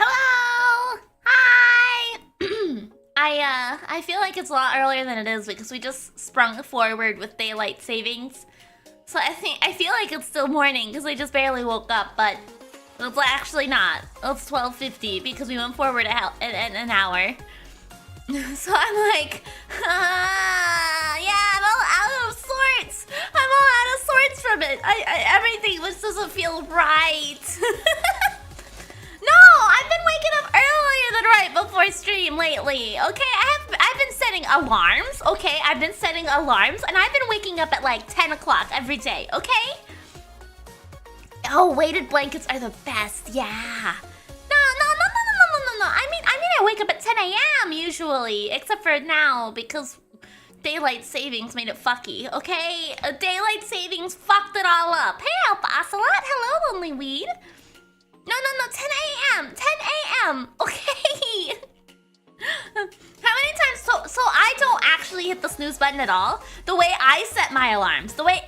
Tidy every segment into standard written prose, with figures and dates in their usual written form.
Hello! Hi! I feel like it's a lot earlier than it is because we just sprung forward with daylight savings. So I feel like it's still morning because I just barely woke up, but it's actually not. It's 12:50 because we went forward an hour. So I'm like, yeah, I'm all out of sorts. I'm all out of sorts from it. Everything just doesn't feel right. No, I've been waking up earlier than right before stream lately. Okay, I've been setting alarms. Okay, I've been setting alarms, and I've been waking up at like 10 o'clock every day. Okay. Oh, weighted blankets are the best. Yeah. No. I wake up at 10 a.m. usually, except for now because daylight savings made it fucky. Okay, daylight savings fucked it all up. Hey, Ocelot. Hello, Lonely Weed. No, 10 a.m. 10 a.m. Okay. How many times? So I don't actually hit the snooze button at all. The way I set my alarms, the way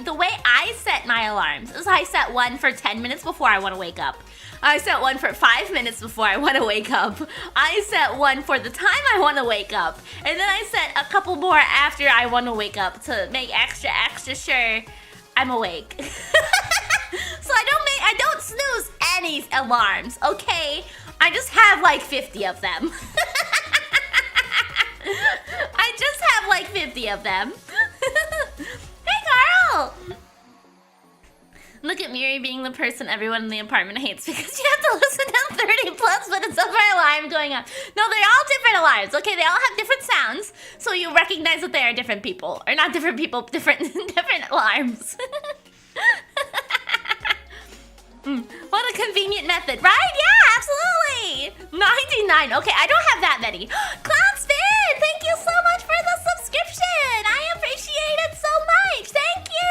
I set my alarms is I set one for 10 minutes before I want to wake up. I set one for 5 minutes before I want to wake up. I set one for the time I want to wake up. And then I set a couple more after I want to wake up to make extra sure I'm awake. So I don't snooze any alarms, okay? I just have like 50 of them. I just have like 50 of them. Hey, Carl! Look at Miri being the person everyone in the apartment hates because you have to listen to 30 plus minutes of our alarm going on. No, they're all different alarms, okay? They all have different sounds, so you recognize that they are different people. Or not different people, different alarms. What a convenient method, right? Yeah, absolutely. 99. Okay, I don't have that many. Clown Spin, thank you so much for the subscription. I appreciate it so much. Thank you.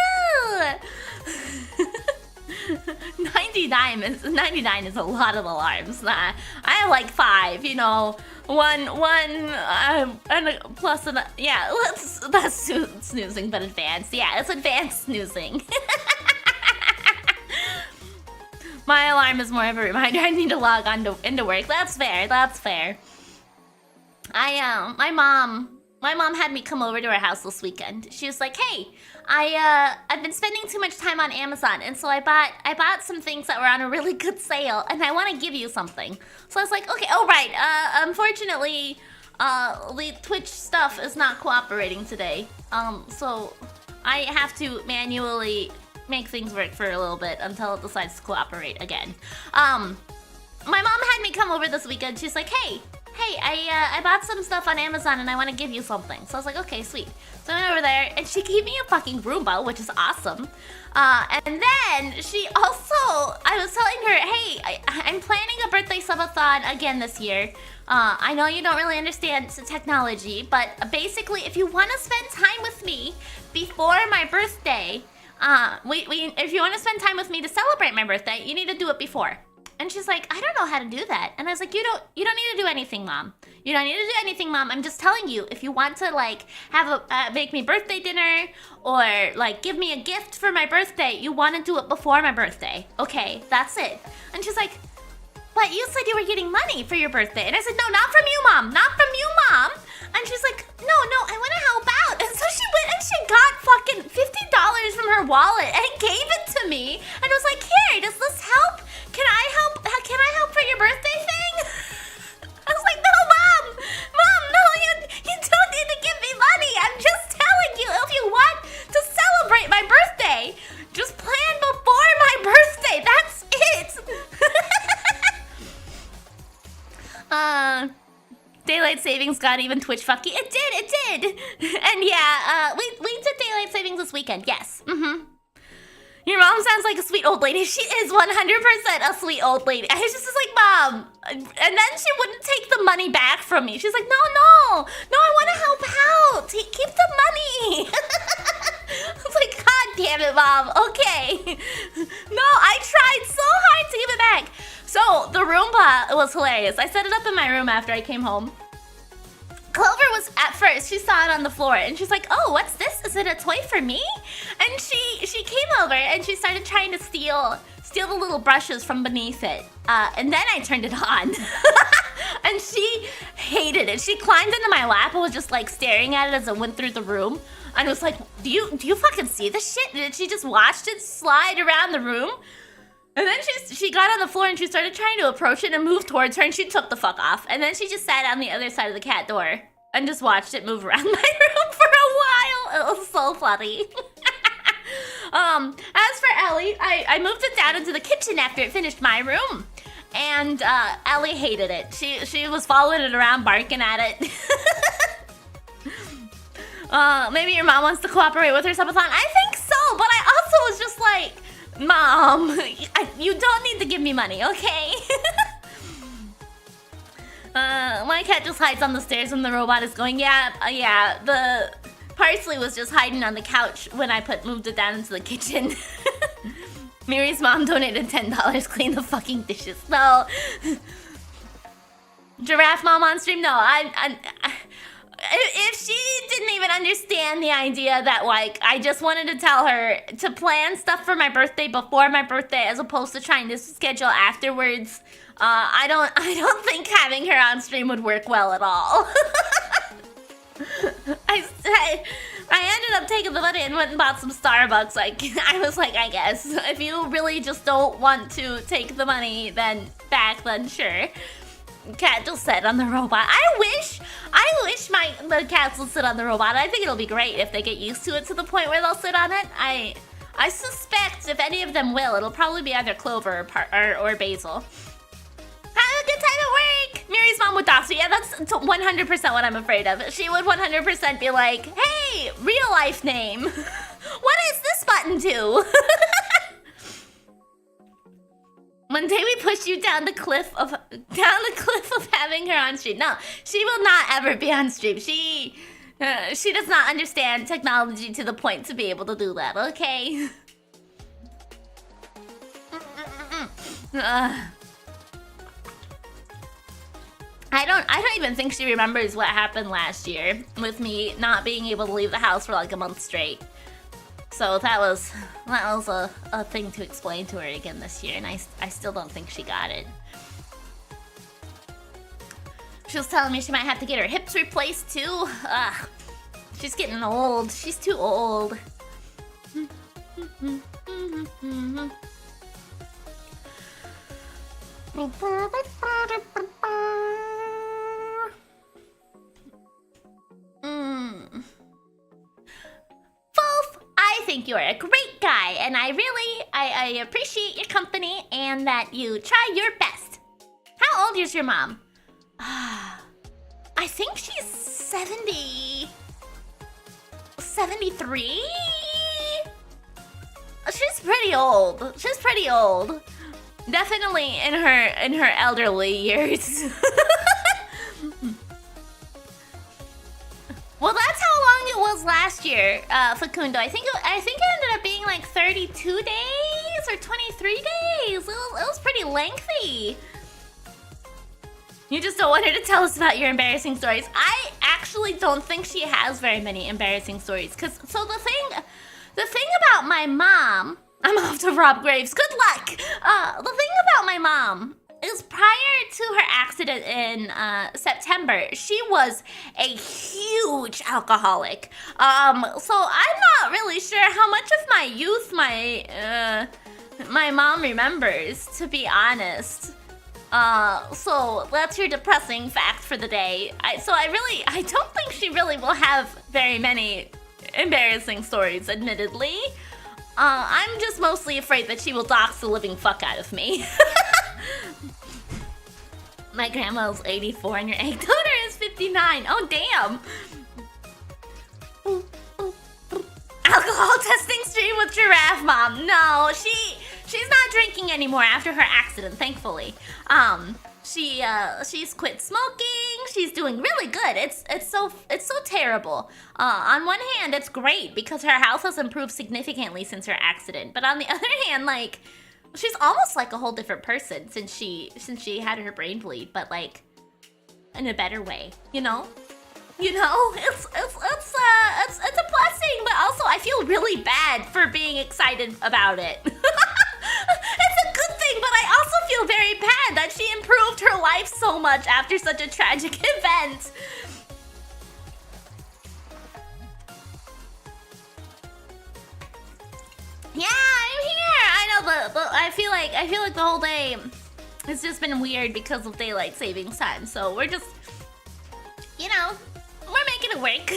99 is a lot of alarms. I have like 5, you know. One, and plus, yeah, that's snoozing, but advanced. Yeah, it's advanced snoozing. My alarm is more of a reminder I need to log on into work. That's fair. That's fair. My mom my mom had me come over to her house this weekend. She was like, "Hey, I've been spending too much time on Amazon, and so I bought some things that were on a really good sale, and I want to give you something." So I was like, "Okay, oh right. Unfortunately, the Twitch stuff is not cooperating today. So I have to manually make things work for a little bit until it decides to cooperate again." My mom had me come over this weekend. She's like, "Hey, I bought some stuff on Amazon and I want to give you something." So I was like, "Okay, sweet." So I went over there and she gave me a fucking Roomba, which is awesome. And then she also, I was telling her, "Hey, I'm planning a birthday subathon again this year. I know you don't really understand technology, but basically if you want to spend time with me before my birthday, if you want to spend time with me to celebrate my birthday, you need to do it before." And she's like, "I don't know how to do that." And I was like, you don't need to do anything, Mom. You don't need to do anything, Mom. I'm just telling you, if you want to like have make me birthday dinner or like give me a gift for my birthday, you want to do it before my birthday. Okay, that's it. And she's like, "But you said you were getting money for your birthday." And I said, "No, not from you, Mom. Not from you, Mom." And she's like, no, I want to help out." And so she went and she got fucking $50 from her wallet and gave it to me. And was like, "Here, does this help? Can I help? Can I help for your birthday thing?" I was like, "No, Mom, no, you don't need to give me money. I'm just telling you, if you want to celebrate my birthday, just plan before my birthday. That's it." Daylight savings got even Twitch fucky. It did. And yeah, we did daylight savings this weekend. Yes. Your mom sounds like a sweet old lady. She is 100% a sweet old lady. I was just like, "Mom," and then she wouldn't take the money back from me. She's like, no, I want to help out. Keep the money." I was like, "God damn it, Mom. Okay." No, I tried so hard to give it back. So the Roomba was hilarious. I set it up in my room after I came home. Clover was, at first, she saw it on the floor and she's like, "Oh, what's this? Is it a toy for me?" And she came over and she started trying to steal the little brushes from beneath it. And then I turned it on. And she hated it. She climbed into my lap and was just like staring at it as it went through the room. And was like, do you fucking see this shit?" And she just watched it slide around the room. And then she got on the floor and she started trying to approach it and move towards her, and she took the fuck off. And then she just sat on the other side of the cat door and just watched it move around my room for a while. It was so funny. As for Ellie, I moved it down into the kitchen after it finished my room. And Ellie hated it. She was following it around, barking at it. Maybe your mom wants to cooperate with her subathon. I think so, but I also was just like, "Mom, you don't need to give me money, okay?" My cat just hides on the stairs when the robot is going. Yeah, the Parsley was just hiding on the couch when I moved it down into the kitchen. Miri's mom donated $10. Clean the fucking dishes. No. Giraffe mom on stream? No, if she didn't even understand the idea that, like, I just wanted to tell her to plan stuff for my birthday before my birthday as opposed to trying to schedule afterwards, I don't think having her on stream would work well at all. I ended up taking the money and went and bought some Starbucks. Like, I was like, I guess, if you really just don't want to take the money then sure. Cat just sat on the robot. I wish the cats would sit on the robot. I think it'll be great if they get used to it to the point where they'll sit on it. I suspect if any of them will, it'll probably be either Clover or Basil. Have a good time at work! Miri's mom would dox me. Yeah, that's 100% what I'm afraid of. She would 100% be like, "Hey, real life name. What does this button do?" One day we push you down the cliff of having her on stream. No, she will not ever be on stream. She does not understand technology to the point to be able to do that. Okay. I don't even think she remembers what happened last year with me not being able to leave the house for like a month straight. So that was a thing to explain to her again this year, and I still don't think she got it. She was telling me she might have to get her hips replaced too. Ugh. She's getting old. She's too old. Wolf, I think you're a great guy, and I appreciate your company and that you try your best. How old is your mom? I think she's 73? She's pretty old. She's pretty old. Definitely in her elderly years. Well, that's how long it was last year, Facundo. I think it ended up being like 32 days or 23 days. It was pretty lengthy. You just don't want her to tell us about your embarrassing stories. I actually don't think she has very many embarrassing stories. So the thing about my mom, I'm off to rob graves. Good luck. The thing about my mom is prior to her accident in September, she was a huge alcoholic. So I'm not really sure how much of my youth my mom remembers, to be honest. So that's your depressing fact for the day. I don't think she really will have very many embarrassing stories, admittedly. I'm just mostly afraid that she will dox the living fuck out of me. My grandma's 84 and your egg donor is 59. Oh, damn. Alcohol testing stream with Giraffe Mom. No, she's not drinking anymore after her accident, thankfully. She's quit smoking. She's doing really good. It's so terrible. On one hand, it's great because her health has improved significantly since her accident. But on the other hand, like, she's almost like a whole different person since she had her brain bleed, but like in a better way, you know? You know, it's a blessing, but also I feel really bad for being excited about it. It's a good thing, but I also feel very bad that she improved her life so much after such a tragic event. Yeah, I'm here. I know, but I feel like the whole day it's just been weird because of daylight savings time. So we're just, you know, we're making it work.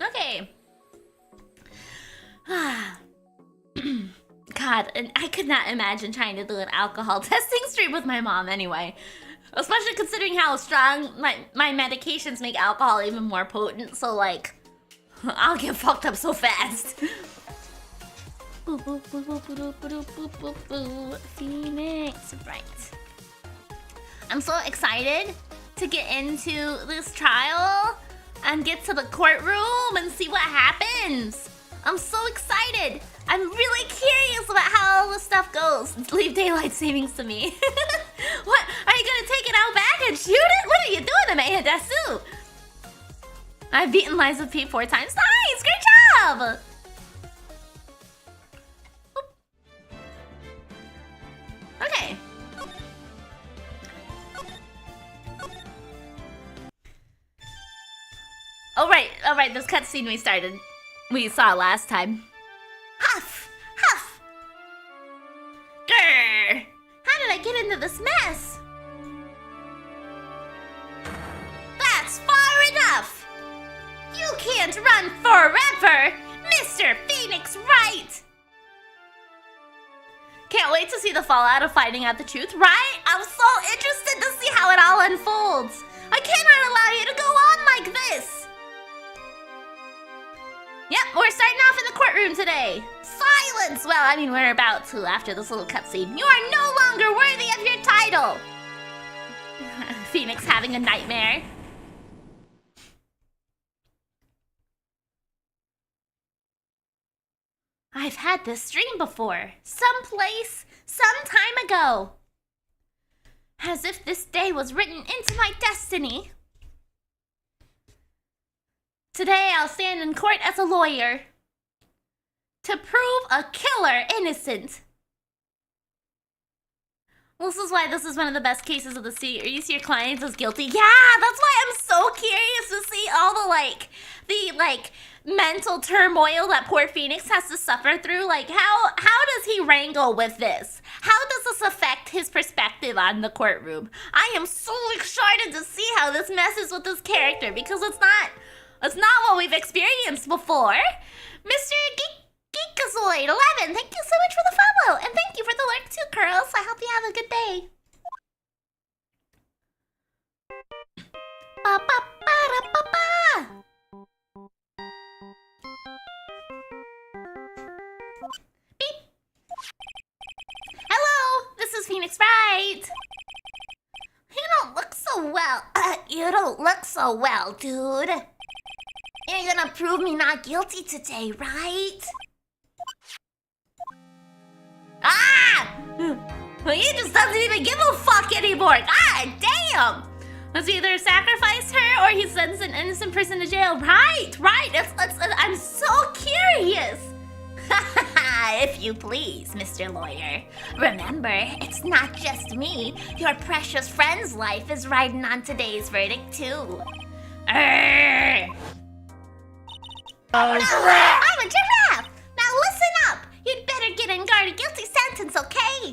Okay. God, and I could not imagine trying to do an alcohol testing stream with my mom anyway. Especially considering how strong my medications make alcohol even more potent. So like, I'll get fucked up so fast. Phoenix, right. I'm so excited to get into this trial and get to the courtroom and see what happens. I'm so excited. I'm really curious about how all this stuff goes. Leave daylight savings to me. What? Are you gonna take it out back and shoot it? What are you doing, Amaya Dasu? I've beaten Liza P 4 times. Nice! Great job! Okay. Oh right, this cutscene we saw last time. Huff! Huff! Grr! How did I get into this mess? That's far enough! You can't run forever, Mr. Phoenix Wright! Can't wait to see the fallout of finding out the truth, right? I'm so interested to see how it all unfolds. I cannot allow you to go on like this. Yep, we're starting off in the courtroom today. Silence! Well, I mean, we're about to after this little cutscene. You are no longer worthy of your title. Phoenix having a nightmare. I've had this dream before. Someplace, some time ago. As if this day was written into my destiny. Today I'll stand in court as a lawyer. To prove a killer innocent. This is why this is one of the best cases of the series. Your client is guilty. Yeah, that's why I'm so curious to see all the mental turmoil that poor Phoenix has to suffer through. Like, how does he wrangle with this? How does this affect his perspective on the courtroom? I am so excited to see how this messes with his character, because it's not what we've experienced before. Mr. Geekazoid 11, thank you so much for the follow, and thank you for the lurk too, Curls. I hope you have a good day. Ba ba ba da ba ba. Beep. Hello, this is Phoenix Wright. You don't look so well. You don't look so well, dude. You're gonna prove me not guilty today, right? Ah! Well, he just doesn't even give a fuck anymore. God damn! Let's either sacrifice her or he sends an innocent person to jail. Right. I'm so curious. If you please, Mr. Lawyer. Remember, it's not just me. Your precious friend's life is riding on today's verdict, too. I'm a giraffe! Now listen up! You'd better get Engarde a guilty sentence, okay?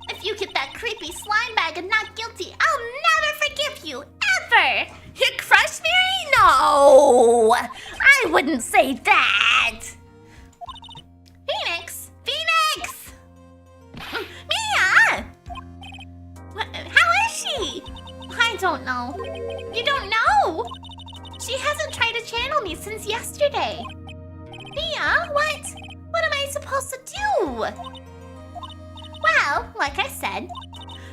If you get that creepy slime bag and not guilty, I'll never forgive you, ever! Your crush, Miri? No! I wouldn't say that! Phoenix! Phoenix! Mia! How is she? I don't know. You don't know? She hasn't tried to channel me since yesterday. Mia, what? What am I supposed to do? Well, like I said,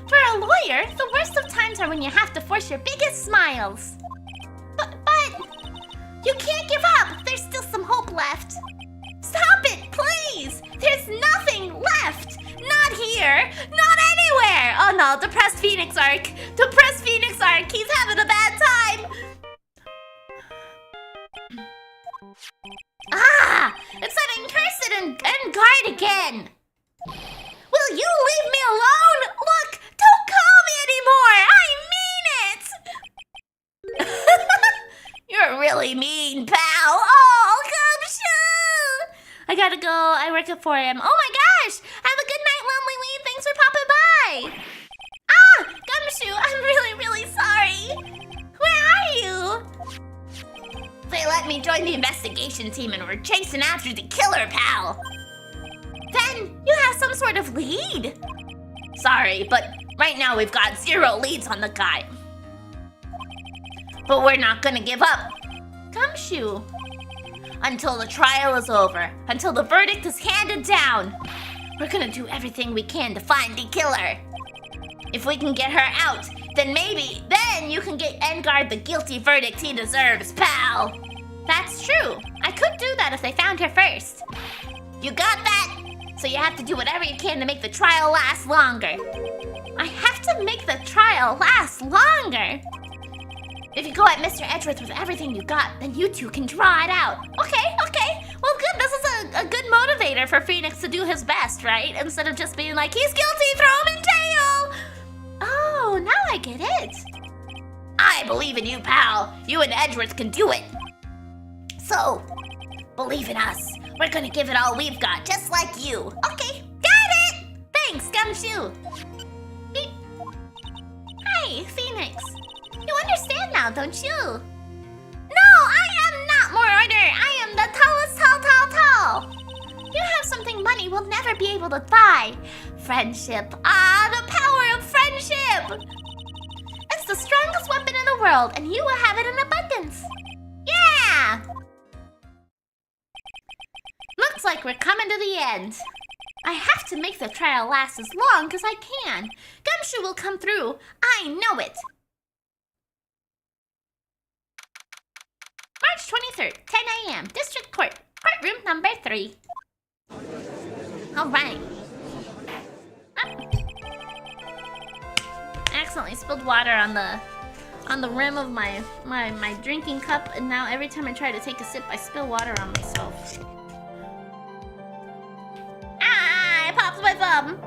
for a lawyer, the worst of times are when you have to force your biggest smiles. But you can't give up. There's still some hope left. Stop it, please. There's nothing left. Not here. Not anywhere. Oh no, depressed Phoenix arc. Depressed Phoenix arc. He's having a bad time. Ah! It's that accursed Engarde again! Will you leave me alone? Look! Don't call me anymore! I mean it! You're really mean, pal! Oh, Gumshoe! I gotta go. I work at 4 a.m. Oh my gosh! Have a good night, Lonely Weed. Thanks for popping by! Ah! Gumshoe, I'm really sorry! Where are you? They let me join the investigation team and we're chasing after the killer, pal. Then you have some sort of lead. Sorry, but right now we've got 0 leads on the guy. But we're not gonna give up. Gumshoe. Until the trial is over, until the verdict is handed down. We're gonna do everything we can to find the killer. If we can get her out, then you can get Engarde the guilty verdict he deserves, pal. That's true. I could do that if they found her first. You got that? So you have to do whatever you can to make the trial last longer. I have to make the trial last longer? If you go at Mr. Edgeworth with everything you got, then you two can draw it out. Okay. Well, good. This is a good motivator for Phoenix to do his best, right? Instead of just being like, he's guilty, throw him in jail. Oh, now I get it. I believe in you, pal. You and Edgeworth can do it. So, believe in us. We're gonna give it all we've got, just like you. Okay, got it! Thanks, Gumshoe. Beep. Hi, Phoenix. You understand now, don't you? No, I am not more order. I am the tallest tall. You have something money will never be able to buy. Friendship. Ah, the power of friendship. It's the strongest weapon in the world, and you will have it in abundance. Yeah! Looks like we're coming to the end. I have to make the trial last as long as I can. Gumshoe will come through. I know it. March 23rd, 10 a.m. District Court. Courtroom number 3. All right. I accidentally spilled water on the rim of my drinking cup, and now every time I try to take a sip, I spill water on myself. Ah! I popped my thumb.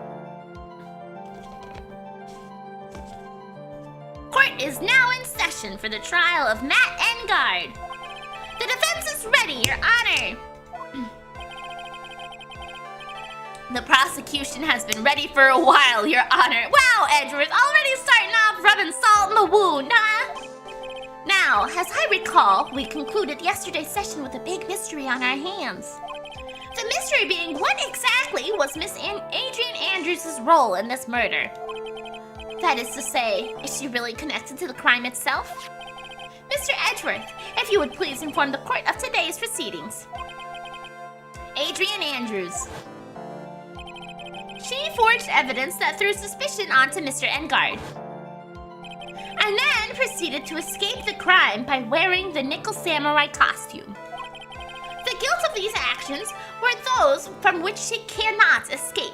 Court is now in session for the trial of Matt Engarde. The defense is ready, Your Honor. The prosecution has been ready for a while, Your Honor. Wow, Edgeworth, already starting off rubbing salt in the wound, huh? Now, as I recall, we concluded yesterday's session with a big mystery on our hands. The mystery being what exactly was Miss Adrian Andrews' role in this murder? That is to say, is she really connected to the crime itself? Mr. Edgeworth, if you would please inform the court of today's proceedings. Adrian Andrews. She forged evidence that threw suspicion onto Mr. Engarde, and then proceeded to escape the crime by wearing the nickel samurai costume. The guilt of these actions were those from which she cannot escape.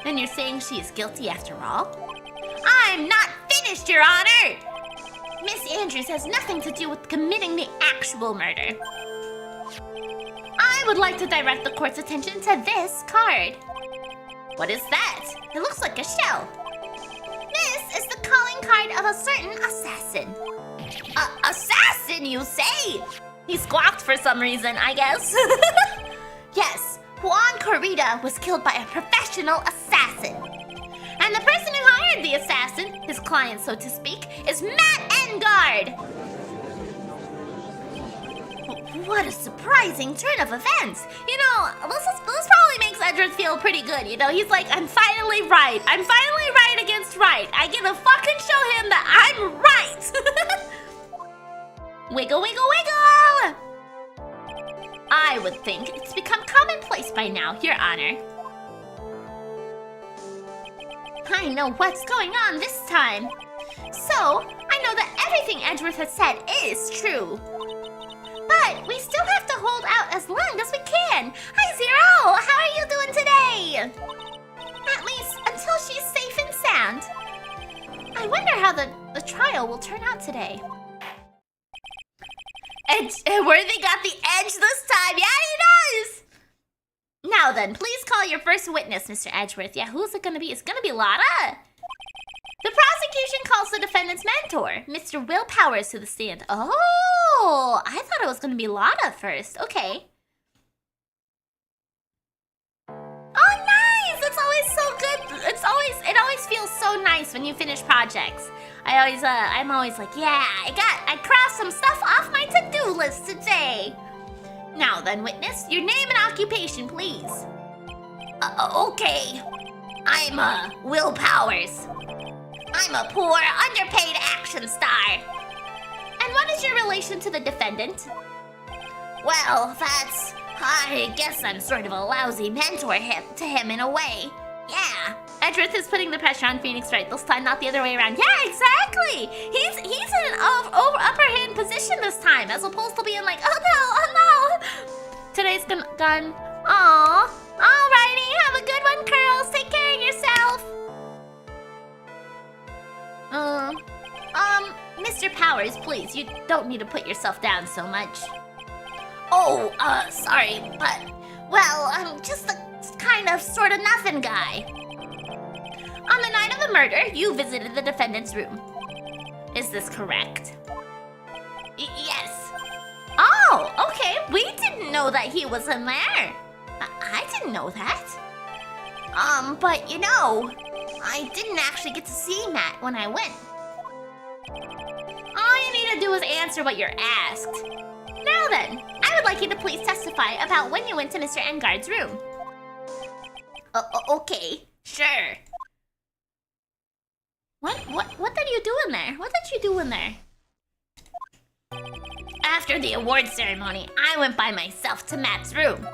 And you're saying she is guilty after all? I'm not finished, Your Honor! Miss Andrews has nothing to do with committing the actual murder. I would like to direct the court's attention to this card. What is that? It looks like a shell. This is the calling card of a certain assassin. Assassin, you say? He squawked for some reason, I guess. Yes, Juan Corrida was killed by a professional assassin. And the person who hired the assassin, his client so to speak, is Matt Engarde. What a surprising turn of events. You know, this probably makes Edgeworth feel pretty good. You know, he's like, I'm finally right. I'm finally right against right. I get to fucking show him that I'm right. Wiggle, wiggle, wiggle. I would think it's become commonplace by now, Your Honor. I know what's going on this time. So, I know that everything Edgeworth has said is true. But we still have to hold out as long as we can. Hi, Zero! How are you doing today? At least until she's safe and sound. I wonder how the trial will turn out today. Worthy got the edge this time. Yeah, he does! Now then, please call your first witness, Mr. Edgeworth. Yeah, who's it gonna be? It's gonna be Lotta. The prosecution calls the defendant's mentor, Mr. Will Powers, to the stand. Oh, I thought it was gonna be Lotta first. Okay. Oh, nice! It's always so good. It always feels so nice when you finish projects. I'm always like, yeah, I crossed some stuff off my to-do list today. Now then, witness, your name and occupation, please. Okay. I'm, Will Powers. I'm a poor, underpaid action star. And what is your relation to the defendant? Well, I guess I'm sort of a lousy mentor to him in a way. Yeah. Edgeworth is putting the pressure on Phoenix Wright this time, not the other way around. Yeah, exactly. He's in an upper hand position this time, as opposed to being like, oh no. Today's gone. Aw. Alrighty, have a good one, Curls. Take care of yourself. Mr. Powers, please, you don't need to put yourself down so much. Oh, sorry, but, well, I'm just a kind of sort of nothing guy. On the night of the murder, you visited the defendant's room. Is this correct? Yes. Oh, okay, we didn't know that he was in there. I didn't know that. But you know, I didn't actually get to see Matt when I went. All you need to do is answer what you're asked. Now then, I would like you to please testify about when you went to Mr. Engarde's room. Okay, sure. What did you do in there? What did you do in there? After the award ceremony, I went by myself to Matt's room.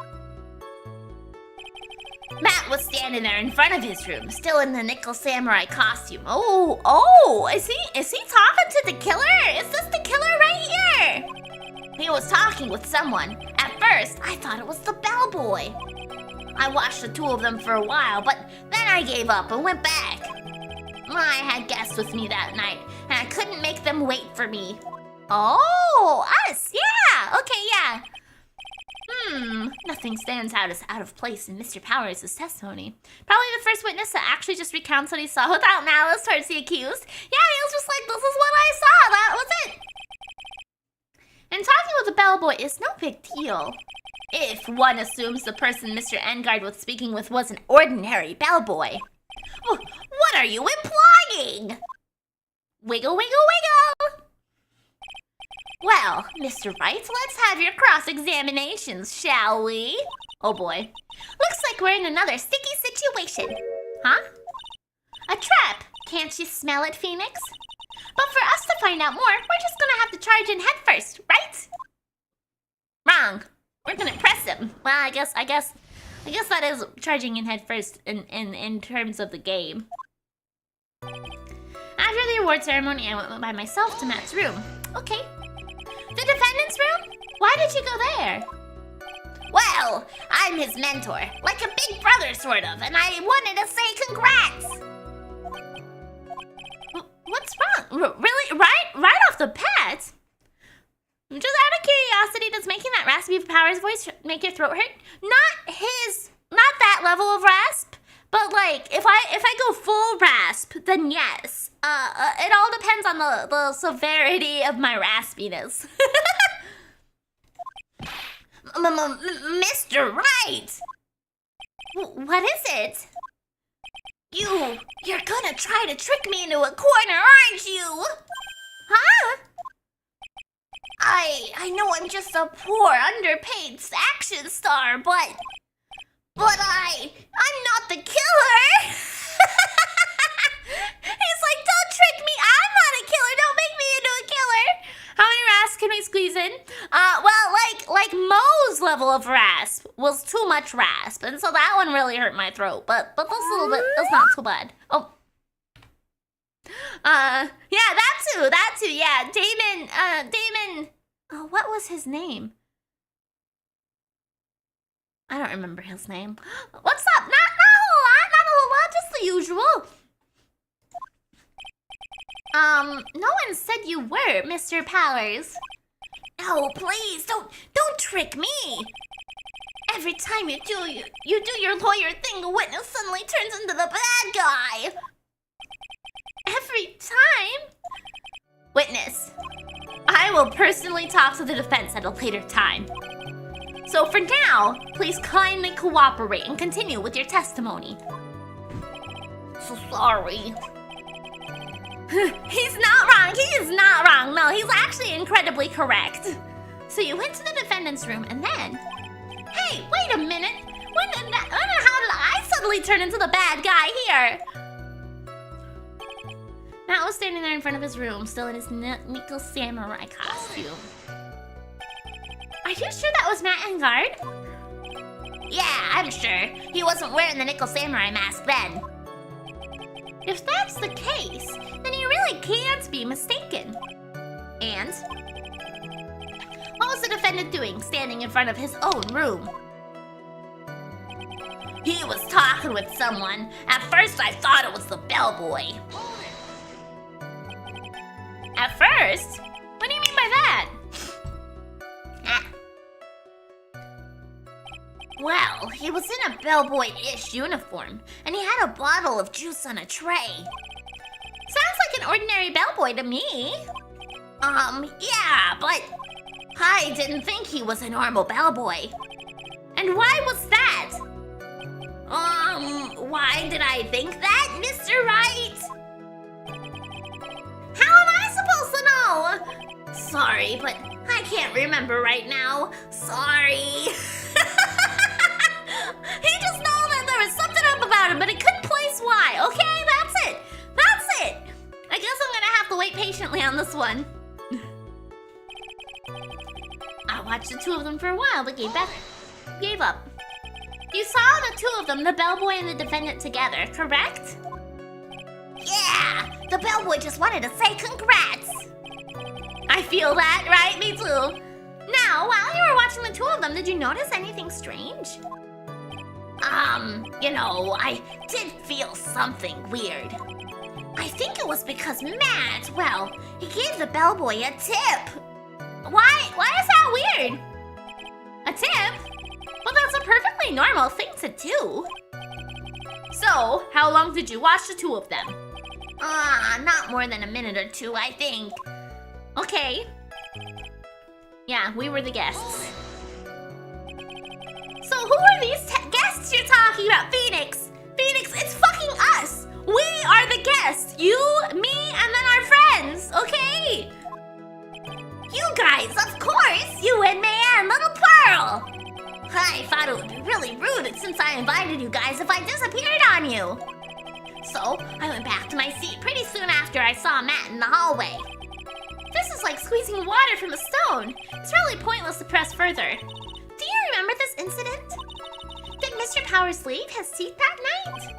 Matt was standing there in front of his room, still in the nickel samurai costume. Oh, is he talking to the killer? Is this the killer right here? He was talking with someone. At first, I thought it was the bellboy. I watched the two of them for a while, but then I gave up and went back. I had guests with me that night, and I couldn't make them wait for me. Oh, us, yeah, okay, yeah. Nothing stands out as out of place in Mr. Powers' testimony. Probably the first witness to actually just recount what he saw without malice towards the accused. Yeah, he was just like, this is what I saw, that was it. And talking with the bellboy is no big deal. If one assumes the person Mr. Engarde was speaking with was an ordinary bellboy. What are you implying? Wiggle, wiggle, wiggle! Well, Mr. Wright, let's have your cross-examinations, shall we? Oh boy. Looks like we're in another sticky situation. Huh? A trap! Can't you smell it, Phoenix? But for us to find out more, we're just gonna have to charge in head first, right? Wrong. We're gonna press him. Well, I guess that is charging in head first in terms of the game. After the award ceremony, I went by myself to Matt's room. Okay. The defendant's room? Why did you go there? Well, I'm his mentor, like a big brother sort of, and I wanted to say congrats. What's wrong? Really? Right off the bat? Just out of curiosity, does making that raspy Powers voice make your throat hurt? Not that level of rasp, but like if I go full rasp, then yes. It all depends on the severity of my raspiness. Mr. Wright! What is it? You're gonna try to trick me into a corner, aren't you? Huh? I know I'm just a poor, underpaid action star, but I'm not the killer! He's like, don't trick me, I'm not a killer, don't make me into a killer! How many rasps can we squeeze in? Well, like Mo's level of rasp was too much rasp, and so that one really hurt my throat, but this little bit, that's not too bad. Oh. Yeah, that too, yeah, Damon, oh, what was his name? I don't remember his name. What's up? Not a whole lot, just the usual. No one said you were, Mr. Powers. No, please, don't trick me. Every time you do your lawyer thing, a witness suddenly turns into the bad guy. Every time? Witness, I will personally talk to the defense at a later time. So for now, please kindly cooperate and continue with your testimony. So sorry. He's not wrong. He is not wrong. No, he's actually incredibly correct. So you went to the defendant's room and then... Hey, wait a minute. How did I suddenly turn into the bad guy here? Matt was standing there in front of his room, still in his nickel samurai costume. Are you sure that was Matt Engarde? Yeah, I'm sure. He wasn't wearing the nickel samurai mask then. If that's the case, then he really can't be mistaken. And? What was the defendant doing, standing in front of his own room? He was talking with someone. At first, I thought it was the bellboy. At first? What do you mean by that? Well, he was in a bellboy-ish uniform, and he had a bottle of juice on a tray. Sounds like an ordinary bellboy to me. Yeah, but I didn't think he was a normal bellboy. And why was that? Why did I think that, Mr. Wright? How am I supposed to know? Sorry, but I can't remember right now. Sorry. He just know that there was something up about him, but he couldn't place why. Okay, that's it. That's it. I guess I'm gonna have to wait patiently on this one. I watched the two of them for a while, but gave up. You saw the two of them, the bellboy and the defendant together, correct? Yeah, the bellboy just wanted to say congrats. I feel that, right? Me too. Now, while you were watching the two of them, did you notice anything strange? You know, I did feel something weird. I think it was because Matt, well, he gave the bellboy a tip. Why is that weird? A tip? Well, normal thing to do. So, how long did you watch the two of them? Not more than a minute or two, I think. Okay. Yeah, we were the guests. So who are these guests you're talking about, Phoenix? Phoenix, it's fucking us! We are the guests! You, me, and then our friends, okay? You guys, of course! You and me and Little Pearl! I thought it would be really rude since I invited you guys if I disappeared on you. So, I went back to my seat pretty soon after I saw Matt in the hallway. This is like squeezing water from a stone. It's really pointless to press further. Do you remember this incident? Did Mr. Powers leave his seat that night?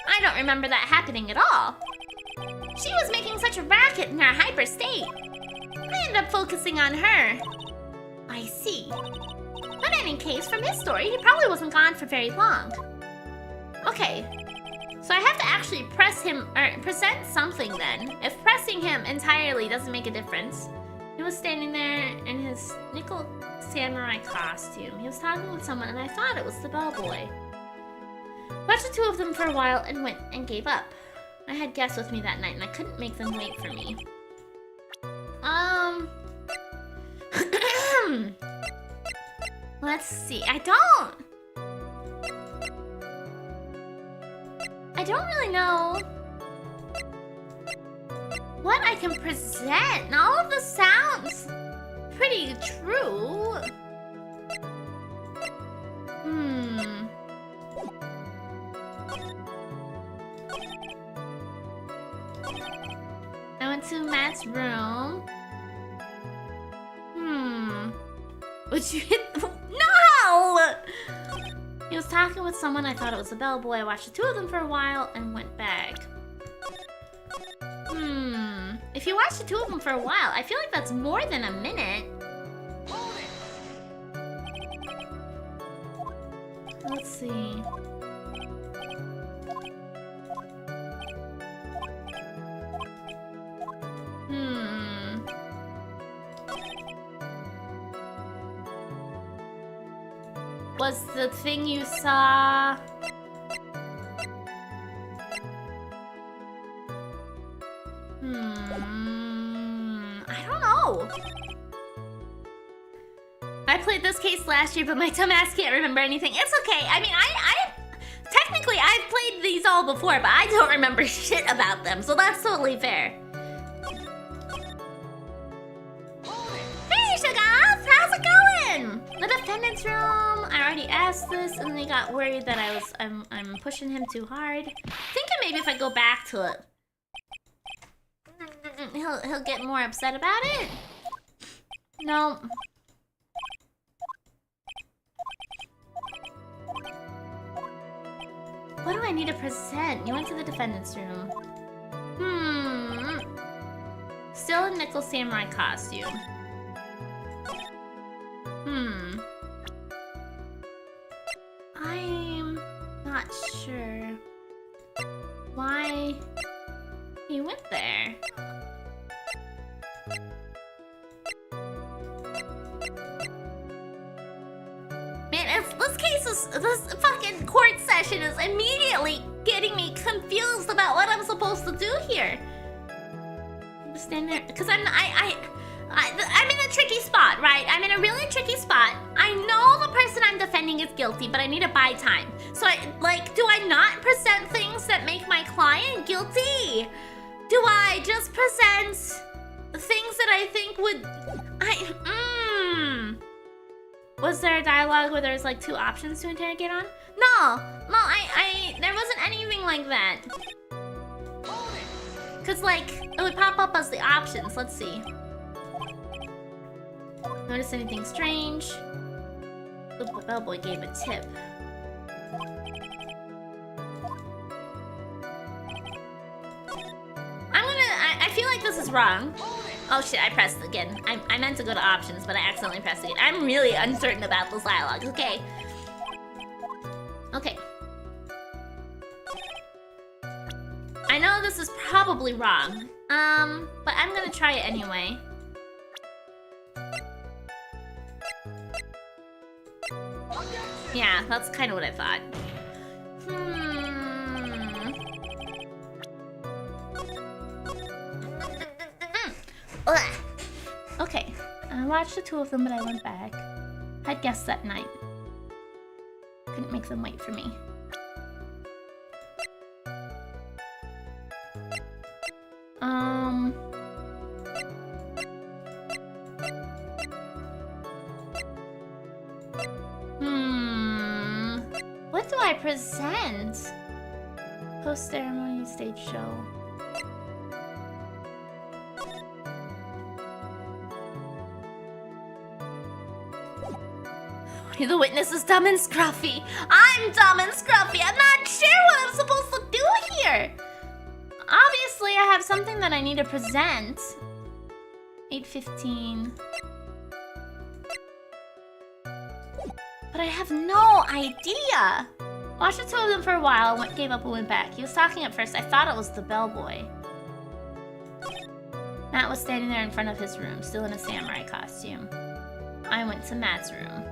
I don't remember that happening at all. She was making such a racket in her hyper state. I ended up focusing on her. I see. But in any case, from his story, he probably wasn't gone for very long. Okay. So I have to actually press him, or present something then. If pressing him entirely doesn't make a difference. He was standing there in his nickel samurai costume. He was talking with someone and I thought it was the bellboy. Watched the two of them for a while and went and gave up. I had guests with me that night and I couldn't make them wait for me. Let's see. I don't really know what I can present. All of this sounds pretty true. I went to Matt's room. Would you hit? No! He was talking with someone. I thought it was a bellboy. I watched the two of them for a while and went back. If you watch the two of them for a while, I feel like that's more than a minute. Let's see. Was the thing you saw... I don't know. I played this case last year, but my dumbass can't remember anything. It's okay. I mean, technically, I've played these all before, but I don't remember shit about them, so that's totally fair. Hey, Shagaf! How's it going? The defendant's room. I already asked this, and they got worried that I'm pushing him too hard. Thinking maybe if I go back to it, he'll get more upset about it. No. What do I need to present? You went to the defendant's room. Still in nickel samurai costume. I'm not sure why he went there. Man, this fucking court session is immediately getting me confused about what I'm supposed to do here. I'm standing there, because I'm in a tricky spot, right? I'm in a really tricky spot. I know the person I'm defending is guilty, but I need to buy time. So do I not present things that make my client guilty? Do I just present things that I think would... Was there a dialogue where there's like two options to interrogate on? No, there wasn't anything like that. Cause it would pop up as the options. Let's see. Notice anything strange? The bellboy gave a tip. I feel like this is wrong. Oh shit, I pressed again. I meant to go to options, but I accidentally pressed again. I'm really uncertain about this dialogue. Okay. Okay. I know this is probably wrong. But I'm gonna try it anyway. Yeah, that's kind of what I thought. Okay, I watched the two of them, but I went back. Had guests that night. Couldn't make them wait for me. What do I present? Post-ceremony stage show. The witness is dumb and scruffy. I'm dumb and scruffy. I'm not sure what I'm supposed to do here. Obviously, I have something that I need to present. 8:15. But I have no idea. Watched the two of them for a while, gave up and went back. He was talking at first. I thought it was the bellboy. Matt was standing there in front of his room, still in a samurai costume. I went to Matt's room.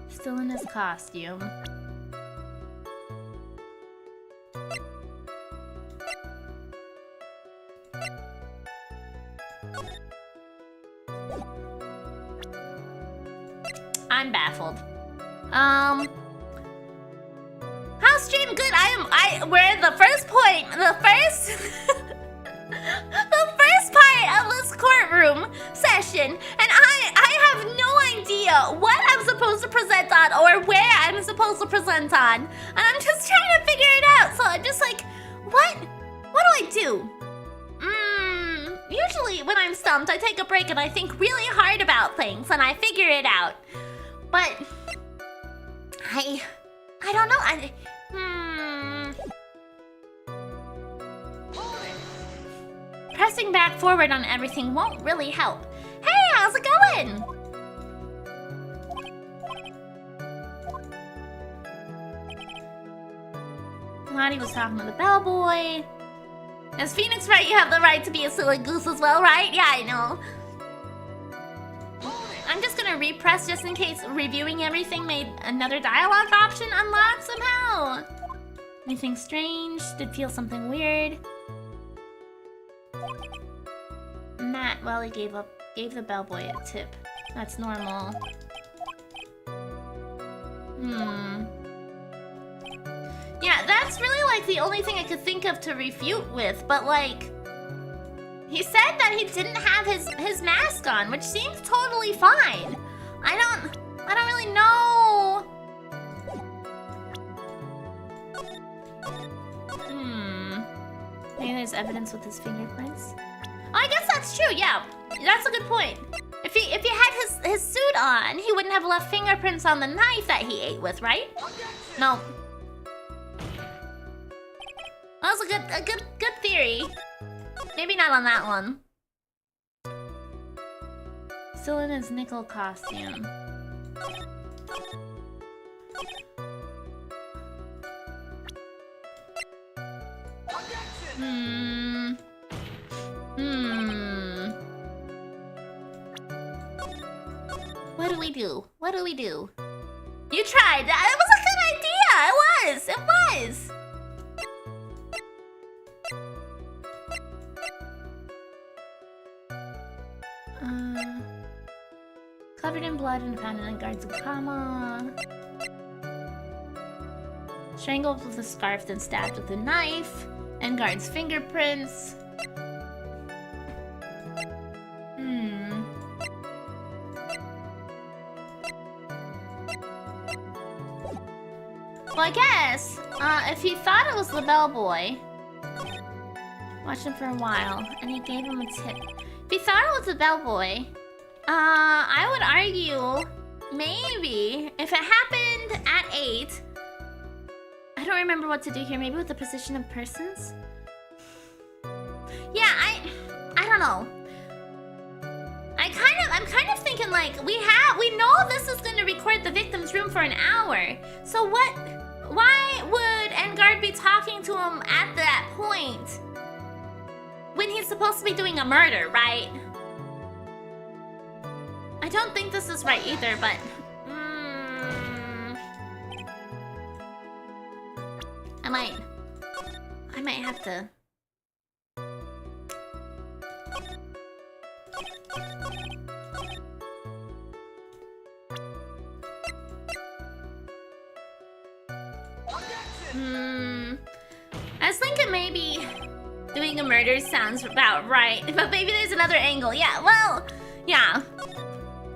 Still in his costume. I'm baffled. How's stream good? We're the first point, the first part of this courtroom session, and I have no idea what I'm supposed to present on or where I'm supposed to present on, and I'm just trying to figure it out. So I'm just like, what do I do? Usually when I'm stumped, I take a break and I think really hard about things and I figure it out. But I don't know. Pressing back forward on everything won't really help. Hey, how's it going? Lottie was talking to the bellboy. As Phoenix Wright, you have the right to be a silly goose as well, right? Yeah, I know. I'm just gonna repress just in case reviewing everything made another dialogue option unlock somehow. Anything strange? Did feel something weird? Matt, well, he gave the bellboy a tip. That's normal. Yeah, that's really like the only thing I could think of to refute with, but like, he said that he didn't have his mask on, which seems totally fine. I don't really know. Maybe there's evidence with his fingerprints. Oh, I guess that's true. Yeah, that's a good point. If he had his suit on, he wouldn't have left fingerprints on the knife that he ate with, right? No. That was a good theory. Maybe not on that one. Still in his nickel costume. What do we do? What do we do? You tried. That was a good idea. It was. Covered in blood and found in Engarde's comma. Strangled with a scarf, then stabbed with a knife. Engarde's fingerprints. Well, I guess, if he thought it was the bellboy, watched him for a while, and he gave him a tip. If he thought it was the bellboy, I would argue, maybe, if it happened at 8, I don't remember what to do here, maybe with the position of persons? Yeah, I don't know. I'm kind of thinking like, we know this is going to record the victim's room for an hour. So why would Engarde be talking to him at that point? When he's supposed to be doing a murder, right? I don't think this is right either, but... I might have to... I was thinking maybe doing a murder sounds about right, but maybe there's another angle. Yeah, well, yeah.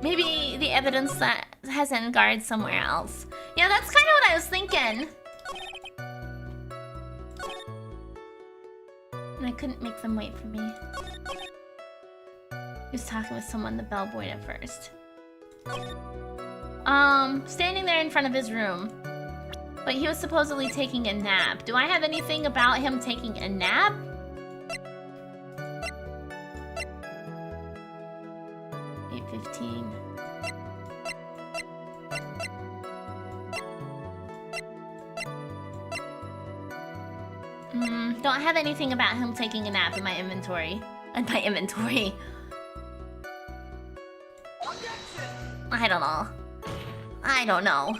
Maybe the evidence that has Engarde somewhere else. Yeah, that's kind of what I was thinking. And I couldn't make them wait for me. He was talking with someone, the bellboy at first. Standing there in front of his room. But he was supposedly taking a nap. Do I have anything about him taking a nap? Don't have anything about him taking a nap in my inventory. I don't know. I don't know.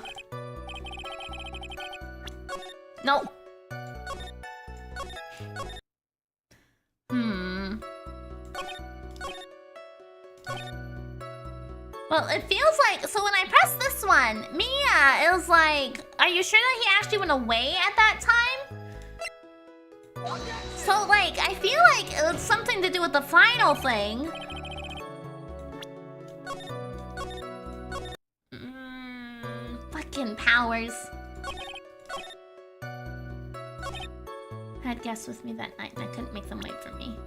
Nope. Well, it feels like... So when I pressed this one, Mia, it was like... Are you sure that he actually went away at that time? So, like, I feel like it was something to do with the final thing. Fucking powers. I had guests with me that night and I couldn't make them wait for me.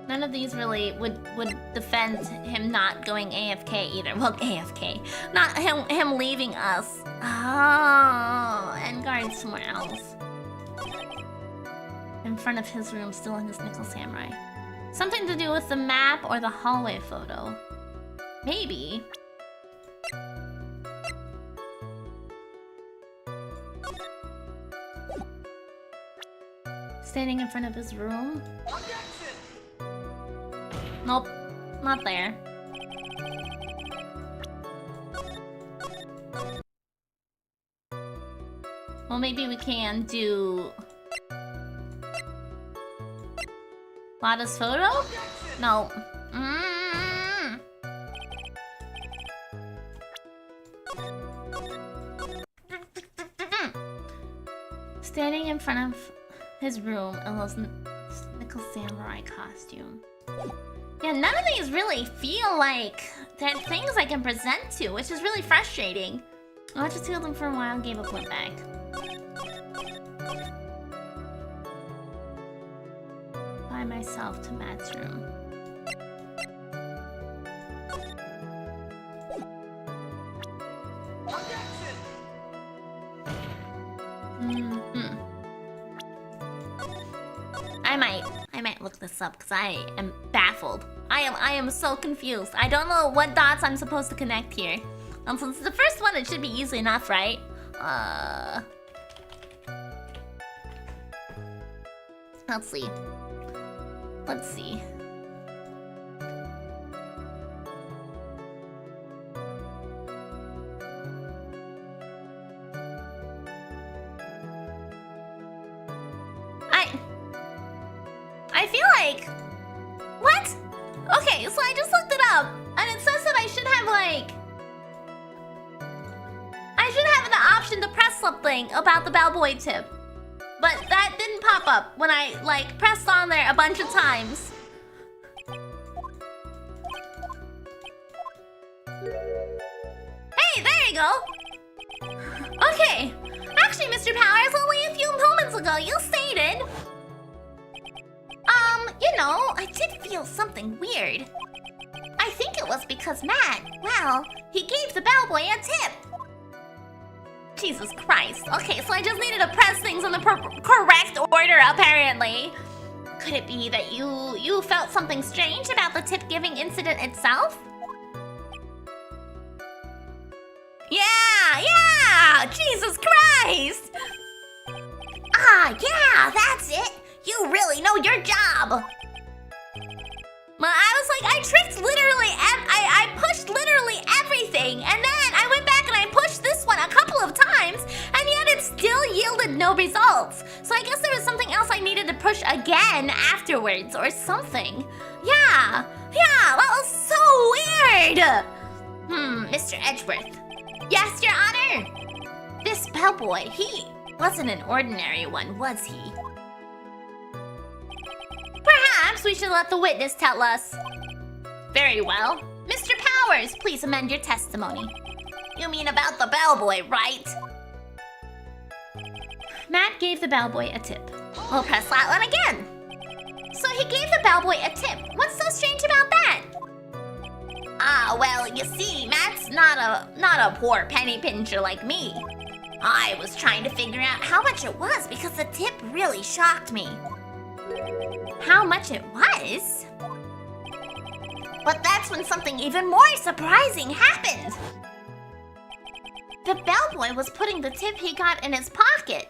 None of these really would defend him not going AFK either. Well, AFK. Not him leaving us. Oh, Engarde somewhere else. In front of his room, still in his nickel samurai. Something to do with the map or the hallway photo. Maybe. Standing in front of his room. Nope, not there. Well, maybe we can do... Lada's photo? No. Standing in front of his room in his nickel samurai costume. Yeah, none of these really feel like they're things I can present to, which is really frustrating. I just healed them for a while and gave up went back. By myself to Matt's room. I might look this up because I am baffled. I am so confused. I don't know what dots I'm supposed to connect here. Since the first one, it should be easy enough, right? Let's see. Let's see. I feel like... What? Okay, so I just looked it up, and it says that I should have, like... I should have the option to press something about the bellboy tip. But that didn't pop up when I, like, pressed on there a bunch of times. Hey, there you go! Okay. Actually, Mr. Powers, only a few moments ago, you stated... you know, I did feel something weird. I think it was because Matt, well, he gave the bellboy a tip. Jesus Christ. Okay, so I just needed to press things in the correct order, apparently. Could it be that you felt something strange about the tip-giving incident itself? Yeah! Jesus Christ! Ah, yeah, that's it! You really know your job! Well, I was like, I tricked literally, I pushed literally everything, and then I went back and I pushed this one a couple of times, and yet it still yielded no results. So I guess there was something else I needed to push again afterwards, or something. Yeah, that was so weird! Mr. Edgeworth. Yes, Your Honor! This bellboy, he wasn't an ordinary one, was he? Perhaps we should let the witness tell us. Very well. Mr. Powers, please amend your testimony. You mean about the bellboy, right? Matt gave the bellboy a tip. We'll press that one again. So he gave the bellboy a tip. What's so strange about that? Ah, well, you see, Matt's not a poor penny pincher like me. I was trying to figure out how much it was because the tip really shocked me. How much it was? But that's when something even more surprising happened. The bellboy was putting the tip he got in his pocket.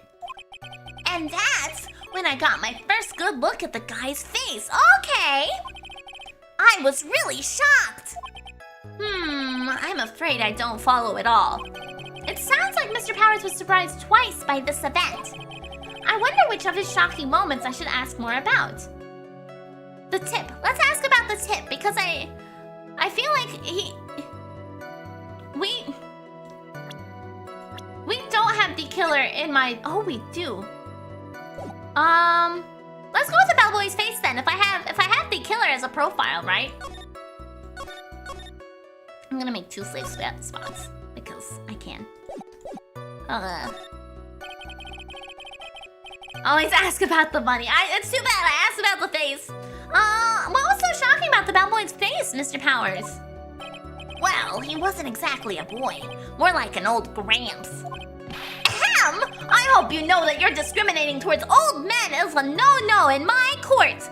And that's when I got my first good look at the guy's face. Okay. I was really shocked. I'm afraid I don't follow it all. It sounds like Mr. Powers was surprised twice by this event. I wonder which of his shocking moments I should ask more about. The tip. Let's ask about the tip because I feel like we don't have the killer in my. Oh, we do. Let's go with the bellboy's face then. If I have the killer as a profile, right? I'm gonna make 2 slave spots because I can. Always ask about the money. It's too bad I asked about the face. What was so shocking about the bellboy's face, Mr. Powers? Well, he wasn't exactly a boy. More like an old gramps. Ahem! I hope you know that you're discriminating towards old men is a no-no in my court.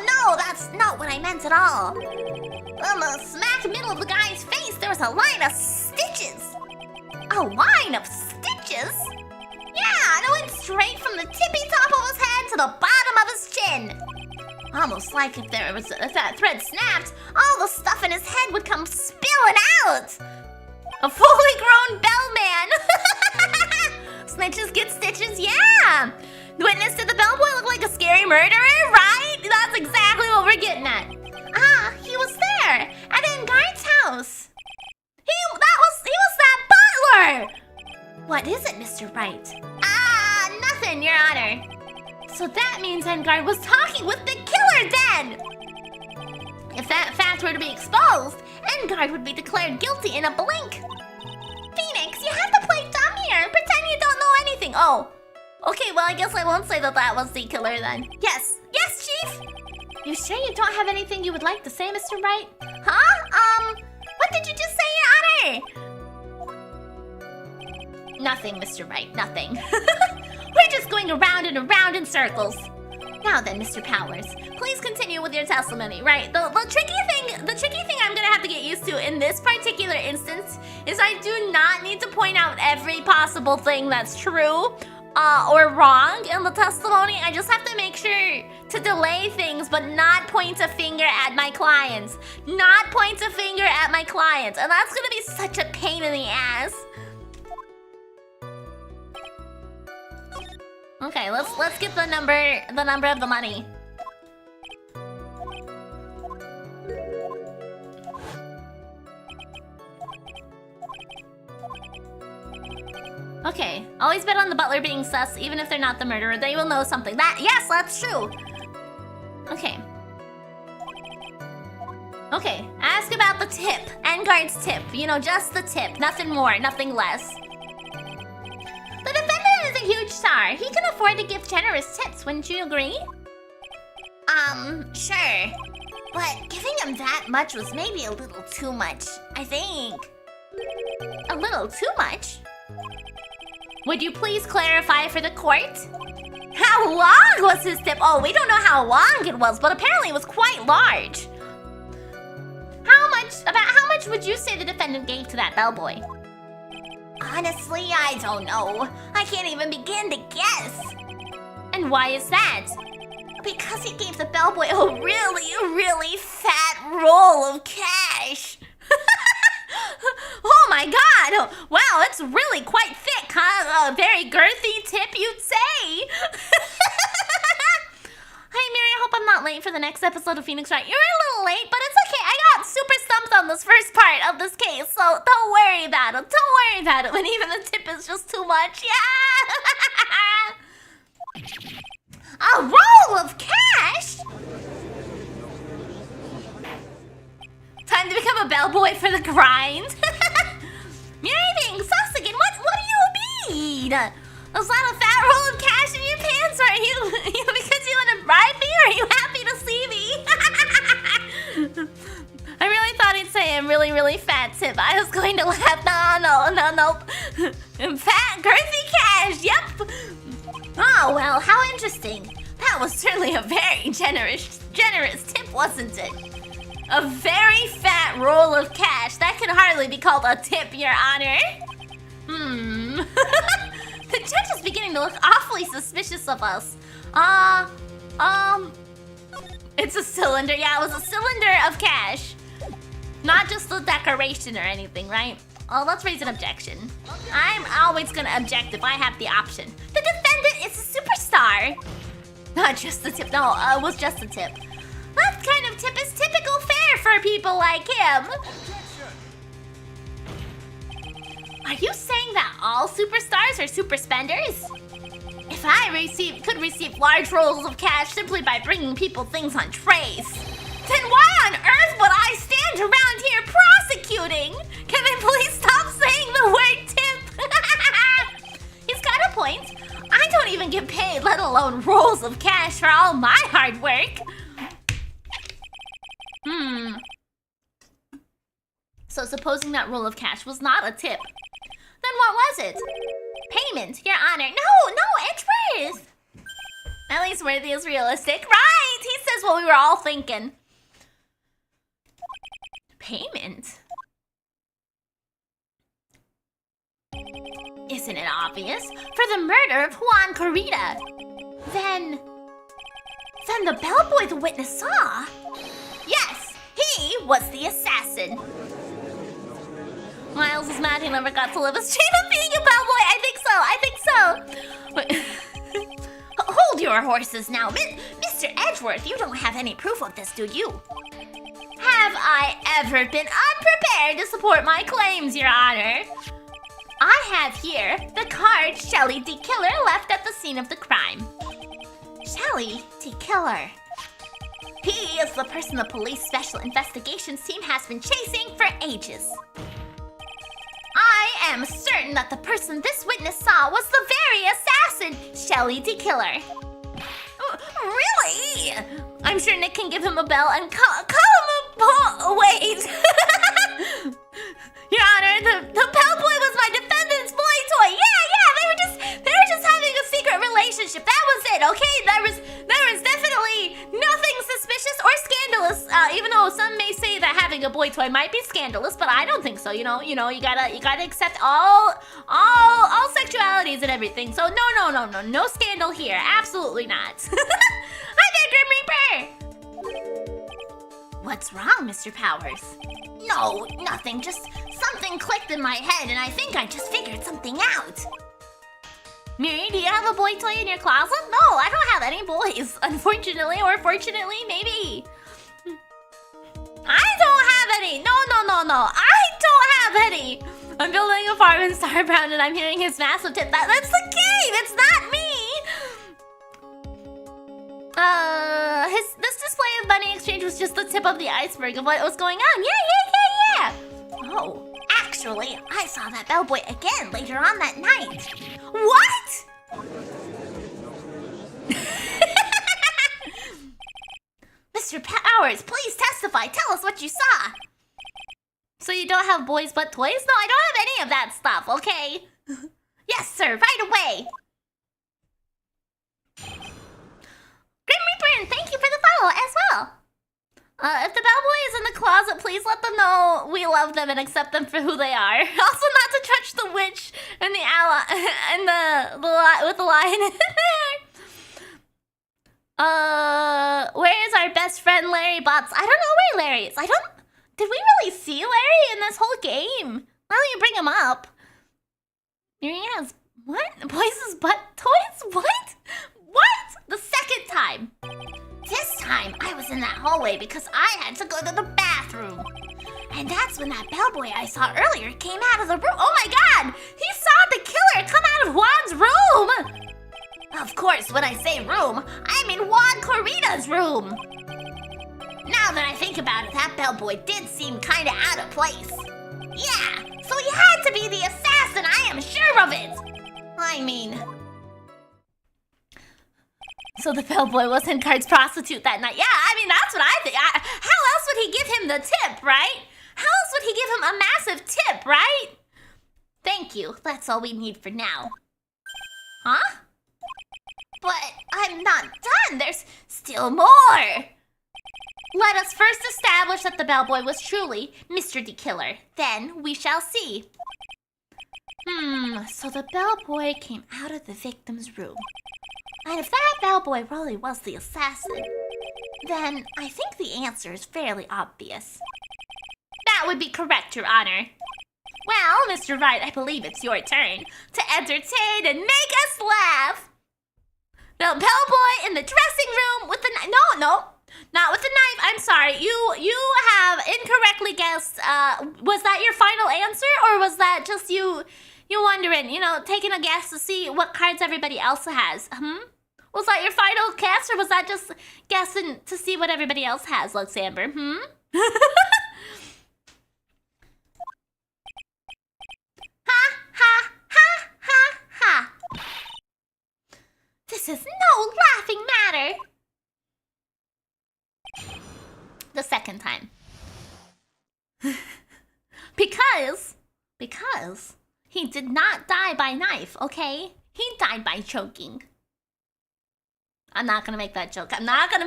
No, that's not what I meant at all. On the smack middle of the guy's face, there was a line of stitches. A line of stitches? Yeah, and it went straight from the tippy top of his head to the bottom of his chin. Almost like if that thread snapped, all the stuff in his head would come spilling out. A fully grown bellman. Snitches get stitches, yeah. The witness to the bellboy looked like a scary murderer, right? That's exactly what we're getting at. Ah, he was there at Engarde's house. He was that butler. What is it, Mr. Wright? Ah, nothing, Your Honor. So that means Engarde was talking with the killer then! If that fact were to be exposed, Engarde would be declared guilty in a blink. Phoenix, you have to play dumb here. Pretend you don't know anything. Oh. Okay, well, I guess I won't say that was the killer then. Yes, Chief? You sure you don't have anything you would like to say, Mr. Wright? Huh? What did you just say, Your Honor? Nothing, Mr. Wright, nothing. We're just going around and around in circles. Now then, Mr. Powers, please continue with your testimony, right? The tricky thing I'm gonna have to get used to in this particular instance is I do not need to point out every possible thing that's true or wrong in the testimony. I just have to make sure to delay things, but not point a finger at my clients. Not point a finger at my clients, and that's gonna be such a pain in the ass. Okay, let's get the number of the money. Okay, always bet on the butler being sus, even if they're not the murderer. They will know something. Yes, that's true. Okay. Okay, ask about the tip. Engarde's tip. You know, just the tip. Nothing more, nothing less. The defendant is a huge star. He can afford to give generous tips, wouldn't you agree? Sure. But giving him that much was maybe a little too much, I think. A little too much? Would you please clarify for the court? How long was his tip? Oh, we don't know how long it was, but apparently it was quite large. How much would you say the defendant gave to that bellboy? Honestly, I don't know. I can't even begin to guess. And why is that? Because he gave the bellboy a really fat roll of cash. Oh my god! Wow, it's really quite thick, huh? A very girthy tip, you'd say. Hey, Miri, I hope I'm not late for the next episode of Phoenix Wright. You're a little late, but it's okay. I got super stumped on this first part of this case, so don't worry about it. Don't worry about it when even the tip is just too much. Yeah! A roll of cash? Time to become a bellboy for the grind. Miri being sus again. What do you mean? There's not a fat roll of cash in your pants. Are you because you want to bribe me, or are you happy to see me? I really thought he'd say a really fat tip. I was going to laugh. No. Fat, girthy cash. Yep. Oh well, how interesting. That was certainly a very generous tip, wasn't it? A very fat roll of cash. That could hardly be called a tip, Your Honor. The judge is beginning to look awfully suspicious of us. It's a cylinder. Yeah, it was a cylinder of cash. Not just a decoration or anything, right? Oh, let's raise an objection. I'm always gonna object if I have the option. The defendant is a superstar. Not just the tip. No, it was just a tip. That kind of tip is typical fare for people like him. Are you saying that all superstars are super spenders? If I could receive large rolls of cash simply by bringing people things on trays, then why on earth would I stand around here prosecuting? Can they please stop saying the word tip? He's got a point. I don't even get paid, let alone rolls of cash for all my hard work. So supposing that roll of cash was not a tip, then what was it? Payment, Your Honor. No, Edgeworth. At least Worthy is realistic. Right, he says what we were all thinking. Payment? Isn't it obvious? For the murder of Juan Corrida. Then the bellboy the witness saw. Yes, he was the assassin. Miles is mad he never got to live his dream of being a bellboy. I think so. But hold your horses now. Mr. Edgeworth, you don't have any proof of this, do you? Have I ever been unprepared to support my claims, Your Honor? I have here the card Shelley D. Killer left at the scene of the crime. Shelley D. Killer. He is the person the police special investigations team has been chasing for ages. I am certain that the person this witness saw was the very assassin, Shelley D. Killer. Really? I'm sure Nick can give him a bell and call him a wait. Your Honor, the bellboy was my defendant's boy toy. Yeah, they were just having a secret relationship. That was it, okay? There was definitely nothing suspicious or scandalous. Even though some may say that having a boy toy might be scandalous, but I don't think so. You gotta accept all sexualities and everything. So no scandal here. Absolutely not. Hi there, Grim Reaper. What's wrong, Mr. Powers? No, nothing. Just something clicked in my head, and I think I just figured something out. Miri, do you have a boy toy in your closet? No, I don't have any boys. Unfortunately, or fortunately, maybe. I don't have any. No. I don't have any. I'm building a farm in Starbound, and I'm hearing his massive tip. That's the game. It's not me. This display of money exchange was just the tip of the iceberg of what was going on. Yeah. Oh, actually, I saw that bellboy again later on that night. What? Mr. Powers, please testify. Tell us what you saw. So you don't have boys but toys? No, I don't have any of that stuff, okay? Yes, sir, right away. Grim Reaper, thank you for the follow as well. If the bellboy is in the closet, please let them know we love them and accept them for who they are. Also, not to touch the witch and the owl and with the lion in there. Where is our best friend Larry Butts? I don't know where Larry is. Did we really see Larry in this whole game? Now that you bring him up. Mirida's what? Boys' butt toys? What? What? The second time. This time, I was in that hallway because I had to go to the bathroom. And that's when that bellboy I saw earlier came out of the room. Oh my god! He saw the killer come out of Juan's room! Of course, when I say room, I mean Juan Corrina's room. Now that I think about it, that bellboy did seem kinda out of place. Yeah, so he had to be the assassin, I am sure of it! I mean... So the bellboy was Engarde's prostitute that night. Yeah, I mean, that's what I think. How else would he give him the tip, right? How else would he give him a massive tip, right? Thank you. That's all we need for now. Huh? But I'm not done. There's still more. Let us first establish that the bellboy was truly Mr. the Killer. Then we shall see. So the bellboy came out of the victim's room. And if that bellboy really was the assassin, then I think the answer is fairly obvious. That would be correct, Your Honor. Well, Mr. Wright, I believe it's your turn to entertain and make us laugh. The bellboy in the dressing room with the knife. No, not with the knife. I'm sorry. You have incorrectly guessed. Was that your final answer, or was that just you wondering, taking a guess to see what cards everybody else has? Was that your final guess, or was that just guessing to see what everybody else has, Luxamber? Ha, ha, ha, ha, ha. This is no laughing matter. The second time. Because he did not die by knife, okay? He died by choking. I'm not gonna make that joke. I'm not gonna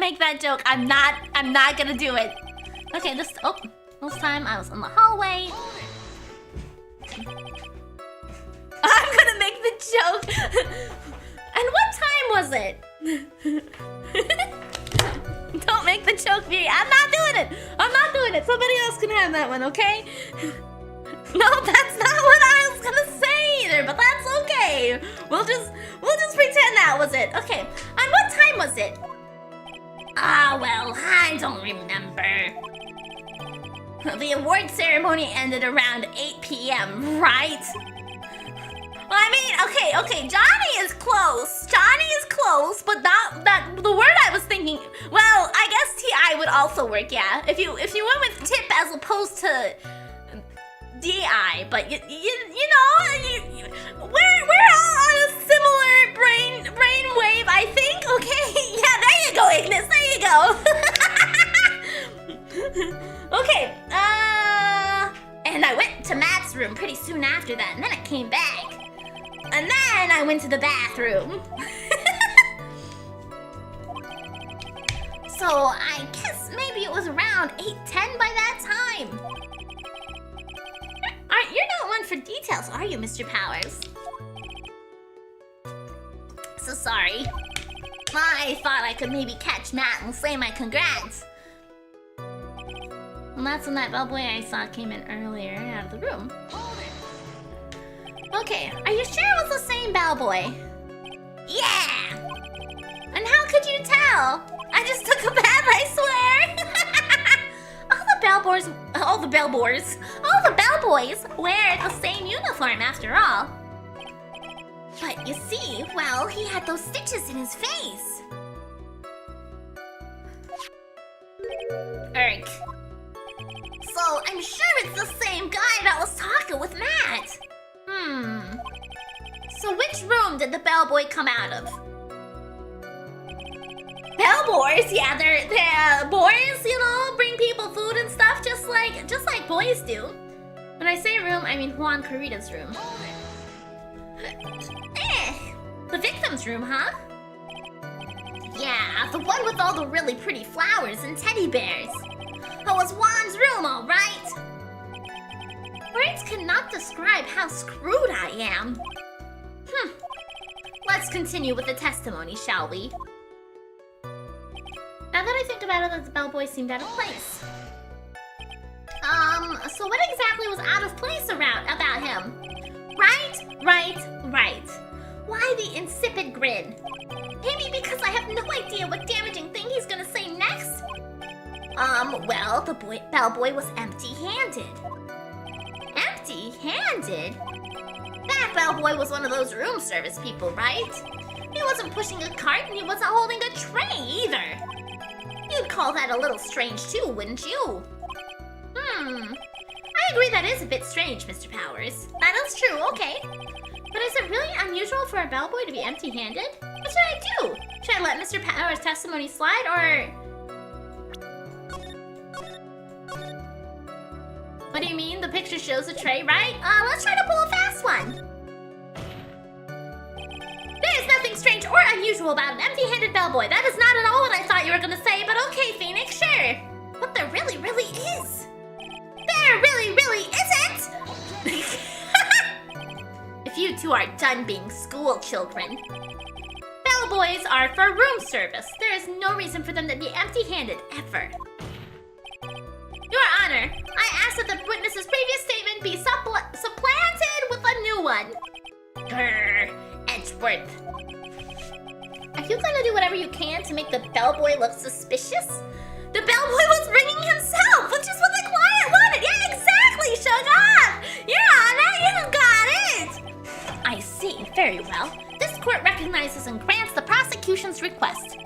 do it. Okay, this time I was in the hallway. I'm gonna make the joke. And what time was it? Don't make the joke, Miri. I'm not doing it. Somebody else can have that one, okay? No, that's not what I was gonna say either, but that's okay. We'll just pretend that was it. Okay, and what time was it? Well, I don't remember. The award ceremony ended around 8 p.m., right? Well, I mean, okay, Johnny is close, but not that the word I was thinking. Well, I guess TI would also work, yeah. If you went with tip as opposed to DI, but you know, we're all on a similar brain wave, I think. Okay, yeah, there you go, Ignis. There you go. Okay, and I went to Matt's room pretty soon after that, and then I came back, and then I went to the bathroom. So I guess maybe it was around 8:10 by that time. You're not one for details, are you, Mr. Powers? So sorry. I thought I could maybe catch Matt and say my congrats. And that's when that bellboy I saw came in earlier out of the room. Okay, are you sure it was the same bellboy? Yeah! And how could you tell? I just took a bath, I swear! All the bellboys wear the same uniform after all. But you see, well, he had those stitches in his face. Erk. So I'm sure it's the same guy that was talking with Matt. So which room did the bellboy come out of? Bellboys, yeah, they're boys, bring people food and stuff just like boys do. When I say room, I mean Juan Carita's room. The victim's room, huh? Yeah, the one with all the really pretty flowers and teddy bears. That was Juan's room, all right. Words cannot describe how screwed I am. Let's continue with the testimony, shall we? Now that I think about it, the bellboy seemed out of place. So what exactly was out of place about him? Right. Why the insipid grin? Maybe because I have no idea what damaging thing he's gonna say next? Well, the bellboy was empty-handed. Empty-handed? That bellboy was one of those room service people, right? He wasn't pushing a cart and he wasn't holding a tray either. You'd call that a little strange too, wouldn't you? I agree that is a bit strange, Mr. Powers. That is true, okay. But is it really unusual for a bellboy to be empty-handed? What should I do? Should I let Mr. Powers' testimony slide, or... What do you mean? The picture shows a tray, right? Let's try to pull a fast one. There's nothing strange or unusual about an empty-handed bellboy. That is not at all what I thought you were gonna say, but okay, Phoenix, sure. But there really is. There really isn't! If you two are done being school children. Bellboys are for room service. There is no reason for them to be empty-handed, ever. Your Honor, I ask that the witness's previous statement be supplanted with a new one. Grrr, Edgeworth. Are you gonna do whatever you can to make the bellboy look suspicious? The bellboy was ringing himself, which is what the client wanted. Yeah, exactly, shut up! Your Honor, you got it! I see, very well. This court recognizes and grants the prosecution's request.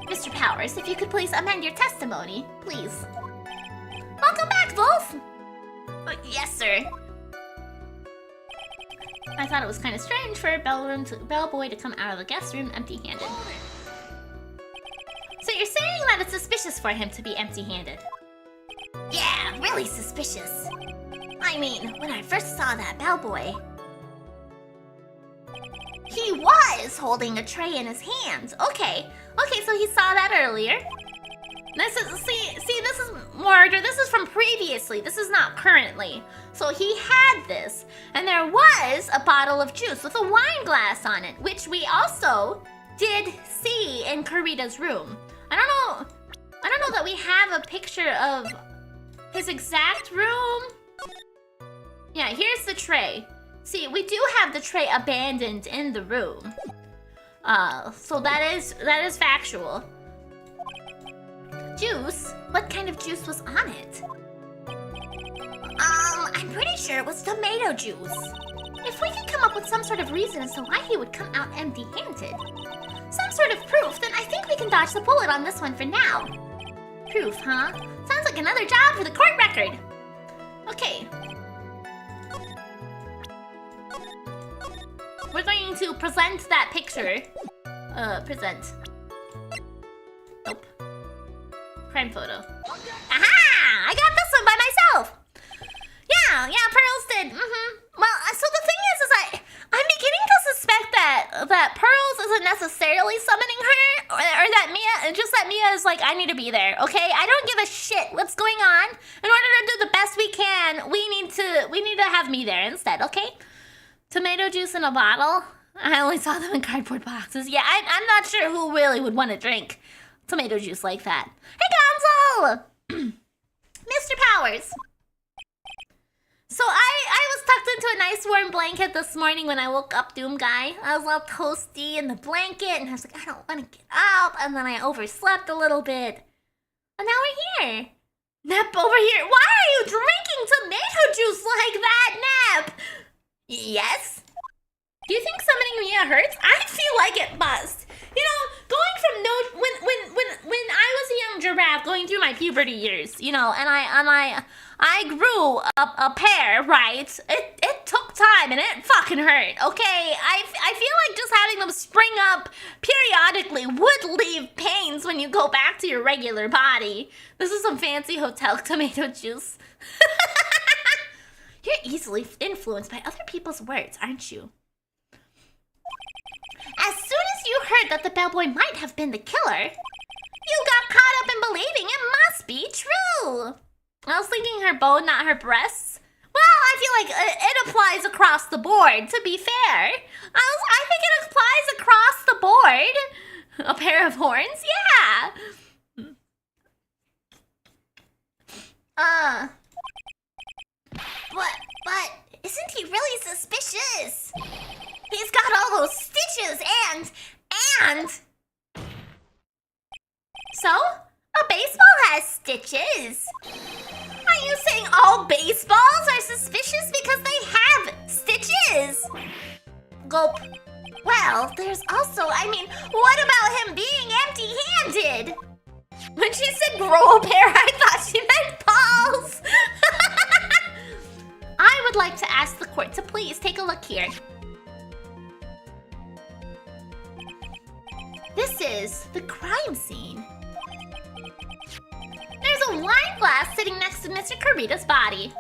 Mr. Powers, if you could please amend your testimony, please. Welcome back, Wolf! Yes, sir. I thought it was kind of strange for a bellboy to come out of the guest room empty-handed. So you're saying that it's suspicious for him to be empty-handed? Yeah, really suspicious. I mean, when I first saw that bellboy, he was holding a tray in his hands. Okay, so he saw that earlier. This is, see, this is murder. This is from previously. This is not currently. So he had this, and there was a bottle of juice with a wine glass on it, which we also did see in Carita's room. I don't know that we have a picture of his exact room. Yeah, here's the tray. See, we do have the tray abandoned in the room. So that is factual. Juice? What kind of juice was on it? I'm pretty sure it was tomato juice. If we could come up with some sort of reason as to why he would come out empty-handed, some sort of proof, then I think we can dodge the bullet on this one for now. Proof, huh? Sounds like another job for the court record. Okay. We're going to present that picture. Present. Nope. Crime photo. Aha! I got this one by myself! Yeah, Pearls did. Well, so the thing is I'm beginning to suspect that Pearls isn't necessarily summoning her, or that Mia is like, I need to be there, okay? I don't give a shit what's going on. In order to do the best we can, we need to have me there instead, okay? Tomato juice in a bottle? I only saw them in cardboard boxes. Yeah, I'm not sure who really would want to drink tomato juice like that. Hey, Gonzo! Mr. Powers. So I was tucked into a nice warm blanket this morning when I woke up, Doom Guy. I was all toasty in the blanket, and I was like, I don't want to get up. And then I overslept a little bit. And now we're here. Nep over here. Why are you drinking tomato juice like that, Nep? Yes? Do you think summoning Mia hurts? I feel like it must. You know, going from when I was a young giraffe going through my puberty years, you know, and I grew a pair, right? It took time and it fucking hurt, okay? I feel like just having them spring up periodically would leave pains when you go back to your regular body. This is some fancy hotel tomato juice. You're easily influenced by other people's words, aren't you? As soon as you heard that the bellboy might have been the killer, you got caught up in believing it must be true. I was thinking her bow, not her breasts. Well, I feel like it applies across the board, to be fair. I think it applies across the board. A pair of horns? Yeah. But isn't he really suspicious? He's got all those stitches and... So? A baseball has stitches. Are you saying all baseballs are suspicious because they have stitches? Gulp. Well, there's also, what about him being empty-handed? When she said grow a pair, I thought she meant balls. I would like to ask the court to please take a look here. This is the crime scene. There's a wine glass sitting next to Mr. Kirita's body.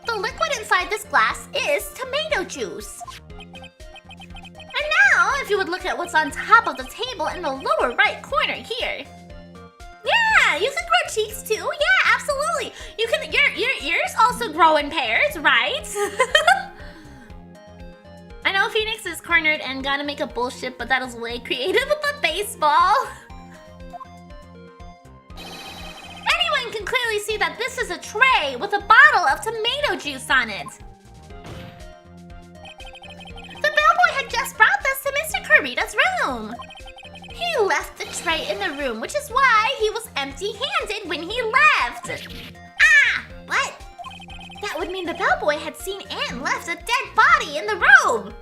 The liquid inside this glass is tomato juice. And now, if you would look at what's on top of the table in the lower right corner here. Yeah, you can grow cheeks too. Yeah, absolutely. You can. Your ears also grow in pairs, right? I know Phoenix is cornered and gotta make a bullshit, but that is way creative with the baseball. Anyone can clearly see that this is a tray with a bottle of tomato juice on it. The bellboy had just brought this to Mr. Kirita's room. He left the tray in the room, which is why he was empty-handed when he left. Ah, what? That would mean the bellboy had seen and left a dead body in the room.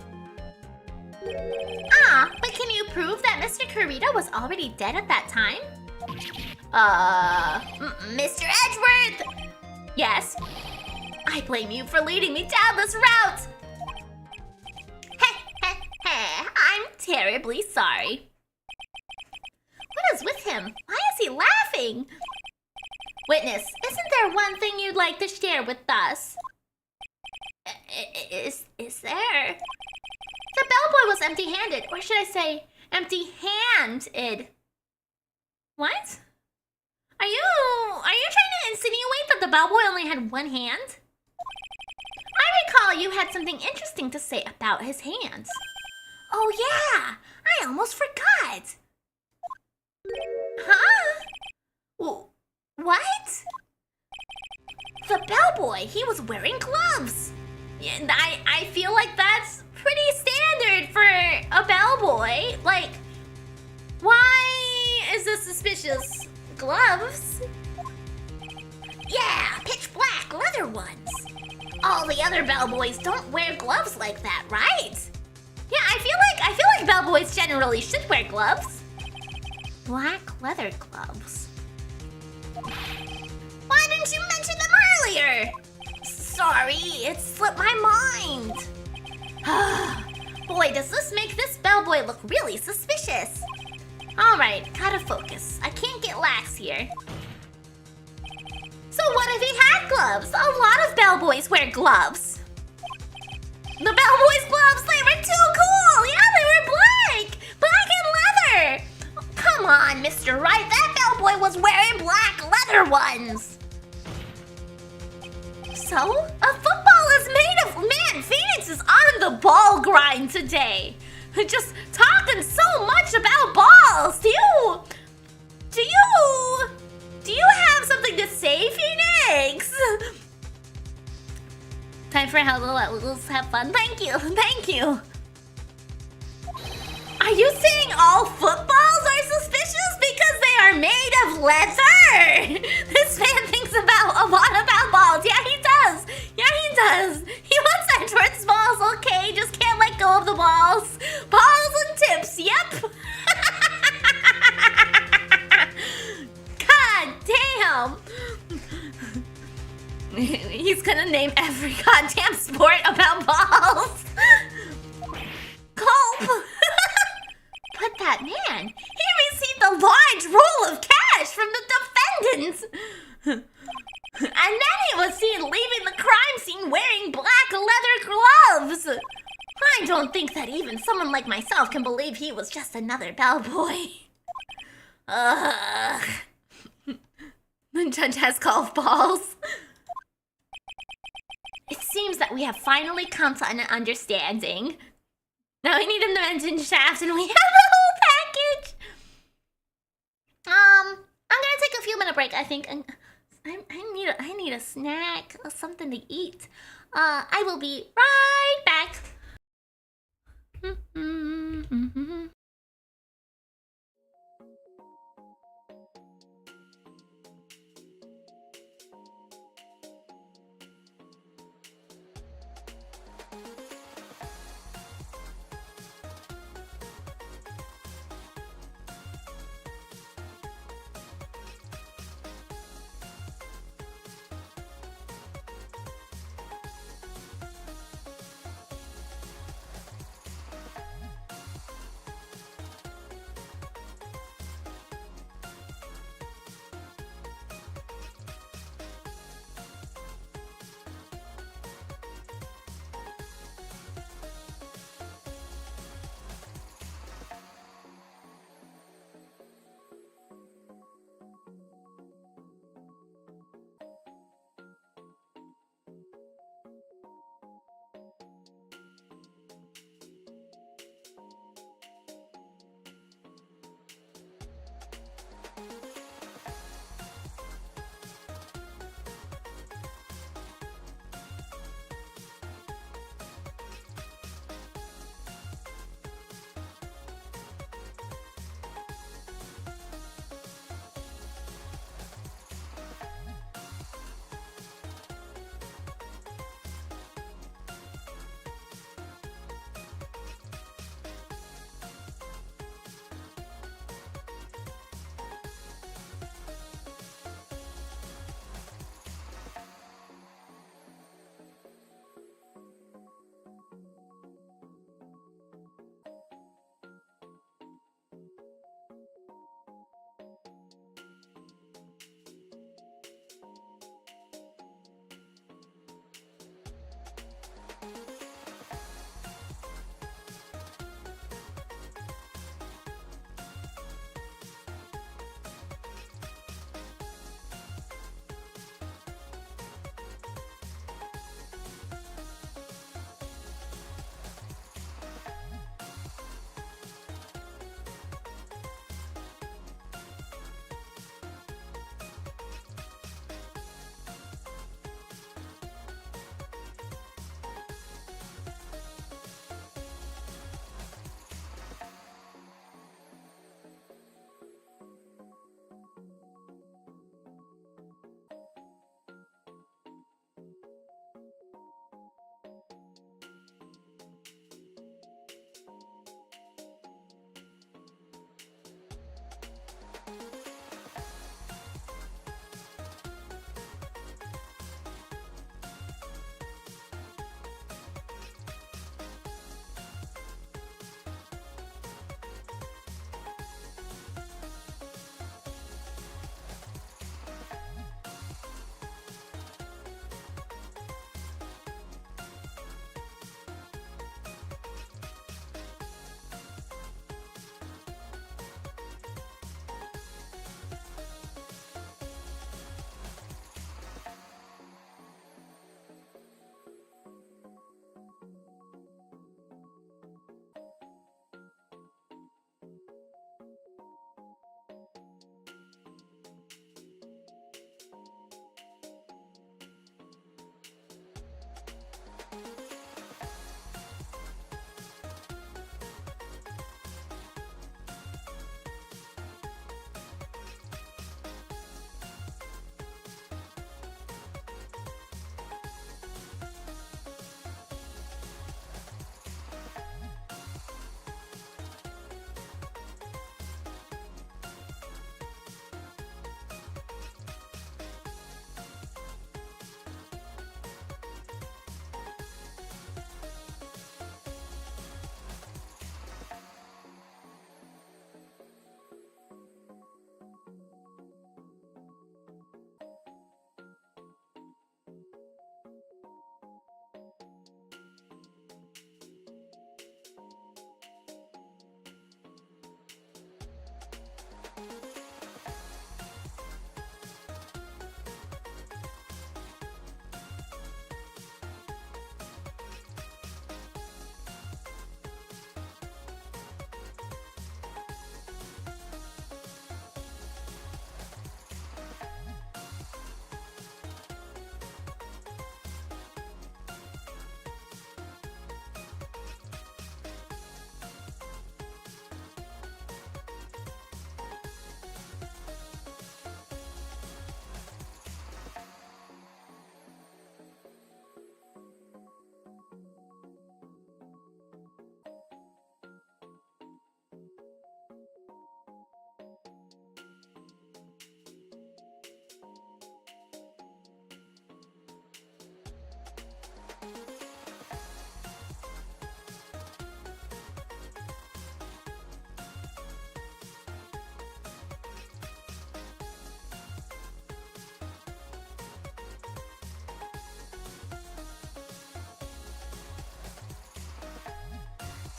Ah, but can you prove that Mr. Kirita was already dead at that time? Mr. Edgeworth! Yes? I blame you for leading me down this route. I'm terribly sorry. What is with him? Why is he laughing? Witness, isn't there one thing you'd like to share with us? Is there? The bellboy was empty-handed, or should I say, empty-handed. What? Are you trying to insinuate that the bellboy only had one hand? I recall you had something interesting to say about his hands. Oh yeah, I almost forgot. Huh? What? The bellboy, he was wearing gloves. And I feel like that's pretty standard for a bellboy. Like, why is this suspicious? Gloves? Yeah, pitch black leather ones. All the other bellboys don't wear gloves like that, right? Yeah, I feel like bellboys generally should wear gloves. Black leather gloves. Why didn't you mention them earlier? Sorry, it slipped my mind. Boy, does this make this bellboy look really suspicious. Alright, gotta focus. I can't get lax here. So what if he had gloves? A lot of bellboys wear gloves. The bellboy's gloves, they were too cool! Yeah, they were black! Black and leather! Come on, Mr. Wright, that bellboy was wearing black leather ones! So, a football is made of... Man, Phoenix is on the ball grind today! Just talking so much about balls! Do you have something to say, Phoenix? Time for Hello Let Loose have fun. Thank you. Are you saying all footballs are suspicious because they are made of leather? This man thinks a lot about balls. Yeah, he does. He wants Edgeworth's balls, okay? Just can't let go of the balls. Balls and tips, yep. God damn. He's gonna name every goddamn sport about balls. Gulp. But that man, he received a large roll of cash from the defendants. And then he was seen leaving the crime scene I don't think that even someone like myself can believe he was just another bellboy. Ugh. The judge has golf balls. It seems that we have finally come to an understanding. Now we need a dimension shaft and we have the whole package. I'm gonna take a few minute break, I think. I need a snack or something to eat. I will be right back.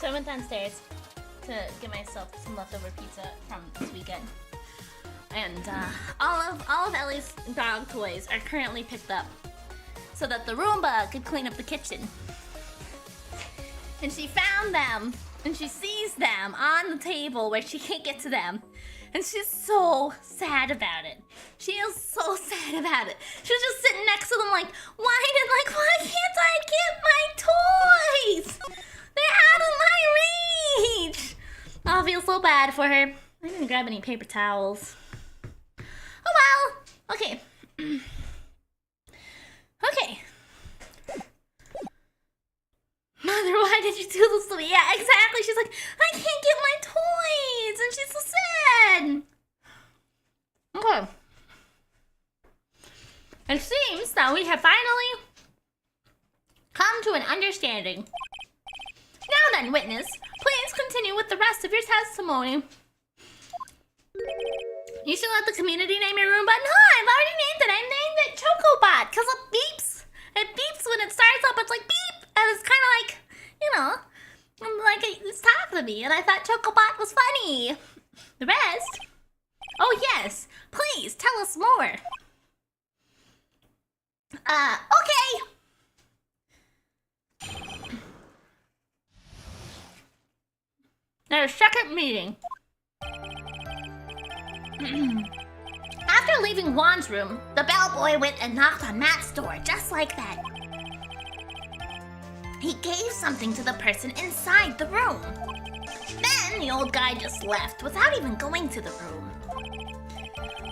So I went downstairs to get myself some leftover pizza from this weekend. And all of Ellie's dog toys are currently picked up so that the Roomba could clean up the kitchen. And she found them, and she sees them on the table where she can't get to them. And she's so sad about it. She is so sad about it. She's just sitting next to them like, why can't I get my toys? They're out of my reach. Oh, I feel so bad for her. I didn't grab any paper towels. Oh well. Okay. Okay. Mother, why did you do this to me? Yeah, exactly. She's like, I can't get my toys. And she's so sad. Okay. It seems that we have finally come to an understanding. Now then, witness, please continue with the rest of your testimony. You should let the community name your Roomba. No, I've already named it. I named it Chocobot because it beeps. It beeps when it starts up. It's like beep. And it's kind of like, you know, like it's talking to me. And I thought Chocobot was funny. The rest? Oh, yes. Please, tell us more. Okay. Their second meeting. After leaving Juan's room, the bellboy went and knocked on Matt's door, just like that. He gave something to the person inside the room. Then the old guy just left without even going to the room.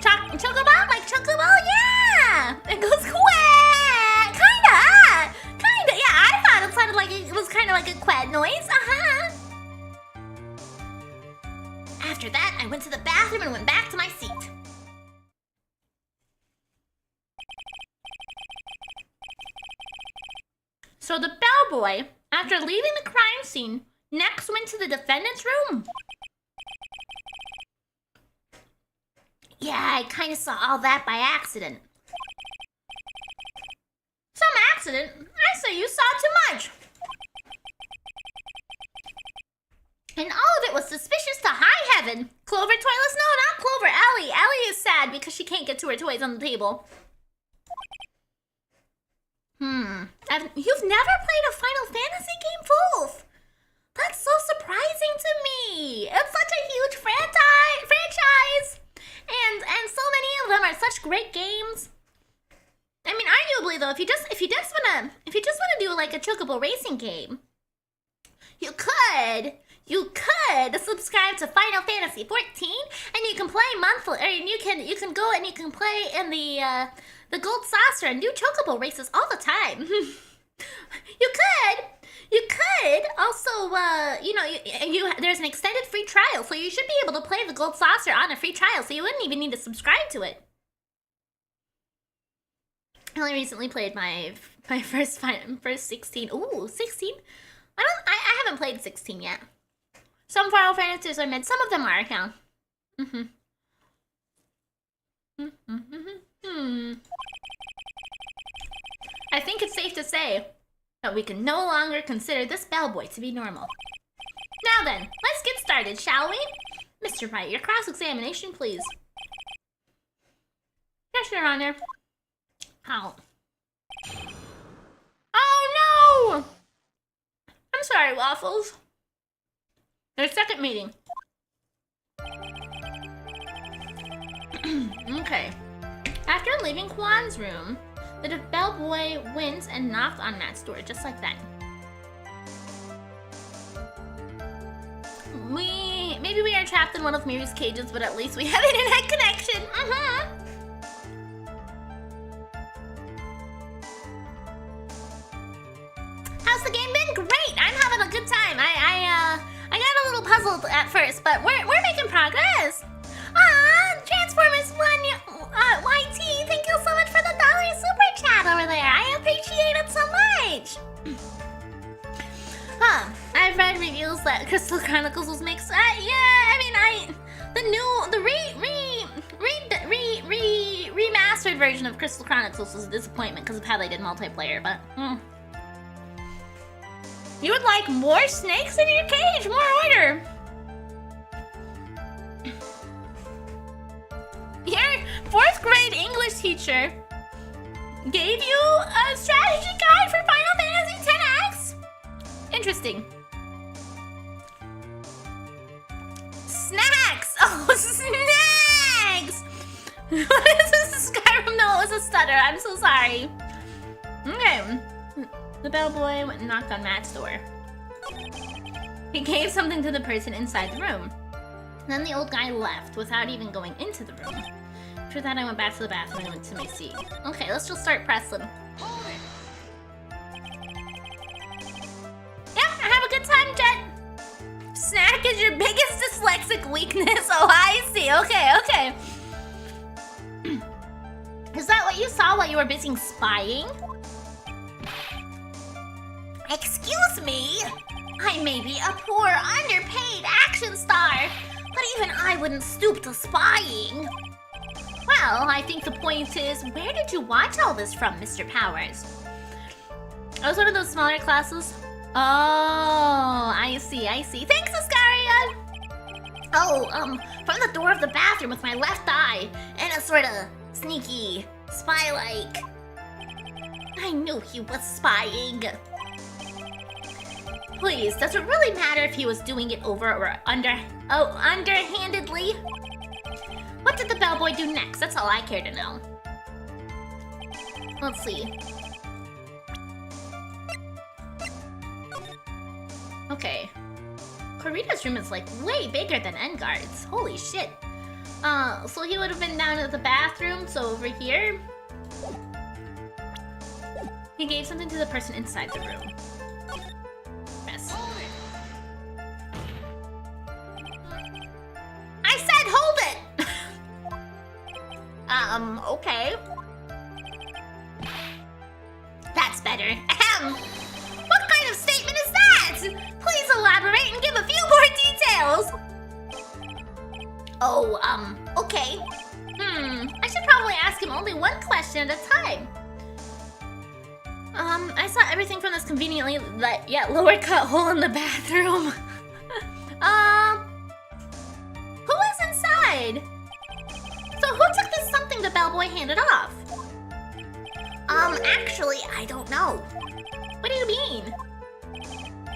Chocobot? Like Chocobo? Yeah! It goes quack! Kinda! Yeah, I thought it sounded like it was kind of like a quack noise. After that, I went to the bathroom and went back to my seat. So the bellboy, after leaving the crime scene, next went to the defendant's room. Yeah, I kind of saw all that by accident. Some accident? I say you saw too much. And all of it was suspicious to high heaven. Clover toyless? No, not Clover. Ellie. Ellie is sad because she can't get to her toys on the table. You've never played a Final Fantasy game, Wolf? That's so surprising to me. It's such a huge franchise. And so many of them are such great games. I mean, arguably though, if you just wanna do like a Chocobo racing game, you could subscribe to Final Fantasy 14 and you can play monthly, or you can go and you can play in the gold saucer and do Chocobo races all the time. You could also, there's an extended free trial, so you should be able to play the gold saucer on a free trial, so you wouldn't even need to subscribe to it. I only recently played my first 16. Ooh, 16? I haven't played 16 yet. Some Final Fantasies are mid, some of them are, yeah. I think it's safe to say that we can no longer consider this bellboy to be normal. Now then, let's get started, shall we? Mr. Wright, your cross-examination, please. Yes, Your Honor. How? Oh no! I'm sorry, Waffles. Their second meeting. Okay. After leaving Juan's room, the bellboy went and knocked on Matt's door, just like that. Maybe we are trapped in one of Miri's cages, but at least we have internet connection. How's the game been? Great! I'm having a good time. I got a little puzzled at first, but we're making progress. Transformers 1, YT, thank you so much for the $1 super chat over there. I appreciate it so much. I've read reviews that Crystal Chronicles was mixed. The remastered version of Crystal Chronicles was a disappointment because of how they did multiplayer, but You would like more snakes in your cage? More order. Your 4th grade English teacher gave you a strategy guide for Final Fantasy X? Interesting. Snacks! Oh, snacks! What is this? Skyrim? No, it was a stutter. I'm so sorry. Okay. The bellboy went and knocked on Matt's door. He gave something to the person inside the room. Then the old guy left without even going into the room. After that, I went back to the bathroom and went to my seat. Okay, let's just start pressing. Yeah, have a good time, Jet. Snack is your biggest dyslexic weakness. Oh, I see. Okay, okay. Is that what you saw while you were busy spying? Excuse me? I may be a poor, underpaid action star, but even I wouldn't stoop to spying. Well, I think the point is, where did you watch all this from, Mr. Powers? I was one of those smaller classes. Oh, I see, I see. Thanks, Ascaria! Oh, from the door of the bathroom with my left eye, and a sort of sneaky, spy-like. I knew he was spying. Please, does it really matter if he was doing it over or underhandedly? What did the bellboy do next? That's all I care to know. Let's see. Okay. Corita's room is like way bigger than Engarde's. Holy shit. So he would have been down at the bathroom, so over here. He gave something to the person inside the room. Press. I said hold it! Okay. That's better. Ahem. What kind of statement is that? Please elaborate and give a few more details. Oh, okay. I should probably ask him only one question at a time. I saw everything from this conveniently lower cut hole in the bathroom. Who is inside? So who took this something the bellboy handed off? Actually, I don't know. What do you mean?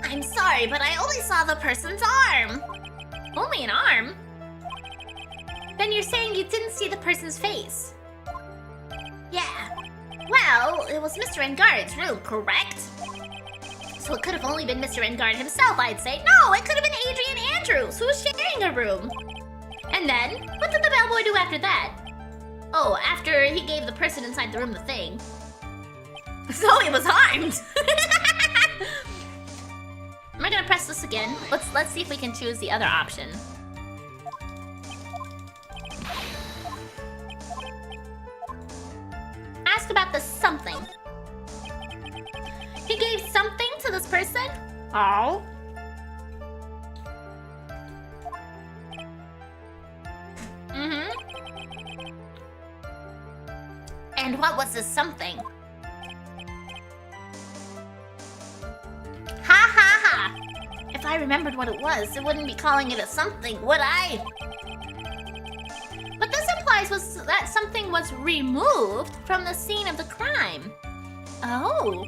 I'm sorry, but I only saw the person's arm. Only an arm? Then you're saying you didn't see the person's face? Yeah. Well, it was Mr. Engarde's room, correct? So it could have only been Mr. Engarde himself, I'd say. No, it could have been Adrian Andrews, who was sharing a room. And then, what did the bellboy do after that? Oh, after he gave the person inside the room the thing. So he was harmed. Am I gonna press this again? Let's see if we can choose the other option. Ask about the something. He gave something to this person? Oh. And what was this something? Ha ha ha! If I remembered what it was, I wouldn't be calling it a something, would I? What this implies was that something was removed from the scene of the crime. Oh.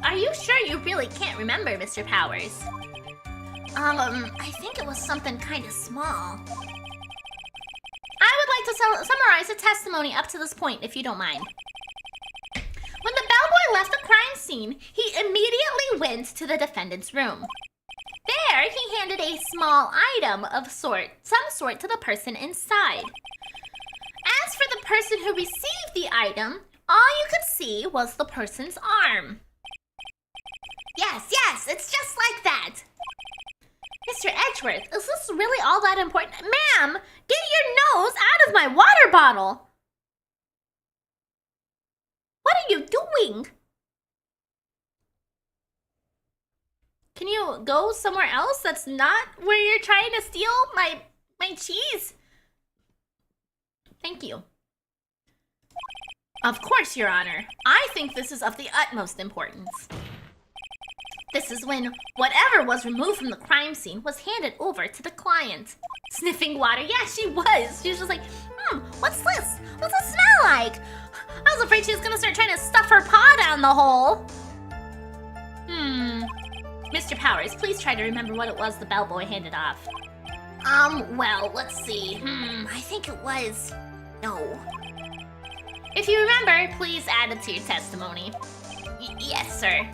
Are you sure you really can't remember, Mr. Powers? I think it was something kind of small. I would like to summarize the testimony up to this point, if you don't mind. When the bellboy left the crime scene, he immediately went to the defendant's room. There, he handed a small item of some sort to the person inside. As for the person who received the item, all you could see was the person's arm. Yes, it's just like that. Mr. Edgeworth, is this really all that important? Ma'am, get your nose out of my water bottle! What are you doing? Can you go somewhere else that's not where you're trying to steal my cheese? Thank you. Of course, Your Honor. I think this is of the utmost importance. This is when whatever was removed from the crime scene was handed over to the client. Sniffing water. Yeah, she was. She was just like, what's this? What's it smell like? I was afraid she was gonna start trying to stuff her paw down the hole. Mr. Powers, please try to remember what it was the bellboy handed off. Well, let's see. I think it was... No. If you remember, please add it to your testimony. Yes, sir.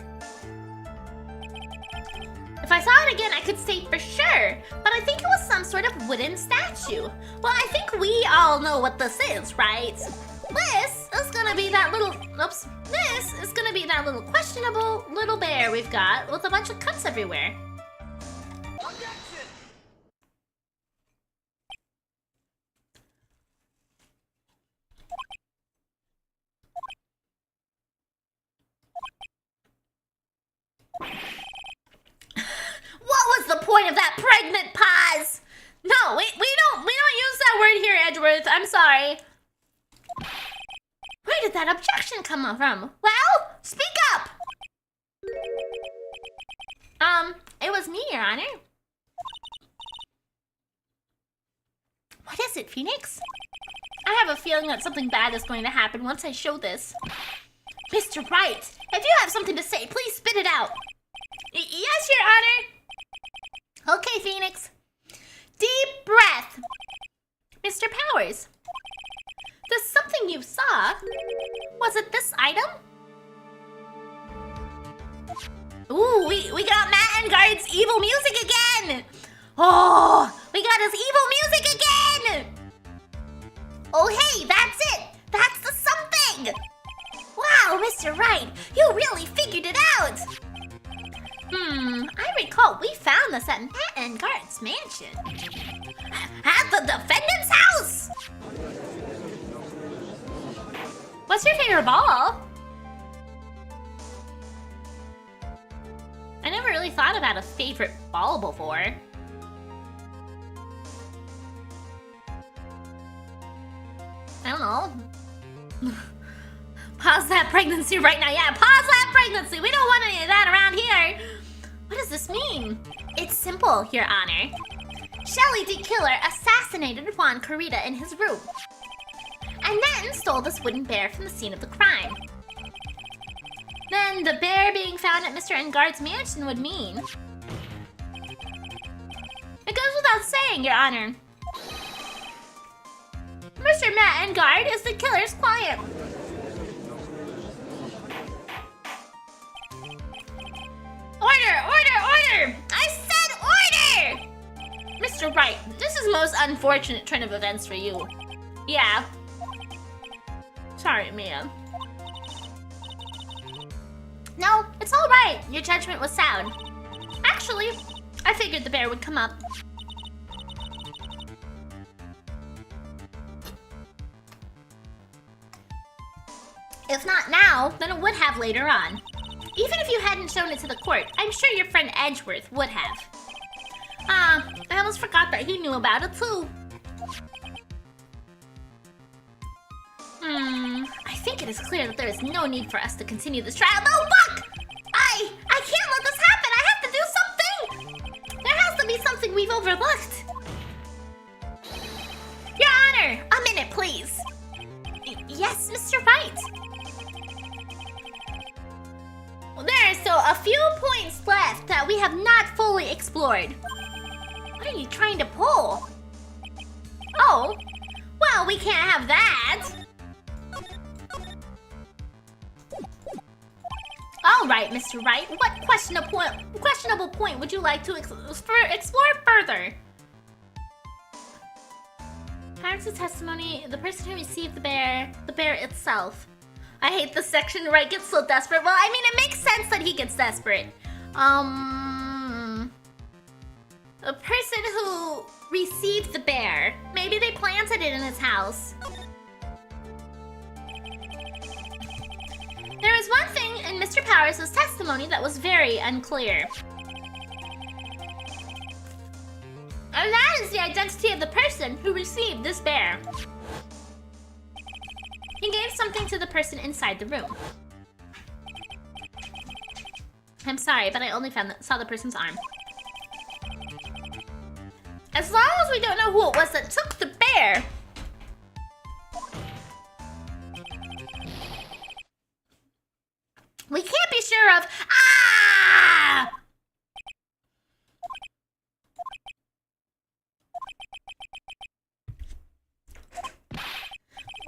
If I saw it again, I could say for sure, but I think it was some sort of wooden statue. Well, I think we all know what this is, right? This is gonna be that little... Oops. This is gonna be that little questionable little bear we've got with a bunch of cuts everywhere. What was the point of that pregnant pause? No, we don't use that word here, Edgeworth. I'm sorry. Where did that objection come from? Well, speak up. It was me, Your Honor. What is it, Phoenix? I have a feeling that something bad is going to happen once I show this. Mr. Wright, if you have something to say, please spit it out. Yes, Your Honor. Okay, Phoenix. Deep breath. Mr. Powers, the something you saw, was it this item? Ooh, we got Matt Engarde's evil music again! Oh, we got his evil music again! Oh, hey, that's it! That's the something! Wow, Mr. Wright, you really figured it out! I recall we found this at Matt Engarde's mansion. At the defendant's house! What's your favorite ball? I never really thought about a favorite ball before. I don't know. Pause that pregnancy right now. Yeah, pause that pregnancy. We don't want any of that around here. What does this mean? It's simple, Your Honor. Shelley the Killer assassinated Juan Corrida in his room, and then stole this wooden bear from the scene of the crime. Then the bear being found at Mr. Engarde's mansion would mean... It goes without saying, Your Honor. Mr. Matt Engarde is the killer's client. Order! Order! Order! I said order! Mr. Wright, this is the most unfortunate turn of events for you. Yeah. Sorry, Mia. No, it's all right. Your judgment was sound. Actually, I figured the bear would come up. If not now, then it would have later on. Even if you hadn't shown it to the court, I'm sure your friend Edgeworth would have. I almost forgot that he knew about it too. I think it is clear that there is no need for us to continue this trial. No, fuck! I can't let this happen! I have to do something! There has to be something we've overlooked. Your Honor, a minute, please. Yes, Mr. Wright. Well, there are still a few points left that we have not fully explored. What are you trying to pull? Oh, well, we can't have that. All right, Mr. Wright, what questionable point would you like to explore further? Parents' testimony, the person who received the bear itself. I hate this section. Wright gets so desperate. Well, I mean, it makes sense that he gets desperate. The person who received the bear. Maybe they planted it in his house. There was one thing in Mr. Powers' testimony that was very unclear. And that is the identity of the person who received this bear. He gave something to the person inside the room. I'm sorry, but I only saw the person's arm. As long as we don't know who it was that took the bear. We can't be sure of... Ah!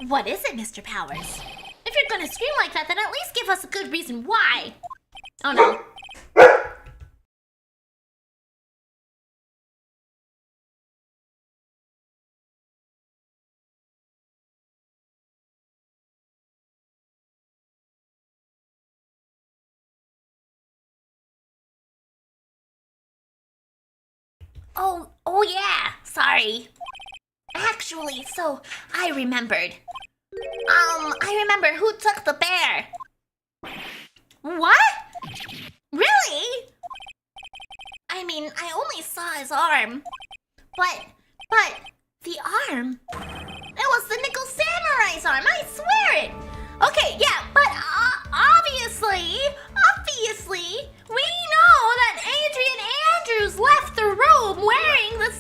What is it, Mr. Powers? If you're gonna scream like that, then at least give us a good reason why. Oh no. Oh yeah, sorry. Actually, so I remembered. I remember who took the bear. What? Really? I mean, I only saw his arm. But the arm? It was the Nickel Samurai's arm, I swear it. Okay, yeah, but obviously, we know that Adrian Andrews left the room wearing the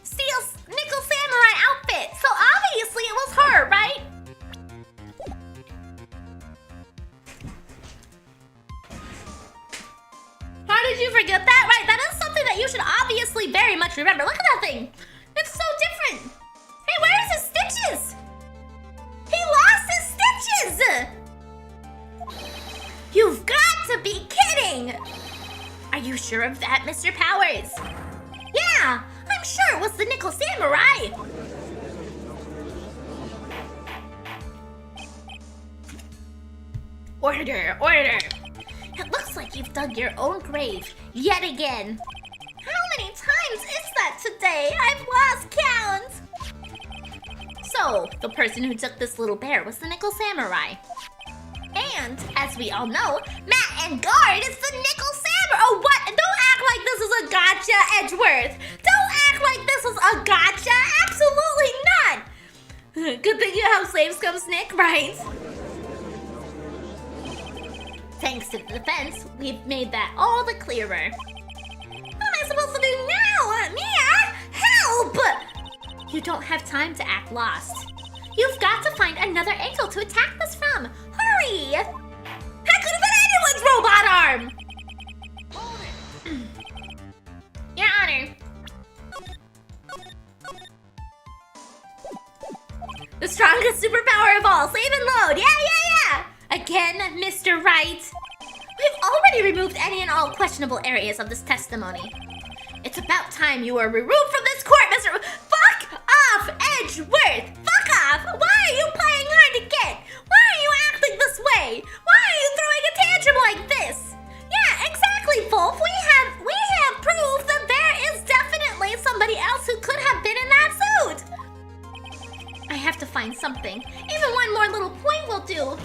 Steel Nickel Samurai outfit. So obviously it was her, right? How did you forget that? Right, that is something that you should obviously very much remember. Look at that thing. It's so different. Hey, where's his stitches? He lost his stitches! You've got to be kidding! Are you sure of that, Mr. Powers? Yeah, I'm sure it was the Nickel Samurai. Order, order. It looks like you've dug your own grave yet again. How many times is that today? I've lost count. So, the person who took this little bear was the Nickel Samurai. And, as we all know, Matt Engarde is the Nickel Samurai. Oh, what? Don't act like this is a gotcha, Edgeworth. Don't act like this is a gotcha. Absolutely not. Good thing you have slaves come snick, right? Thanks to the defense, we've made that all the clearer. What am I supposed to do now? Mia, help! You don't have time to act lost. You've got to find another angle to attack this from. Hurry! That could have been anyone's robot arm! Your Honor. The strongest superpower of all. Save and load. Yeah. Again, Mr. Wright. We've already removed any and all questionable areas of this testimony. It's about time you were removed from this court, Mr. Fuck off, Edgeworth! Fuck off! Why are you playing hard to get? Why are you acting this way? Why are you throwing a tantrum like this? Yeah, exactly, Wolf. We have proof that there is definitely somebody else who could have been in that suit. I have to find something. Even one more little point will do.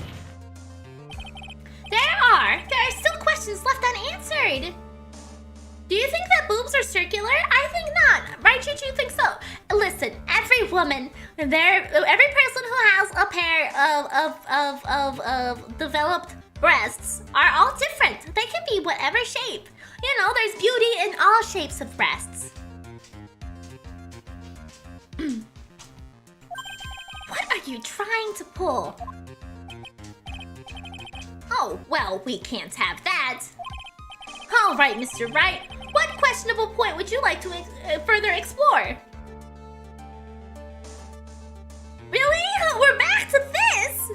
There are still questions left unanswered. Do you think that boobs are circular? I think not. Right, Choo-Choo thinks so. Listen, every woman, every person who has a pair of developed breasts are all different. They can be whatever shape. You know, there's beauty in all shapes of breasts. What are you trying to pull? Oh, well, we can't have that. All right, Mr. Wright. What questionable point would you like to further explore? Really? We're back to this?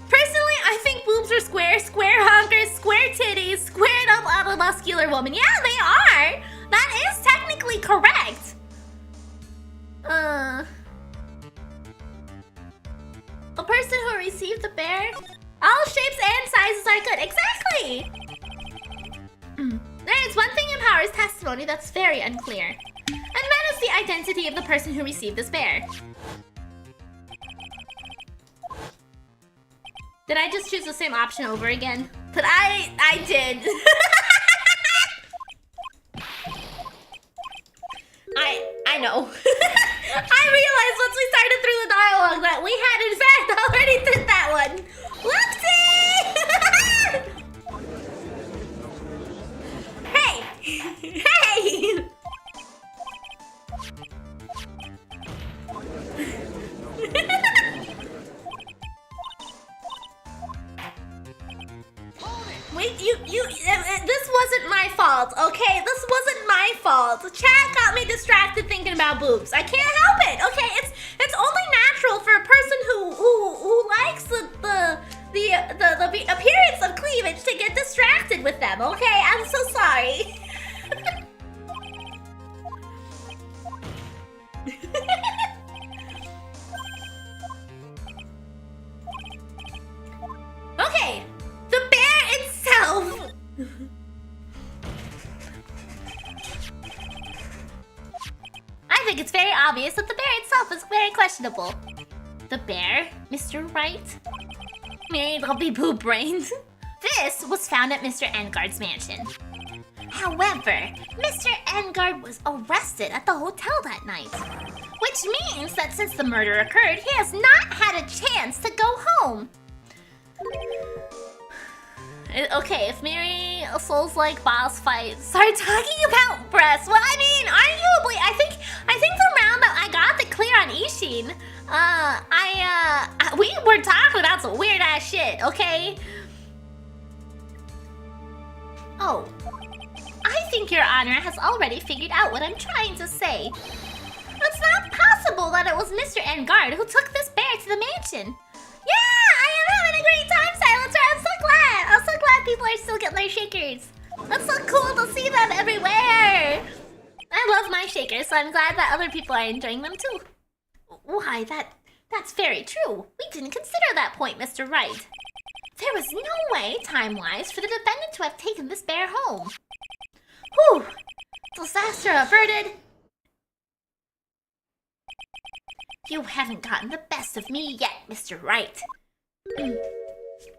Personally, I think boobs are square honkers, square titties, squared up on a muscular woman. Yeah, they are. That is technically correct. A person who received the bear? All shapes and sizes are good. Exactly. There is one thing in Power's testimony that's very unclear, and that is the identity of the person who received this bear. Did I just choose the same option over again? But I did. I know. I realized once we started through the dialogue that we had in fact already did that one. Whoopsie! fault, okay? This wasn't my fault. Chat got me distracted thinking about boobs. I can't help it, okay? It's only natural for a person who likes the appearance of cleavage to get distracted with them, okay? I'm so sorry. Okay, the bear itself. I think it's very obvious that the bear itself is very questionable. The bear, Mr. Wright? Don't be poop brains. This was found at Mr. Engarde's mansion. However, Mr. Engarde was arrested at the hotel that night. Which means that since the murder occurred, he has not had a chance to go home. Okay, if Miri Souls-like boss fight start talking about breasts, well, I mean, arguably, I think the round that I got the clear on Ishin, we were talking about some weird ass shit, okay? Oh, I think Your Honor has already figured out what I'm trying to say. It's not possible that it was Mr. Engarde who took this bear to the mansion. Yeah, I am having a great time, Silencer. I'm so glad. I'm so glad people are still getting their shakers. It's so cool to see them everywhere. I love my shakers, so I'm glad that other people are enjoying them too. Why, that's very true. We didn't consider that point, Mr. Wright. There was no way, time-wise, for the defendant to have taken this bear home. Whew. Disaster averted. You haven't gotten the best of me yet, Mr. Wright.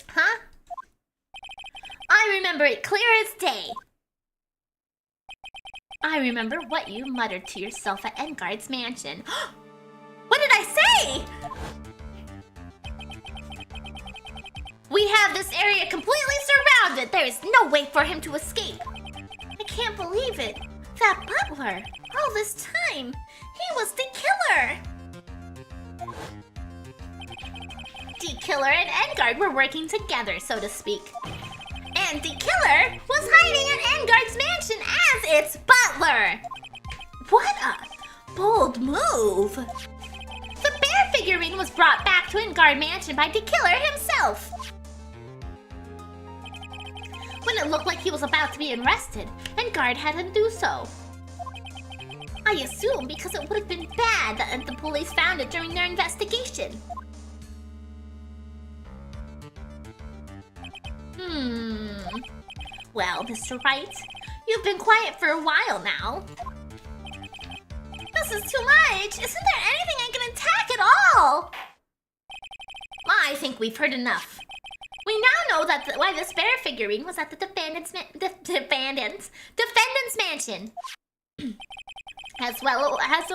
Huh? I remember it clear as day. I remember what you muttered to yourself at Engarde's mansion. What did I say? We have this area completely surrounded. There is no way for him to escape. I can't believe it. That butler, all this time, he was the killer. The killer and Engarde were working together, so to speak. And the killer was hiding at Engarde's mansion as its butler. What a bold move. The bear figurine was brought back to Engarde mansion by the killer himself. When it looked like he was about to be arrested, Engarde had him do so. I assume because it would have been bad that the police found it during their investigation. Well, Mr. Wright, you've been quiet for a while now. This is too much! Isn't there anything I can attack at all? I think we've heard enough. We now know that why this bear figurine was at the defendant's mansion. As well as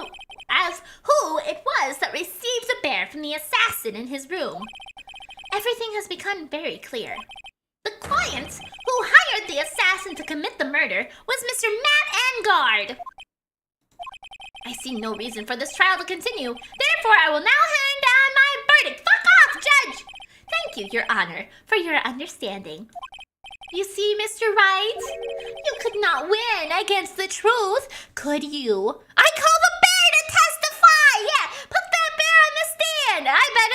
who it was that received the bear from the assassin in his room. Everything has become very clear. The client who hired the assassin to commit the murder was Mr. Matt Engarde. I see no reason for this trial to continue. Therefore, I will now hand down my verdict. Fuck off, Judge! Thank you, Your Honor, for your understanding. You see, Mr. Wright? You could not win against the truth, could you? I call the bear to testify! Yeah, put that bear on the stand! I bet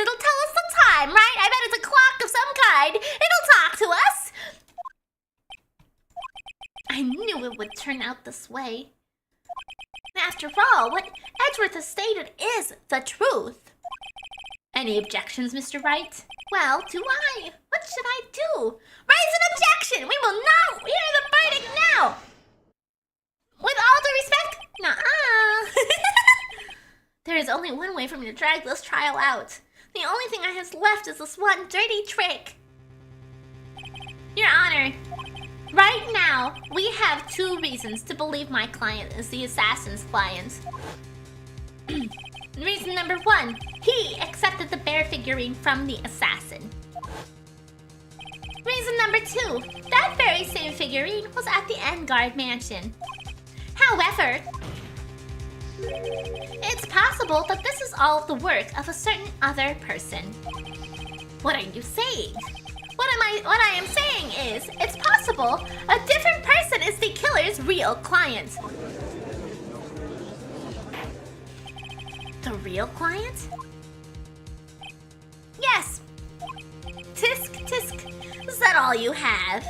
it'll tell us the time, right? I bet it's a clock of some kind. It'll talk to us! I knew it would turn out this way. After all, what Edgeworth has stated is the truth. Any objections, Mr. Wright? Well, do I? What should I do? Raise an objection! We will not hear the verdict now! With all due respect, nuh-uh. There is only one way for me to drag this trial out. The only thing I have left is this one dirty trick. Your Honor, right now, we have 2 reasons to believe my client is the assassin's client. Reason number 1, he accepted the bear figurine from the assassin. Reason number 2, that very same figurine was at the Engarde mansion. However, it's possible that this is all the work of a certain other person. What are you saying? What I am saying is, it's possible a different real client. The real client? Yes. Tisk, tisk. Is that all you have?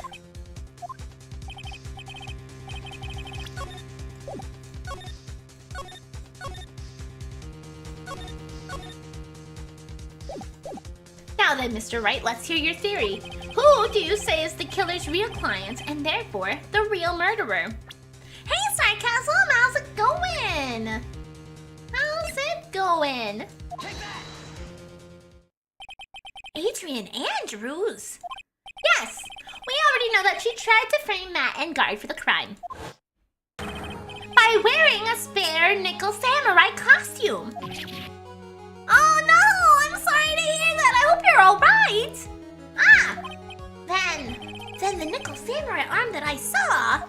Now then, Mr. Wright, let's hear your theory. Who do you say is the killer's real client and therefore the real murderer? Hey, Sarcasm, how's it going? How's it going? Adrian Andrews? Yes, we already know that she tried to frame Matt Engarde for the crime by wearing a spare nickel samurai costume. Oh no, I'm sorry to hear that. I hope you're alright. Then the nickel samurai arm that I saw,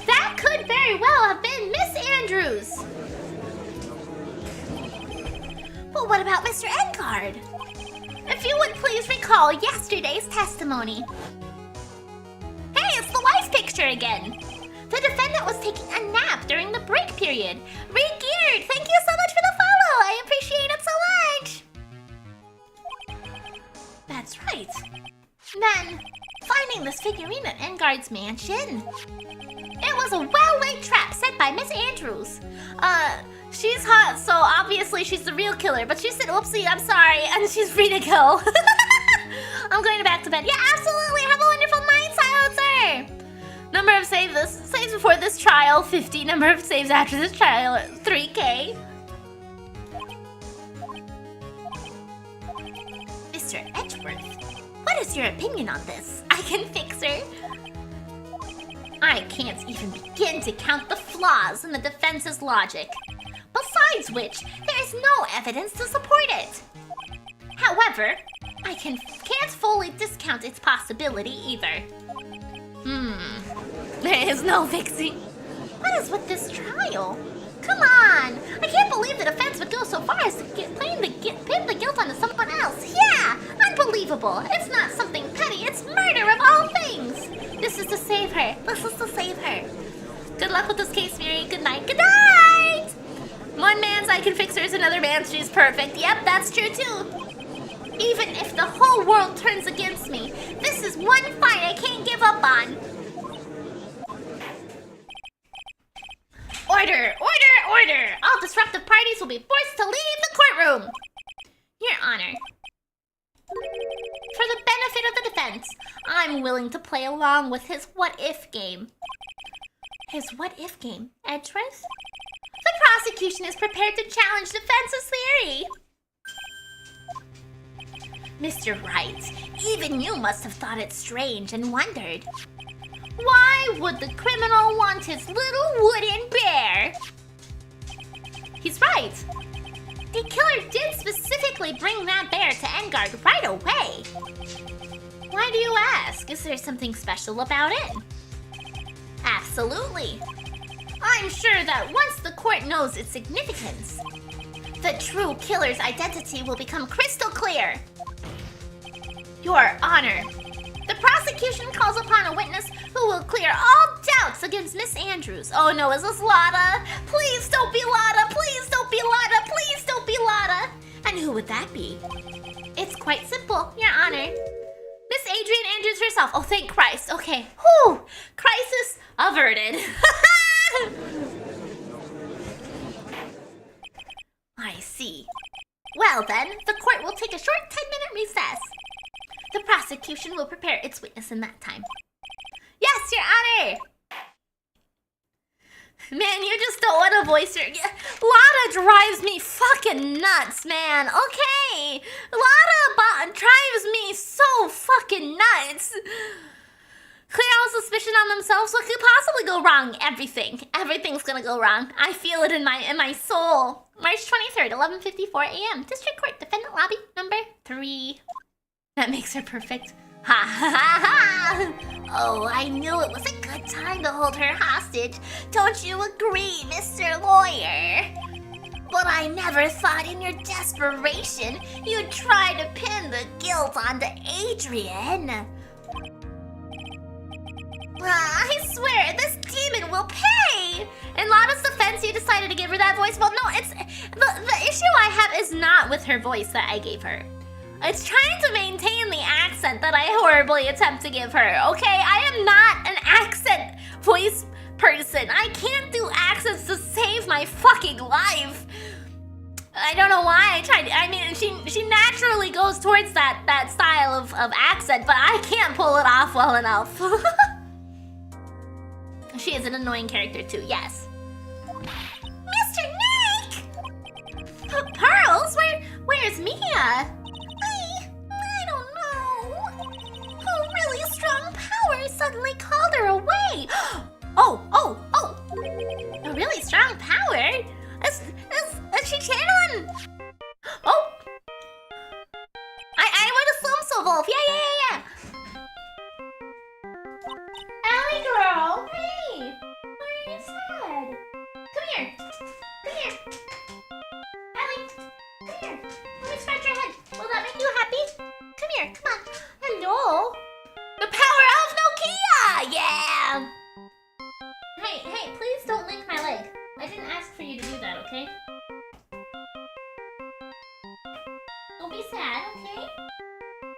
that could very well have been Miss Andrews. But what about Mr. Engarde? If you would please recall yesterday's testimony. Hey, it's the wife picture again. The defendant was taking a nap during the break period. Re-geared, thank you so much for the follow. I appreciate it so much. That's right. Then, finding this figurine at Engarde's mansion. It was a well-laid trap set by Miss Andrews. She's hot, so obviously she's the real killer, but she said, oopsie, I'm sorry, and she's free to go. I'm going back to bed. Yeah, absolutely. Have a wonderful night, Silencer. Number of saves before this trial, 50. Number of saves after this trial, 3K. Mr. Edgeworth, what is your opinion on this? I can fix her. I can't even begin to count the flaws in the defense's logic. Besides which, there is no evidence to support it. However, I can't fully discount its possibility either. There is no fixing. What is with this trial? Come on! I can't believe the defense would go so far as to pin the guilt onto someone else. Yeah! Unbelievable! It's not something petty, it's murder of all things! This is to save her. This is to save her. Good luck with this case, Miri. Good night. Good night! One man's I can fix her is another man's she's perfect. Yep, that's true too. Even if the whole world turns against me, this is one fight I can't give up on. Order! Order! Order! All disruptive parties will be forced to leave the courtroom. Your Honor. For the benefit of the defense, I'm willing to play along with his what-if game. His what-if game, Edgeworth? The prosecution is prepared to challenge defense's theory. Mr. Wright, even you must have thought it strange and wondered. Why would the criminal want his little wooden bear? He's right. The killer did specifically bring that bear to Engarde right away. Why do you ask? Is there something special about it? Absolutely. I'm sure that once the court knows its significance, the true killer's identity will become crystal clear. Your Honor, the prosecution calls upon a witness who will clear all doubts against Miss Andrews. Oh no, is this Lotta? Please don't be Lotta! Please don't be Lotta! Please don't be Lotta! And who would that be? It's quite simple, Your Honor. Miss Adrian Andrews herself. Oh, thank Christ. Okay. Whew. Crisis averted. I see. Well then, the court will take a short 10-minute recess. The prosecution will prepare its witness in that time. Yes, Your Honor! Man, you just don't want to voice your... Lotta drives me fucking nuts, man. Okay. Lotta drives me so fucking nuts. Clear all suspicion on themselves. What could possibly go wrong? Everything. Everything's gonna go wrong. I feel it in my soul. March 23rd, 11:54 a.m. District Court, Defendant Lobby, number 3. That makes her perfect. Ha ha ha ha! Oh, I knew it was a good time to hold her hostage. Don't you agree, Mr. Lawyer? But I never thought in your desperation you'd try to pin the guilt onto Adrian. I swear, this demon will is not with her voice that I gave her. It's trying to maintain the accent that I horribly attempt to give her, okay? I am not an accent voice person. I can't do accents to save my fucking life. I don't know why I tried. I mean, she naturally goes towards that style of accent, but I can't pull it off well enough. She is an annoying character too, yes. Mr. Nick! Pearls? Where's Mia? I don't know. A really strong power suddenly called her away. Oh! A really strong power? Is she channeling? Oh! I would assume so, Wolf. Yeah. Allie girl, hey! Why are you sad? Come here. Allie, come here. Let me scratch your head. Will that make you happy? Come here, come on. Hello. The power of Nokia! Yeah! Hey, please don't lick my leg. I didn't ask for you to do that, okay? Don't be sad, okay?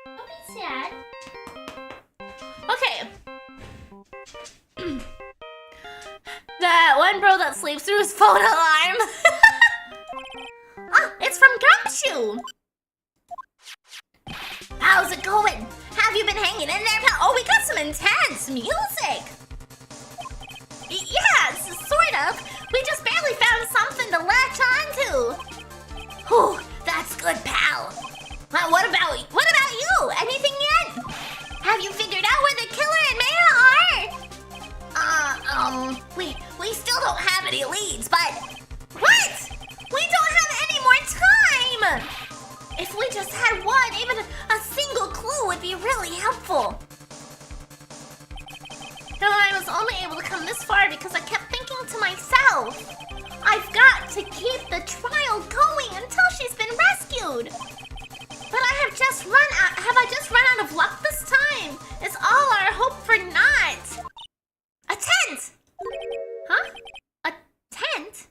Don't be sad. Okay. That one bro that sleeps through his phone alarm. Ah, it's from Gumshoe. How's it going? Have you been hanging in there, pal? Oh, we got some intense music. Yeah, sort of. We just barely found something to latch onto. Whew, that's good, pal. Well, what about you? Anything yet? Have you figured out where the killer and Maya are? We still don't have any leads, but... What? We don't have any more time! If we just had one, even a single clue would be really helpful. Though I was only able to come this far because I kept thinking to myself, I've got to keep the trial going until she's been rescued. But have I just run out of luck this time? Is all our hope for naught? A tent! Huh? A tent?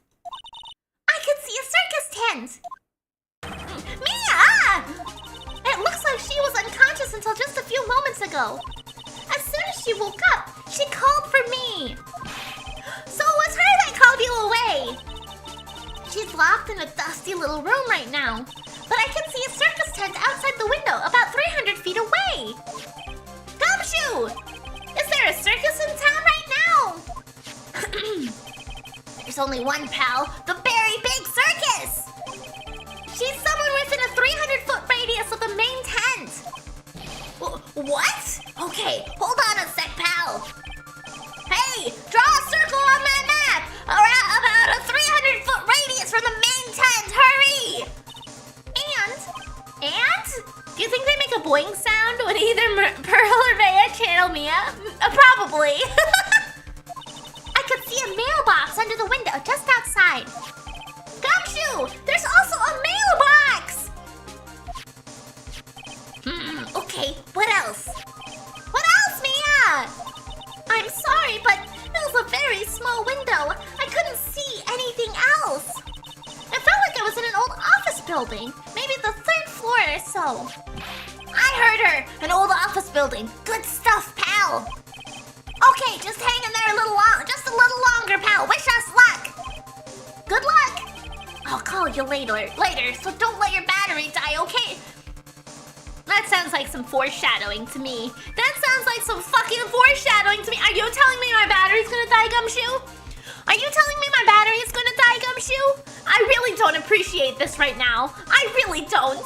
I could see a circus tent! Mia! It looks like she was unconscious until just a few moments ago. As soon as she woke up, she called for me. So it was her that called you away. She's locked in a dusty little room right now. But I can see a circus tent outside the window, about 300 feet away. Gumshoe! Is there a circus in town right now? There's only one, pal. The Very Big Circus! She's somewhere within a 300-foot radius of the main tent. What? Okay, hold on a sec, pal. Hey, draw a circle on that map! Around about a 300-foot radius from the main tent, hurry! And? Do you think they make a boing sound when either Pearl or Maya channel Mia? Probably. I could see a mailbox under the window just outside. Gumshoe! There's also a mailbox! Okay, what else? What else, Mia? I'm sorry, but it was a very small window. I couldn't see anything else. It felt like I was in an old office building. Maybe the 3rd floor or so. I heard her! An old office building. Good stuff, pal. Okay, just hang in there just a little longer, pal. Wish us luck. Good luck. I'll call you later, so don't let your battery die, okay? That sounds like some foreshadowing to me. That sounds like some fucking foreshadowing to me. Are you telling me my battery's gonna die, Gumshoe? Are you telling me my battery is gonna die, Gumshoe? I really don't appreciate this right now. I really don't.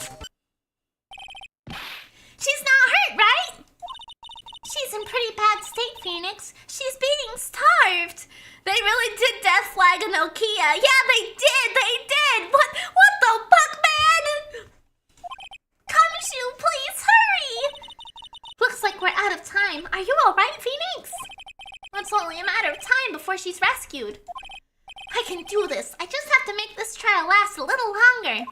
She's not hurt, right? She's in pretty bad state, Phoenix. She's being starved. They really did death flag a Nokia. Yeah, they did. What the fuck, man? Gumshoe, please hurry. Looks like we're out of time. Are you all right, Phoenix? It's only a matter of time before she's rescued. I can do this. I just have to make this trial last a little longer.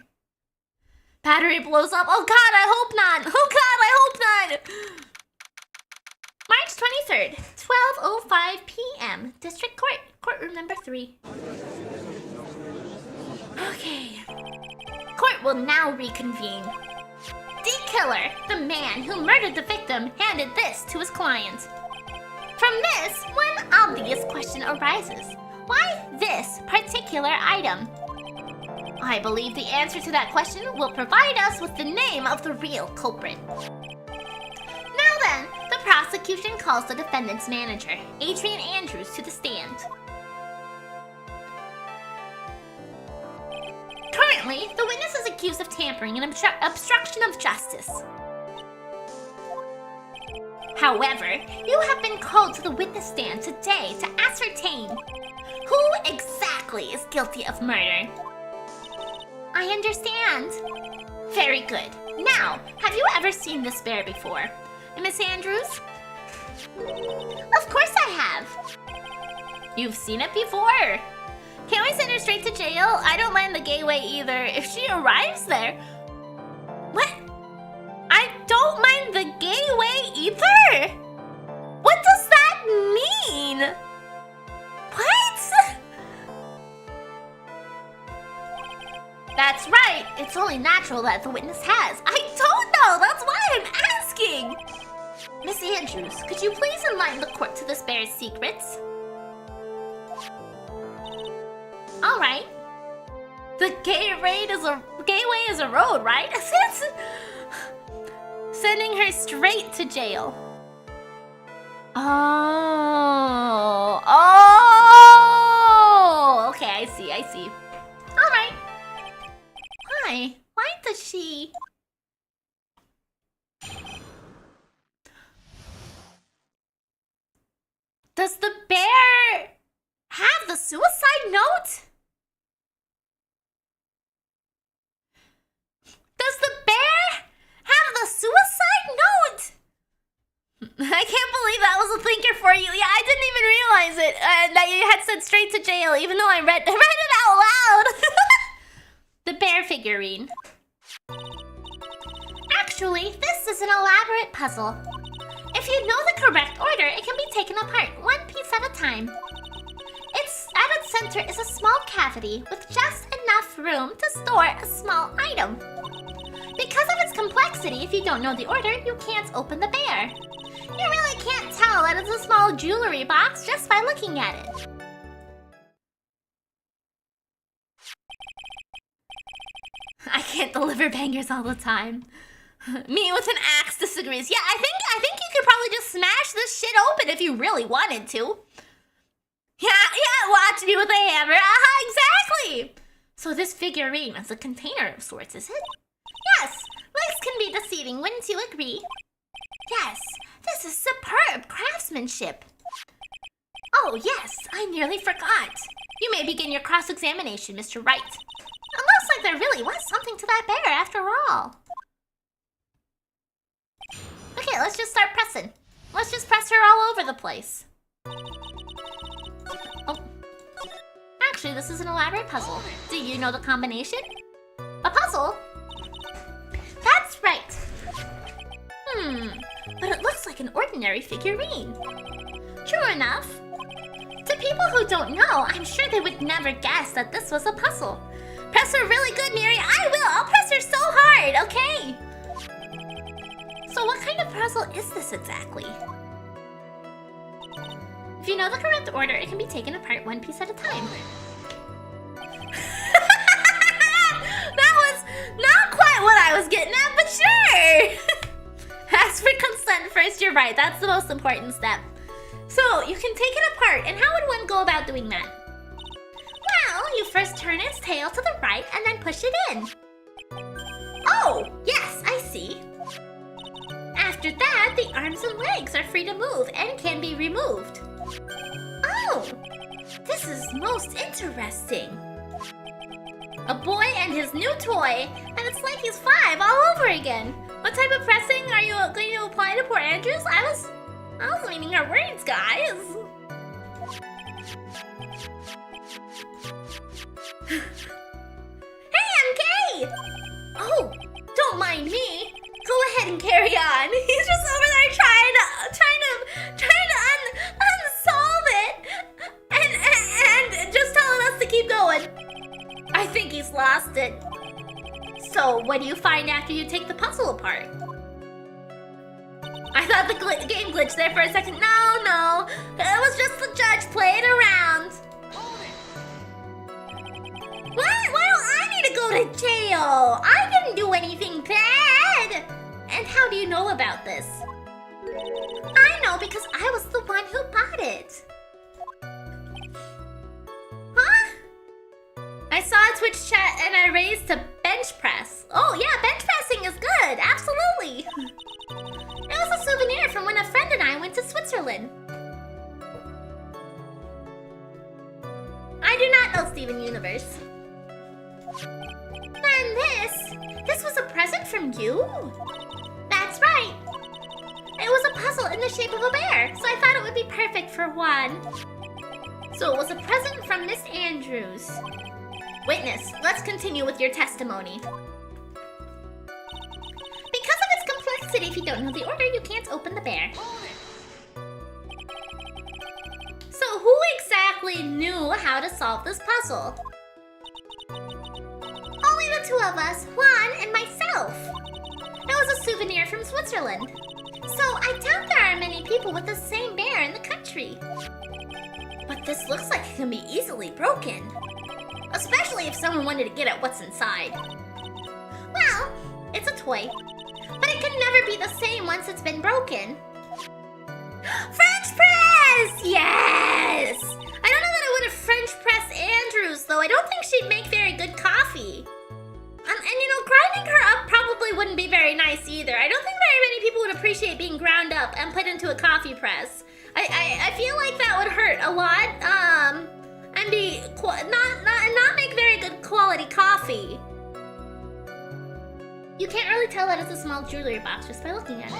Battery blows up. Oh God, I hope not. Oh God, I hope not. March 23rd, 12:05 p.m. District Court, courtroom number 3. Okay. Court will now reconvene. The killer, the man who murdered the victim, handed this to his client. From this, one obvious question arises. Why this particular item? I believe the answer to that question will provide us with the name of the real culprit. Now then, the prosecution calls the defendant's manager, Adrian Andrews, to the stand. Currently, the witness is accused of tampering and obstruction of justice. However, you have been called to the witness stand today to ascertain who exactly is guilty of murder. I understand. Very good. Now, have you ever seen this bear before? Miss Andrews? Of course I have. You've seen it before. Can't we send her straight to jail? I don't mind the gateway either. If she arrives there... What? I don't mind the gateway either? What does that mean? What? That's right. It's only natural that the witness has. I don't know. That's why I'm asking. Miss Andrews, could you please enlighten the court to this bear's secrets? All right. The gateway is a road, right? Sending her straight to jail. Oh, okay, I see. All right. Why does she... Does the bear have the suicide note? Does the bear have the suicide note? I can't believe that was a thinker for you. Yeah, I didn't even realize it. That you had said straight to jail, even though I read it out loud. The bear figurine. Actually, this is an elaborate puzzle. If you know the correct order, it can be taken apart one piece at a time. At its center is a small cavity with just enough room to store a small item. Because of its complexity, if you don't know the order, you can't open the bear. You really can't tell that it's a small jewelry box just by looking at it. I can't deliver bangers all the time. Me with an axe disagrees. Yeah, I think you could probably just smash this shit open if you really wanted to. Yeah, watch me with a hammer. Exactly. So this figurine is a container of sorts, is it? Yes, looks can be deceiving, wouldn't you agree? Yes, this is superb craftsmanship. Oh yes, I nearly forgot. You may begin your cross-examination, Mr. Wright. It looks like there really was something to that bear after all. Okay, let's just start pressing. Let's just press her all over the place. Oh. Actually, this is an elaborate puzzle. Do you know the combination? A puzzle? That's right. But it looks like an ordinary figurine. True enough. To people who don't know, I'm sure they would never guess that this was a puzzle. Press her really good, Miri. I will. I'll press her so hard, okay? So what kind of puzzle is this exactly? If you know the correct order, it can be taken apart one piece at a time. That was not quite what I was getting at, but sure! Ask for consent first, you're right. That's the most important step. So, you can take it apart, and how would one go about doing that? Well, you first turn its tail to the right and then push it in. Oh, yes, I see. After that, the arms and legs are free to move and can be removed. Oh, this is most interesting. A boy and his new toy, and it's like he's 5 all over again. What type of pressing are you going to apply to poor Andrews? I was meaning her words, guys. Hey, MK! Oh, don't mind me. Go ahead and carry on. He's just over there trying to unsolve it, and just telling us to keep going. I think he's lost it. So, what do you find after you take the puzzle apart? I thought the game glitched there for a second. No. It was just the judge playing around. What? Why don't I need to go to jail? I didn't do anything bad. And how do you know about this? I know because I was the one who bought it. Huh? I saw a Twitch chat and I raised to bench press. Oh yeah, bench pressing is good. Absolutely. It was a souvenir from when a friend and I went to Switzerland. I do not know Steven Universe. And this was a present from you? That's right. It was a puzzle in the shape of a bear, so I thought it would be perfect for one. So it was a present from Miss Andrews. Witness, let's continue with your testimony. Because of its complexity, if you don't know the order, you can't open the bear. So who exactly knew how to solve this puzzle? Only the two of us, Juan and myself. It was a souvenir from Switzerland. So I doubt there are many people with the same bear in the country. But this looks like it can be easily broken. Especially if someone wanted to get at what's inside. Well, it's a toy. But it can never be the same once it's been broken. French press! Yes! I don't know that I would have French press Andrews, though. I don't think she'd make very good coffee. And you know, grinding her up probably wouldn't be very nice either. I don't think very many people would appreciate being ground up and put into a coffee press. I feel like that would hurt a lot, and be not make very good quality coffee. You can't really tell that it's a small jewelry box just by looking at it.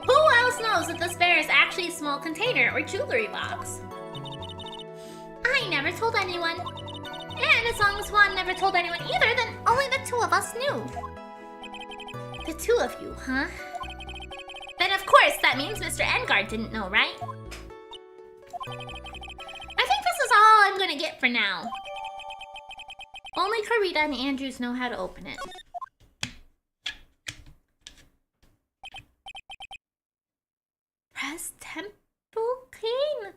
Who else knows that this bear is actually a small container or jewelry box? I never told anyone. And as long as Juan never told anyone either, then only the two of us knew. The two of you, huh? Then of course that means Mr. Engarde didn't know, right? I think this is all I'm gonna get for now. Only Karita and Andrews know how to open it. Press temple cane?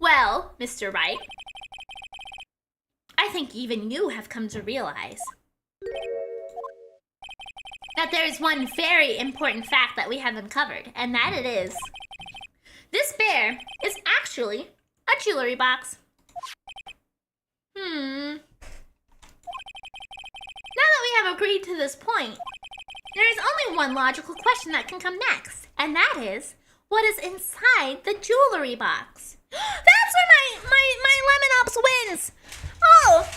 Well, Mr. Wright, I think even you have come to realize that there is one very important fact that we have uncovered, and that it is, this bear is actually a jewelry box. Now that we have agreed to this point, there is only one logical question that can come next, and that is, what is inside the jewelry box? That's where my Lemon Ops wins! Oh!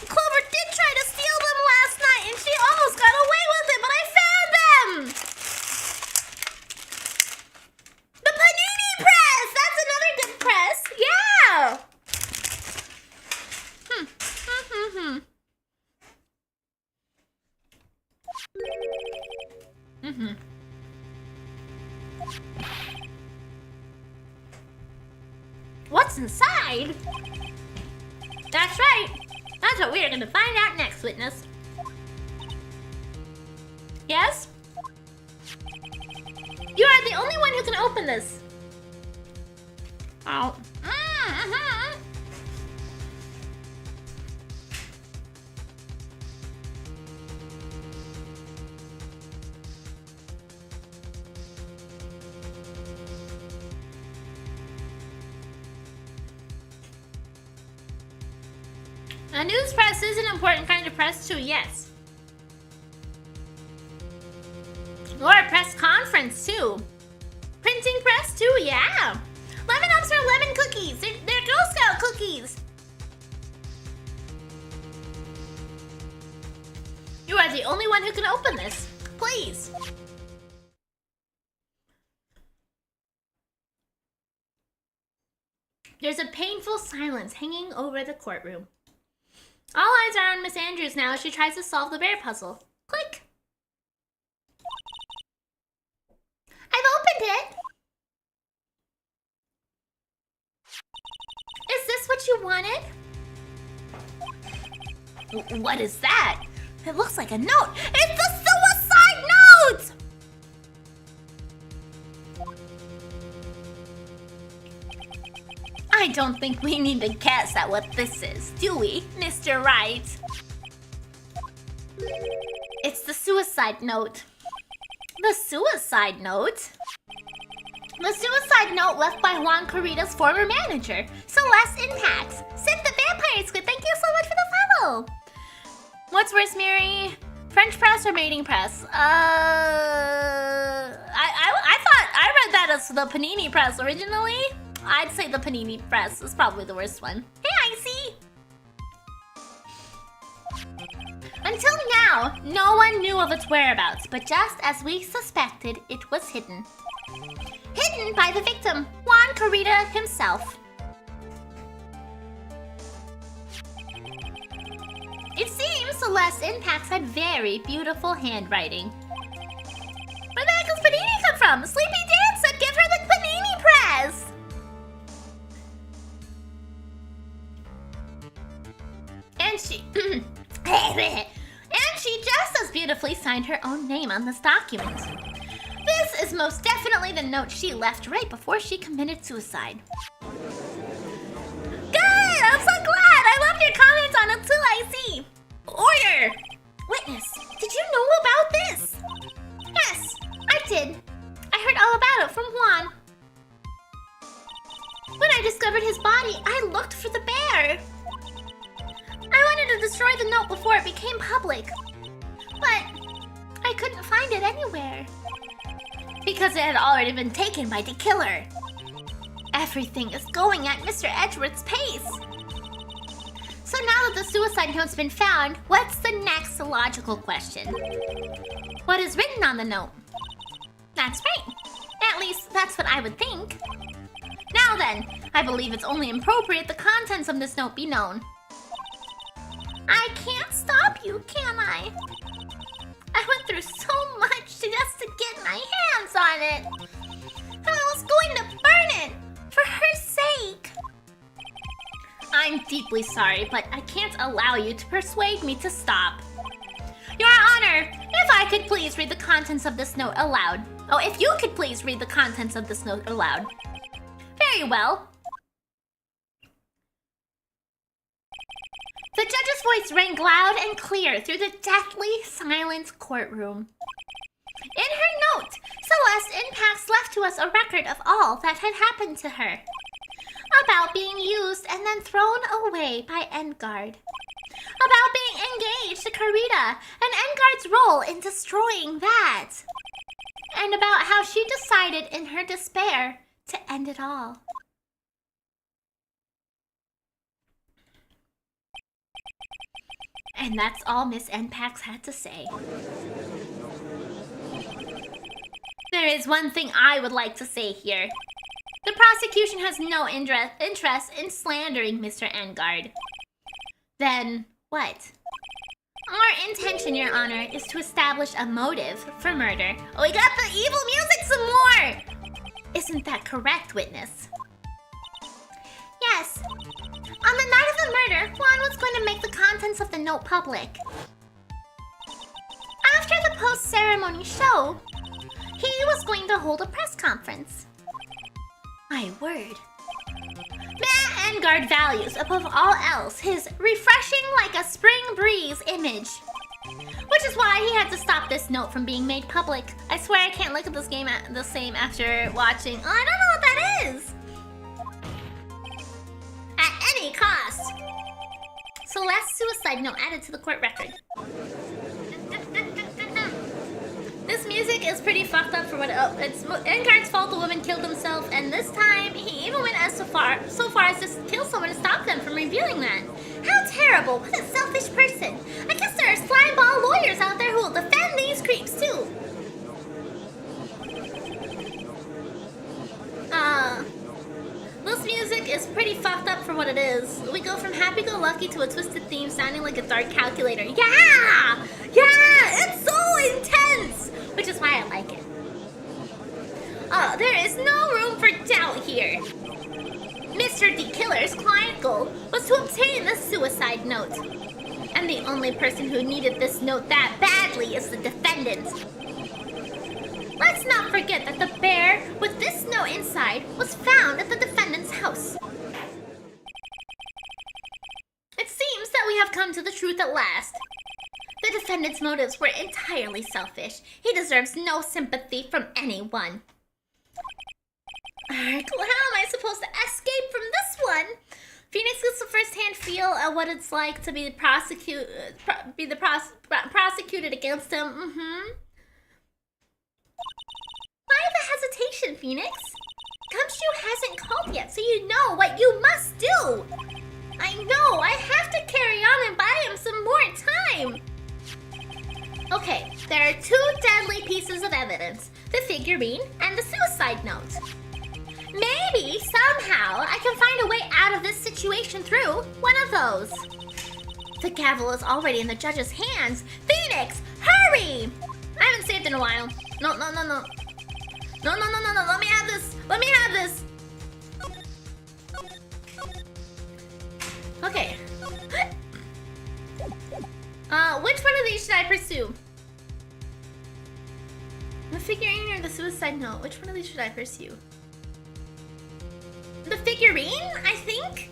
Clover did try to steal them last night, and she almost got away with it, but I found them! The Panini Press! That's another good press! Yeah! What's inside? That's right. That's what we're gonna find out next, witness. Yes? You are the only one who can open this. Oh. A news press is an important kind of press too, yes. Or a press conference too. Printing press too, yeah. Lemon Ups are lemon cookies. They're Girl Scout cookies. You are the only one who can open this. Please. There's a painful silence hanging over the courtroom. All eyes are on Miss Andrews now as she tries to solve the bear puzzle. Click! I've opened it! you wanted? What is that? It looks like a note. It's the suicide note! I don't think we need to guess at what this is, do we, Mr. Wright? It's the suicide note. The suicide note? The suicide note left by Juan Corrida's former manager, Celeste Impax. Sent the Vampire Squid, thank you so much for the follow! What's worse, Miri? French press or mating press? I thought I read that as the panini press originally. I'd say the panini press is probably the worst one. Hey, Icy! Until now, no one knew of its whereabouts, but just as we suspected, it was hidden. Hidden by the victim, Juan Corrida himself. It seems Celeste Impax had very beautiful handwriting. Where the heck does Panini come from? Sleepy Dan said give her the Panini press! And she... and she just as beautifully signed her own name on this document. This is most definitely the note she left right before she committed suicide. Good! I'm so glad! I loved your comments on Until I See! Order! Witness, did you know about this? Yes, I did. I heard all about it from Juan. When I discovered his body, I looked for the bear. I wanted to destroy the note before it became public. But I couldn't find it anywhere. Because it had already been taken by the killer. Everything is going at Mr. Edgeworth's pace. So now that the suicide note's been found, what's the next logical question? What is written on the note? That's right. At least that's what I would think. Now then, I believe it's only appropriate the contents of this note be known. I can't stop you, can I? I went through so much just to get my hands on it. And I was going to burn it for her sake. I'm deeply sorry, but I can't allow you to persuade me to stop. Your Honor, if I could please read the contents of this note aloud. Oh, if you could please read the contents of this note aloud. Very well. The judge's voice rang loud and clear through the deathly silent courtroom. In her note, Celeste Impax left to us a record of all that had happened to her. About being used and then thrown away by Engarde. About being engaged to Corrida and Engarde's role in destroying that. And about how she decided in her despair to end it all. And that's all Miss Impax had to say. There is one thing I would like to say here. The prosecution has no interest in slandering Mr. Engarde. Then what? Our intention, Your Honor, is to establish a motive for murder. Oh, we got the evil music some more! Isn't that correct, witness? Yes. On the night of the murder, Juan was going to make the contents of the note public. After the post-ceremony show, he was going to hold a press conference. My word. Matt Engarde values, above all else, his refreshing like a spring breeze image. Which is why he had to stop this note from being made public. I swear I can't look at this game the same after watching. Oh, I don't know what that is. At any cost. Celeste's suicide note added to the court record. This music is pretty fucked up for what it's Engarde's fault the woman killed himself, and this time he even went as so far as to kill someone to stop them from revealing that. How terrible! What a selfish person! I guess there are slimeball lawyers out there who will defend these creeps too. This music is pretty fucked up for what it is. We go from happy-go-lucky to a twisted theme sounding like a dark calculator. Yeah! Yeah! It's so intense! Which is why I like it. There is no room for doubt here. Mr. D. Killer's client goal only person who needed this note that badly is the defendant. Let's not forget that the bear with this note inside was found at the defendant's house. It seems that we have come to the truth at last. The defendant's motives were entirely selfish. He deserves no sympathy from anyone. Alright, how am I supposed to escape from this one? Phoenix gets a first-hand feel at what it's like to be prosecuted against him. Why the hesitation, Phoenix? Gumshoe hasn't called yet, so you know what you must do. I know, I have to carry on and buy him some more time. Okay, there are two deadly pieces of evidence, the figurine and the suicide note. Maybe, somehow, I can find a way out of this situation through one of those. The gavel is already in the judge's hands. Phoenix, hurry! I haven't saved in a while. No. No, let me have this. Let me have this. Okay. Which one of these should I pursue? The figurine or the suicide note? Which one of these should I pursue? The figurine, I think?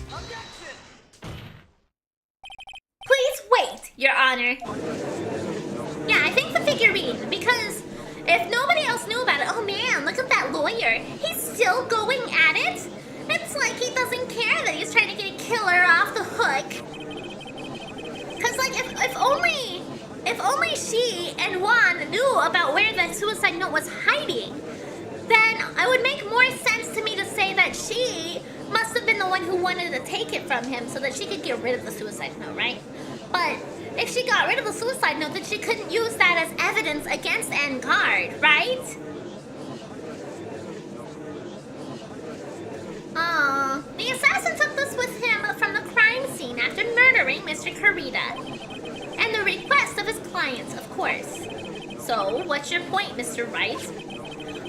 Objection! Please wait, Your Honor. Yeah, I think the figurine, because if nobody else knew about it, oh man, look at that lawyer. He's still going at it? It's like he doesn't care that he's trying to get a killer off the hook. Cause like, if only she and Juan knew about where the suicide note was hiding, then it would make more sense to me to say that she must have been the one who wanted to take it from him so that she could get rid of the suicide note, right? But if she got rid of the suicide note, then she couldn't use that as evidence against Engarde, right? The assassin took this with him from the crime scene after murdering Mr. Miridae. And the request of his clients, of course. So, what's your point, Mr. Wright?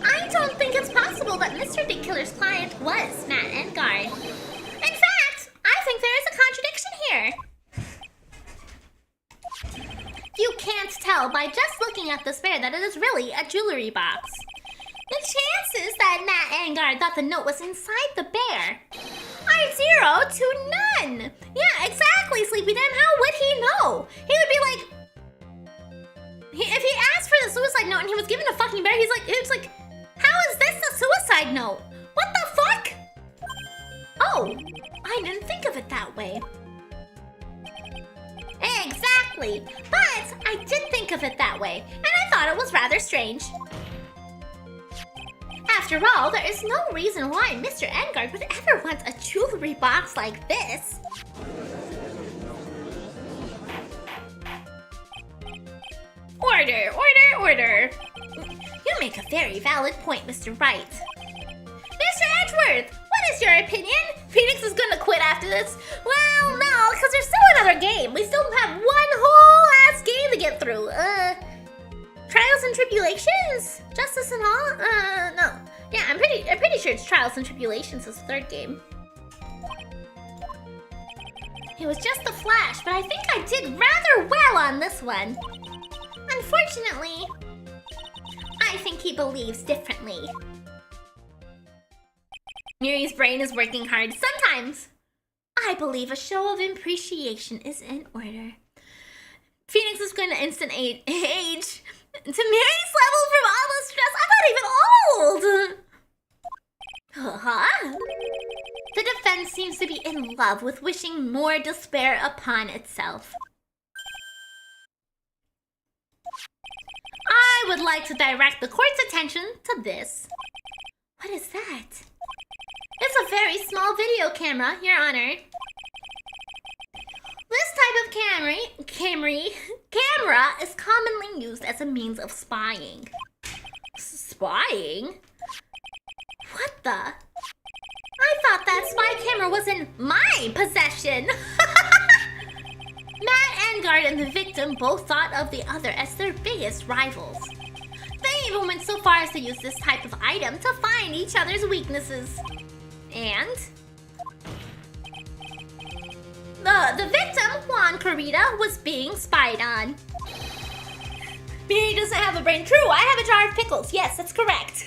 I don't think it's possible that Mr. the Killer's client was Matt Engarde. In fact, I think there is a contradiction here. You can't tell by just looking at this bear that it is really a jewelry box. The chances that Matt Engarde thought the note was inside the bear are 0 to none. Yeah, exactly, Sleepy Dan. How would he know? He would be like, if he asked for the suicide note and he was given a fucking bear, it's like, how is this a suicide note? What the fuck? Oh, I didn't think of it that way. Exactly, but I did think of it that way, and I thought it was rather strange. After all, there is no reason why Mr. Engarde would ever want a jewelry box like this. Order, order, order. You make a very valid point, Mr. Wright. Mr. Edgeworth, what is your opinion? Phoenix is gonna quit after this? Well, no, because there's still another game. We still have one whole ass game to get through. Trials and Tribulations? Justice and all? No. Yeah, I'm pretty sure it's Trials and Tribulations is the third game. It was just a flash, but I think I did rather well on this one. Unfortunately, I think he believes differently. Miri's brain is working hard. Sometimes, I believe a show of appreciation is in order. Phoenix is going to instant age to Miri's level from all the stress. I'm not even old! The defense seems to be in love with wishing more despair upon itself. I would like to direct the court's attention to this. What is that? It's a very small video camera, Your Honor. This type of camera is commonly used as a means of spying. Spying? What the? I thought that spy camera was in my possession! Matt Engarde and the victim both thought of the other as their biggest rivals. They even went so far as to use this type of item to find each other's weaknesses. And The victim, Juan Corrida, was being spied on. Miri doesn't have a brain. True, I have a jar of pickles. Yes, that's correct.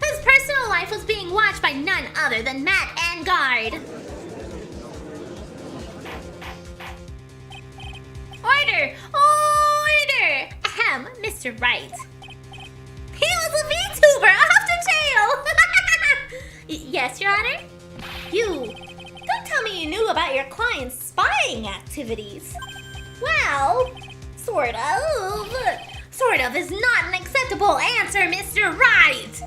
His personal life was being watched by none other than Matt Engarde. Order! Order! Ahem, Mr. Wright. He was a VTuber! Off to jail! Yes, Your Honor? You... Don't tell me you knew about your client's spying activities. Well, sort of. Sort of is not an acceptable answer, Mr. Wright.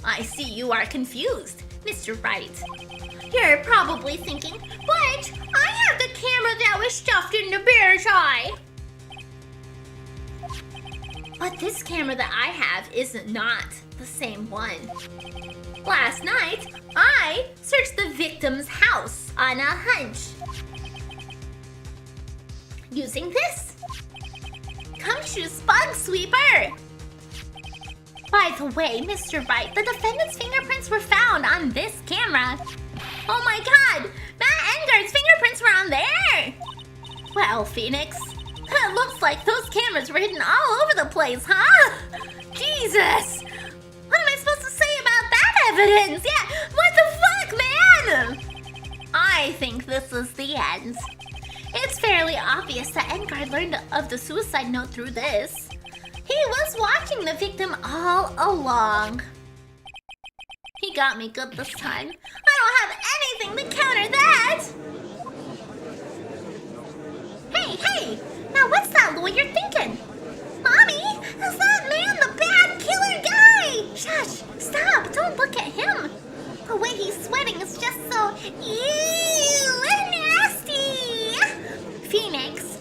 I see you are confused, Mr. Wright. You're probably thinking, but I have the camera that was stuffed in the bear's eye. But this camera that I have is not the same one. Last night, I searched the victim's house on a hunch. Using this Gumshoe's Bug Sweeper. By the way, Mr. Wright, the defendant's fingerprints were found on this camera. Oh my god! Matt Engarde's fingerprints were on there! Well, Phoenix, it looks like those cameras were hidden all over the place, huh? Jesus! What am I supposed to say about that evidence? Yeah, what the fuck, man? I think this is the end. It's fairly obvious that Engarde learned of the suicide note through this. He was watching the victim all along. He got me good this time. I don't have anything to counter that! Hey! Now what's that lawyer thinking? Mommy, is that man the bad killer guy? Shush! Stop! Don't look at him! The way he's sweating is just so... ew! Nasty! Phoenix.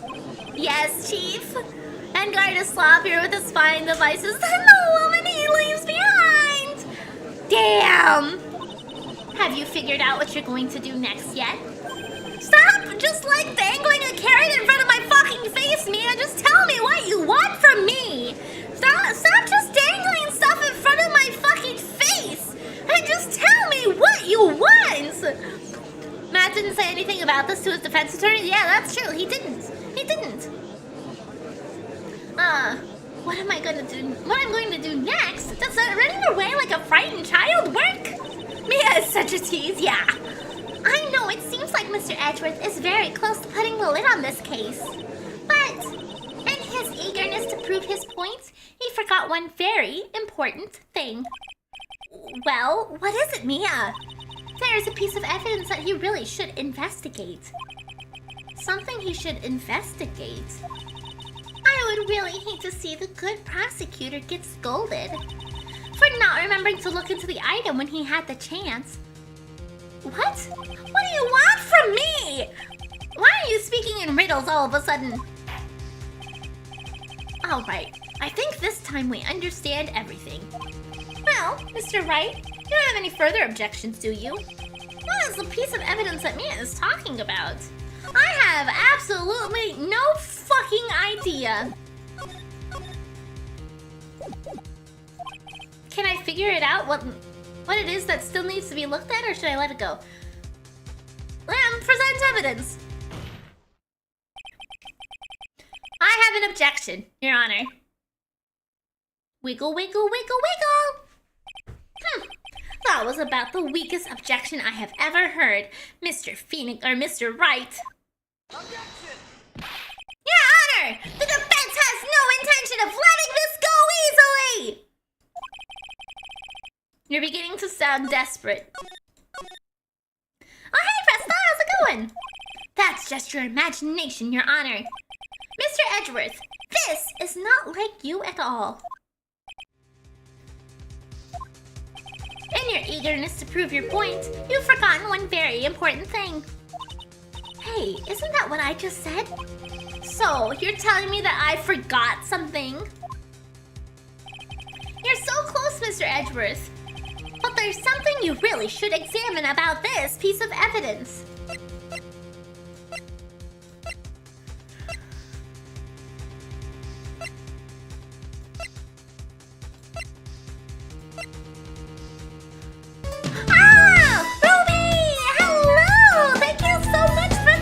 Yes, Chief? Engarde is sloppier with his spying devices than the woman he leaves behind! Damn! Have you figured out what you're going to do next yet? Stop just like dangling a carrot in front of my fucking face, Mia! Just tell me what you want from me! Stop just dangling stuff in front of my fucking face! And just tell me what you want! Matt didn't say anything about this to his defense attorney. Yeah, that's true. He didn't. What am I going to do? What I'm going to do next? Does running away like a frightened child work? Mia is such a tease, yeah. I know it seems like Mr. Edgeworth is very close to putting the lid on this case. But in his eagerness to prove his points, he forgot one very important thing. Well, what is it, Mia? There's a piece of evidence that he really should investigate. Something he should investigate. I would really hate to see the good prosecutor get scolded for not remembering to look into the item when he had the chance. What? What do you want from me? Why are you speaking in riddles all of a sudden? Alright, I think this time we understand everything. Well, Mr. Wright, you don't have any further objections, do you? What is the piece of evidence that Mia is talking about? I have absolutely no fucking idea. Can I figure it out what it is that still needs to be looked at, or should I let it go? Present evidence. I have an objection, Your Honor. Wiggle, wiggle, wiggle, wiggle. That was about the weakest objection I have ever heard, Mr. Phoenix, or Mr. Wright. Objection! Your Honor! The defense has no intention of letting this go easily! You're beginning to sound desperate. Oh, hey, Presto, how's it going? That's just your imagination, Your Honor. Mr. Edgeworth, this is not like you at all. In your eagerness to prove your point, you've forgotten one very important thing. Hey, isn't that what I just said? So, you're telling me that I forgot something? You're so close, Mr. Edgeworth. But there's something you really should examine about this piece of evidence. Ah! Ruby! Hello! Thank you so much for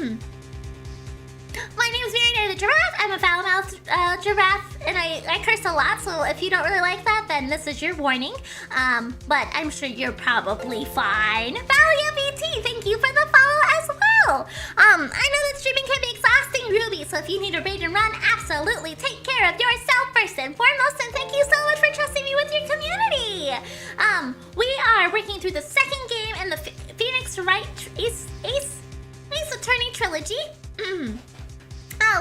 My name's Miridae the Giraffe. I'm a foul-mouthed giraffe, and I curse a lot, so if you don't really like that, then this is your warning. But I'm sure you're probably fine. VT, thank you for the follow as well. I know that streaming can be exhausting, Ruby, so if you need a raid and run, absolutely take care of yourself first and foremost, and thank you so much for trusting me with your community. We are working through the second game in the Phoenix Wright Ace Attorney Trilogy.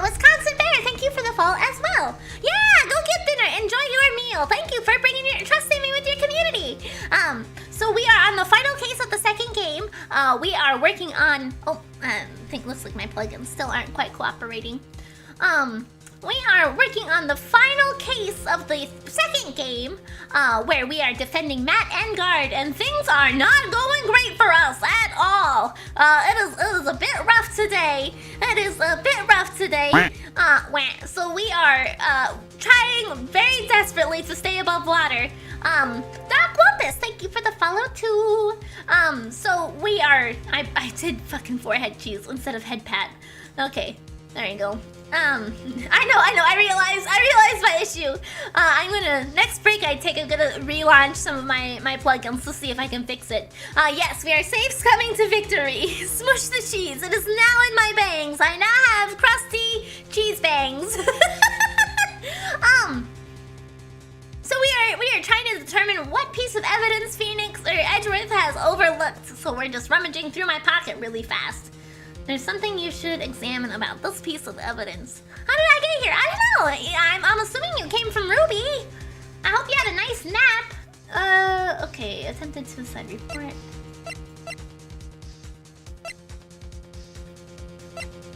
Wisconsin Bear, thank you for the follow as well. Yeah, go get dinner. Enjoy your meal. Thank you for trusting me with your community. So we are on the final case of the second game. We are working on. Looks like my plugins still aren't quite cooperating. We are working on the final case of the second game, where we are defending Matt Engarde, and things are not going great for us at all. It is a bit rough today. So we are trying very desperately to stay above water. Doc Wumpus, thank you for the follow too. So we are. I did fucking forehead cheese instead of head pat. Okay, there you go. I know, I realized my issue. I'm gonna, next break I'm gonna relaunch some of my plugins to see if I can fix it. Yes, we are safe coming to victory. Smush the cheese, it is now in my bangs. I now have crusty cheese bangs. So we are trying to determine what piece of evidence Phoenix or Edgeworth has overlooked. So we're just rummaging through my pocket really fast. There's something you should examine about this piece of evidence. How did I get here? I don't know. I'm assuming you came from Ruby. I hope you had a nice nap. Okay. Attempted suicide report.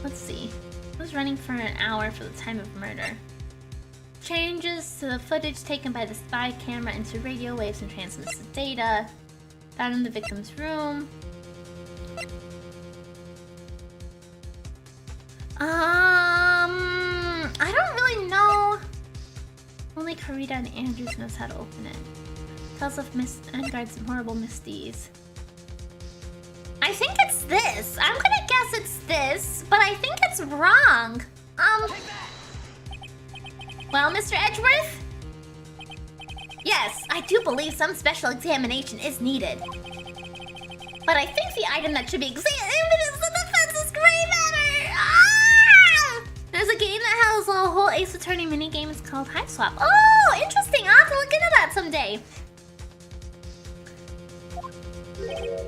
Let's see. I was running for an hour for the time of murder. Changes to the footage taken by the spy camera into radio waves and transmits the data. Found in the victim's room. I don't really know. Only Karita and Andrews knows how to open it. Tells of Miss Engarde's horrible misdeeds. I think it's this. I'm gonna guess it's this, but I think it's wrong. Well, Mr. Edgeworth? Yes, I do believe some special examination is needed. But I think the item that should be examined is the defense's gray matter! There's a game that has a whole Ace Attorney minigame. It's called Hide Swap. Oh, interesting. I'll have to look into that someday.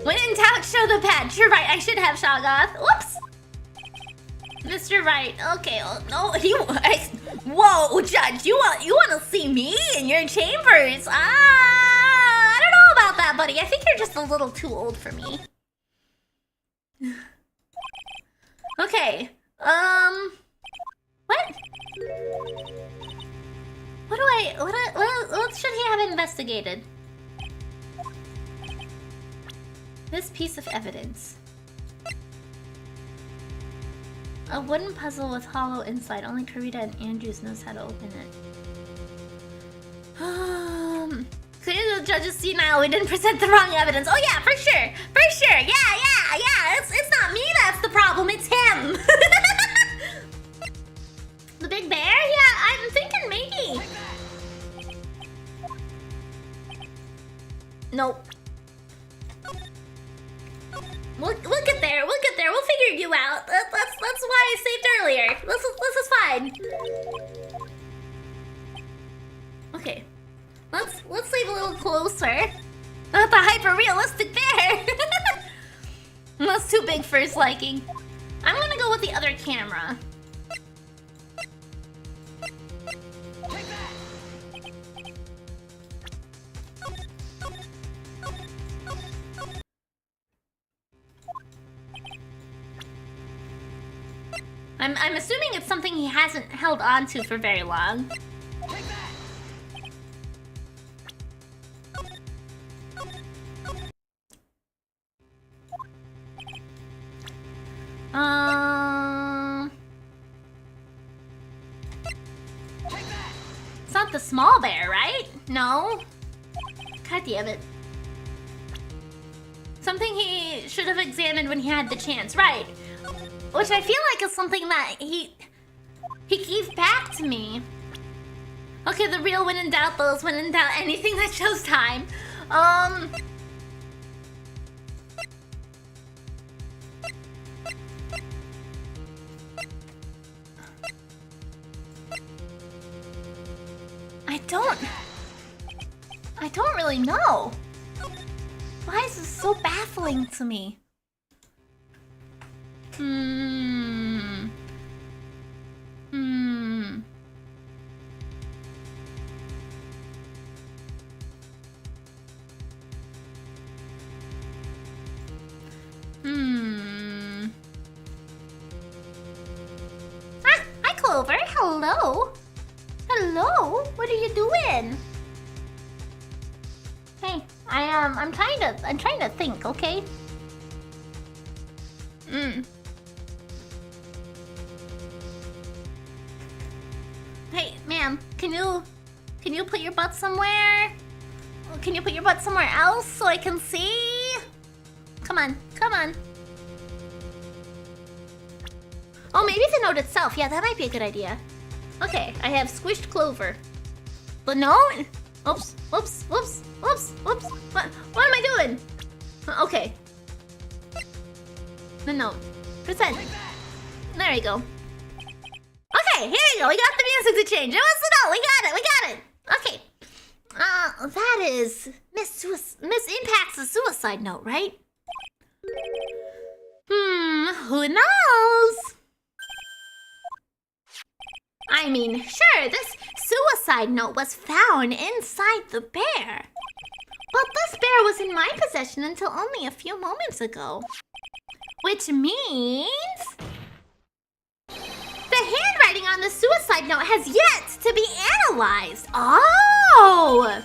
When in doubt, show the patch. You're right. I should have Shoggoth. Whoops. Mr. Wright. Okay. Oh, no. Whoa, Judge. You want to see me in your chambers? I don't know about that, buddy. I think you're just a little too old for me. Okay. What? What should he have investigated? This piece of evidence. A wooden puzzle with hollow inside. Only Karita and Andrews knows how to open it. Clearly the judges see now we didn't present the wrong evidence. Oh yeah, for sure. For sure. Yeah. It's not me that's the problem, it's him. The big bear? Yeah, I'm thinking maybe. Nope. We'll get there. We'll figure you out. That's why I saved earlier. This is fine. Okay. Let's leave a little closer. Not the hyper-realistic bear. That's too big for his liking. I'm gonna go with the other camera. I'm assuming it's something he hasn't held on to for very long. It's not the small bear, right? No. God damn it. Something he should have examined when he had the chance, right? Which I feel like is something that he gave back to me. Okay, the real when in doubt, those when in doubt, anything that shows time. I don't really know. Why is this so baffling to me? Ah, hi Clover. Hello. Hello. What are you doing? Hey, I'm trying to think, okay? Hey, ma'am, can you put your butt somewhere? Can you put your butt somewhere else so I can see? Come on, come on. Oh, maybe the note itself. Yeah, that might be a good idea. Okay, I have squished Clover. The note? Oops, whoops, whoops, whoops, whoops. What am I doing? Okay. The note. Present. There we go. Okay, here we go. We got the music to change. It was the note. We got it. Okay. That is Miss Impact's suicide note, right? Who knows? I mean, sure, this suicide note was found inside the bear. But this bear was in my possession until only a few moments ago. Which means... the handwriting on the suicide note has yet to be analyzed. Oh!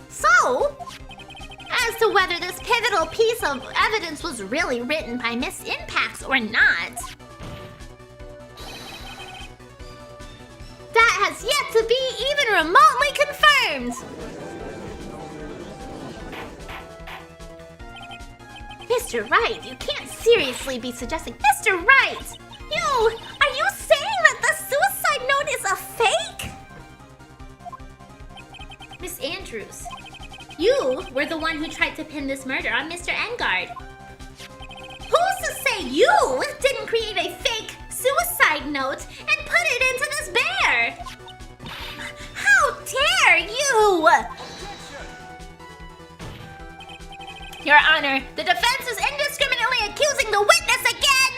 So, as to whether this pivotal piece of evidence was really written by Miss Impacts or not, that has yet to be even remotely confirmed. Mr. Wright, you can't seriously be suggesting... Mr. Wright! Are you saying that the suicide note is a fake? Miss Andrews, you were the one who tried to pin this murder on Mr. Engarde. Who's to say you didn't create a fake suicide note and put it into this bear? How dare you! Your Honor, the defense is indiscriminately accusing the witness again!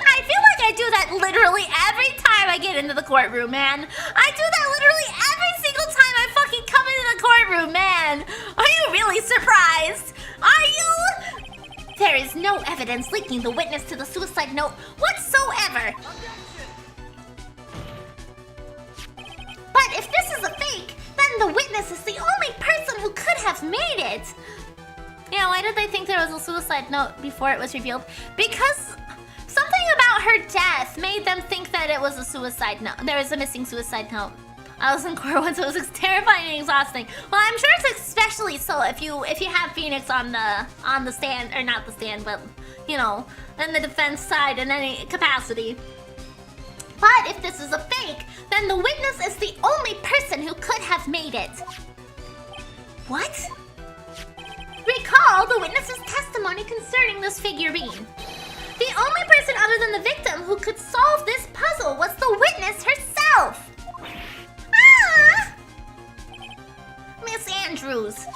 I feel like I do that literally every time I get into the courtroom, man. I do that literally every single time I fucking come into the courtroom, man. Are you really surprised? Are you? There is no evidence linking the witness to the suicide note whatsoever. But if this is a fake, then the witness is the only person who could have made it. Yeah, why did they think there was a suicide note before it was revealed? Because something about her death made them think that it was a suicide note. There was a missing suicide note. I was in court once. It was terrifying and exhausting. Well, I'm sure it's especially so if you have Phoenix on the stand, or not the stand, but you know, in the defense side in any capacity. But if this is a fake, then the witness is the only person who could have made it. What? Recall the witness's testimony concerning this figurine. The only person other than the victim who could solve this puzzle was the witness herself. Ah! Miss Andrews,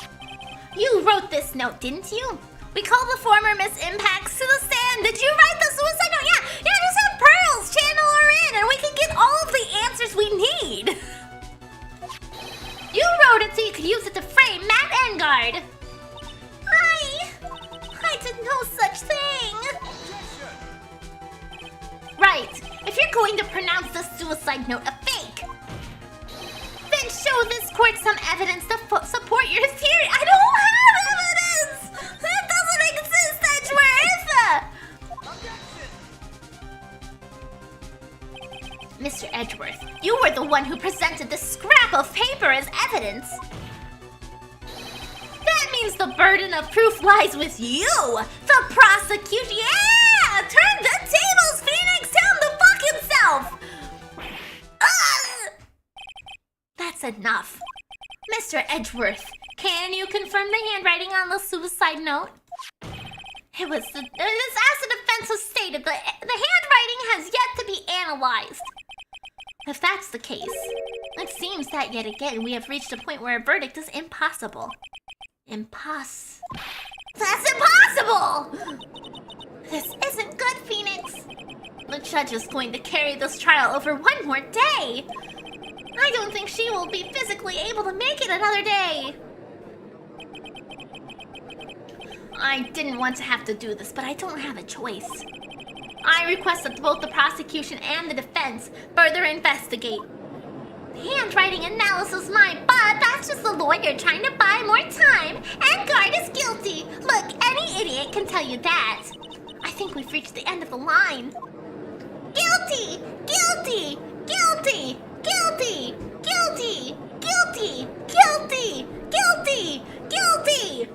you wrote this note, didn't you? We called the former Miss Impacts to the stand. Did you write the suicide note? Yeah, just have Pearls channel her in and we can get all of the answers we need. You wrote it so you could use it to frame Matt Engarde. I did no such thing. Right, if you're going to pronounce the suicide note a fake, then show this court some evidence to support your theory. I don't have evidence! That doesn't exist, Edgeworth! Mr. Edgeworth, you were the one who presented this scrap of paper as evidence. That means the burden of proof lies with you, the prosecutor! prosecution. Yeah! Turn the tables, Phoenix! Tell him to fuck himself! That's enough. Mr. Edgeworth, can you confirm the handwriting on the suicide note? It was as the defense has stated, the handwriting has yet to be analyzed. If that's the case, it seems that yet again we have reached a point where a verdict is impossible. That's impossible! This isn't good, Phoenix. The judge is going to carry this trial over one more day. I don't think she will be physically able to make it another day. I didn't want to have to do this, but I don't have a choice. I request that both the prosecution and the defense further investigate. Handwriting analysis, my butt, that's just the lawyer trying to buy more time. Engarde is guilty. Look, any idiot can tell you that. I think we've reached the end of the line. Guilty! Guilty! Guilty! Guilty! Guilty! Guilty! Guilty! Guilty! Guilty!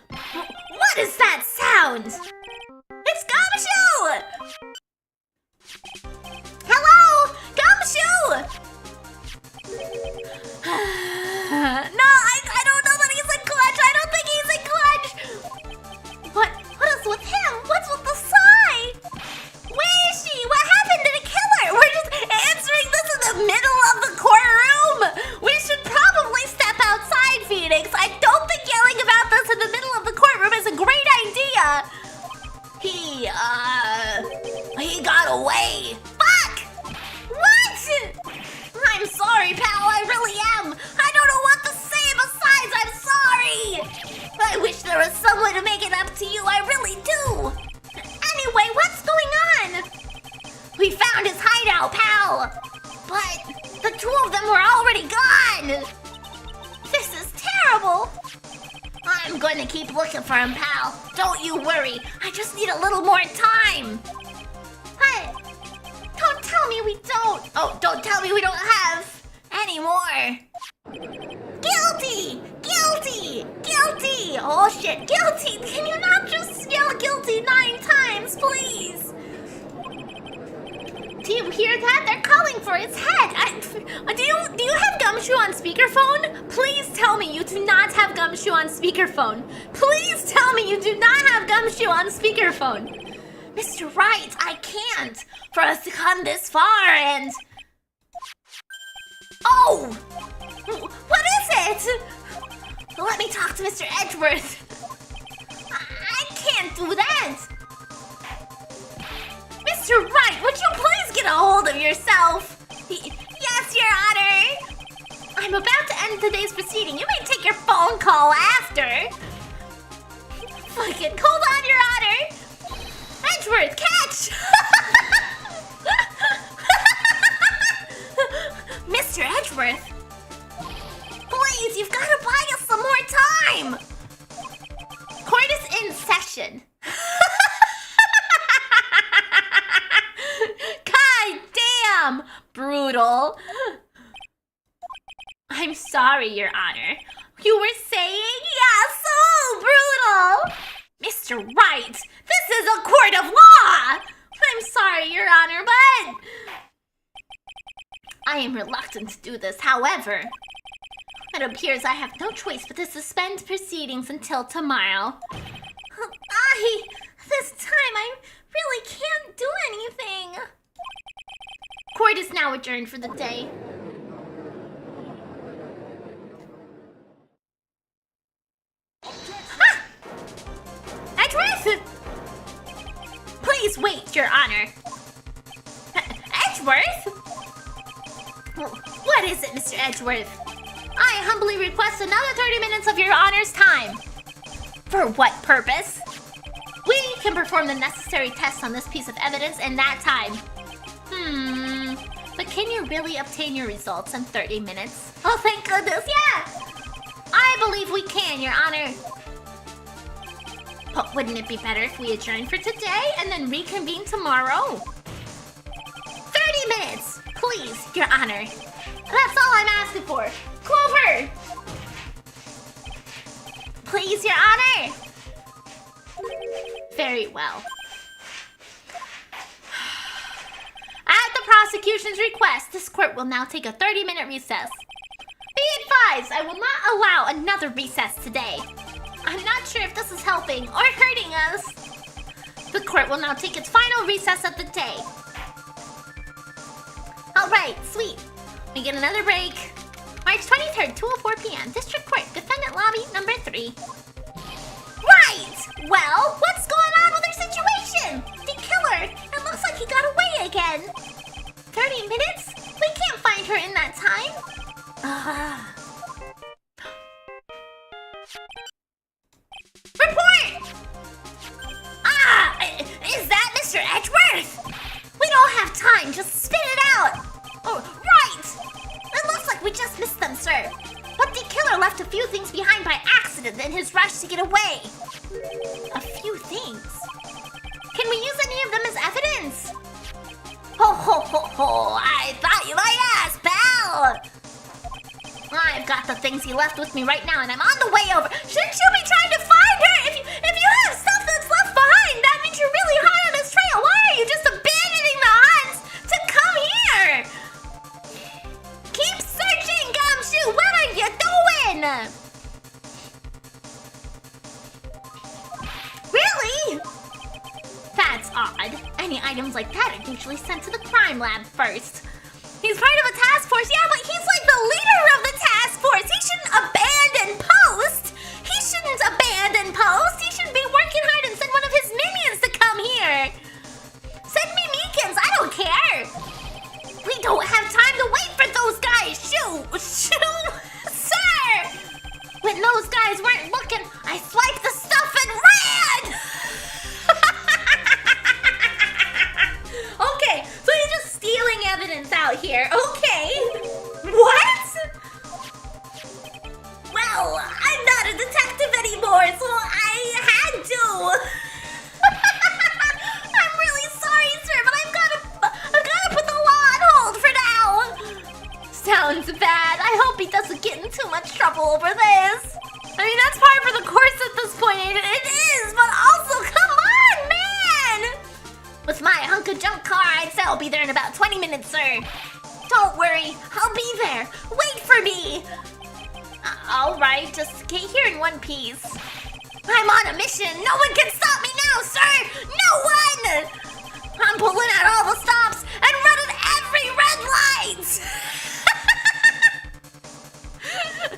What is that sound? It's Gumshoe! Hello? Gumshoe! No, I don't know that he's in clutch. I don't think he's in clutch. What is with him? What's with the sigh? Where is she? What happened to the killer? We're just answering this in the middle of the courtroom. We should probably step outside, Phoenix. I don't think yelling about this in the middle of the courtroom is a great idea. He got away. Fuck! What? I'm sorry, pal. I really am. I don't know what to say besides I'm sorry. I wish there was some way to make it up to you. I really do. Anyway, what's going on? We found his hideout, pal. But the two of them were already gone. This is terrible. I'm going to keep looking for him, pal. Don't you worry. I just need a little more time. Hey, don't tell me we don't. Oh, don't tell me we don't have any more. Guilty! Guilty! Guilty! Oh shit, guilty! Can you not just yell guilty 9 times, please? Do you hear that? They're calling for his head. Do you have Gumshoe on speakerphone? Please tell me you do not have Gumshoe on speakerphone. Please tell me you do not have Gumshoe on speakerphone. Mr. Wright, I can't. For us to come this far and... Oh! What is it? Let me talk to Mr. Edgeworth. I can't do that. Mr. Wright, would you please get a hold of yourself? Yes, Your Honor. I'm about to end today's proceeding. You may take your phone call after. Fuck it. Hold on, Your Honor. Edgeworth, catch! Mr. Edgeworth. Please, you've got to buy us some more time. Court is in session. God damn! Brutal. I'm sorry, Your Honor. You were saying? Yeah, so brutal! Mr. Wright, this is a court of law! I'm sorry, Your Honor, but... I am reluctant to do this, however... It appears I have no choice but to suspend proceedings until tomorrow. This time I really can't do anything. Court is now adjourned for the day. Ah! Edgeworth! Please wait, Your Honor. Edgeworth? What is it, Mr. Edgeworth? I humbly request another 30 minutes of Your Honor's time. For what purpose? We can perform the necessary tests on this piece of evidence in that time. But can you really obtain your results in 30 minutes? Oh, thank goodness, yeah! I believe we can, Your Honor. But wouldn't it be better if we adjourn for today and then reconvene tomorrow? 30 minutes, please, Your Honor. That's all I'm asking for. Clover! please, Your Honor. Very well. At the prosecution's request, this court will now take a 30-minute recess. Be advised, I will not allow another recess today. I'm not sure if this is helping or hurting us. The court will now take its final recess of the day. Alright, sweet. We get another break. March 23rd, 2:04 p.m. District Court, Defendant Lobby number 3. Right! Well, what's going on with her situation? The killer! It looks like he got away again. 30 minutes? We can't find her in that time. Report! Is that Mr. Edgeworth? We don't have time, just spit it out! Oh, right! It looks like we just missed them, sir. But the killer left a few things behind by accident in his rush to get away. A few things? Can we use any of them as evidence? Ho ho ho ho, I thought you might ask, pal! I've got the things he left with me right now and I'm on the way over. Shouldn't you be trying to find her? If you have stuff that's left behind, that means you're really hot on his trail. Why are you just abandoning the hunt to come here? Keep searching, Gumshoe! What are you doing? Really? That's odd. Any items like that are usually sent to the crime lab first. He's part of a task force, yeah, but he's like the leader of the task force. He shouldn't abandon post. He shouldn't abandon post. He should be working hard and send one of his minions to come here. Send me Meekins, I don't care. We don't have time to wait for those guys. Shoot, sir. When those guys weren't looking, I swiped the stuff and ran. Okay, so you're just stealing evidence out here. Okay. What? Well, I'm not a detective anymore, so I had to. I'm really sorry, sir, but I've gotta put the law on hold for now. Sounds bad. I hope he doesn't get in too much trouble over this. I mean, that's par for the course at this point. It is, but also, come on, man! With my hunk of junk car, I'd say I'll be there in about 20 minutes, sir. Don't worry, I'll be there. Wait for me. All right, just get here in one piece. I'm on a mission. No one can stop me now, sir. No one. I'm pulling out all the stops and running every red light.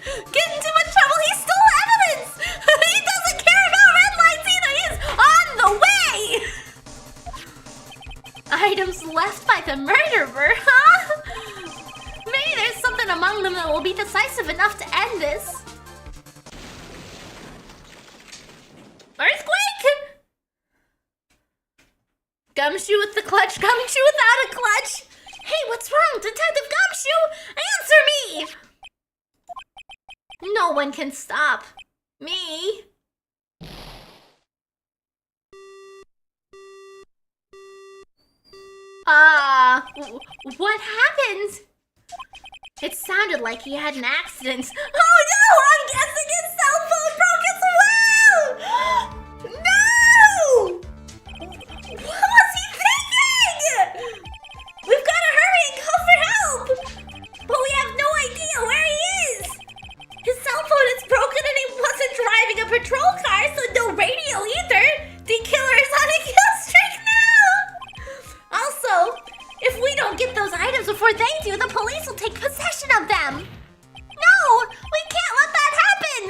Get in too much trouble. He stole evidence. He doesn't care about red lights either. He's on the way. Items left by the murderer, huh? Maybe there's something among them that will be decisive enough to end this. Earthquake? Gumshoe with the clutch, Gumshoe without a clutch. Hey, what's wrong? Detective Gumshoe, answer me! No one can stop me. What happened? It sounded like he had an accident. Oh no! I'm guessing his cell phone broke as well! No! What was he thinking? We've got to hurry and call for help! But we have no idea where he is! His cell phone is broken and he wasn't driving a patrol car, so no radio either! The killer is on a kill streak now! Also, if we don't get those items before they do, the police will take possession of them! No! We can't let that happen!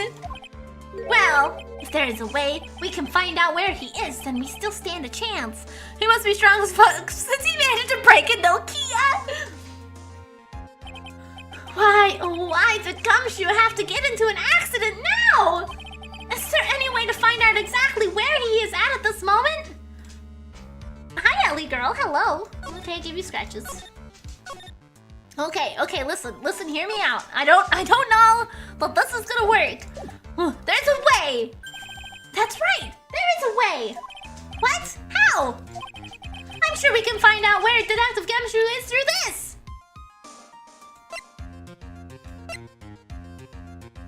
Well, if there is a way we can find out where he is, then we still stand a chance. He must be strong as fuck since he managed to break a Nokia! Why did Gumshoe have to get into an accident now? Is there any way to find out exactly where he is at this moment? Hi, Ellie girl. Hello. Okay, I give you scratches. Okay, listen, hear me out. I don't know, but this is gonna work. There's a way. That's right. There is a way. What? How? I'm sure we can find out where Detective Gumshoe is through this.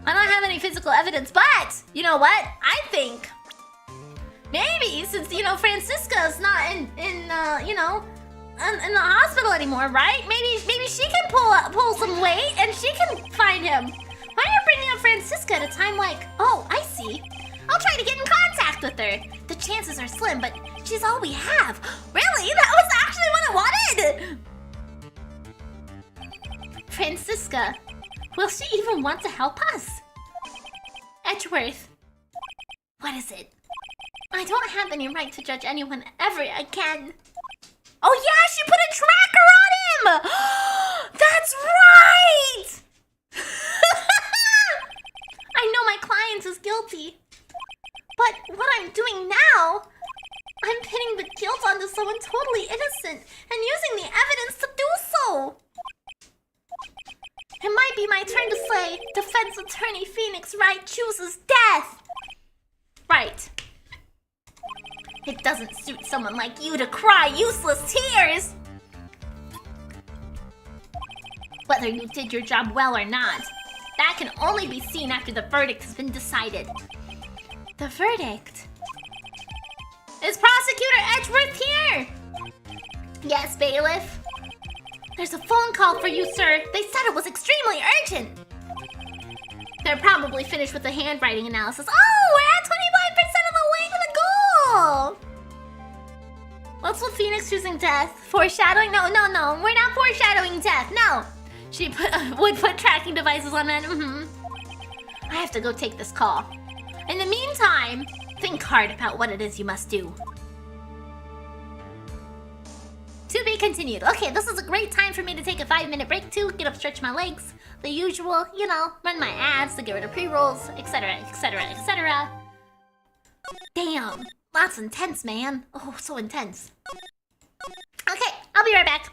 I don't have any physical evidence, but you know what? I think maybe since, you know, Francisca's not in the hospital anymore, right? Maybe she can pull some weight and she can find him. Why are you bringing up Francisca at a time like, oh, I see. I'll try to get in contact with her. The chances are slim, but she's all we have. Really? That was actually what I wanted! Francisca, will she even want to help us? Edgeworth. What is it? I don't have any right to judge anyone ever again. Oh yeah, she put a tracker on him! That's right! I know my client is guilty. But what I'm doing now, I'm pinning the guilt onto someone totally innocent and using the evidence to do so. It might be my turn to say, defense attorney Phoenix Wright chooses death. Right. It doesn't suit someone like you to cry useless tears. Whether you did your job well or not, that can only be seen after the verdict has been decided. The verdict? Is Prosecutor Edgeworth here? Yes, bailiff. There's a phone call for you, sir. They said it was extremely urgent. They're probably finished with the handwriting analysis. Oh, we're at 25% of the way to the goal! What's with Phoenix choosing death? Foreshadowing? No. We're not foreshadowing death. No. She would put tracking devices on men. I have to go take this call. In the meantime, think hard about what it is you must do. To be continued. Okay, this is a great time for me to take a 5-minute break to get up, stretch my legs. The usual, you know, run my ads to get rid of pre-rolls, etc, etc, etc. Damn, that's intense, man. Oh, so intense. Okay, I'll be right back.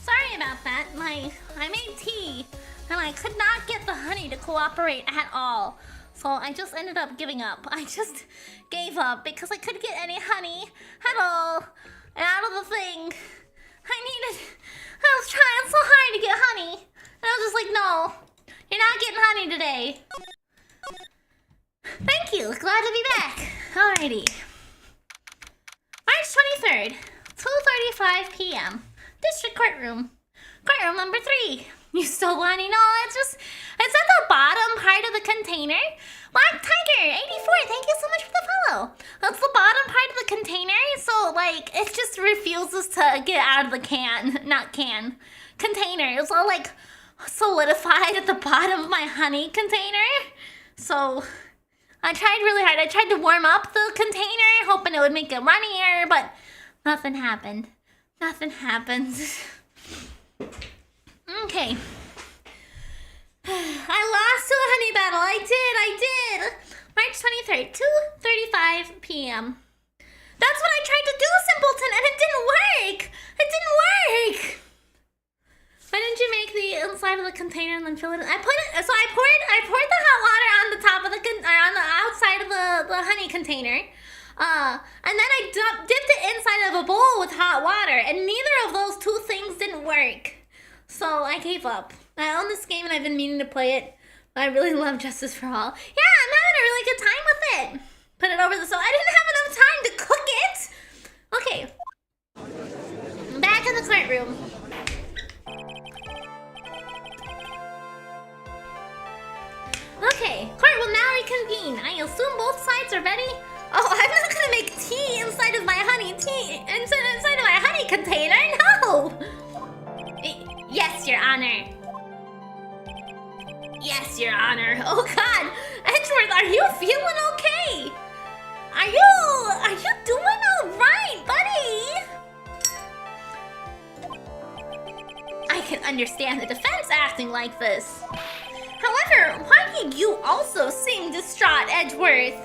Sorry about that. I made tea, and I could not get the honey to cooperate at all. So I just ended up giving up. I just gave up because I couldn't get any honey at all. And out of the thing, I was trying so hard to get honey. And I was just like, no, you're not getting honey today. Thank you, glad to be back. Alrighty. March 23rd, 2:35 p.m. District Courtroom. Courtroom number 3. You still want to know? It's at the bottom part of the container. Black Tiger, 84, thank you so much for the follow. That's the bottom part of the container, so, like, it just refuses to get out of the container. It's all, like, solidified at the bottom of my honey container. So, I tried really hard. I tried to warm up the container, hoping it would make it runnier, but nothing happened. Nothing happened. Okay. I lost to the honey battle. I did. March 23rd, 2:35 p.m. That's what I tried to do, Simpleton, and it didn't work. Why didn't you make the inside of the container and then fill it in? I poured the hot water on the top of on the outside of the honey container. And then I dipped it inside of a bowl with hot water, and neither of those two things didn't work. So I gave up. I own this game and I've been meaning to play it. I really love Justice for All. Yeah, I'm having a really good time with it. Put it over the stove. I didn't have enough time to cook it. Okay. Back in the courtroom. Okay, court will now reconvene. I assume both sides are ready. Oh, I'm not gonna make tea inside of my honey inside of my honey container. No. Yes, Your Honor. Yes, Your Honor. Oh God, Edgeworth, are you feeling okay? Are you doing all right, buddy? I can understand the defense acting like this. However, why did you also seem distraught, Edgeworth?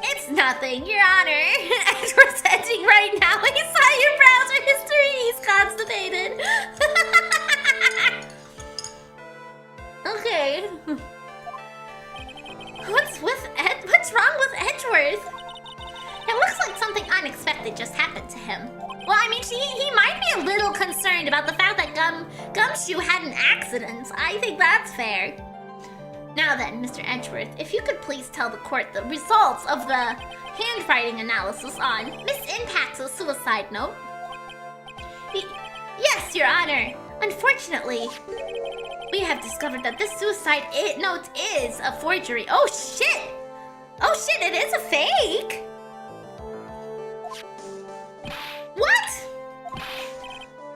It's nothing, Your Honor. Edgeworth's edging right now. He saw your browser history. He's constipated. Okay. What's wrong with Edgeworth? It looks like something unexpected just happened to him. Well, I mean, he might be a little concerned about the fact that Gumshoe had an accident. I think that's fair. Now then, Mr. Edgeworth, if you could please tell the court the results of the handwriting analysis on Miss Impax's suicide note. Yes, Your Honor. Unfortunately, we have discovered that this suicide note is a forgery. Oh shit! Oh shit, it is a fake! What?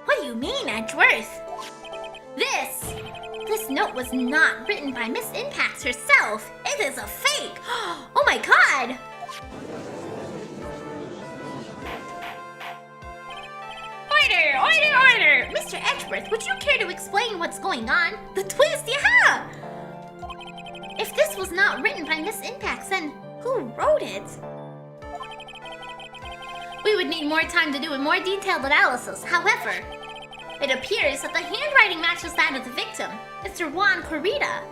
What do you mean, Edgeworth? This note was not written by Miss Impax herself. It is a fake. Oh my God! Order! Mr. Edgeworth, would you care to explain what's going on? The twist, yeah! If this was not written by Miss Impax, then who wrote it? We would need more time to do a more detailed analysis. However, it appears that the handwriting matches that of the victim, Mr. Juan Corrida.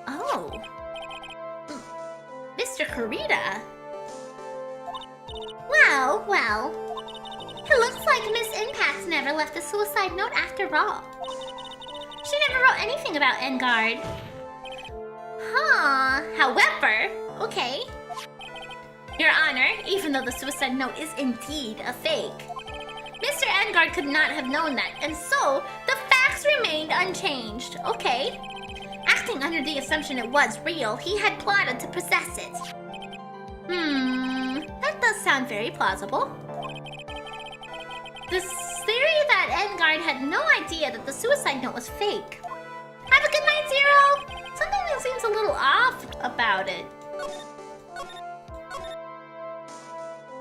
Oh. Mr. Corrida? Well. It looks like Miss Impax never left a suicide note after all. She never wrote anything about Engarde. Huh. However, okay. Your Honor, even though the suicide note is indeed a fake, Mr. Engarde could not have known that, and so the facts remained unchanged. Okay. Acting under the assumption it was real, he had plotted to possess it. That does sound very plausible. The theory that Engarde had no idea that the suicide note was fake. Have a good night, Zero! Something that seems a little off about it.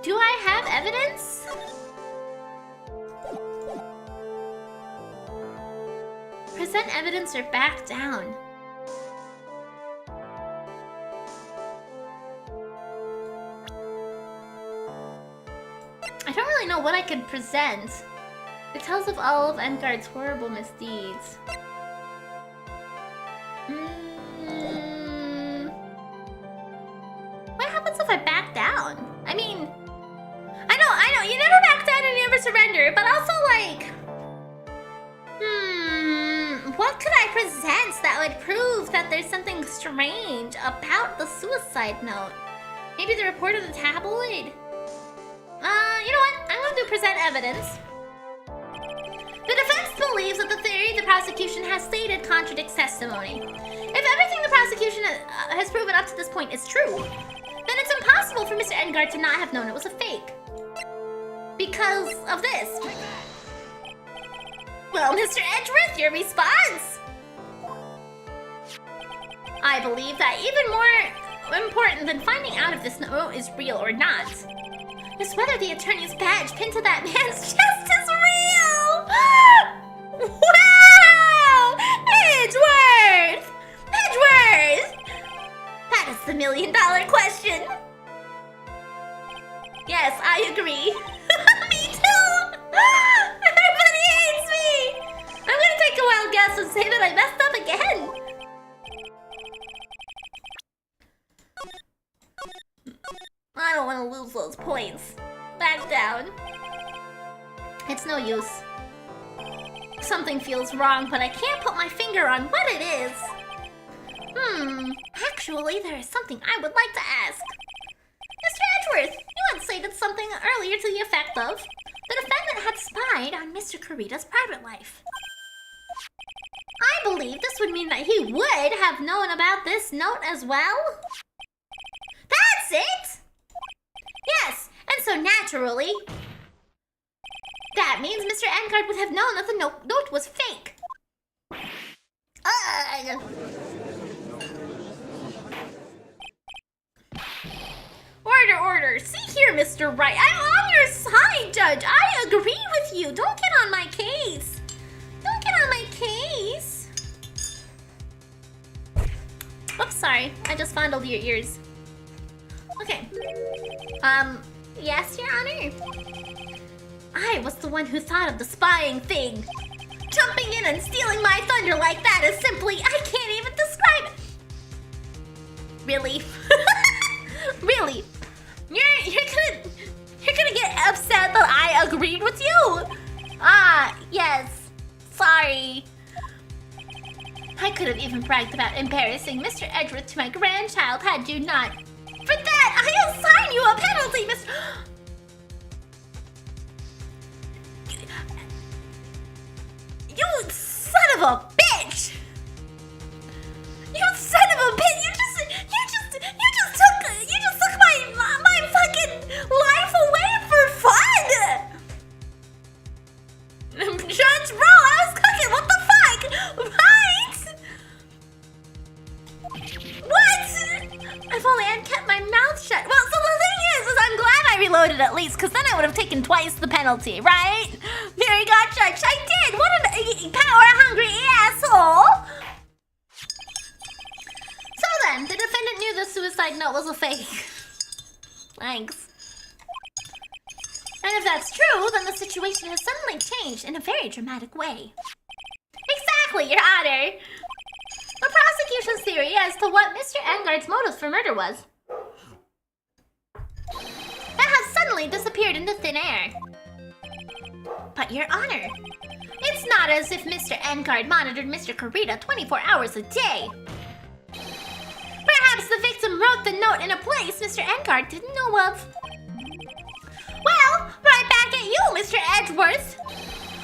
Do I have evidence? Present evidence or back down. I don't really know what I could present. It tells of all of Engarde's horrible misdeeds. What happens if I back down? I mean, I know, murder, but also like... what could I present that would prove that there's something strange about the suicide note? Maybe the report of the tabloid? You know what? I'm going to present evidence. The defense believes that the theory the prosecution has stated contradicts testimony. If everything the prosecution has proven up to this point is true, then it's impossible for Mr. Engarde to not have known it was a fake. Because of this. Well, Mr. Edgeworth, your response? I believe that even more important than finding out if this note is real or not is whether the attorney's badge pinned to that man's chest is real! Wow! Edgeworth! Edgeworth! That is the million-dollar question. Yes, I agree. Me too! Everybody hates me! I'm gonna take a wild guess and say that I messed up again. I don't want to lose those points. Back down. It's no use. Something feels wrong, but I can't put my finger on what it is. Actually, there is something I would like to ask. Mr. Edgeworth, you had stated something earlier to the effect of the defendant had spied on Mr. Kurita's private life. I believe this would mean that he would have known about this note as well. That's it! Yes, and so naturally, that means Mr. Engarde would have known that the note was fake. Order. See here, Mr. Wright. I'm on your side, Judge. I agree with you. Don't get on my case. Don't get on my case. Oops, sorry. I just fondled your ears. Okay. Yes, Your Honor? I was the one who thought of the spying thing. Jumping in and stealing my thunder like that is simply... I can't even describe it. Really? Really? You're gonna get upset that I agreed with you? Yes. Sorry. I could have even bragged about embarrassing Mr. Edgeworth to my grandchild had you not. For that, I assign you a penalty, Mr. You son of a bitch! You son of a bitch! You just took my fucking life away for fun! Judge, bro, I was cooking. What the fuck? Right? What? If only I'd kept my mouth shut. Well, so the thing is I'm glad I reloaded at least, because then I would have taken twice the penalty, right? There you go, Judge. I did. What an power-hungry asshole. So then, the defendant knew the suicide note was a fake. Thanks. And if that's true, then the situation has suddenly changed in a very dramatic way. Exactly, Your Honor. The prosecution's theory as to what Mr. Engarde's motive for murder was that has suddenly disappeared into thin air. But Your Honor, it's not as if Mr. Engarde monitored Mr. Kurita 24 hours a day. Perhaps the victim wrote the note in a place Mr. Engarde didn't know of. Well, right back at you, Mr. Edgeworth.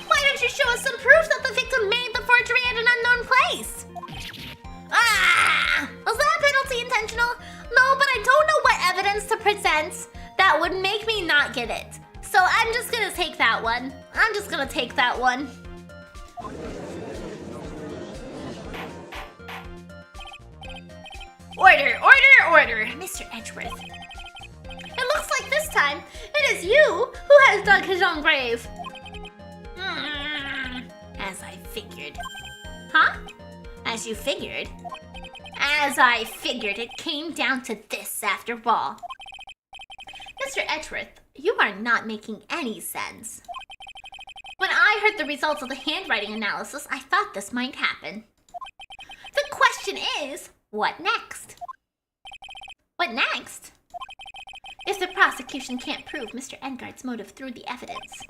Why don't you show us some proof that the victim made the forgery at an unknown place? Was that penalty intentional? No, but I don't know what evidence to present that would make me not get it. So I'm just gonna take that one. Order, Mr. Edgeworth. It looks like this time it is you who has dug his own grave. As I figured. Huh? As you figured? As I figured, it came down to this after all. Mr. Edgeworth, you are not making any sense. When I heard the results of the handwriting analysis, I thought this might happen. The question is, what next? What next? If the prosecution can't prove Mr. Engarde's motive through the evidence,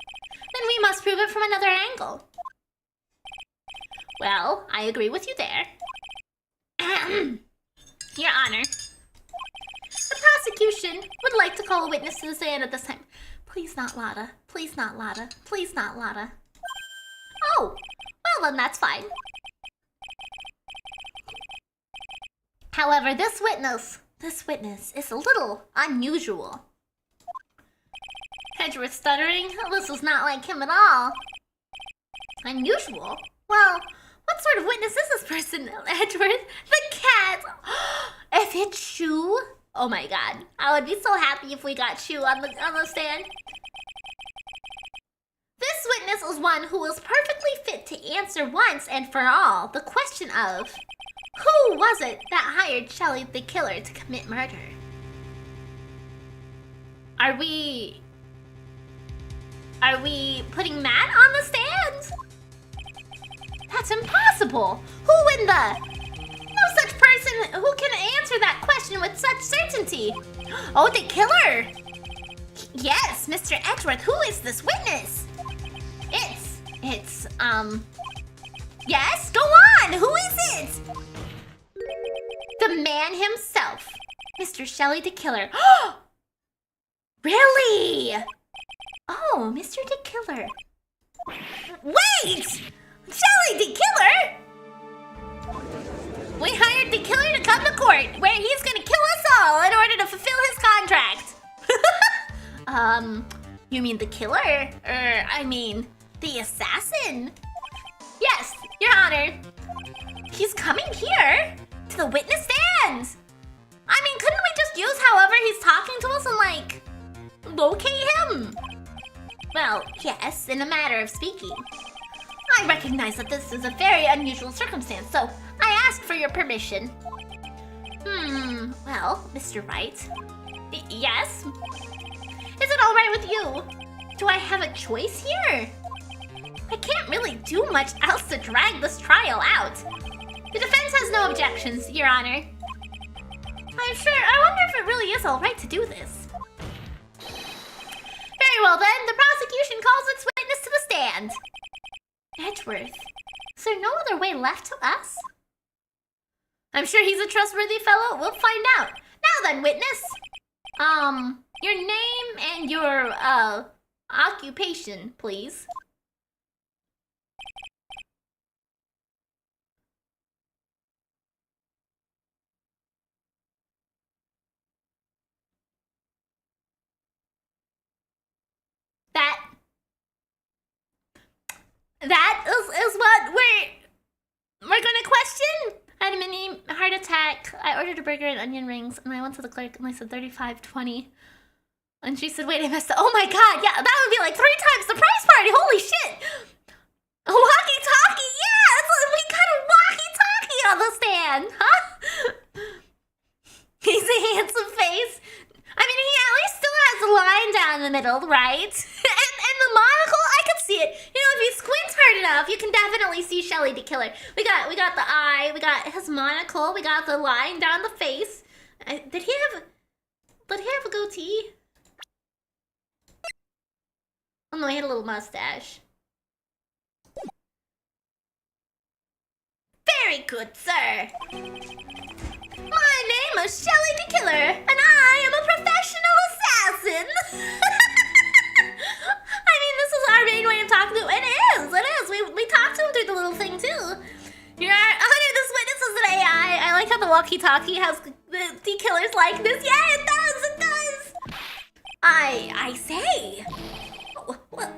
Then we must prove it from another angle. Well, I agree with you there. Your Honor, the prosecution would like to call a witness to the stand at this time. Please not Lotta. Please not Lotta. Please not Lotta. Oh, well then that's fine. However, this witness is a little unusual. Edgeworth stuttering. This is not like him at all. Unusual? Well, what sort of witness is this person, Edgeworth? The cat! If it's Shu? Oh my god. I would be so happy if we got Shu on the stand. This witness is one who is perfectly fit to answer once and for all the question of who was it that hired Shelly the killer to commit murder? Are we putting Matt on the stand? That's impossible! Who in the... No such person who can answer that question with such certainty! Oh, the killer! Yes, Mr. Edgeworth, who is this witness? It's, Yes, go on! Who is it? The man himself, Mr. Shelly the killer. Really? Oh, Mr. the killer. Wait! Shelly the killer? We hired the killer to come to court, where he's gonna kill us all in order to fulfill his contract. You mean the killer? I mean, the assassin? Yes, Your Honor. He's coming here to the witness stand. I mean, couldn't we just use however he's talking to us and, like, locate him? Well, yes, in a matter of speaking. I recognize that this is a very unusual circumstance, so I asked for your permission. Well, Mr. Wright. Yes? Is it all right with you? Do I have a choice here? I can't really do much else to drag this trial out. The defense has no objections, Your Honor. I'm sure, I wonder if it really is all right to do this. Very well then, the prosecution calls its witness to the stand. Edgeworth, is there no other way left to us? I'm sure he's a trustworthy fellow. We'll find out. Now then, witness. Your name and your, occupation, please. That is what we're gonna question. I had a mini heart attack. I ordered a burger and onion rings, and I went to the clerk and I said $35.20. And she said, wait, I messed up. Oh my god, yeah, that would be like 3 times the price party. Holy shit. A walkie-talkie, yeah, we got a walkie-talkie on the stand, huh? He's a handsome face. I mean, he at least still has a line down the middle, right? and the monocle, I could see it. You know, if you squint hard enough, you can definitely see Shelly the killer. We got the eye, we got his monocle, we got the line down the face. Did he have a goatee? Oh no, he had a little mustache. Very good, sir. My name is Shelly the Killer, and I am a professional assassin. I mean, this is our main way of talking to him. It is. We talk to him through the little thing, too. Your Honor, this witness is an AI. I like how the walkie-talkie has the killer's likeness. Yeah, it does. I say.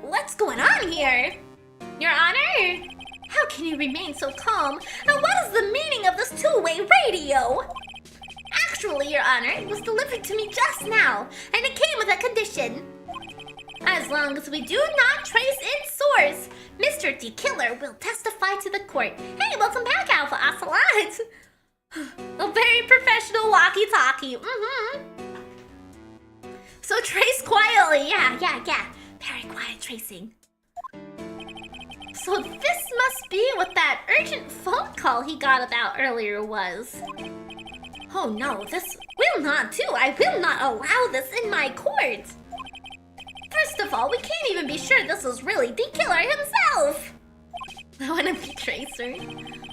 What's going on here? Your Honor? How can you remain so calm? And what is the meaning of this two-way radio? Actually, Your Honor, it was delivered to me just now, and it came with a condition. As long as we do not trace its source, Mr. D. Killer will testify to the court. Hey, welcome back, Alpha Ocelot. A very professional walkie-talkie. So trace quietly. Yeah. Very quiet tracing. So this must be what that urgent phone call he got about earlier was. Oh no, this will not do. I will not allow this in my court. First First of all, we can't even be sure this was really the killer himself. I want to be Tracer.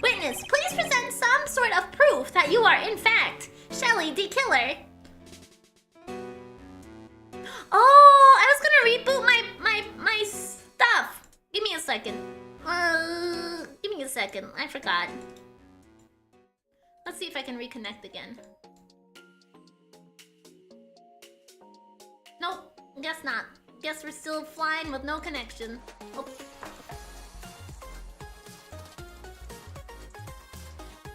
Witness, please present some sort of proof that you are, in fact, Shelly the killer. Oh, I was gonna reboot my stuff. Give me a second. Give me a second. I forgot. Let's see if I can reconnect again. Nope, guess not. Guess we're still flying with no connection. Oh.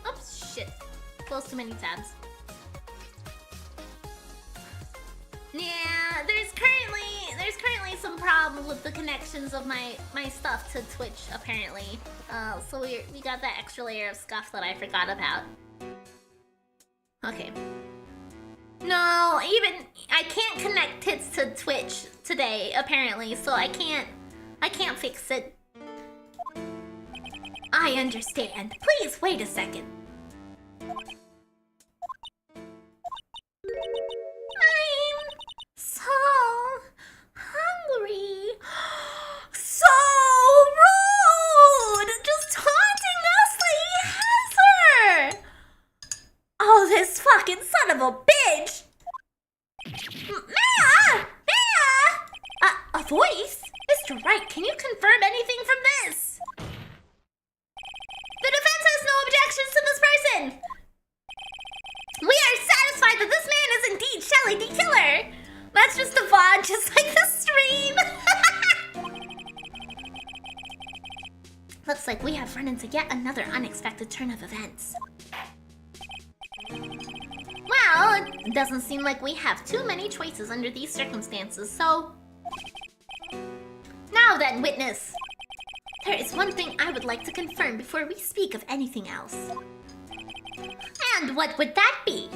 Oops, shit. Close too many tabs. Yeah, there's currently some problems with the connections of my stuff to Twitch, apparently. So we got that extra layer of scuff that I forgot about. Okay. No, I can't connect tits to Twitch today, apparently, so I can't fix it. I understand. Please wait a second. I'm so hungry. So rude! Just taunting us, Lady Hazard! Oh, this fucking son of a bitch! Maya! Maya! A voice? Mr. Wright, can you confirm anything from this? The defense has no objections to this person! We are satisfied that this man is indeed Shelly the killer! That's just a VOD, just like the stream! Looks like we have run into yet another unexpected turn of events. Well, it doesn't seem like we have too many choices under these circumstances, so... Now then, witness! There is one thing I would like to confirm before we speak of anything else. And what would that be?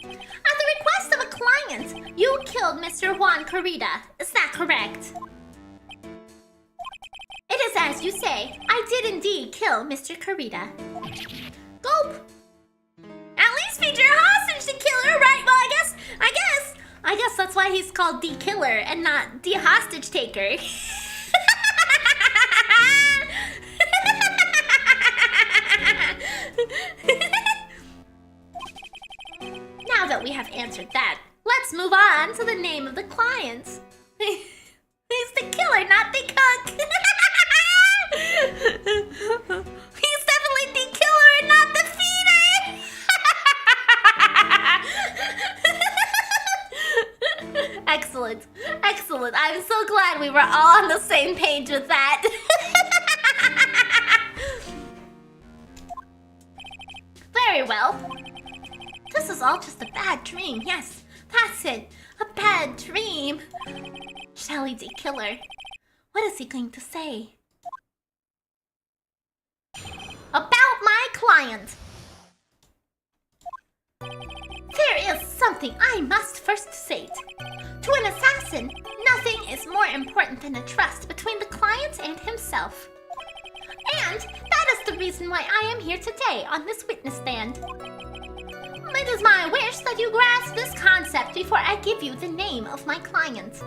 At the request of a client, you killed Mr. Juan Corrida. Is that correct? It is as you say. I did indeed kill Mr. Corrida. Gulp! At least feature a hostage the killer, right? Well, I guess that's why he's called the killer and not the hostage taker. Now that we have answered that, let's move on to the name of the client. He's the killer, not the cook. He's definitely the killer and not the feeder. Excellent, excellent. I'm so glad we were all on the same page with that. Very well. This is all just a bad dream. Yes, that's it. A bad dream. Shelly the killer. What is he going to say? About my client. There is something I must first state. To an assassin, nothing is more important than a trust between the client and himself. And that is the reason why I am here today on this witness stand. It is my wish that you grasp this concept before I give you the name of my client.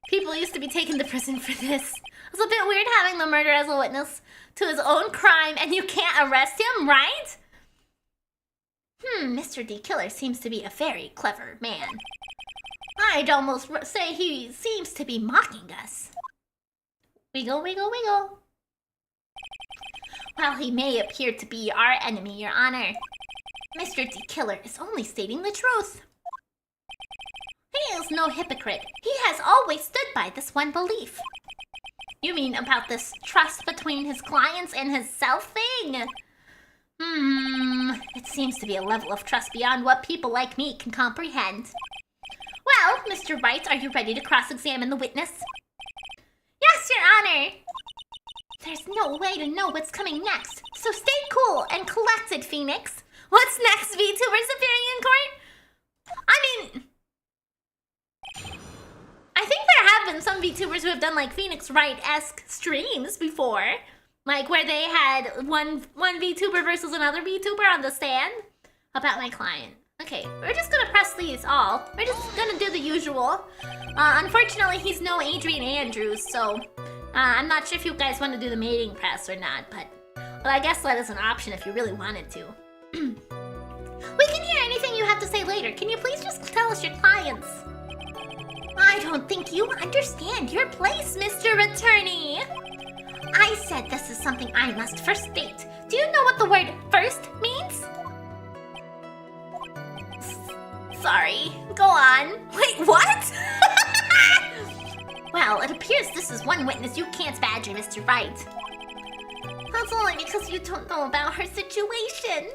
People used to be taken to prison for this. It's a bit weird having the murderer as a witness to his own crime and you can't arrest him, right? Mr. D. Killer seems to be a very clever man. I'd almost say he seems to be mocking us. Wiggle, wiggle, wiggle. While he may appear to be our enemy, Your Honor, Mr. D. Killer is only stating the truth. He is no hypocrite. He has always stood by this one belief. You mean about this trust between his clients and his self thing? It seems to be a level of trust beyond what people like me can comprehend. Well, Mr. Wright, are you ready to cross-examine the witness? Yes, Your Honor! There's no way to know what's coming next, so stay cool and collected, Phoenix. What's next, VTubers appearing in court? I mean, I think there have been some VTubers who have done like Phoenix Wright-esque streams before. Like where they had one VTuber versus another VTuber on the stand. About my client. Okay, we're just gonna press these all. We're just gonna do the usual. Unfortunately, he's no Adrian Andrews, so I'm not sure if you guys want to do the mating press or not, but well, I guess that is an option if you really wanted to. We can hear anything you have to say later. Can you please just tell us your clients? I don't think you understand your place, Mr. Attorney. I said this is something I must first state. Do you know what the word first means? Sorry, go on. Wait, what? Well, it appears this is one witness you can't badger, Mr. Wright. That's only because you don't know about her situation.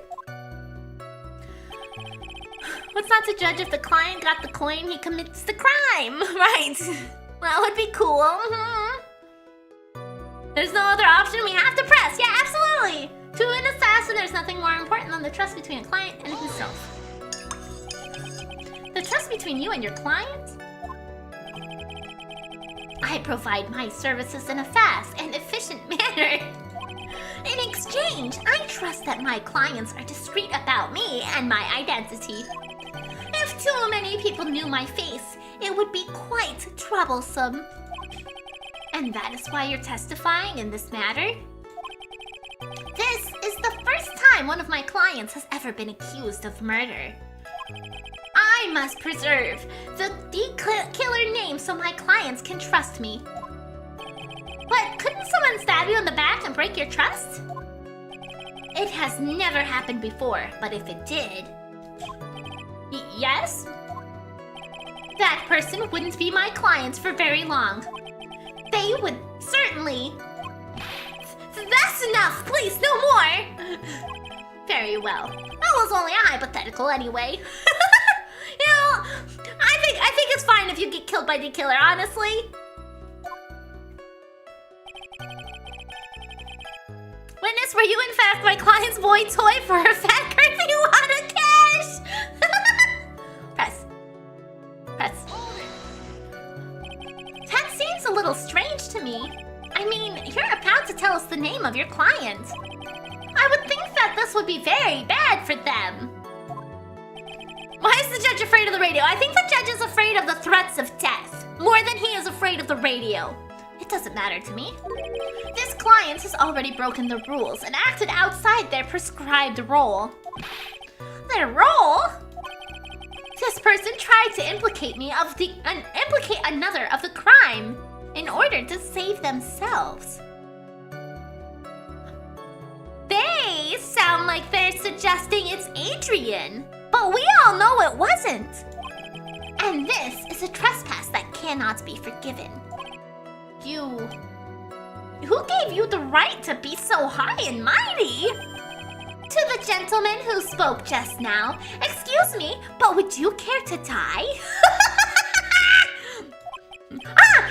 What's not to judge if the client got the coin, he commits the crime, right? Well, it'd be cool. There's no other option, we have to press. Yeah, absolutely. To an assassin, there's nothing more important than the trust between a client and himself. The trust between you and your client? I provide my services in a fast and efficient manner. In exchange, I trust that my clients are discreet about me and my identity. If too many people knew my face, it would be quite troublesome. And that is why you're testifying in this matter? This is the first time one of my clients has ever been accused of murder. I must preserve the killer name so my clients can trust me. But couldn't someone stab you in the back and break your trust? It has never happened before, but if it did... Yes? That person wouldn't be my client for very long. They would certainly... That's enough! Please, no more! Very well. That was only a hypothetical anyway. You know, I think it's fine if you get killed by the killer, honestly. Witness, were you in fact my client's boy toy for her fat curtsy wanna cash? Press. Press. That seems a little strange to me. I mean, you're about to tell us the name of your client. I would think that this would be very bad for them. Why is the judge afraid of the radio? I think the judge is afraid of the threats of death, more than he is afraid of the radio. It doesn't matter to me. This client has already broken the rules and acted outside their prescribed role. Their role? This person tried to implicate me implicate another of the crime in order to save themselves. They sound like they're suggesting it's Adrian, but we all know it wasn't. And this is a trespass that cannot be forgiven. Who gave you the right to be so high and mighty? To the gentleman who spoke just now, excuse me, but would you care to die?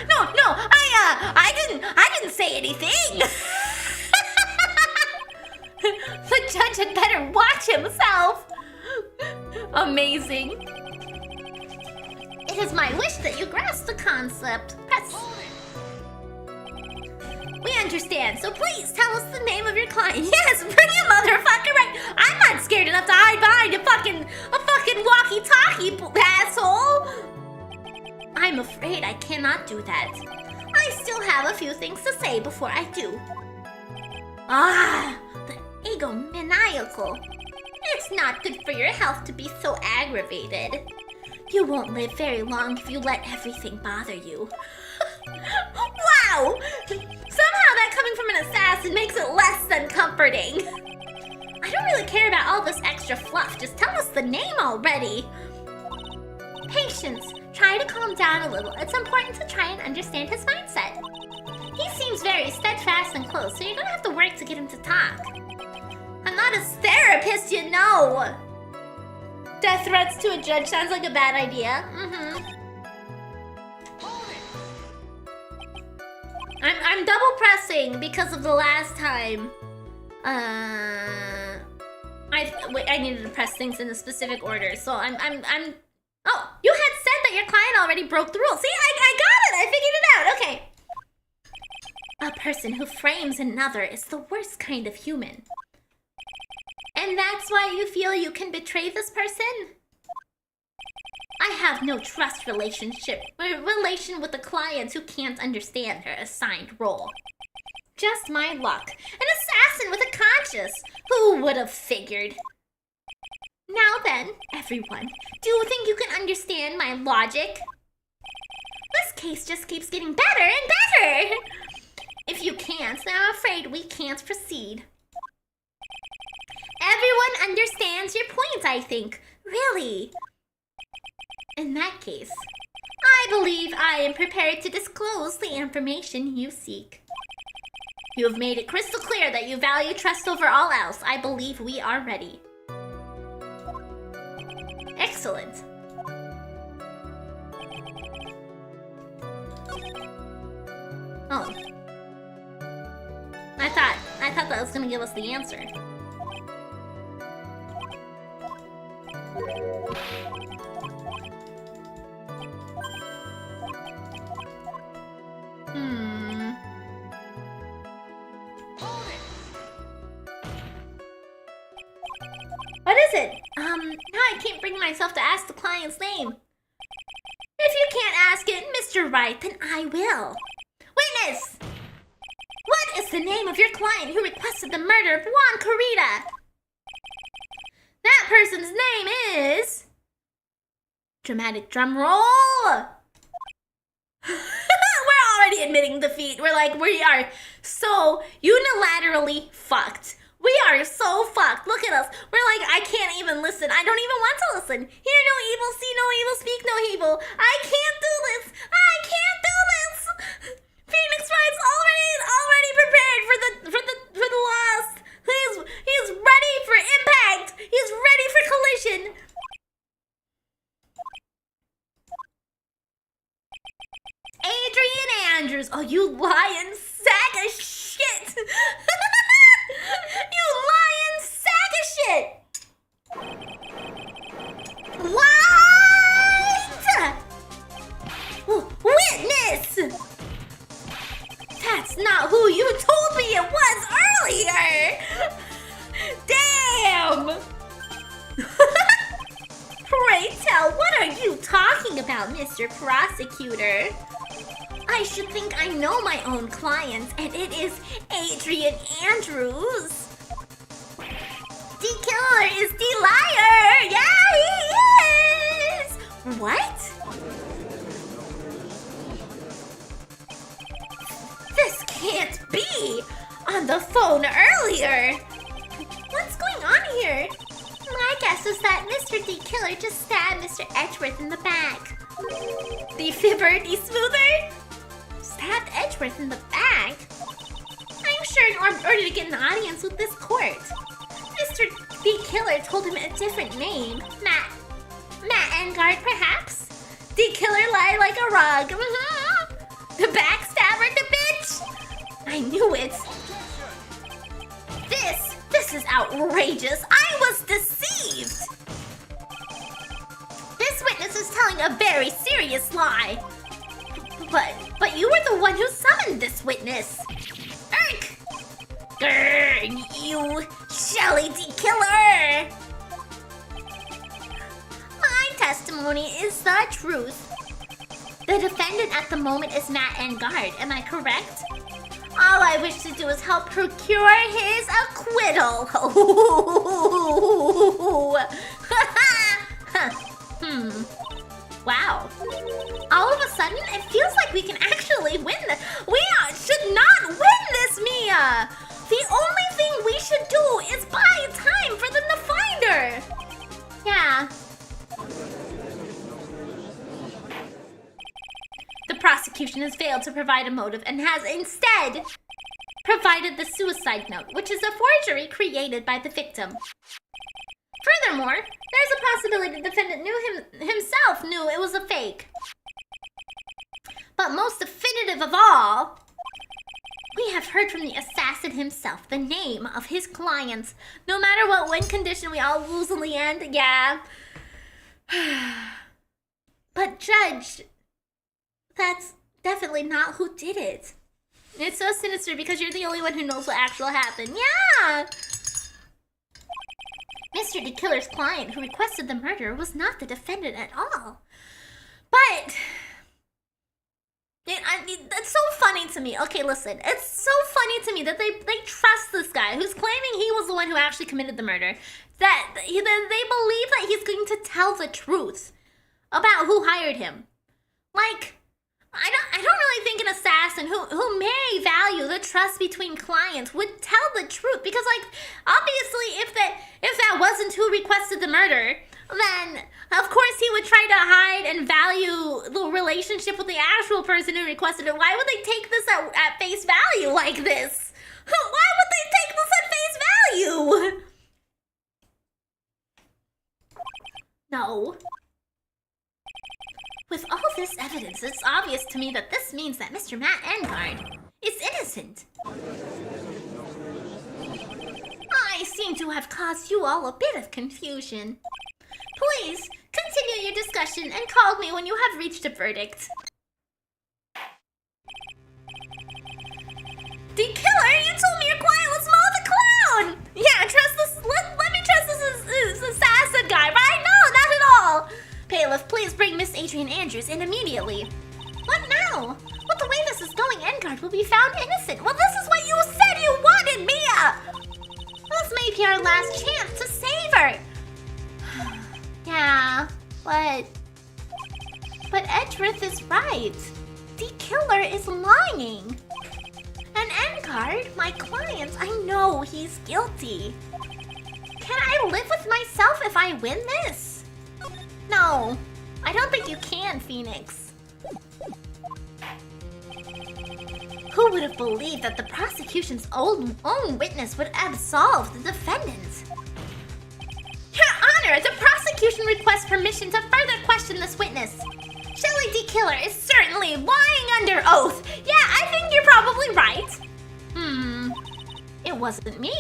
No, I didn't say anything. The judge had better watch himself. Amazing. It is my wish that you grasp the concept. Press. We understand, so please tell us the name of your client. Yes, bring it, motherfucker, right? I'm not scared enough to hide behind a fucking walkie-talkie, asshole. I'm afraid I cannot do that. I still have a few things to say before I do. The egomaniacal. It's not good for your health to be so aggravated. You won't live very long if you let everything bother you. Wow! Somehow that coming from an assassin makes it less than comforting. I don't really care about all this extra fluff. Just tell us the name already. Patience. Try to calm down a little. It's important to try and understand his mindset. He seems very steadfast and close, so you're gonna have to work to get him to talk. I'm not a therapist, you know. Death threats to a judge sounds like a bad idea. I'm double pressing because of the last time. I needed to press things in a specific order, so I'm. Oh, you had said that your client already broke the rules. See, I got it. I figured it out. Okay. A person who frames another is the worst kind of human. And that's why you feel you can betray this person? have no trust relation with the clients who can't understand her assigned role. Just my luck. An assassin with a conscience. Who would have figured? Now then, everyone, do you think you can understand my logic? This case just keeps getting better and better. If you can't, then I'm afraid we can't proceed. Everyone understands your point, I think. Really? In that case, I believe I am prepared to disclose the information you seek. You have made it crystal clear that you value trust over all else. I believe we are ready. Excellent. Oh. I thought that was gonna give us the answer. What is it? Now I can't bring myself to ask the client's name. If you can't ask it, Mr. Wright, then I will. Witness! What is the name of your client who requested the murder of Juan Carita? That person's name is... Dramatic drum roll! We're already admitting defeat. We're like, we are so unilaterally fucked. We are so fucked. Look at us. We're like, I can't even listen. I don't even want to listen. Hear no evil, see no evil, speak no evil. I can't do this. I can't do this. Phoenix Wright's already prepared for the loss. He's ready for impact. He's ready for collision. Adrian Andrews. Oh, you lying sack of shit. You lying sack of shit! What? Witness! That's not who you told me it was earlier! Damn! Pray tell, what are you talking about, Mr. Prosecutor? I should think I know my own clients, and it is Adrian Andrews. The killer is the liar! Yeah, he is! What? This can't be! On the phone earlier! What's going on here? My guess is that Mr. D. Killer just stabbed Mr. Edgeworth in the back. The fibber, the smoother? Stabbed Edgeworth in the back? I'm sure in order to get an audience with this court. Mr. The Killer told him a different name. Matt Engarde, perhaps? The Killer lied like a rug. The backstabber, the bitch! I knew it. This is outrageous. I was deceived. This witness is telling a very serious lie. But you were the one who summoned this witness. Urk! Grr, you Shelly D. Killer! My testimony is the truth. The defendant at the moment is Matt Engarde, am I correct? All I wish to do is help procure his acquittal. Wow. All of a sudden, it feels like we can actually win this. We should not win this, Mia! The only thing we should do is buy time for them to find her! Yeah. The prosecution has failed to provide a motive and has instead provided the suicide note, which is a forgery created by the victim. Furthermore, there's a possibility the defendant himself knew it was a fake. But most definitive of all, we have heard from the assassin himself the name of his clients. No matter what win condition, we all lose in the end. Yeah. But Judge, that's definitely not who did it. It's so sinister because you're the only one who knows what actually happened. Yeah. Mr. the Killer's client who requested the murder was not the defendant at all. But it's so funny to me. Okay, listen. It's so funny to me that they trust this guy who's claiming he was the one who actually committed the murder. That they believe that he's going to tell the truth about who hired him. Like, I don't really think an assassin who may value the trust between clients would tell the truth, because, like, obviously if that wasn't who requested the murder, then of course he would try to hide and value the relationship with the actual person who requested it. Why would they take this at face value like this? Why would they take this at face value? No. With all this evidence, it's obvious to me that this means that Mr. Matt Engarde is innocent. I seem to have caused you all a bit of confusion. Please, continue your discussion and call me when you have reached a verdict. The Killer, you told me your client was Mo the Clown! Yeah, trust this. Let me trust this assassin guy, right? No, not at all. Bailiff, please bring Miss Adrian Andrews in immediately. What now? With the way this is going, Engarde will be found innocent. Well, this is what you said you wanted, Mia! This may be our last chance to save her. Yeah, but Edgeworth is right. The Killer is lying. And Engarde, my client, I know he's guilty. Can I live with myself if I win this? No, I don't think you can, Phoenix. Who would have believed that the prosecution's own witness would absolve the defendant? Your Honor, the prosecution requests permission to further question this witness. Shelley D. Killer is certainly lying under oath. Yeah, I think you're probably right. It wasn't me.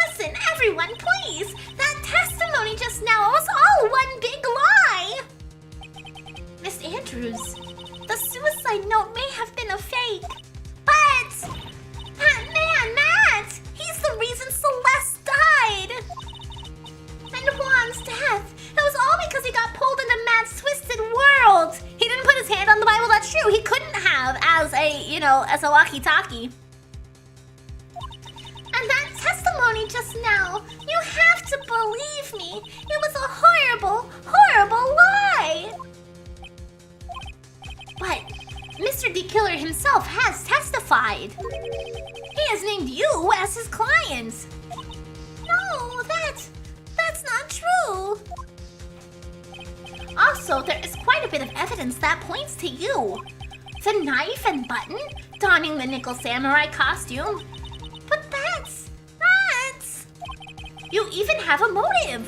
Listen, everyone, please. That testimony just now was all one big lie. Miss Andrews, the suicide note may have been a fake. But that man, Matt, he's the reason Celeste died. And Juan's death, it was all because he got pulled into Matt's twisted world. He didn't put his hand on the Bible, that's true. He couldn't have as a walkie-talkie. And that testimony just now, you have to believe me. It was a horrible, horrible lie. But Mr. D. Killer himself has testified. He has named you as his client. No, that's not true. Also, there is quite a bit of evidence that points to you. The knife and button, donning the nickel samurai costume. But that's... You even have a motive.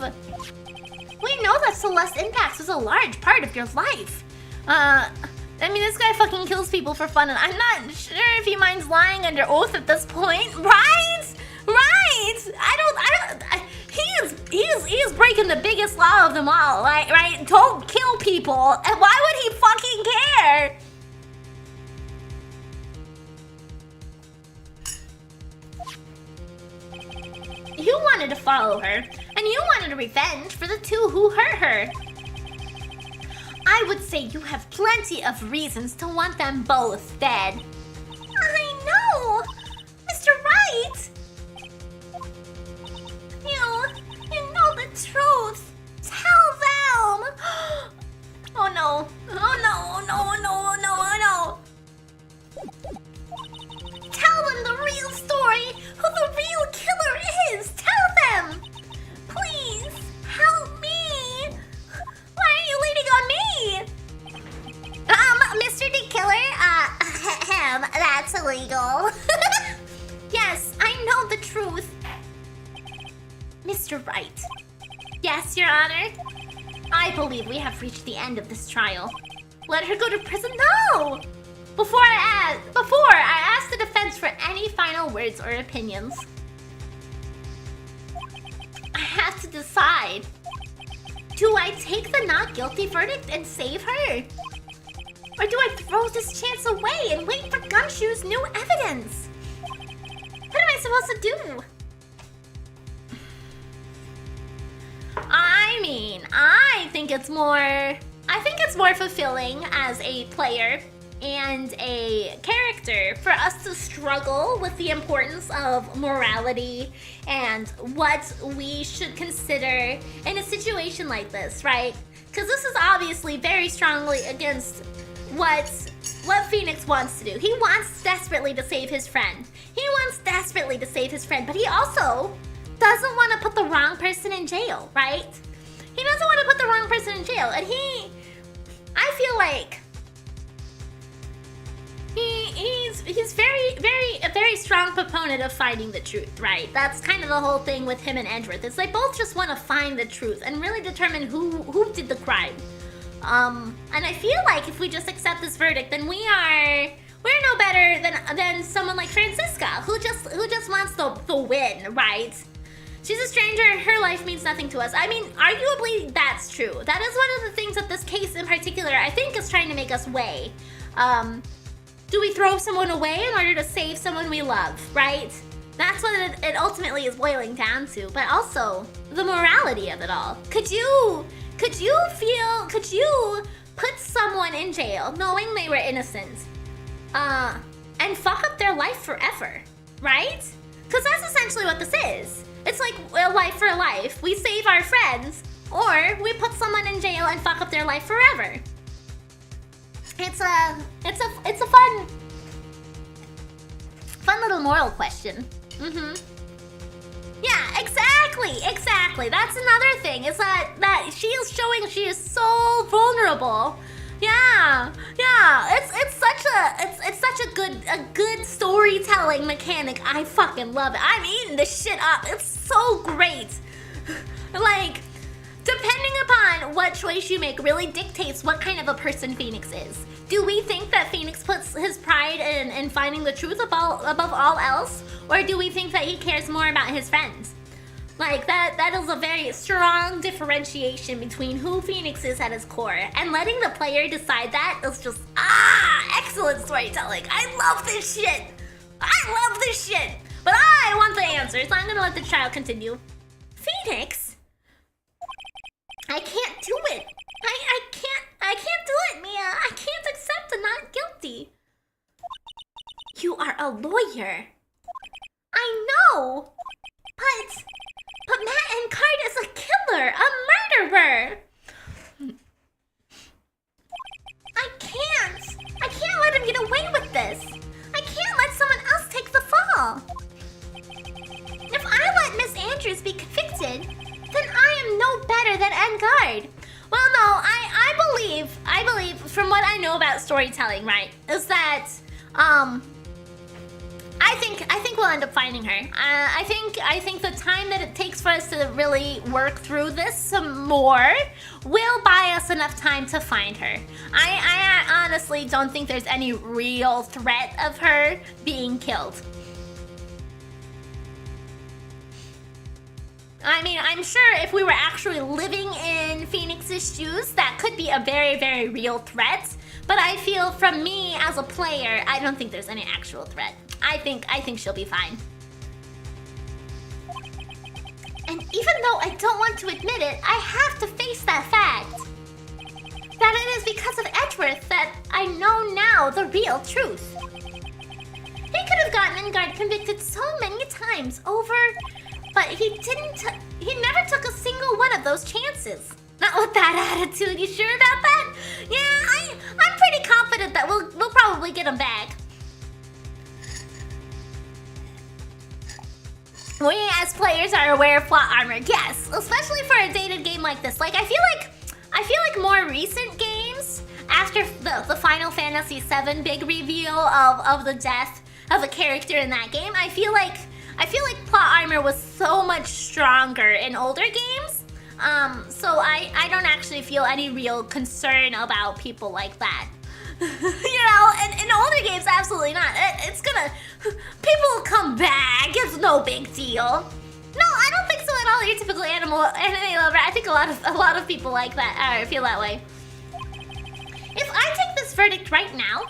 We know that Celeste Impacts was a large part of your life. I mean, this guy fucking kills people for fun, and I'm not sure if he minds lying under oath at this point, right? Right! He is breaking the biggest law of them all, right? Don't kill people. And why would he fucking care? You wanted to follow her, and you wanted a revenge for the two who hurt her. I would say you have plenty of reasons to want them both dead. I know! Mr. Wright! You know the truth. Tell them! Oh no. Oh no, no. Tell them the real story, who the real killer is. Tell them! Please, help me. Why are you leaning on me? Mr. D. Killer, that's illegal. Yes, I know the truth. Mr. Wright. Yes, Your Honor. I believe we have reached the end of this trial. Let her go to prison? No! Before I ask the defense for any final words or opinions, I have to decide. Do I take the not guilty verdict and save her? Or do I throw this chance away and wait for Gumshoe's new evidence? What am I supposed to do? think it's more fulfilling as a player and a character for us to struggle with the importance of morality and what we should consider in a situation like this, right? Because this is obviously very strongly against what Phoenix wants to do. He wants desperately to save his friend. But he also doesn't want to put the wrong person in jail, right? He doesn't want to put the wrong person in jail, and I feel like he's a very strong proponent of finding the truth, right? That's kind of the whole thing with him and Edgeworth. It's they both just want to find the truth and really determine who did the crime. And I feel like if we just accept this verdict, then we're no better than someone like Francisca, who just wants the win, right? She's a stranger, her life means nothing to us. I mean, arguably that's true. That is one of the things that this case in particular, I think, is trying to make us weigh. Do we throw someone away in order to save someone we love, right? That's what it ultimately is boiling down to, but also the morality of it all. Could you put someone in jail knowing they were innocent, and fuck up their life forever, right? Because that's essentially what this is. It's like a life for life. We save our friends, or we put someone in jail and fuck up their life forever. It's a fun little moral question. Yeah, exactly. That's another thing. Is that she is showing she is so vulnerable. Yeah. It's such a good storytelling mechanic. I fucking love it. I'm eating this shit up. It's so great. Like, depending upon what choice you make really dictates what kind of a person Phoenix is. Do we think that Phoenix puts his pride in finding the truth above all else? Or do we think that he cares more about his friends? Like, that is a very strong differentiation between who Phoenix is at his core. And letting the player decide that is just, excellent storytelling. I love this shit. But I want the answer, so I'm gonna let the trial continue. Phoenix? I can't do it. I can't do it, Mia. I can't accept the not guilty. You are a lawyer. I know. But Matt Engarde is a killer, a murderer. I can't let him get away with this. I can't let someone else take the fall. If I let Miss Andrews be convicted, then I am no better than Engarde. Well, no, I believe from what I know about storytelling, right, is that, I think we'll end up finding her. I think the time that it takes for us to really work through this some more will buy us enough time to find her. I honestly don't think there's any real threat of her being killed. I mean, I'm sure if we were actually living in Phoenix's shoes, that could be a very, very real threat. But I feel from me as a player, I don't think there's any actual threat. I think she'll be fine. And even though I don't want to admit it, I have to face that fact. That it is because of Edgeworth that I know now the real truth. He could have gotten Engarde convicted so many times over, but he never took a single one of those chances. Not with that attitude, you sure about that? Yeah, I'm pretty confident that we'll probably get him back. We as players are aware of plot armor, yes, especially for a dated game like this. Like, I feel like more recent games, after the Final Fantasy VII big reveal of the death of a character in that game, I feel like plot armor was so much stronger in older games. So I don't actually feel any real concern about people like that. You know, and in older games, absolutely not. People will come back. It's no big deal. No, I don't think so at all. You're typical anime lover. I think a lot of people like that, or feel that way. If I take this verdict right now,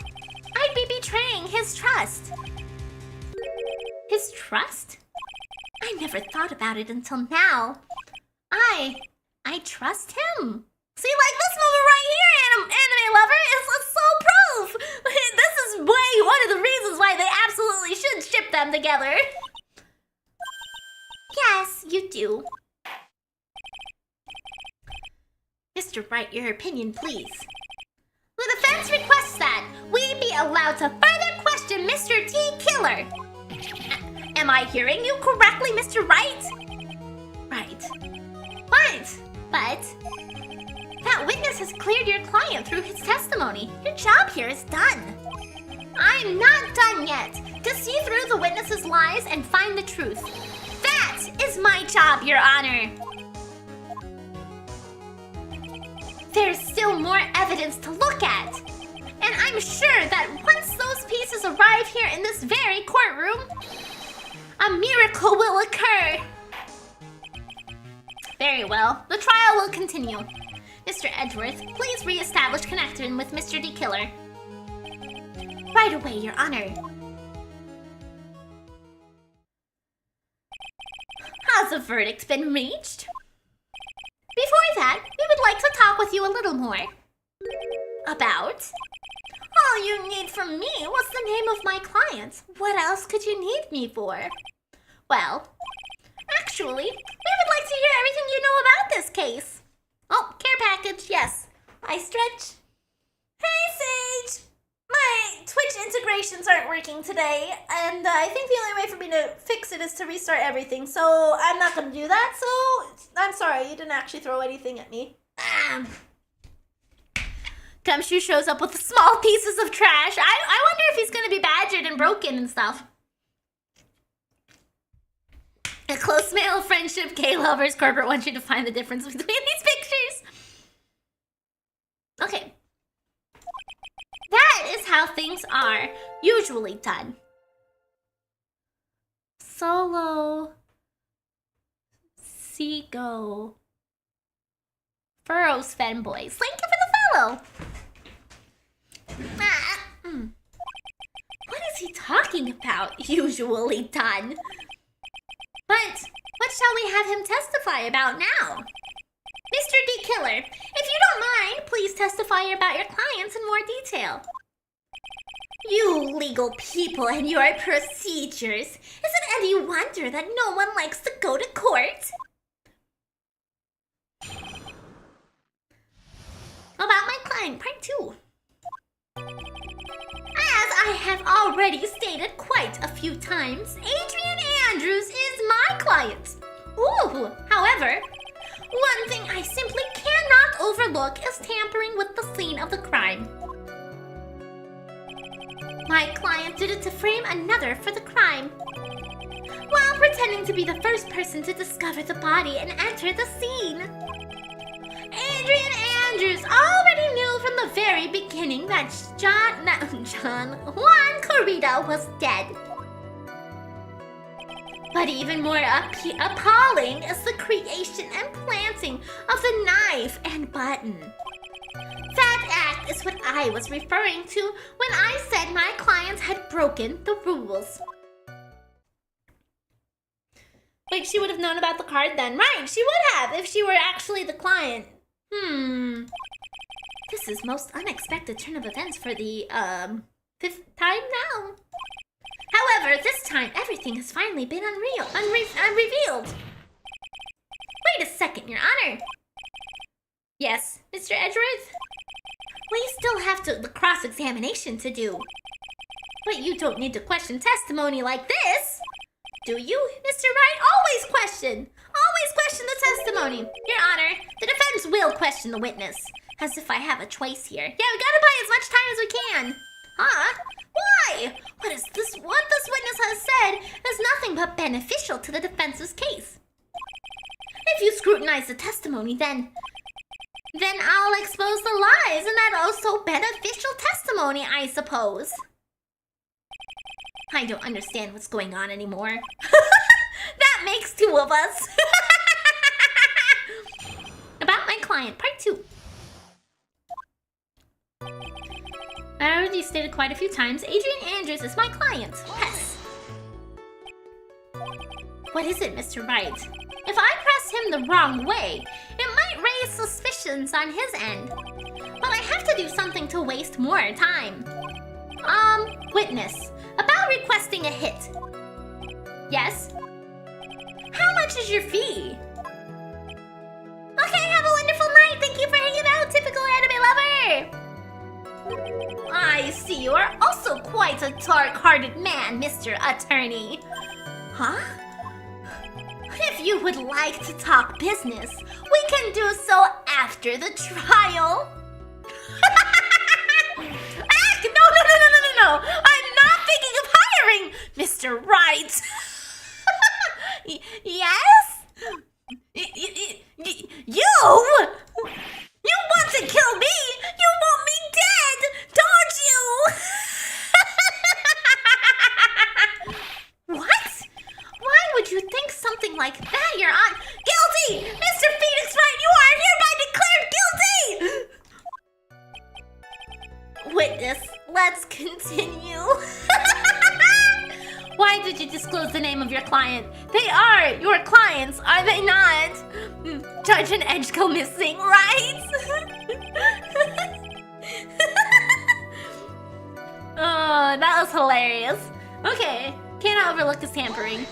I'd be betraying his trust. His trust? I never thought about it until now. I trust him. See, like this moment right here, anime lover, is so proof. This is one of the reasons why they absolutely should ship them together. Yes, you do. Mr. Wright, your opinion, please. The defense requests that we be allowed to further question Mr. T. Killer. Am I hearing you correctly, Mr. Wright? Right. What? But that witness has cleared your client through his testimony. Your job here is done. I'm not done yet. To see through the witness's lies and find the truth. That is my job, Your Honor. There's still more evidence to look at. And I'm sure that once those pieces arrive here in this very courtroom, a miracle will occur. Very well. The trial will continue. Mr. Edgeworth, please re-establish connection with Mr. D. Killer. Right away, Your Honor. Has a verdict been reached? Before that, we would like to talk with you a little more. About? All you need from me was the name of my client. What else could you need me for? Well, actually, we would like to hear everything you know about this case. Oh, care package, yes. I stretch. Hey, Sage! My Twitch integrations aren't working today, and I think the only way for me to fix it is to restart everything, so I'm not gonna do that, so I'm sorry, you didn't actually throw anything at me. Gumshoe shows up with small pieces of trash. I wonder if he's gonna be badgered and broken and stuff. A close male friendship, K-lovers, corporate wants you to find the difference between these pictures. Okay. That is how things are usually done. Solo. Seago. Furrows fanboys. Thank you for the follow. What is he talking about? Usually done. But what shall we have him testify about now? Mr. D. Killer, if you don't mind, please testify about your clients in more detail. You legal people and your procedures. Is it any wonder that no one likes to go to court? About my client, part 2. As I have already stated quite a few times, Adrian Andrews is my client. Ooh, however, one thing I simply cannot overlook is tampering with the scene of the crime. My client did it to frame another for the crime, while pretending to be the first person to discover the body and enter the scene. Adrian Andrews already knew from the very beginning that Juan Corrida was dead. But even more appalling is the creation and planting of the knife and button. That act is what I was referring to when I said my client had broken the rules. Wait, she would have known about the card then. Right, she would have if she were actually the client. This is most unexpected turn of events for the, 5th time now. However, this time everything has finally been unrevealed. Wait a second, Your Honor. Yes, Mr. Edgeworth? We still have the cross-examination to do. But you don't need to question testimony like this. Do you, Mr. Wright? Always question. Always question the testimony. Your Honor, the defense will question the witness. As if I have a choice here. Yeah, we gotta buy as much time as we can. Huh? Why? What this witness has said is nothing but beneficial to the defense's case. If you scrutinize the testimony, then I'll expose the lies in that also beneficial testimony, I suppose. I don't understand what's going on anymore. That makes 2 of us. About my client, part 2. I already stated quite a few times, Adrian Andrews is my client. Yes. What is it, Mr. Wright? If I press him the wrong way, it might raise serious suspicions on his end. But I have to do something to waste more time. Witness. About requesting a hit. Yes? How much is your fee? Okay, have a wonderful night. Thank you for hanging out, typical anime lover. I see you are also quite a dark-hearted man, Mr. Attorney. Huh? If you would like to talk business, we can do so after the trial. No. I'm not thinking of hiring Mr. Wright. Yes? You want to kill me? You want me dead, don't you? What? Why would you think something like that? You're on guilty! Mr. Phoenix Wright, you are hereby declared guilty! Witness, let's continue. Why did you disclose the name of your client? They are your clients, are they not? Judge and Edge go missing, right? Oh, that was hilarious. Okay, cannot overlook his tampering.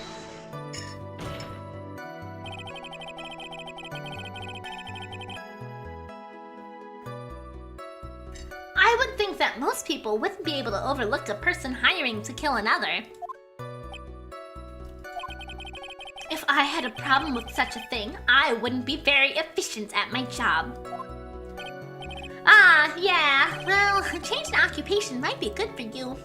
I would think that most people wouldn't be able to overlook a person hiring to kill another. If I had a problem with such a thing, I wouldn't be very efficient at my job. Ah, yeah, well, a change in occupation might be good for you.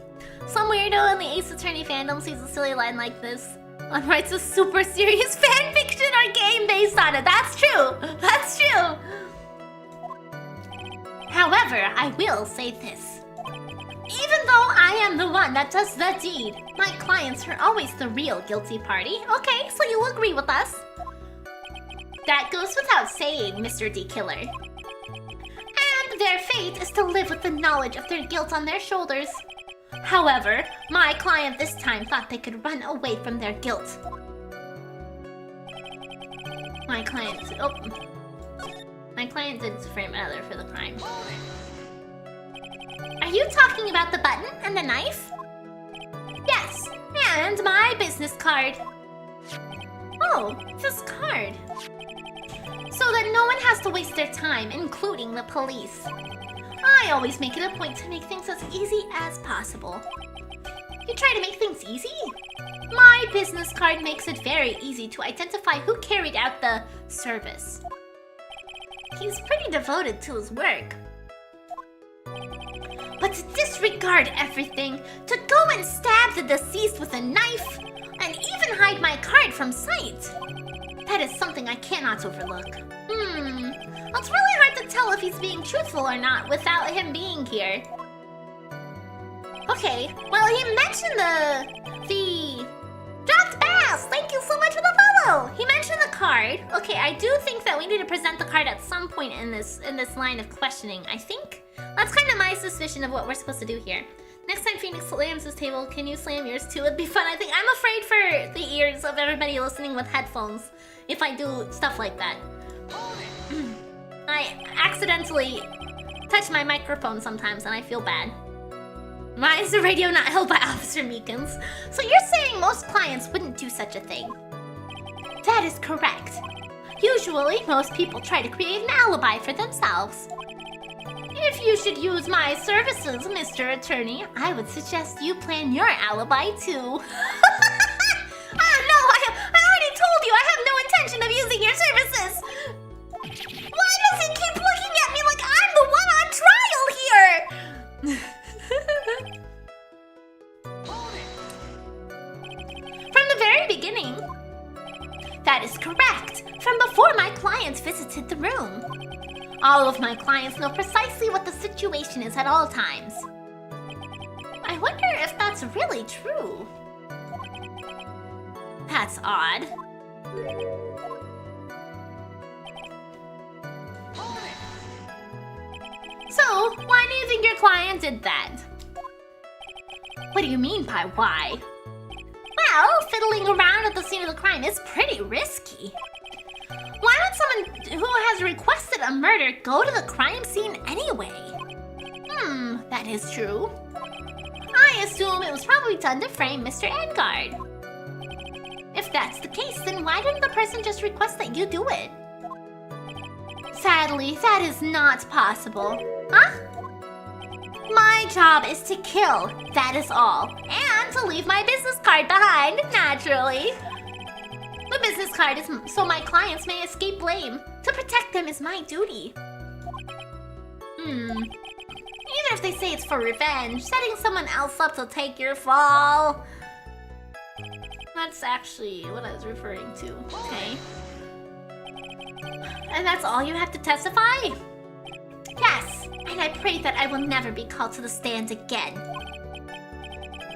Some weirdo in the Ace Attorney fandom sees a silly line like this and writes a super serious fanfiction or game based on it. That's true! That's true! However, I will say this. Even though I am the one that does the deed, my clients are always the real guilty party. Okay, so you agree with us? That goes without saying, Mr. D Killer. And their fate is to live with the knowledge of their guilt on their shoulders. However, my client this time thought they could run away from their guilt. My client did frame another for the crime. Are you talking about the button and the knife? Yes, and my business card. Oh, this card. So that no one has to waste their time, including the police. I always make it a point to make things as easy as possible. You try to make things easy? My business card makes it very easy to identify who carried out the service. He's pretty devoted to his work. But to disregard everything, to go and stab the deceased with a knife, and even hide my card from sight, that is something I cannot overlook. It's really hard to tell if he's being truthful or not without him being here. Okay, well, he mentioned the dropped bass. Thank you so much for the follow. He mentioned the card. Okay, I do think that we need to present the card at some point in this line of questioning. I think that's kind of my suspicion of what we're supposed to do here. Next time Phoenix slams this table, can you slam yours too? It'd be fun. I think I'm afraid for the ears of everybody listening with headphones if I do stuff like that. I accidentally touch my microphone sometimes and I feel bad. Why is the radio not held by Officer Meekins? So you're saying most clients wouldn't do such a thing? That is correct. Usually, most people try to create an alibi for themselves. If you should use my services, Mr. Attorney, I would suggest you plan your alibi too. No, I already told you I have no intention of using your services. Why does he keep looking at me like I'm the one on trial here? From the very beginning. That is correct. From before my clients visited the room. All of my clients know precisely what the situation is at all times. I wonder if that's really true. That's odd. So, why do you think your client did that? What do you mean by why? Well, fiddling around at the scene of the crime is pretty risky. Why would someone who has requested committed a murder, go to the crime scene anyway? That is true. I assume it was probably done to frame Mr. Engarde. If that's the case, then why didn't the person just request that you do it? Sadly, that is not possible. Huh? My job is to kill, that is all. And to leave my business card behind, naturally. The business card is so my clients may escape blame. To protect them is my duty. Even if they say it's for revenge, setting someone else up to take your fall. That's actually what I was referring to, okay? And that's all you have to testify? Yes, and I pray that I will never be called to the stand again.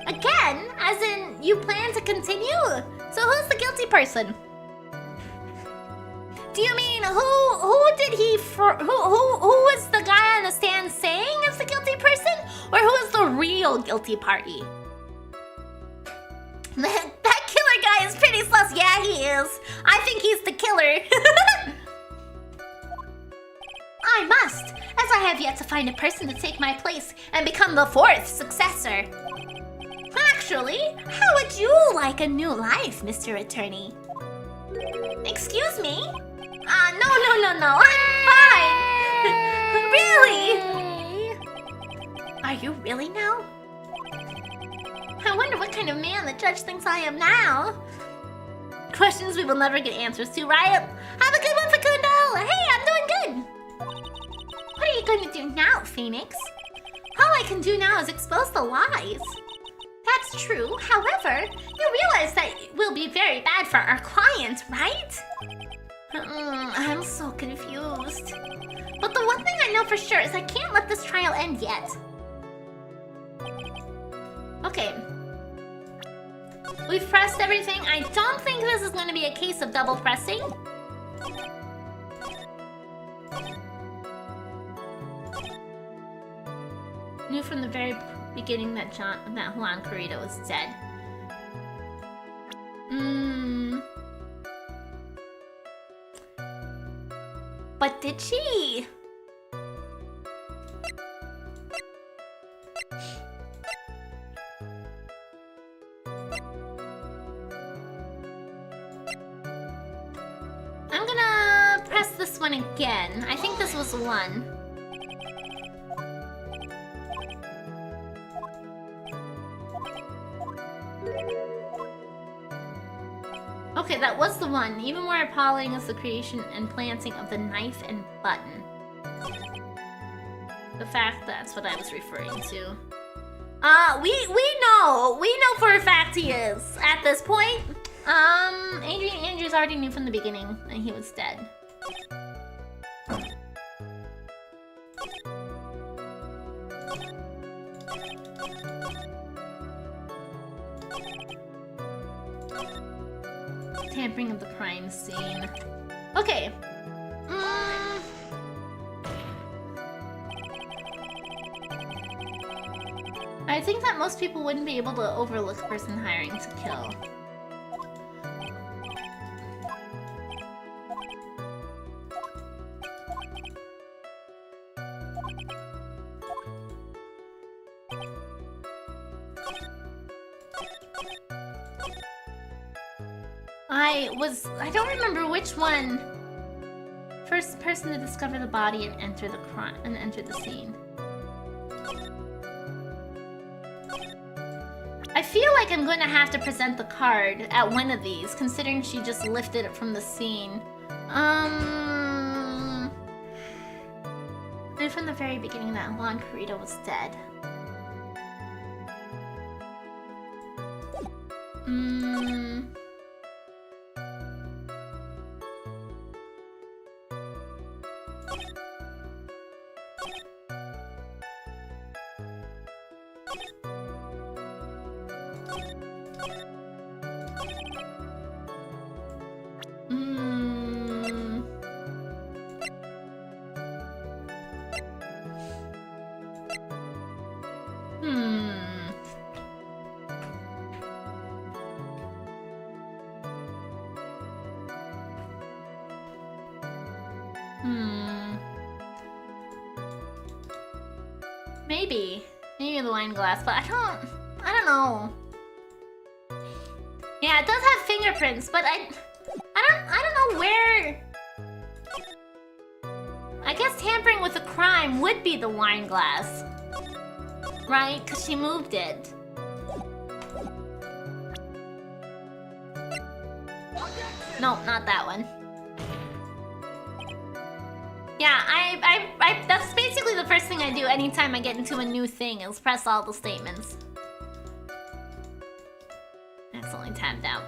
Again? As in, you plan to continue? So who's the guilty person? Do you mean who did he who was the guy on the stand saying is the guilty person? Or who is the real guilty party? That killer guy is pretty sus. Yeah, he is. I think he's the killer. I must, as I have yet to find a person to take my place and become the 4th successor. Actually, how would you like a new life, Mr. Attorney? Excuse me? No, I'm fine. Really? Are you really now? I wonder what kind of man the judge thinks I am now. Questions we will never get answers to, right? Have a good one, Facundo! Hey, I'm doing good! What are you going to do now, Phoenix? All I can do now is expose the lies. That's true. However, you realize that it will be very bad for our client, right? I'm so confused. But the one thing I know for sure is I can't let this trial end yet. Okay. We've pressed everything. I don't think this is going to be a case of double pressing. Knew from the very beginning that Juan Corrida was dead. But did she? I'm gonna press this one again. I think this was one. Okay, that was the one. Even more appalling is the creation and planting of the knife and button. The fact that's what I was referring to. We know for a fact he is at this point. Adrian Andrews already knew from the beginning that he was dead. Tampering of the crime scene. Okay. I think that most people wouldn't be able to overlook a person hiring to kill. I don't remember which one. First person to discover the body and enter the scene. I feel like I'm going to have to present the card at one of these, considering she just lifted it from the scene. Knew from the very beginning that Juan Corrida was dead. Maybe the wine glass, but I don't know. Yeah, it does have fingerprints, but I don't know where. I guess tampering with a crime would be the wine glass, right? Because she moved it. No, not that one. Yeah, I that's basically the first thing I do anytime I get into a new thing is press all the statements. Accidentally tapped out.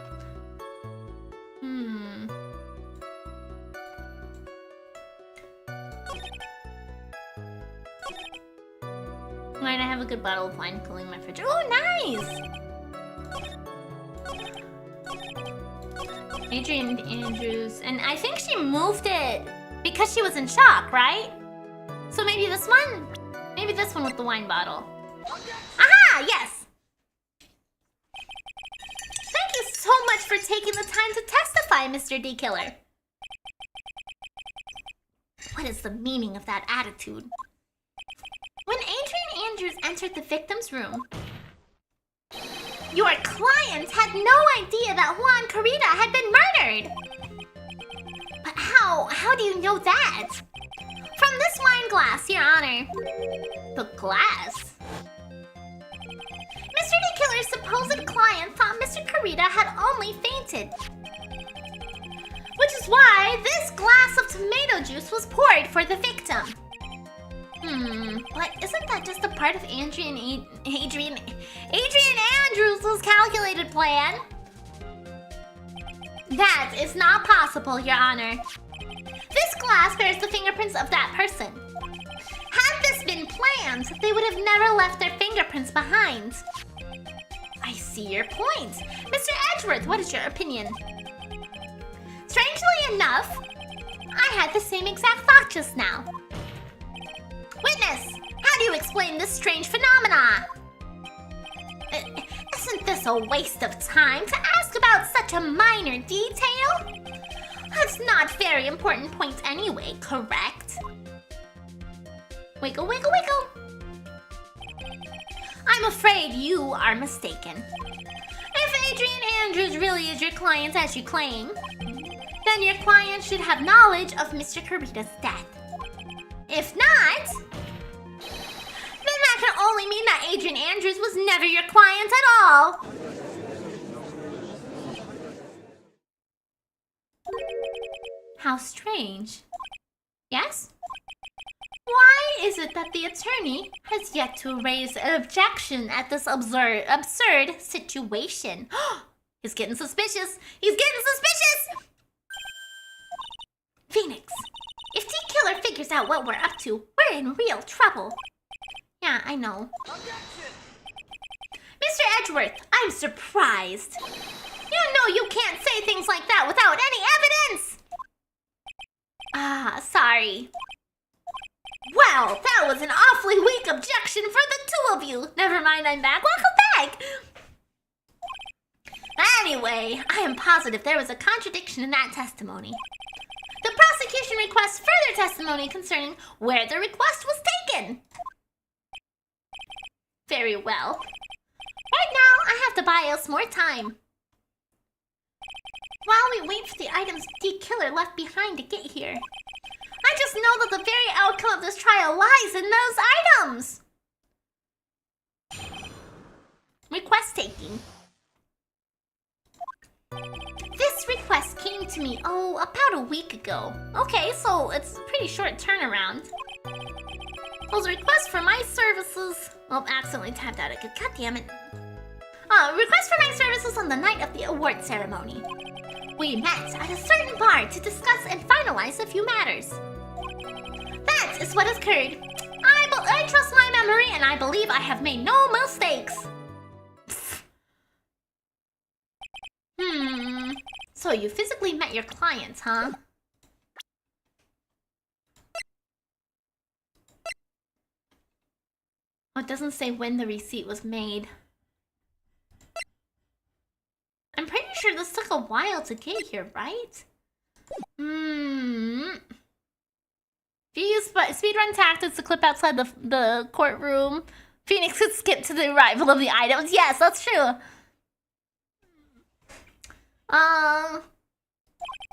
Right, I have a good bottle of wine cooling my fridge. Oh, nice! Adrian Andrews, and I think she moved it because she was in shock, right? So maybe this one? Maybe this one with the wine bottle. Aha! Yes! Thank you so much for taking the time to testify, Mr. D Killer. What is the meaning of that attitude? When Adrian Andrews entered the victim's room, your client had no idea that Juan Carita had been murdered! But how do you know that? From this wine glass, Your Honor. The glass? Mr. D Killer's supposed client thought Mr. Carita had only fainted. Which is why this glass of tomato juice was poured for the victim. But isn't that just a part of Adrian Andrews' calculated plan? That is not possible, Your Honor. This glass bears the fingerprints of that person. Had this been planned, they would have never left their fingerprints behind. I see your point. Mr. Edgeworth, what is your opinion? Strangely enough, I had the same exact thought just now. Witness, how do you explain this strange phenomena? Isn't this a waste of time to ask about such a minor detail? It's not very important point anyway, correct? Wiggle, wiggle, wiggle. I'm afraid you are mistaken. If Adrian Andrews really is your client as you claim, then your client should have knowledge of Mr. Carita's death. If not, then that can only mean that Adrian Andrews was never your client at all. How strange. Yes? Why is it that the attorney has yet to raise an objection at this absurd situation? He's getting suspicious. He's getting suspicious! Phoenix, if T Killer figures out what we're up to, we're in real trouble. Yeah, I know. Mr. Edgeworth, I'm surprised. You know you can't say things like that without any evidence! Ah, sorry. Well, that was an awfully weak objection for the two of you. Never mind, I'm back. Welcome back! Anyway, I am positive there was a contradiction in that testimony. The prosecution requests further testimony concerning where the request was taken. Very well. Right now, I have to buy us more time. While we wait for the items D Killer left behind to get here, I just know that the very outcome of this trial lies in those items. Request taking. This request came to me, about a week ago. Okay, so it's a pretty short turnaround. Was a request for my services. Oh, accidentally tapped out again. God damn it. Request for my services on the night of the award ceremony. We met at a certain bar to discuss and finalize a few matters. That is what has occurred. I trust my memory and I believe I have made no mistakes. So you physically met your clients, huh? Oh, it doesn't say when the receipt was made. I'm pretty sure this took a while to get here, right? If you use speedrun tactics to clip outside the courtroom, Phoenix could skip to the arrival of the items. Yes, that's true.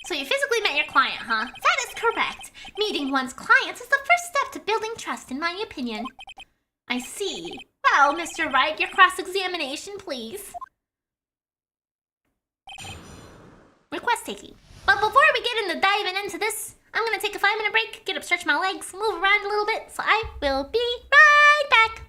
So you physically met your client, huh? That is correct. Meeting one's clients is the first step to building trust, in my opinion. I see. Well, Mr. Wright, your cross-examination, please. Request taking. But before we get into diving into this, I'm gonna take a 5-minute break, get up, stretch my legs, move around a little bit, so I will be right back.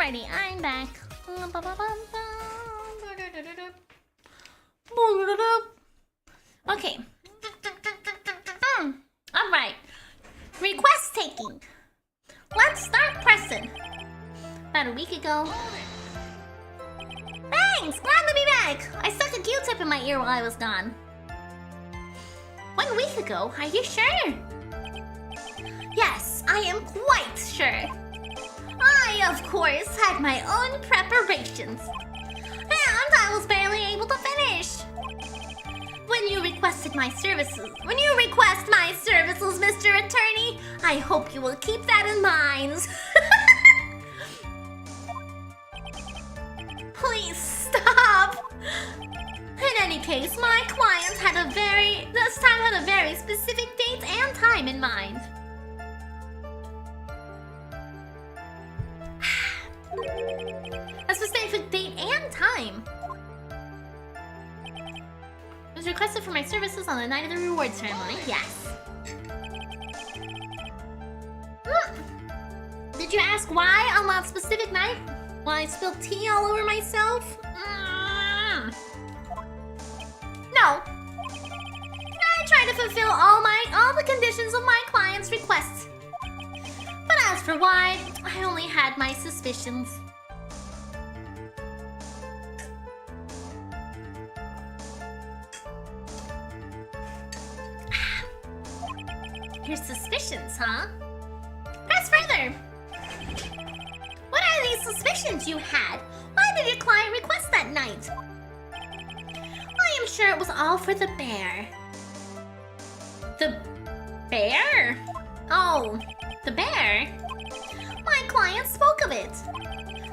Alrighty, I'm back. Okay. Alright. Request taking. Let's start pressing. About a week ago. Thanks! Glad to be back! I stuck a Q-tip in my ear while I was gone. 1 week ago? Are you sure? Yes, I am quite sure. I, of course, had my own preparations. And I was barely able to finish. When you request my services, Mr. Attorney, I hope you will keep that in mind. Please stop. In any case, my client had a very specific date and time in mind. A specific date and time. It was requested for my services on the night of the reward ceremony. Yes. Did you ask why on that specific night? Why I spilled tea all over myself? No. I try to fulfill all the conditions of my client's requests. But as for why, I only had my suspicions. Your suspicions, huh? Press further. What are these suspicions you had? Why did your client request that night? I am sure it was all for the bear. The bear? Oh, the bear? My client spoke of it.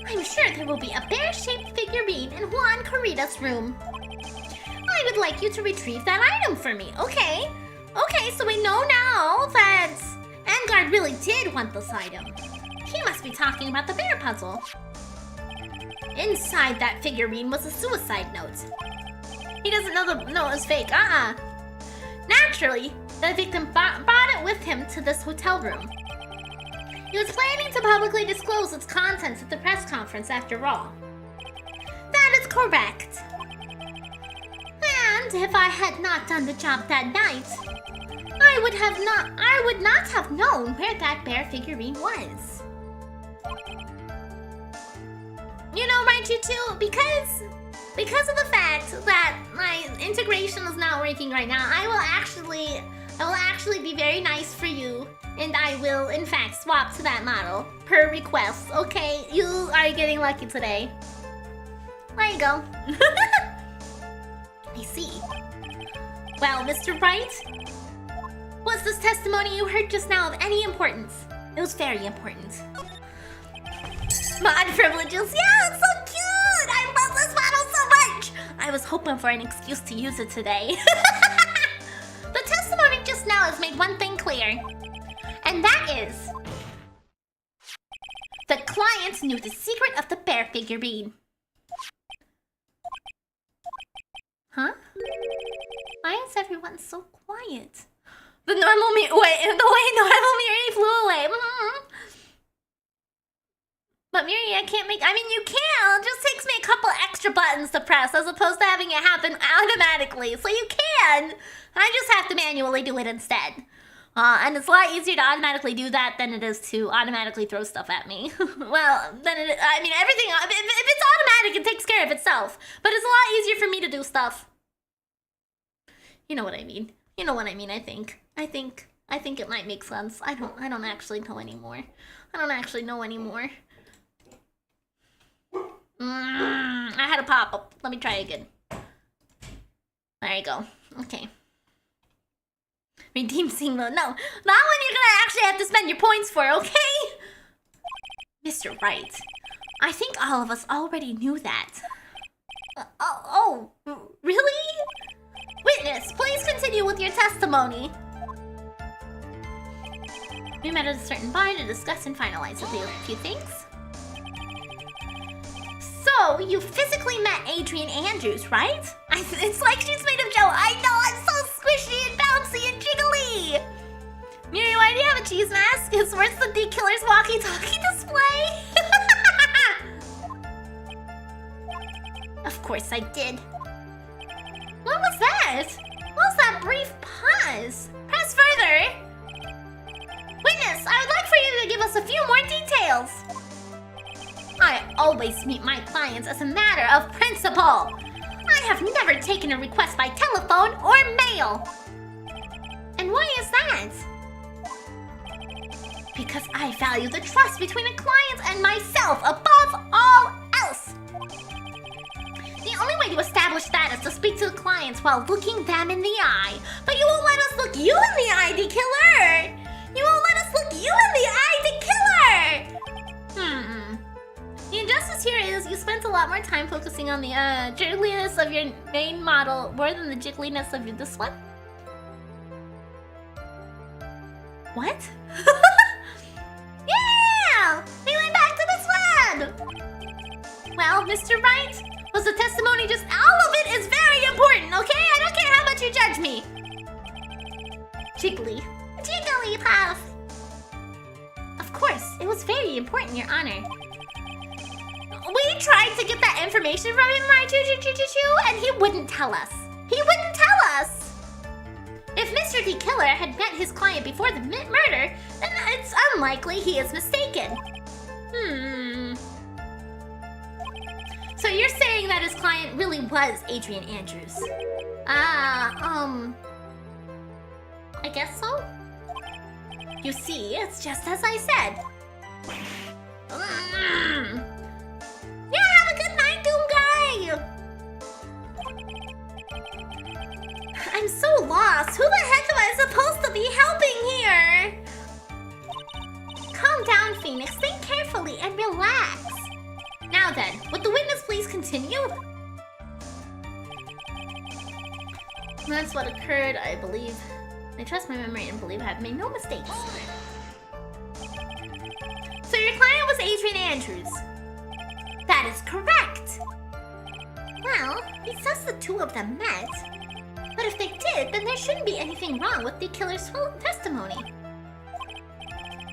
I'm sure there will be a bear-shaped figurine in Juan Corrida's room. I would like you to retrieve that item for me, okay? Okay, so we know now that Engarde really did want this item. He must be talking about the bear puzzle. Inside that figurine was a suicide note. He doesn't know the note is fake, Naturally, the victim brought it with him to this hotel room. He was planning to publicly disclose its contents at the press conference after all. That is correct. And if I had not done the job that night, I would not have known where that bear figurine was. You know, Wright, you two, because of the fact that my integration is not working right now, I will actually be very nice for you, and I will in fact swap to that model per request. Okay, you are getting lucky today. There you go. I see. Well, Mr. Wright, was this testimony you heard just now of any importance? It was very important. Mod privileges, yeah, it's so cute! I love this model so much! I was hoping for an excuse to use it today. The testimony just now has made one thing clear. And that is... the client knew the secret of the bear figurine. Huh? Why is everyone so quiet? The way normal Miri flew away. But Miri, I can't make... I mean, you can. It just takes me a couple extra buttons to press as opposed to having it happen automatically. So you can. I just have to manually do it instead. And it's a lot easier to automatically do that than it is to automatically throw stuff at me. Well, then I mean, everything... If it's automatic, it takes care of itself. But it's a lot easier for me to do stuff. You know what I mean. You know what I mean, I think. I think it might make sense. I don't actually know anymore. I don't actually know anymore. I had a pop-up. Let me try again. There you go. Okay. Redeem scene mode. No, not when you're gonna actually have to spend your points for, okay? Mr. Wright, I think all of us already knew that. Really? Witness, please continue with your testimony. We met at a certain bar to discuss and finalize a few things. So, you physically met Adrian Andrews, right? It's like she's made of gel. I know, I'm so squishy and bouncy and jiggly. Miri, why do you have a cheese mask? It's worse than D-Killer's walkie-talkie display. course I did. What was that? What was that brief pause? Press further. Witness, I would like for you to give us a few more details. I always meet my clients as a matter of principle. I have never taken a request by telephone or mail. And why is that? Because I value the trust between a client and myself above all else. The only way to establish that is to speak to the clients while looking them in the eye. But you won't let us look you in the eye, D-Killer! You won't let us look you in the eye, D-Killer! The injustice here is you spent a lot more time focusing on the jiggliness of your main model more than the jiggliness of this one. What? Yeah! We went back to this one! Well, Mr. Wright, was the testimony just... All of it is very important, okay? I don't care how much you judge me. Jiggly. Jigglypuff. Of course, it was very important, Your Honor. We tried to get that information from him, right, and he wouldn't tell us. He wouldn't tell us! If Mr. D. Killer had met his client before the murder, then it's unlikely he is mistaken. So you're saying that his client really was Adrian Andrews? I guess so? You see, it's just as I said. Yeah, have a good night, Doom Guy! I'm so lost. Who the heck am I supposed to be helping here? Calm down, Phoenix. Think carefully and relax. Now then, would the witness please continue? That's what occurred, I believe. I trust my memory and believe I have made no mistakes. So your client was Adrian Andrews? That is correct! Well, he says the two of them met. But if they did, then there shouldn't be anything wrong with the killer's testimony.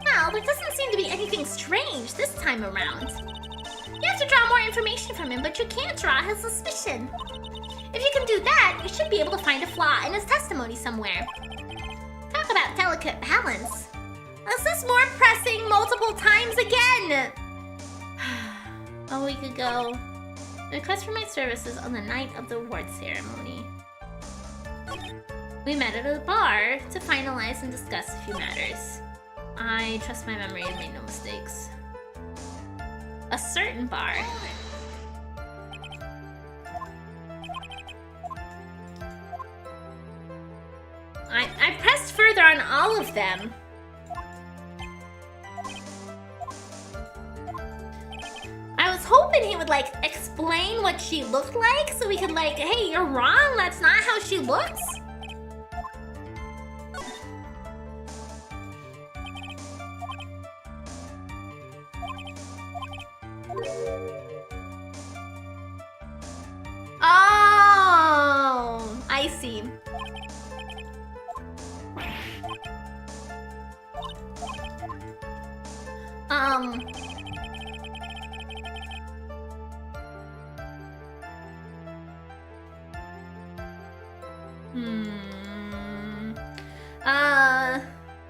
Well, there doesn't seem to be anything strange this time around. You have to draw more information from him, but you can't draw his suspicion. If you can do that, you should be able to find a flaw in his testimony somewhere. Talk about delicate balance. Is this more pressing multiple times again? A week ago, a request for my services on the night of the award ceremony. We met at a bar to finalize and discuss a few matters. I trust my memory and made no mistakes. A certain bar. I pressed further on all of them. I was hoping he would, like, explain what she looked like so we could, like, hey, you're wrong, that's not how she looks. Oh, I see.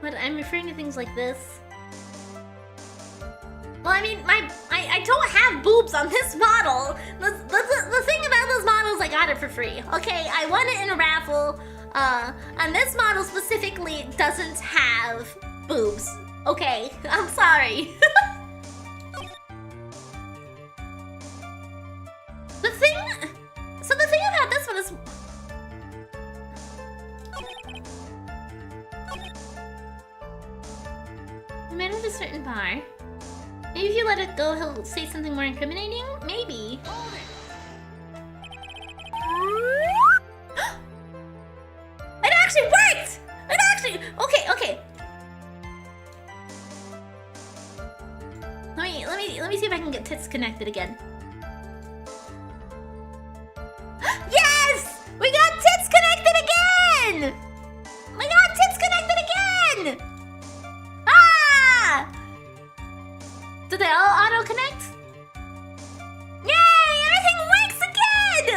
What, I'm referring to things like this. Well, I mean, I don't have boobs on this model. The thing about this model is I got it for free. Okay, I won it in a raffle. And this model specifically doesn't have boobs. Okay, I'm sorry. So the thing about this one is... We met at a certain bar. Maybe if you let it go, he'll say something more incriminating? Maybe. It actually worked! It actually... Okay. Let me see if I can get tits connected again. Yes! We got tits connected again! We got tits connected again! Ah! Did they all auto-connect? Yay! Everything works again!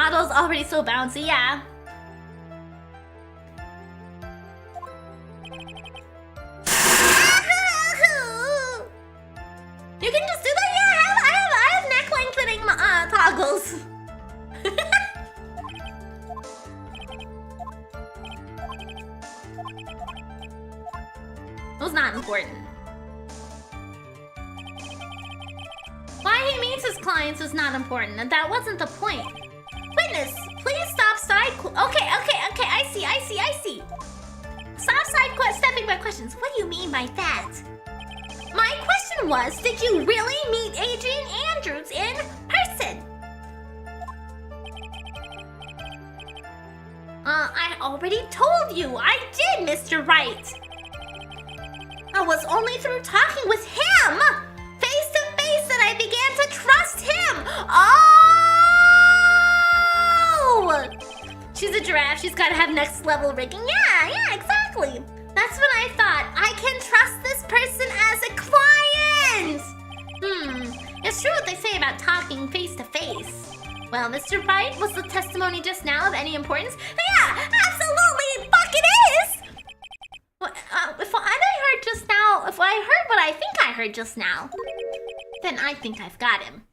model's already so bouncy, yeah. You can just do that? Yeah, I have neck lengthening toggles. It was not important. Why he meets his clients is not important, and that wasn't the point. Witness, please stop Okay, I see. Stop sidestepping my questions. What do you mean by that? My question was, did you really meet Adrian Andrews in person? I already told you, I did, Mr. Wright. I was only through talking with him, face to face, that I began to trust him. Oh! She's a giraffe, she's gotta have next level rigging. Yeah, exactly. That's when I thought, I can trust this person as a client. It's true what they say about talking face to face. Well, Mr. Wright, was the testimony just now of any importance? Yeah, absolutely, fuck it is! If I heard what I think I heard just now, then I think I've got him.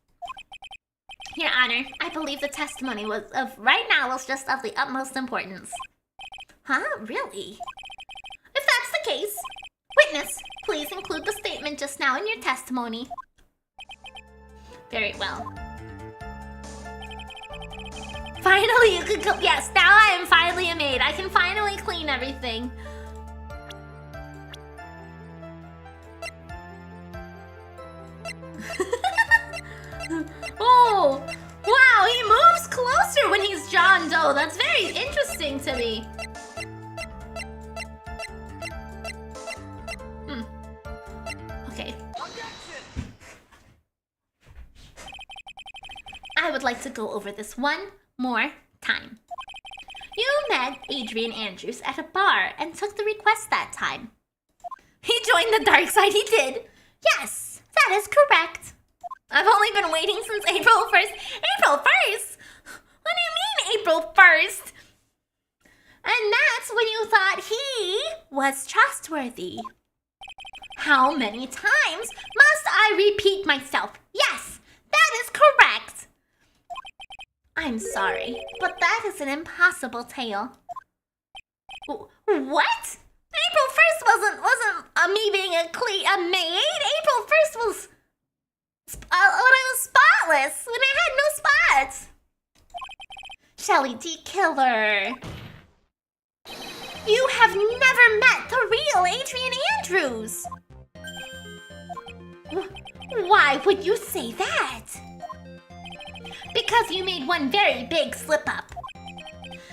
Your Honor, I believe the testimony of right now was just of the utmost importance. Huh? Really? If that's the case, witness, please include the statement just now in your testimony. Very well. Finally, you can go. Yes, now I am finally a maid. I can finally clean everything. Oh, wow, he moves closer when he's John Doe. That's very interesting to me. Okay. I would like to go over this one more time. You met Adrian Andrews at a bar and took the request that time. He joined the dark side, he did. Yes, that is correct. I've only been waiting since April 1st. April 1st? What do you mean April 1st? And that's when you thought he was trustworthy. How many times must I repeat myself? Yes, that is correct. I'm sorry, but that is an impossible tale. What? April 1st wasn't me being a maid. April 1st was when I was spotless, when I had no spots. Shelly D. Killer. You have never met the real Adrian Andrews. Why would you say that? Because you made one very big slip-up.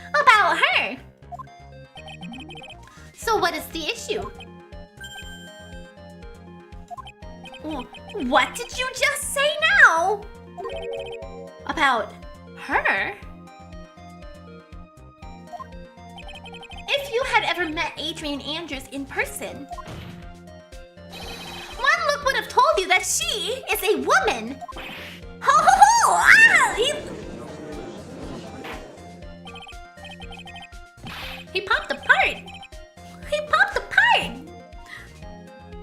About her. So what is the issue? What did you just say now? About her? If you had ever met Adrian Andrews in person, one look would have told you that she is a woman. Ho ho ho! Ah! He popped apart. He popped apart.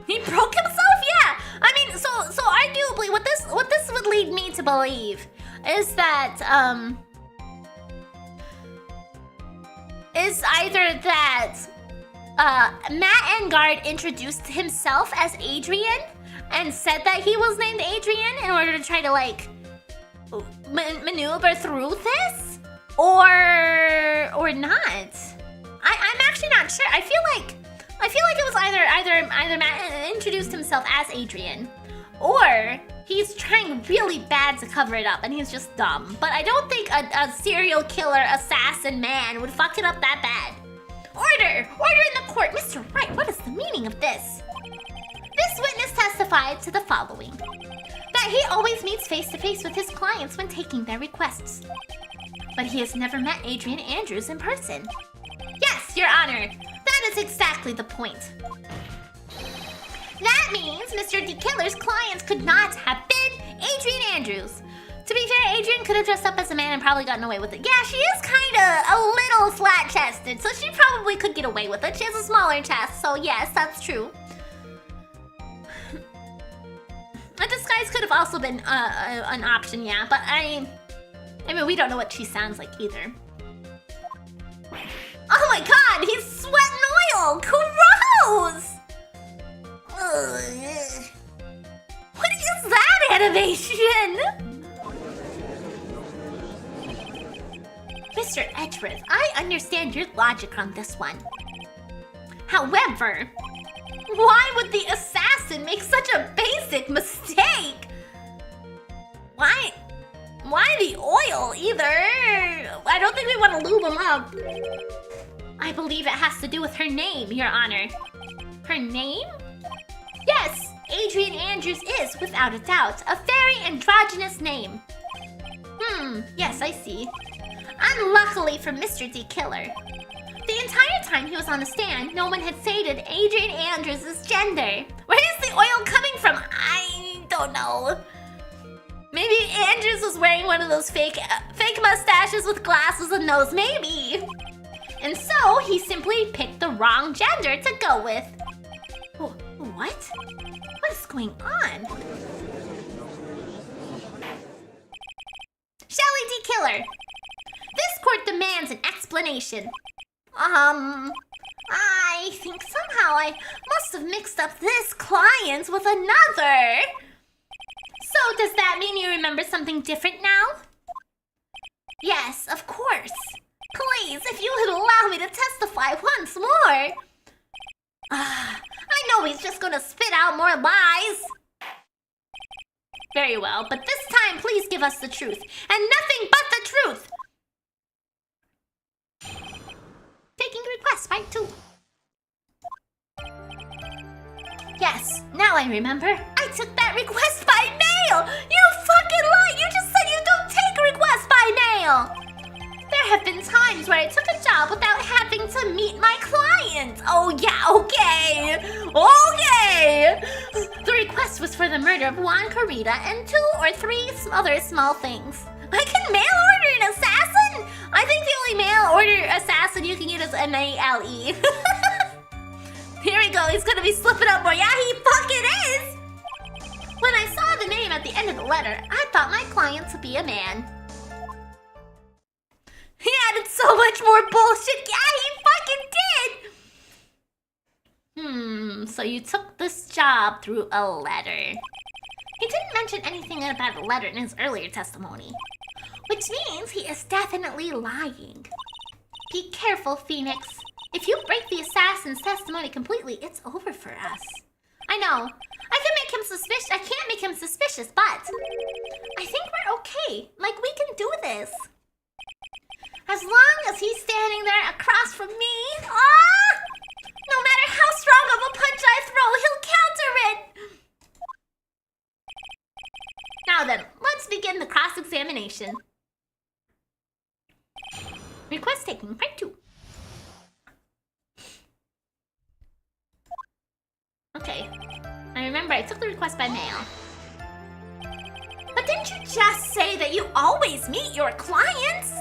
He broke himself? Yeah. I mean, so arguably what this would lead me to believe is that is either that Matt Engarde introduced himself as Adrian and said that he was named Adrian in order to try to like maneuver through this, or not. I'm actually not sure. I feel like it was either Matt introduced himself as Adrian, or he's trying really bad to cover it up and he's just dumb. But I don't think a serial killer assassin man would fuck it up that bad. Order in the court. Mr. Wright, what is the meaning of this? This witness testified to the following: that he always meets face-to-face with his clients when taking their requests. But he has never met Adrian Andrews in person. Yes, Your Honor, that is exactly the point. That means Mr. D. Killer's clients could not have been Adrian Andrews. To be fair, Adrian could have dressed up as a man and probably gotten away with it. Yeah, she is kind of a little flat-chested, so she probably could get away with it. She has a smaller chest, so yes, that's true. A disguise could have also been an option, yeah, but I mean, we don't know what she sounds like either. Oh my god, he's sweating oil! Gross! Ugh. What is that animation? Mr. Edgeworth, I understand your logic on this one. However, why would the assassin make such a basic mistake? Why the oil either? I don't think we want to lube him up. I believe it has to do with her name, Your Honor. Her name? Yes, Adrian Andrews is, without a doubt, a very androgynous name. Yes, I see. Unluckily for Mr. D. Killer, the entire time he was on the stand, no one had stated Adrian Andrews' gender. Where is the oil coming from? I don't know. Maybe Andrews was wearing one of those fake mustaches with glasses and nose, maybe. And so he simply picked the wrong gender to go with. Oh, what? What is going on? Shelley D. Killer, this court demands an explanation. I think somehow I must have mixed up this client with another. So does that mean you remember something different now? Yes, of course. Please, if you would allow me to testify once more. I know he's just gonna spit out more lies. Very well, but this time please give us the truth, and nothing but the truth. Taking requests, part 2. Yes, now I remember. I took that request by mail! You fucking lied! You just said you don't take requests by mail! There have been times where I took a job without having to meet my client. Oh yeah, okay. Okay! The request was for the murder of Juan Carita and 2 or 3 other small things. I can mail order an assassin? I think the only mail order assassin you can get is M-A-L-E. Here we go, he's gonna be slipping up more. Yeah, he fucking is! When I saw the name at the end of the letter, I thought my client to be a man. He added so much more bullshit. Yeah, he fucking did! So you took this job through a letter. He didn't mention anything about a letter in his earlier testimony, which means he is definitely lying. Be careful, Phoenix. If you break the assassin's testimony completely, it's over for us. I know. I can make him suspicious. I can't make him suspicious, but I think we're okay. Like, we can do this. As long as he's standing there across from me, no matter how strong of a punch I throw, he'll counter it. Now then, let's begin the cross-examination. Request taking, part 2. Okay. I remember I took the request by mail. But didn't you just say that you always meet your clients?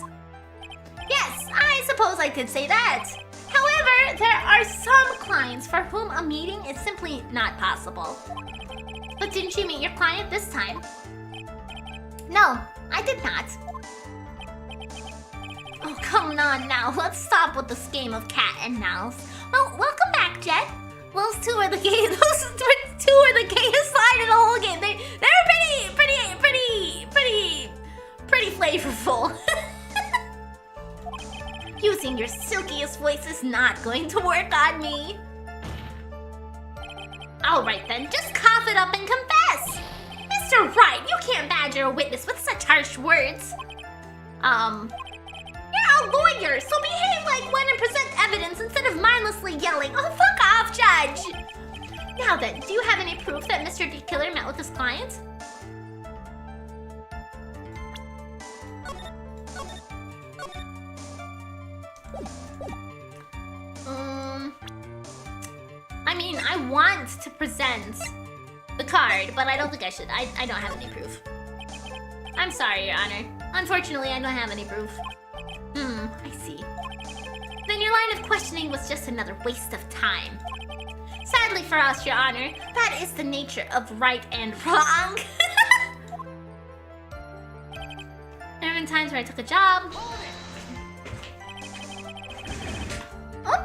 Yes, I suppose I could say that. However, there are some clients for whom a meeting is simply not possible. But didn't you meet your client this time? No, I did not. Oh, come on now. Let's stop with this game of cat and mouse. Well, welcome back, Jet. Those two are the gayest. Those two are the gayest side of the whole game. They're pretty flavorful. Using your silkiest voice is not going to work on me. Alright then, just cough it up and confess! Mr. Wright, you can't badger a witness with such harsh words. You're a lawyer, so behave like one and present evidence instead of mindlessly yelling, "Oh, fuck off, Judge!" Now then, do you have any proof that Mr. D. Killer met with his client? I mean, I want to present the card, but I don't think I should. I don't have any proof. I'm sorry, Your Honor. Unfortunately, I don't have any proof. I see. Then your line of questioning was just another waste of time. Sadly for us, Your Honor, that is the nature of right and wrong. There have been times where I took a job. Oh.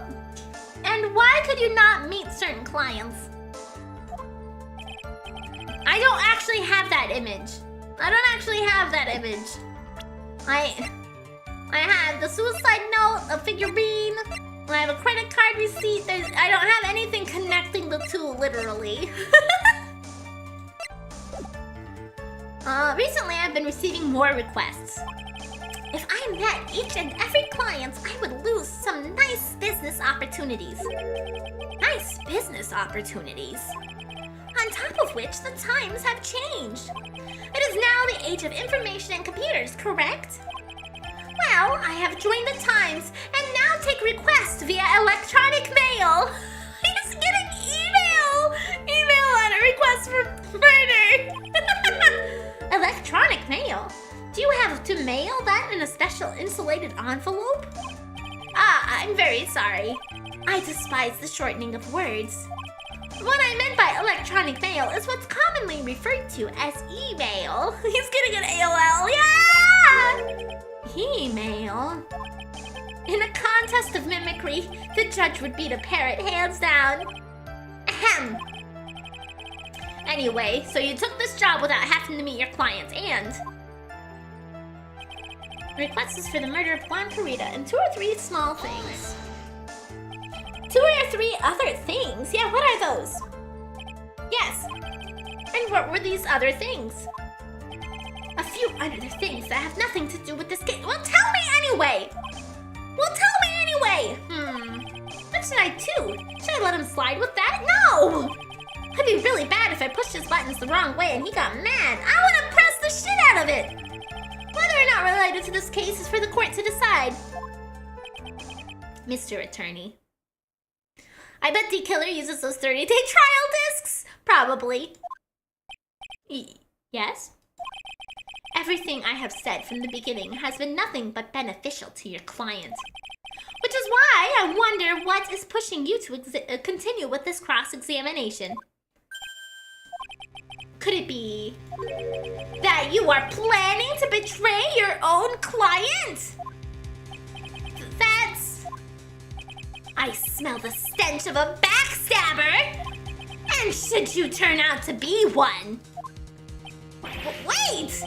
And why could you not meet certain clients? I don't actually have that image. I don't actually have that image. I have the suicide note, a figurine, I have a credit card receipt. I don't have anything connecting the two, literally. Recently I've been receiving more requests. If I met each and every client, I would lose some nice business opportunities. Nice business opportunities? On top of which, the times have changed. It is now the age of information and computers, correct? Well, I have joined the times and now take requests via electronic mail. He's getting email on a request for murder. Electronic mail? Do you have to mail that in a special insulated envelope? I'm very sorry. I despise the shortening of words. What I meant by electronic mail is what's commonly referred to as email. He's getting an AOL, yeah! Email? In a contest of mimicry, the judge would beat a parrot hands down. Ahem. Anyway, so you took this job without having to meet your clients, and... The request is for the murder of Juan Carita and 2 or 3 small things. 2 or 3 other things? Yeah, what are those? Yes. And what were these other things? A few other things that have nothing to do with this case. Well, tell me anyway! What should I do? Should I let him slide with that? No! It'd be really bad if I pushed his buttons the wrong way and he got mad. I would have pressed the shit out of it! Whether or not related to this case is for the court to decide. Mr. Attorney. I bet the killer uses those 30-day trial discs. Probably. Yes? Everything I have said from the beginning has been nothing but beneficial to your client. Which is why I wonder what is pushing you to continue with this cross-examination. Could it be that you are planning to betray your own client? That's... I smell the stench of a backstabber! And should you turn out to be one... Wait!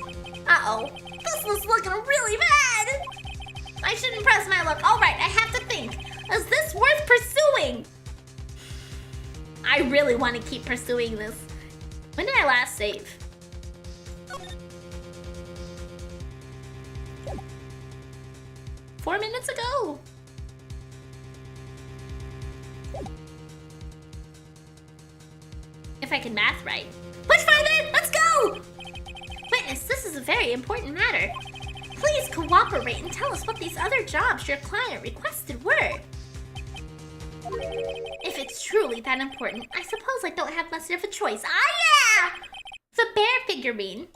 Uh-oh. This was looking really bad! I shouldn't press my luck. Alright, I have to think. Is this worth pursuing? I really want to keep pursuing this. When did I last save? Four minutes ago. If I can math right. Push farther! Let's go! Witness, this is a very important matter. Please cooperate and tell us what these other jobs your client requested were. If it's truly that important, I suppose I don't have much of a choice. Ah, yeah! The bear figurine.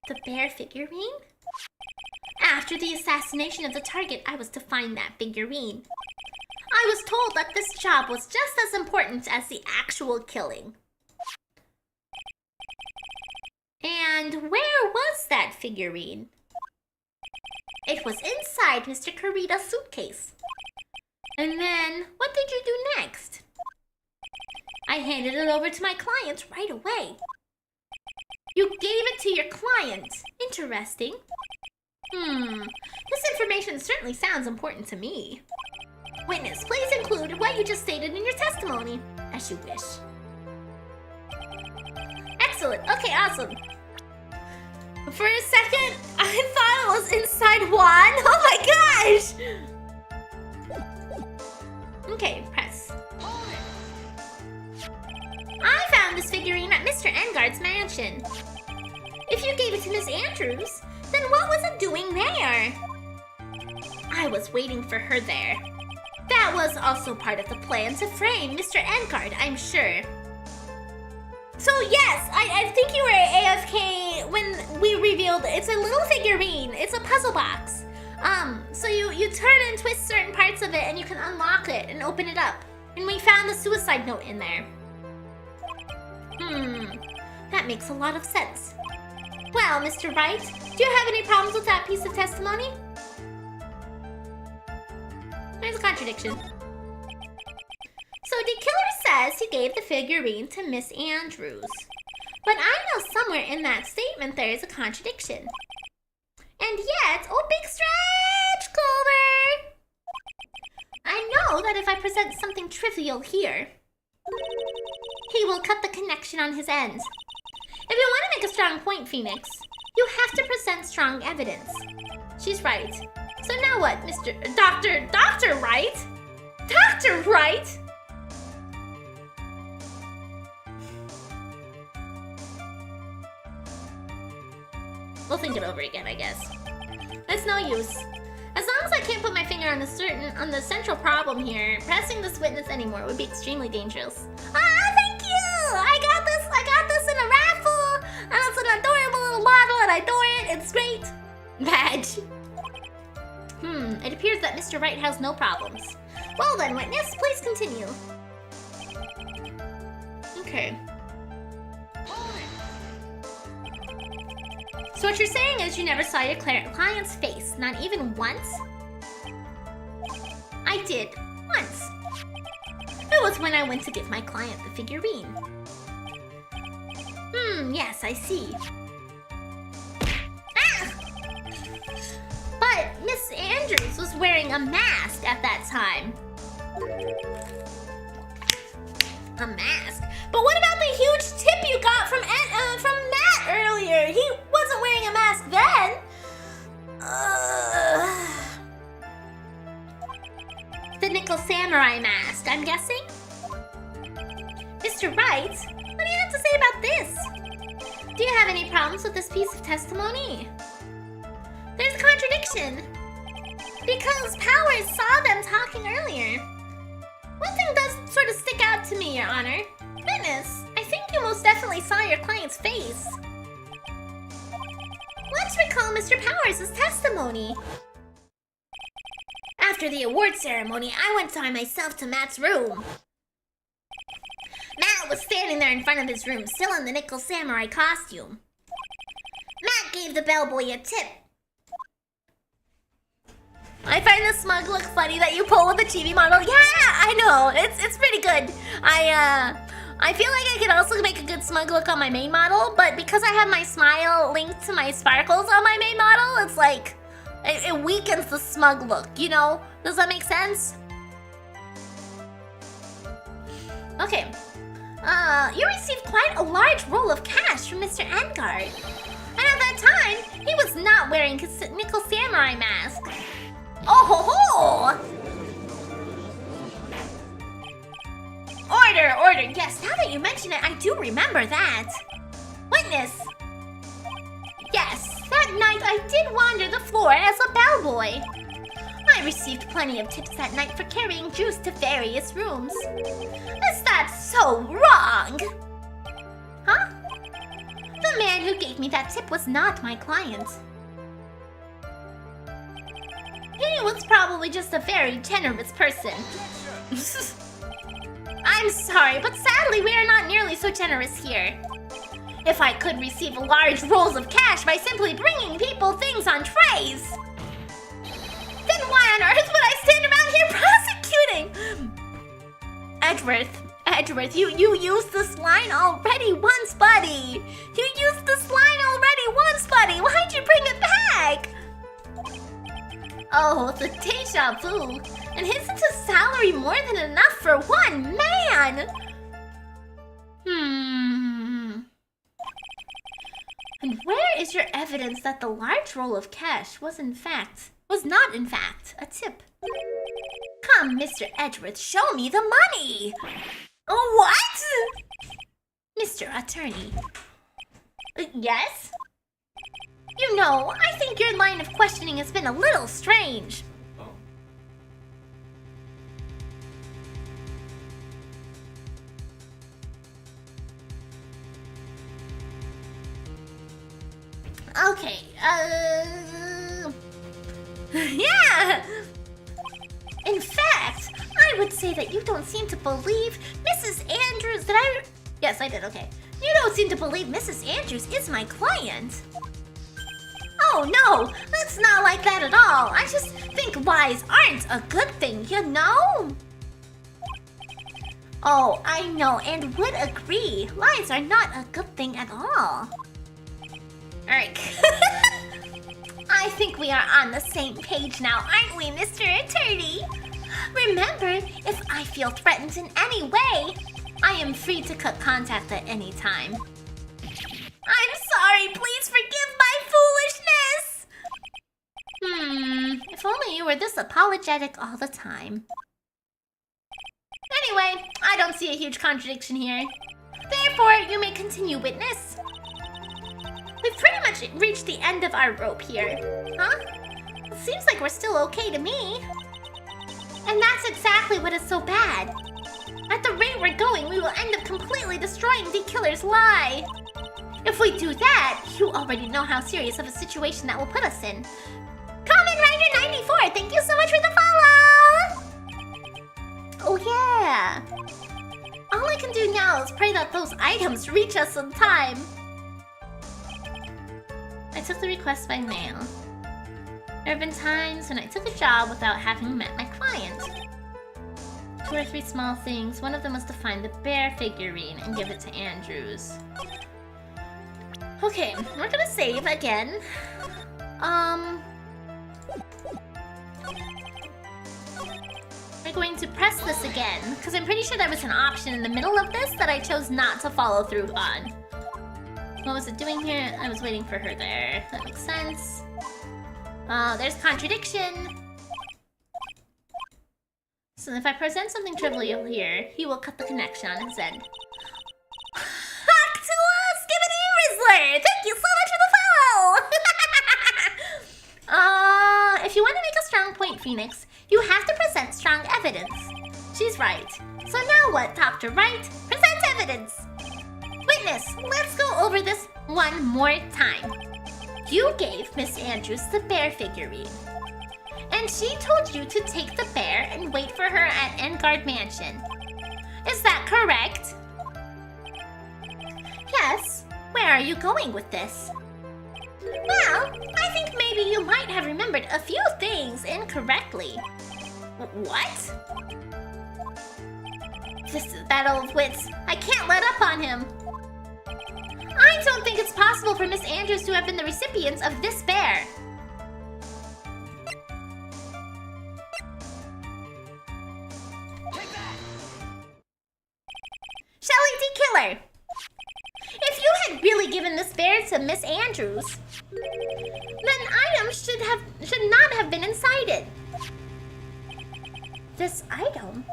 The bear figurine? After the assassination of the target, I was to find that figurine. I was told that this job was just as important as the actual killing. And where was that figurine? It was inside Mr. Carita's suitcase. And then, what did you do next? I handed it over to my client right away. You gave it to your client. Interesting. This information certainly sounds important to me. Witness, please include what you just stated in your testimony, as you wish. Excellent. Okay, awesome. For a second, I thought it was inside Juan. Oh my gosh! Okay, press. I found this figurine at Mr. Engarde's mansion. If you gave it to Miss Andrews, then what was it doing there? I was waiting for her there. That was also part of the plan to frame Mr. Engarde, I'm sure. So yes, I think you were AFK when we revealed it's a little figurine. It's a puzzle box. So you turn and twist certain parts of it and you can unlock it and open it up. And we found the suicide note in there. That makes a lot of sense. Well, Mr. Wright, do you have any problems with that piece of testimony? There's a contradiction. So the killer says he gave the figurine to Miss Andrews. But I know somewhere in that statement there is a contradiction. And yet, oh big stretch, Culver! I know that if I present something trivial here, he will cut the connection on his end. If you want to make a strong point, Phoenix, you have to present strong evidence. She's right. So now what, Dr. Wright? Dr. Wright? We'll think it over again, I guess. It's no use. As long as I can't put my finger on the central problem here, pressing this witness anymore would be extremely dangerous. Ah, thank you! I got this in a raffle! And it's an adorable little model and I adore it. It's great. Badge. It appears that Mr. Wright has no problems. Well then, witness, please continue. Okay. So what you're saying is you never saw your client's face, not even once? I did, once. It was when I went to give my client the figurine. Yes, I see. Ah! But Miss Andrews was wearing a mask at that time. A mask? But what about the huge tip you got from Matt earlier? He wasn't wearing a mask then. The Nickel Samurai mask, I'm guessing? Mr. Wright, what do you have to say about this? Do you have any problems with this piece of testimony? There's a contradiction. Because Powers saw them talking earlier. One thing does sort of stick out to me, Your Honor. Witness, I think you most definitely saw your client's face. Let's recall Mr. Powers' testimony. After the award ceremony, I went by myself to Matt's room. Matt was standing there in front of his room, still in the Nickel Samurai costume. Matt gave the bellboy a tip. I find the smug look funny that you pull with the chibi model. Yeah, I know. It's pretty good. I feel like I could also make a good smug look on my main model, but because I have my smile linked to my sparkles on my main model, it's like it weakens the smug look, you know? Does that make sense? Okay. You received quite a large roll of cash from Mr. Engarde. And at that time, he was not wearing his Nickel Samurai mask. Oh ho ho! Order! Yes, now that you mention it, I do remember that. Witness! Yes, that night I did wander the floor as a bellboy. I received plenty of tips that night for carrying juice to various rooms. Is that so wrong? Huh? The man who gave me that tip was not my client. He was probably just a very generous person. I'm sorry, but sadly we are not nearly so generous here. If I could receive large rolls of cash by simply bringing people things on trays, then why on earth would I stand around here prosecuting? Edgeworth, you used this line already once, buddy. You used this line already once, buddy. Why'd you bring it back? Oh, the deja vu. And isn't his salary more than enough for one man? And where is your evidence that the large roll of cash was not in fact a tip? Come, Mr. Edgeworth, show me the money! What? Mr. Attorney. Yes? You know, I think your line of questioning has been a little strange. Yeah! In fact, I would say that you don't seem to believe Mrs. Andrews Yes, I did, okay. You don't seem to believe Mrs. Andrews is my client. Oh no, it's not like that at all. I just think lies aren't a good thing, you know? Oh, I know and would agree. Lies are not a good thing at all. Alright. I think we are on the same page now, aren't we, Mr. Attorney? Remember, if I feel threatened in any way, I am free to cut contact at any time. I'm sorry, please forgive my foolishness! If only you were this apologetic all the time. Anyway, I don't see a huge contradiction here. Therefore, you may continue, witness. We've pretty much reached the end of our rope here. Huh? It seems like we're still okay to me. And that's exactly what is so bad. At the rate we're going, we will end up completely destroying the killer's lie. If we do that, you already know how serious of a situation that will put us in. Common Rider 94, thank you so much for the follow! Oh yeah. All I can do now is pray that those items reach us in time. I took the request by mail. There have been times when I took a job without having met my client. 2 or 3 small things. One of them was to find the bear figurine and give it to Andrews. Okay, we're gonna save again. We're going to press this again, because I'm pretty sure there was an option in the middle of this that I chose not to follow through on. What was it doing here? I was waiting for her there. That makes sense. There's contradiction. So if I present something trivial here, he will cut the connection on his end. Hack to us! Skibbity Rizzler! Thank you so much for the follow! If you want to make a strong point, Phoenix, you have to present strong evidence. She's right. So now what, Dr. Wright? Present evidence! Witness, let's go over this one more time. You gave Miss Andrews the bear figurine. And she told you to take the bear and wait for her at Engarde Mansion. Is that correct? Yes. Where are you going with this? Well, I think maybe you might have remembered a few things incorrectly. What? This is battle of wits. I can't let up on him. I don't think it's possible for Miss Andrews to have been the recipients of this bear. Shelly D. Killer! If you had really given this bear to Miss Andrews, then items should not have been inside it. This item?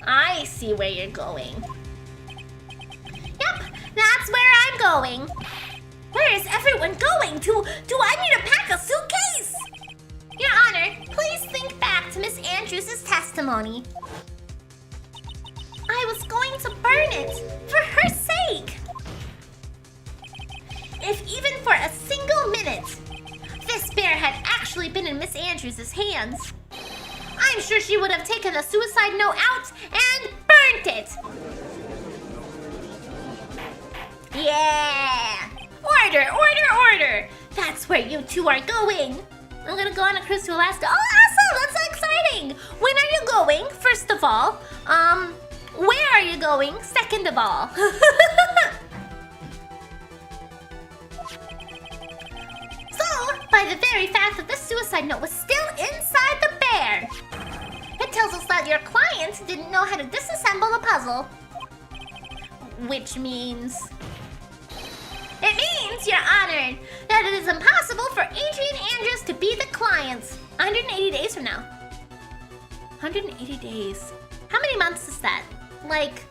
I see where you're going. Yep, that's where I'm going. Where is everyone going? Do I need to pack a suitcase? Your Honor, please think back to Miss Andrews' testimony. I was going to burn it for her sake. If even for a single minute, this bear had actually been in Miss Andrews' hands, I'm sure she would have taken the suicide note out and burnt it. Yeah! Order, order, order! That's where you two are going. I'm gonna go on a cruise to Alaska. Oh, awesome! That's so exciting! When are you going, first of all? Where are you going, second of all? So, by the very fact that this suicide note was still inside the bear, it tells us that your client didn't know how to disassemble a puzzle. Which means... It means, Your Honor, that it is impossible for Adrian Andrews to be the client. 180 days from now. 180 days. How many months is that? Like...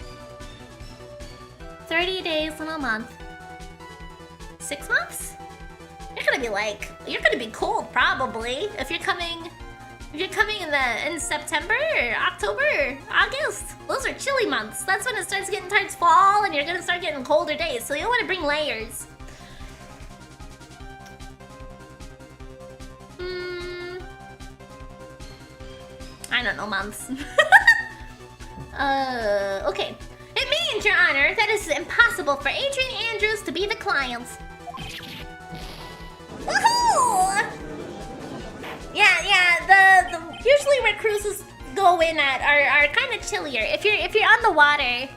30 days in a month. 6 months? You're gonna be cold probably if you're coming in September, October, August. Those are chilly months. That's when it starts getting towards fall and you're gonna start getting colder days, so you'll want to bring layers. I don't know, months. Okay. It means, Your Honor, that it's impossible for Adrian Andrews to be the client. Woohoo! Yeah, the usually where cruises go in at are kind of chillier. If you're on the water,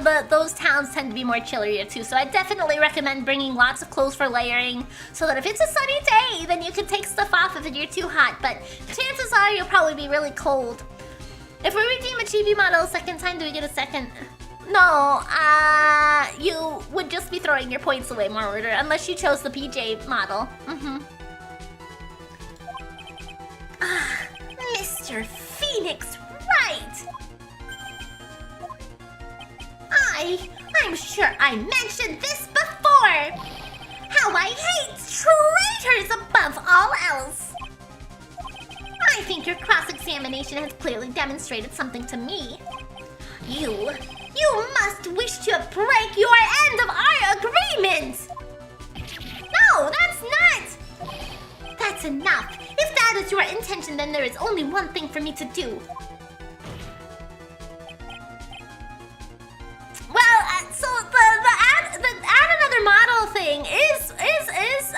but those towns tend to be more chillier too. So I definitely recommend bringing lots of clothes for layering, so that if it's a sunny day, then you can take stuff off if you're too hot. But chances are you'll probably be really cold. If we redeem a chibi model a second time, do we get a second? No, you would just be throwing your points away, more order, unless you chose the PJ model. Mr. Phoenix Wright! I'm sure I mentioned this before! How I hate traitors above all else! I think your cross-examination has clearly demonstrated something to me. You must wish to break your end of our agreement! No, that's not! That's enough. If that is your intention, then there is only one thing for me to do. Well, so the add another model thing is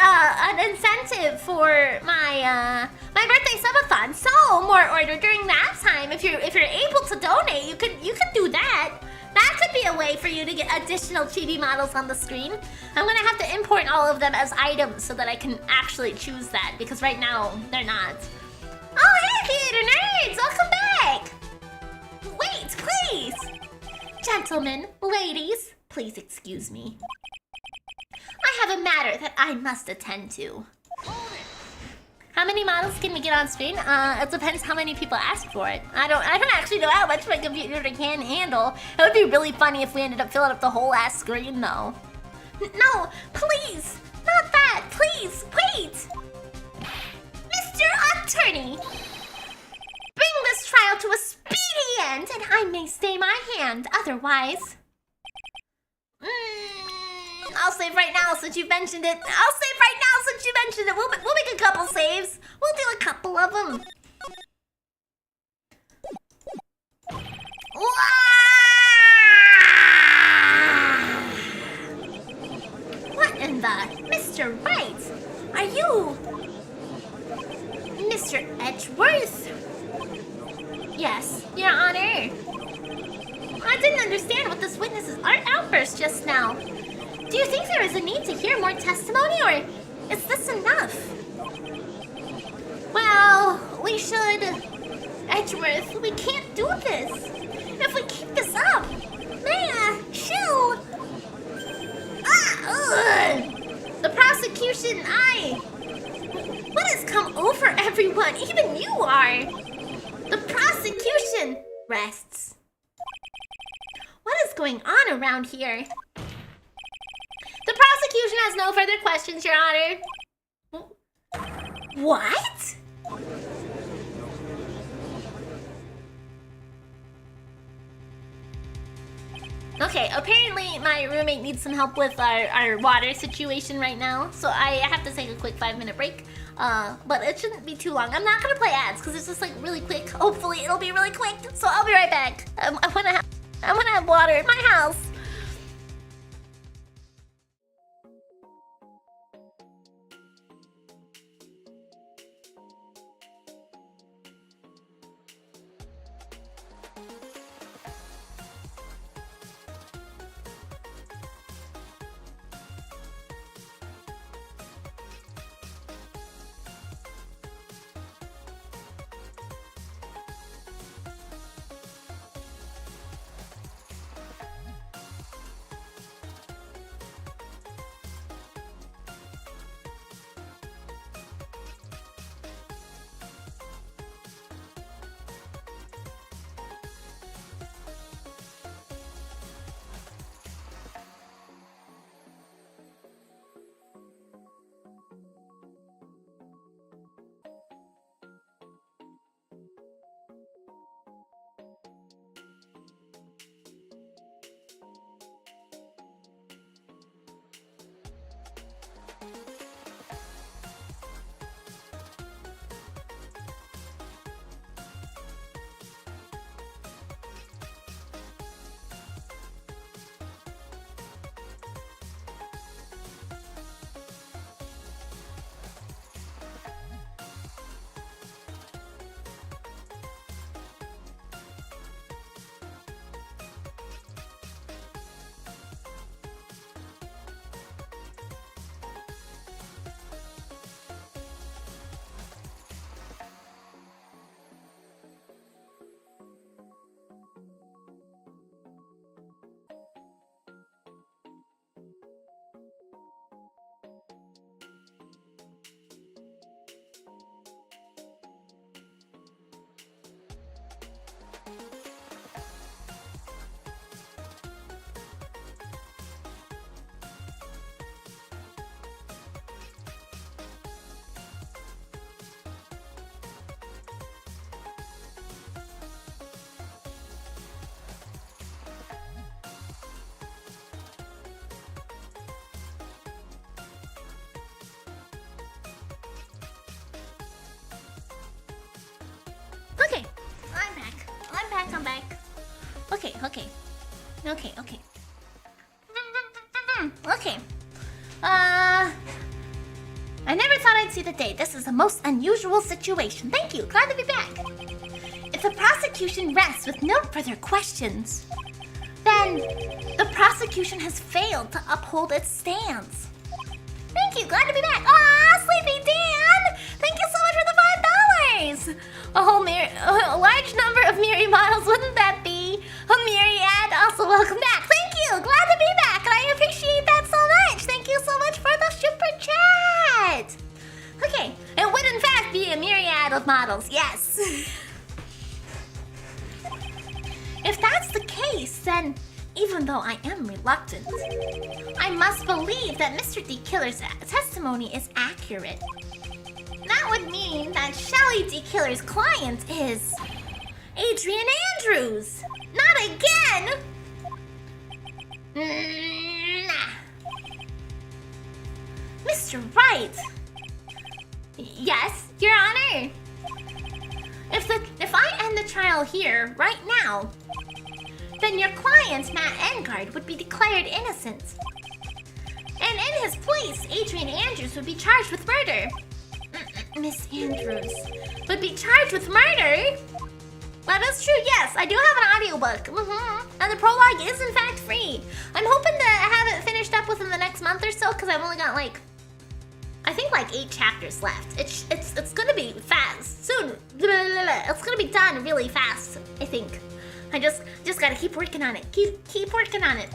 an incentive for my my birthday subathon. So more order during that time. If you're able to donate, you could do that. That could be a way for you to get additional chibi models on the screen. I'm gonna have to import all of them as items so that I can actually choose that, because right now they're not. Oh, hey, theater nerds! Welcome back! Wait, please! Gentlemen, ladies, please excuse me. I have a matter that I must attend to. How many models can we get on screen? It depends how many people ask for it. I don't actually know how much my computer can handle. It would be really funny if we ended up filling up the whole ass screen, though. No, please! Not that! Please, wait! Mr. Attorney! Bring this trial to a speedy end, and I may stay my hand otherwise. I'll save right now since you mentioned it. We'll make a couple saves. We'll do a couple of them. What in the... Mr. Wright? Are you... Mr. Edgeworth? Yes, Your Honor. I didn't understand what this witness's outburst just now. Do you think there is a need to hear more testimony, or is this enough? Well, we should... Edgeworth, we can't do this. If we keep this up, chill. The prosecution, What has come over everyone? Even you are. The prosecution rests. What is going on around here? The prosecution has no further questions, Your Honor. What? Okay, apparently my roommate needs some help with our water situation right now, so I have to take a quick 5-minute break. But it shouldn't be too long. I'm not gonna play ads because it's just like really quick. Hopefully it'll be really quick, so I'll be right back. I wanna have water in my house. Okay. Okay. I never thought I'd see the day. This is the most unusual situation. Thank you. Glad to be back. If the prosecution rests with no further questions, then the prosecution has failed to uphold its stance. Thank you. Glad to be back. Aw, Sleepy Dan! Thank you so much for the $5! A large number of Miri models, wouldn't that be? A myriad. Also, welcome back. Thank you. Glad to be back, and I appreciate that so much. Thank you so much for the super chat. Okay, it would in fact be a myriad of models. Yes. If that's the case, then even though I am reluctant, I must believe that Mr. D. Killer's testimony is accurate. That would mean that Shelly D. Killer's client is Adrian Andrews. Not again! Nah. Mr. Wright. Yes, Your Honor. If I end the trial here, right now, then your client, Matt Engarde, would be declared innocent. And in his place, Adrian Andrews would be charged with murder. Miss Andrews would be charged with murder? That is true, yes. I do have an audiobook. And the prologue is in fact free. I'm hoping to have it finished up within the next month or so, because I've only got I think 8 chapters left. It's gonna be fast soon. It's gonna be done really fast, I think. I just gotta keep working on it. Keep working on it.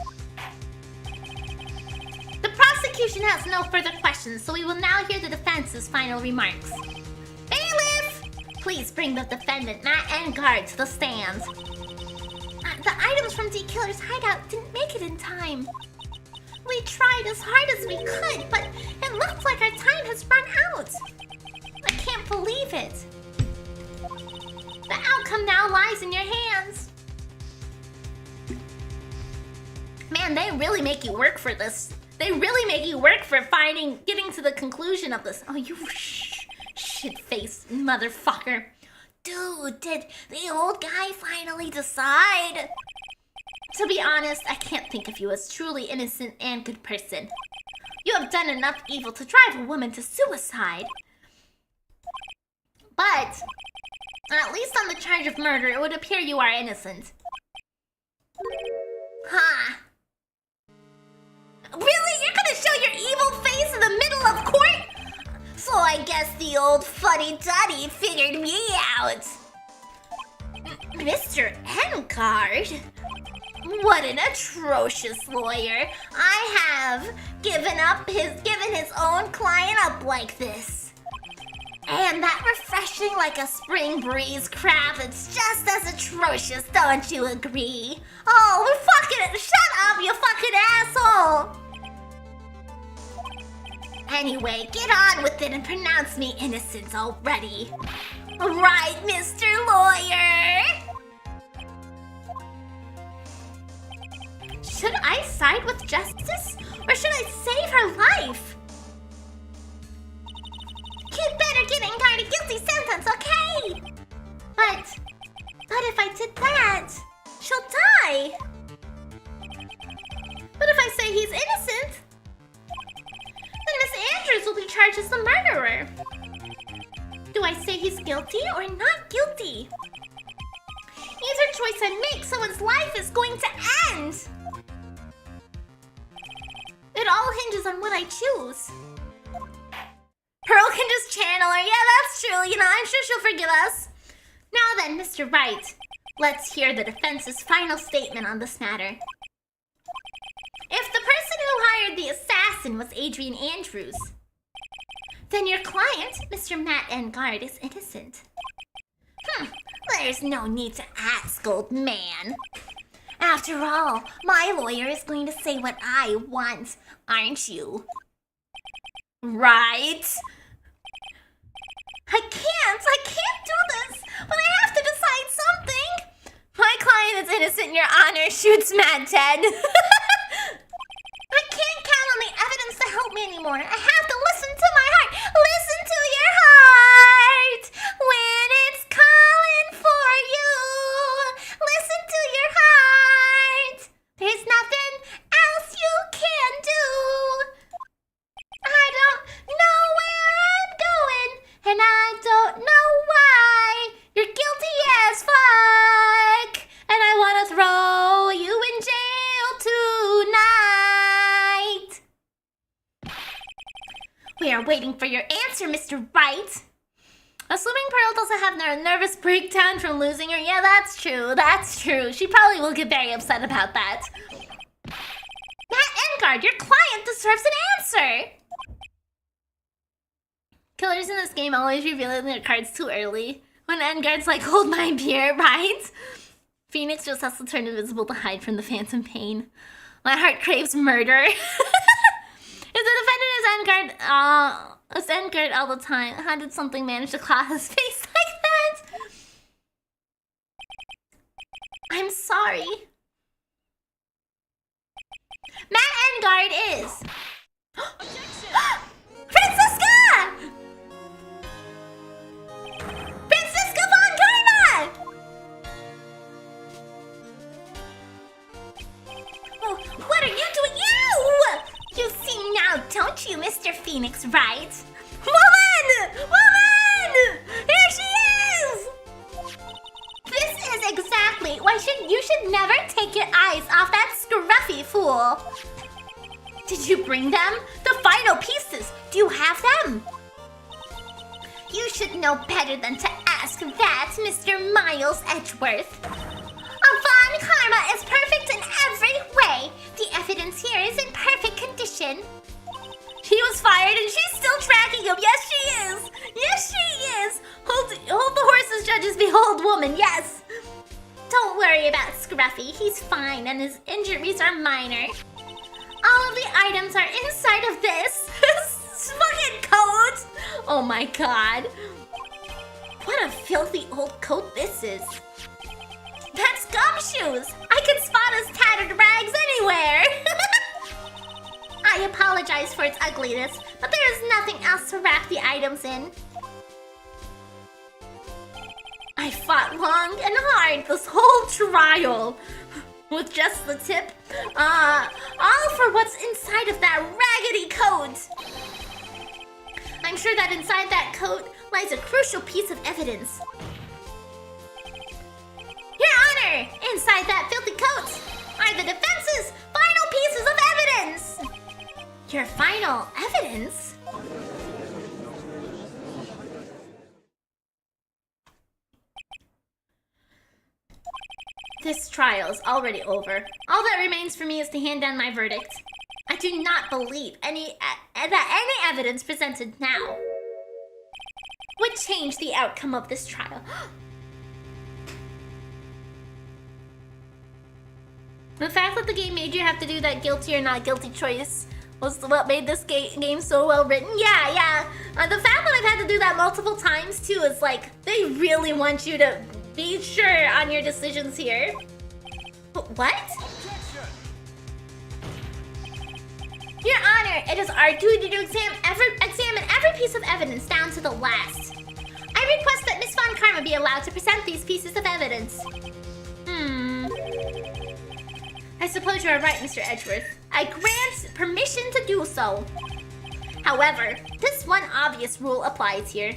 The prosecution has no further questions, so we will now hear the defense's final remarks. Bailiff! Please bring the defendant, Matt Engarde, to the stand. The items from D. Killer's hideout didn't make it in time. We tried as hard as we could, but it looks like our time has run out. I can't believe it. The outcome now lies in your hands. Man, they really make you work for this. They really make you work for getting to the conclusion of this. Oh, you shit-faced motherfucker. Dude, did the old guy finally decide? To be honest, I can't think of you as truly innocent and good person. You have done enough evil to drive a woman to suicide. But, at least on the charge of murder, it would appear you are innocent. Huh. Really? You're gonna show your evil face in the middle of court? So I guess the old fuddy-duddy figured me out. Mr. Engarde? What an atrocious lawyer. I have given his own client up like this. And that refreshing like a spring breeze crap, it's just as atrocious, don't you agree? Oh, shut up, you fucking asshole! Anyway, get on with it and pronounce me innocent already. Right, Mr. Lawyer? Should I side with justice, or should I save her life? You better get Engarde a guilty sentence, okay? But if I did that, she'll die. But if I say he's innocent, then Miss Andrews will be charged as the murderer. Do I say he's guilty or not guilty? Either choice I make, someone's life is going to end. It all hinges on what I choose. Pearl can just channel her. Yeah, that's true. I'm sure she'll forgive us. Now then, Mr. Wright, let's hear the defense's final statement on this matter. If the person who hired the assassin was Adrian Andrews, then your client, Mr. Matt Engarde, is innocent. There's no need to ask, old man. After all, my lawyer is going to say what I want, aren't you? Right? I can't do this, but I have to decide something. My client is innocent, Your Honor, shoots Matt dead. I can't count on the evidence to help me anymore. I have to listen to my heart. Listen to your heart when it's calling for you. Listen to your heart. waiting for your answer, Mr. Wright. Assuming Pearl doesn't have a nervous breakdown from losing her. Yeah, that's true. That's true. She probably will get very upset about that. Matt Engarde, your client deserves an answer. Killers in this game always revealing their cards too early. When Engarde's like, hold my beer, right? Phoenix just has to turn invisible to hide from the phantom pain. My heart craves murder. If the defendant is Engarde all the time, how did something manage to claw his face like that? I'm sorry. Matt Engarde is... Francisca! Francisca von Karma! Oh, what are you doing? You see now, don't you, Mr. Phoenix, right? Woman! Woman! Here she is! This is exactly why you should never take your eyes off that scruffy fool. Did you bring them? The final pieces. Do you have them? You should know better than to ask that, Mr. Miles Edgeworth. Von Karma is perfect in every way. The evidence here is in perfect condition. He was fired and she's still tracking him. Yes, she is. Yes, she is. Hold the horses, judges, behold woman. Yes. Don't worry about Scruffy. He's fine and his injuries are minor. All of the items are inside of this fucking coat. Oh my god. What a filthy old coat this is. That's gumshoes! I can spot his tattered rags anywhere! I apologize for its ugliness, but there is nothing else to wrap the items in. I fought long and hard this whole trial. With just the tip. All for what's inside of that raggedy coat. I'm sure that inside that coat lies a crucial piece of evidence. Your Honor! Inside that filthy coat are the defense's final pieces of evidence! Your final evidence? This trial is already over. All that remains for me is to hand down my verdict. I do not believe that any evidence presented now would change the outcome of this trial. The fact that the game made you have to do that guilty or not guilty choice was what made this game so well written. Yeah. The fact that I've had to do that multiple times too is like, they really want you to be sure on your decisions here. What? Your Honor, it is our duty to examine every piece of evidence down to the last. I request that Miss Von Karma be allowed to present these pieces of evidence. I suppose you are right, Mr. Edgeworth. I grant permission to do so. However, this one obvious rule applies here.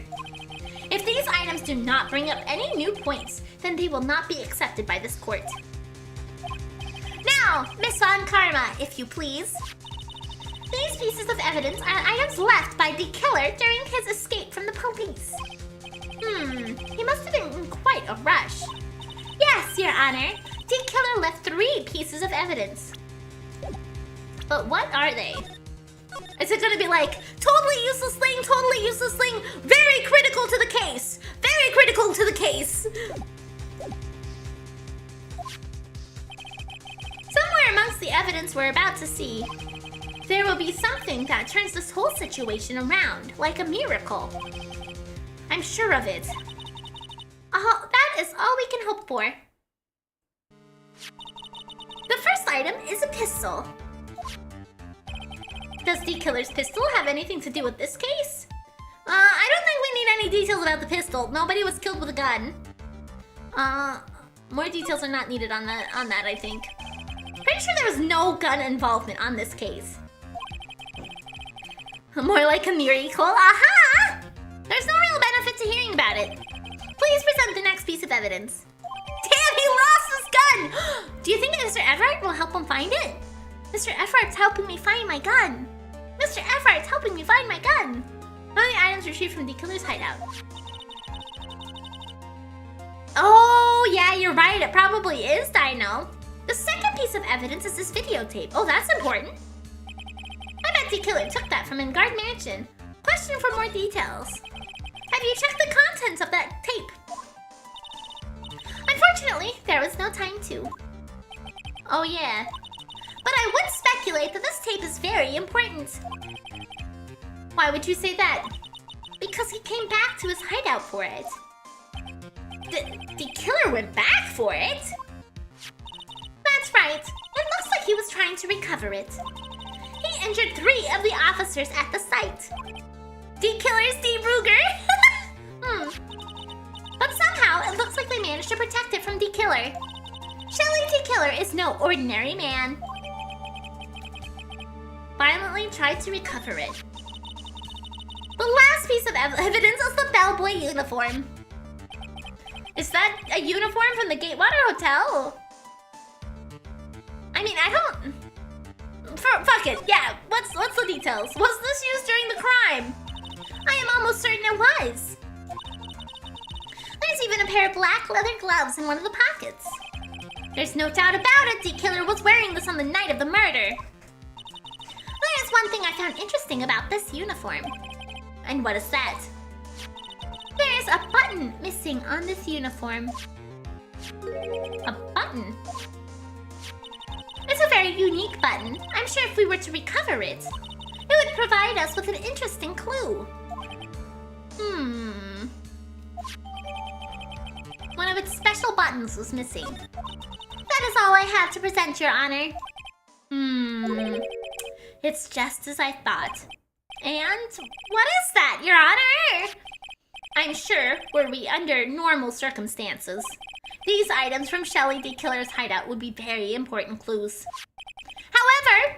If these items do not bring up any new points, then they will not be accepted by this court. Now, Miss Von Karma, if you please. These pieces of evidence are items left by the killer during his escape from the police. He must have been in quite a rush. Yes, Your Honor. The killer left 3 pieces of evidence. But what are they? Is it gonna be like, totally useless thing, very critical to the case, very critical to the case? Somewhere amongst the evidence we're about to see, there will be something that turns this whole situation around, like a miracle. I'm sure of it. That is all we can hope for. The first item is a pistol. Does the killer's pistol have anything to do with this case? I don't think we need any details about the pistol. Nobody was killed with a gun. More details are not needed on that, I think. Pretty sure there was no gun involvement on this case. More like a miracle. Aha! There's no real benefit to hearing about it. Please present the next piece of evidence. Damn, he lost his gun! Do you think Mr. Everett will help him find it? Mr. Everett's helping me find my gun. Mr. Everett's helping me find my gun. How many items retrieved from the killer's hideout? Oh, yeah, you're right. It probably is Dino. The second piece of evidence is this videotape. Oh, that's important. I bet the killer took that from Engarde Mansion. Question for more details. Have you checked the contents of that tape? Unfortunately, there was no time to. Oh, yeah. But I would speculate that this tape is very important. Why would you say that? Because he came back to his hideout for it. The killer went back for it? That's right. It looks like he was trying to recover it. He injured 3 of the officers at the site. The killer's Steve Ruger? But somehow, it looks like they managed to protect it from the killer. Shelly the Killer is no ordinary man. Violently tried to recover it. The last piece of evidence is the bellboy uniform. Is that a uniform from the Gatewater Hotel? I mean, I don't... Fuck it, yeah. What's the details? Was this used during the crime? I am almost certain it was. There's even a pair of black leather gloves in one of the pockets. There's no doubt about it, the killer was wearing this on the night of the murder. There's one thing I found interesting about this uniform. And what is that? There's a button missing on this uniform. A button? It's a very unique button. I'm sure if we were to recover it, it would provide us with an interesting clue. One of its special buttons was missing. That is all I have to present, Your Honor. It's just as I thought. And what is that, Your Honor? I'm sure, were we under normal circumstances, these items from Shelly the Killer's hideout would be very important clues. However,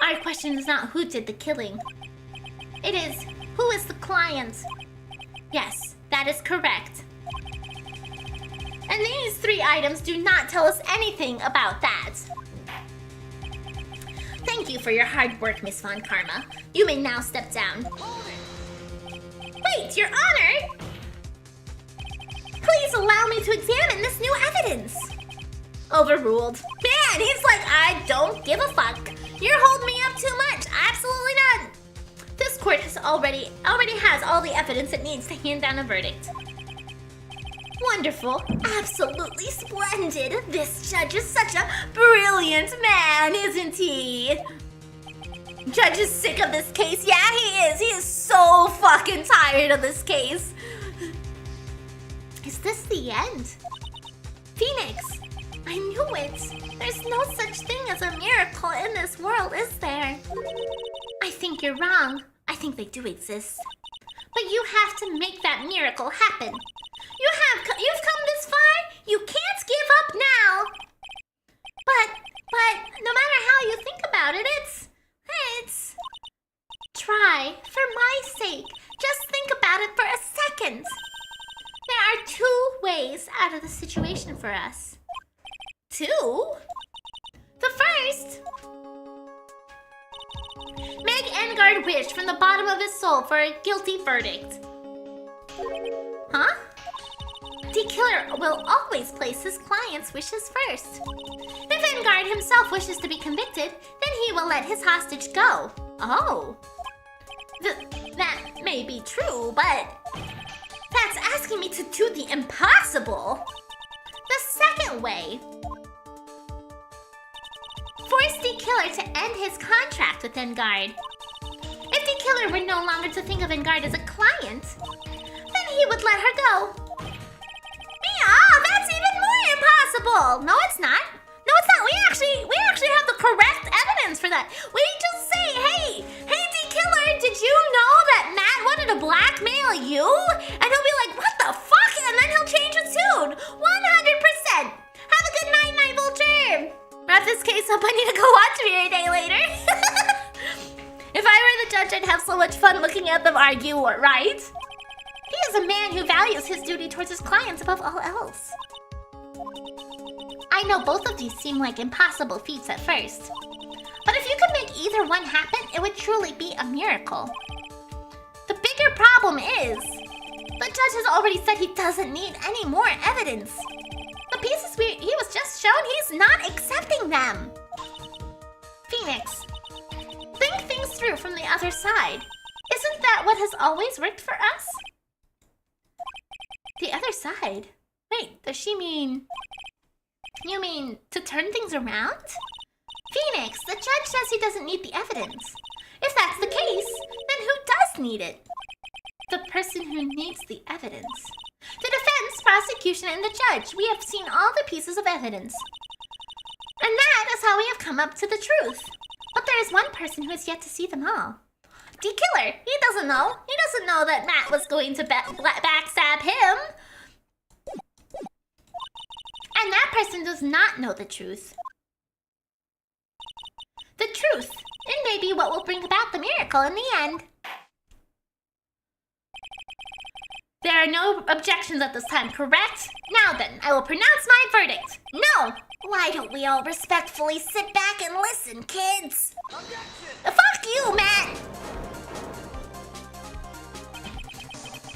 our question is not who did the killing. It is, who is the client? Yes, that is correct. And these 3 items do not tell us anything about that. Thank you for your hard work, Miss Von Karma. You may now step down. Wait, Your Honor! Please allow me to examine this new evidence. Overruled. Man, he's like, I don't give a fuck. You're holding me up too much. Absolutely not. This court has already has all the evidence it needs to hand down a verdict. Wonderful. Absolutely splendid. This judge is such a brilliant man, isn't he? Judge is sick of this case. Yeah, he is. He is so fucking tired of this case. Is this the end? Phoenix, I knew it. There's no such thing as a miracle in this world, is there? I think you're wrong. I think they do exist. But you have to make that miracle happen. You've come this far. You can't give up now. But no matter how you think about it, it's try for my sake. Just think about it for a second. There are 2 ways out of the situation for us. 2? The first. Make Engarde wish from the bottom of his soul for a guilty verdict. Huh? The killer will always place his client's wishes first. If Engarde himself wishes to be convicted, then he will let his hostage go. Oh. That may be true, but that's asking me to do the impossible. The second way. Force the killer to end his contract with Engarde. If the killer were no longer to think of Engarde as a client, then he would let her go. Yeah, that's even more impossible. No, it's not. No, it's not. We actually have the correct evidence for that. We just say, hey, the killer, did you know that Matt wanted to blackmail you? And he'll be like, what the fuck? And then he'll change his tune. 100%. Have a good night, Night Vulture. Wrap this case up. I need to go watch Miridae later. If I were the judge, I'd have so much fun looking at them argue, right? He is a man who values his duty towards his clients above all else. I know both of these seem like impossible feats at first. But if you could make either one happened, it would truly be a miracle. The bigger problem is, the judge has already said he doesn't need any more evidence. The pieces he was just shown, he's not accepting them. Phoenix, think things through from the other side. Isn't that what has always worked for us? The other side? Wait, does she mean... You mean to turn things around? Phoenix, the judge says he doesn't need the evidence. If that's the case, then who does need it? The person who needs the evidence. The defense, prosecution, and the judge. We have seen all the pieces of evidence. And that is how we have come up to the truth. But there is one person who has yet to see them all. D-Killer, he doesn't know. He doesn't know that Matt was going to backstab him. And that person does not know the truth. The truth. It may be what will bring about the miracle in the end. There are no objections at this time, correct? Now then, I will pronounce my verdict. No! Why don't we all respectfully sit back and listen, kids? Fuck you, Matt!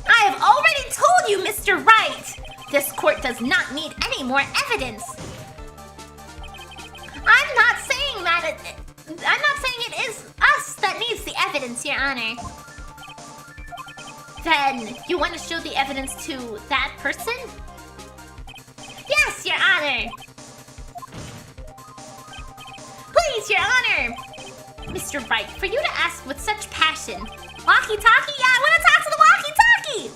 I have already told you, Mr. Wright! This court does not need any more evidence. I'm not saying that it is us that needs the evidence, Your Honor. Then, you want to show the evidence to that person? Yes, Your Honor! Please, Your Honor! Mr. Wright, for you to ask with such passion. Walkie-talkie? Yeah, I want to talk to the walkie-talkie!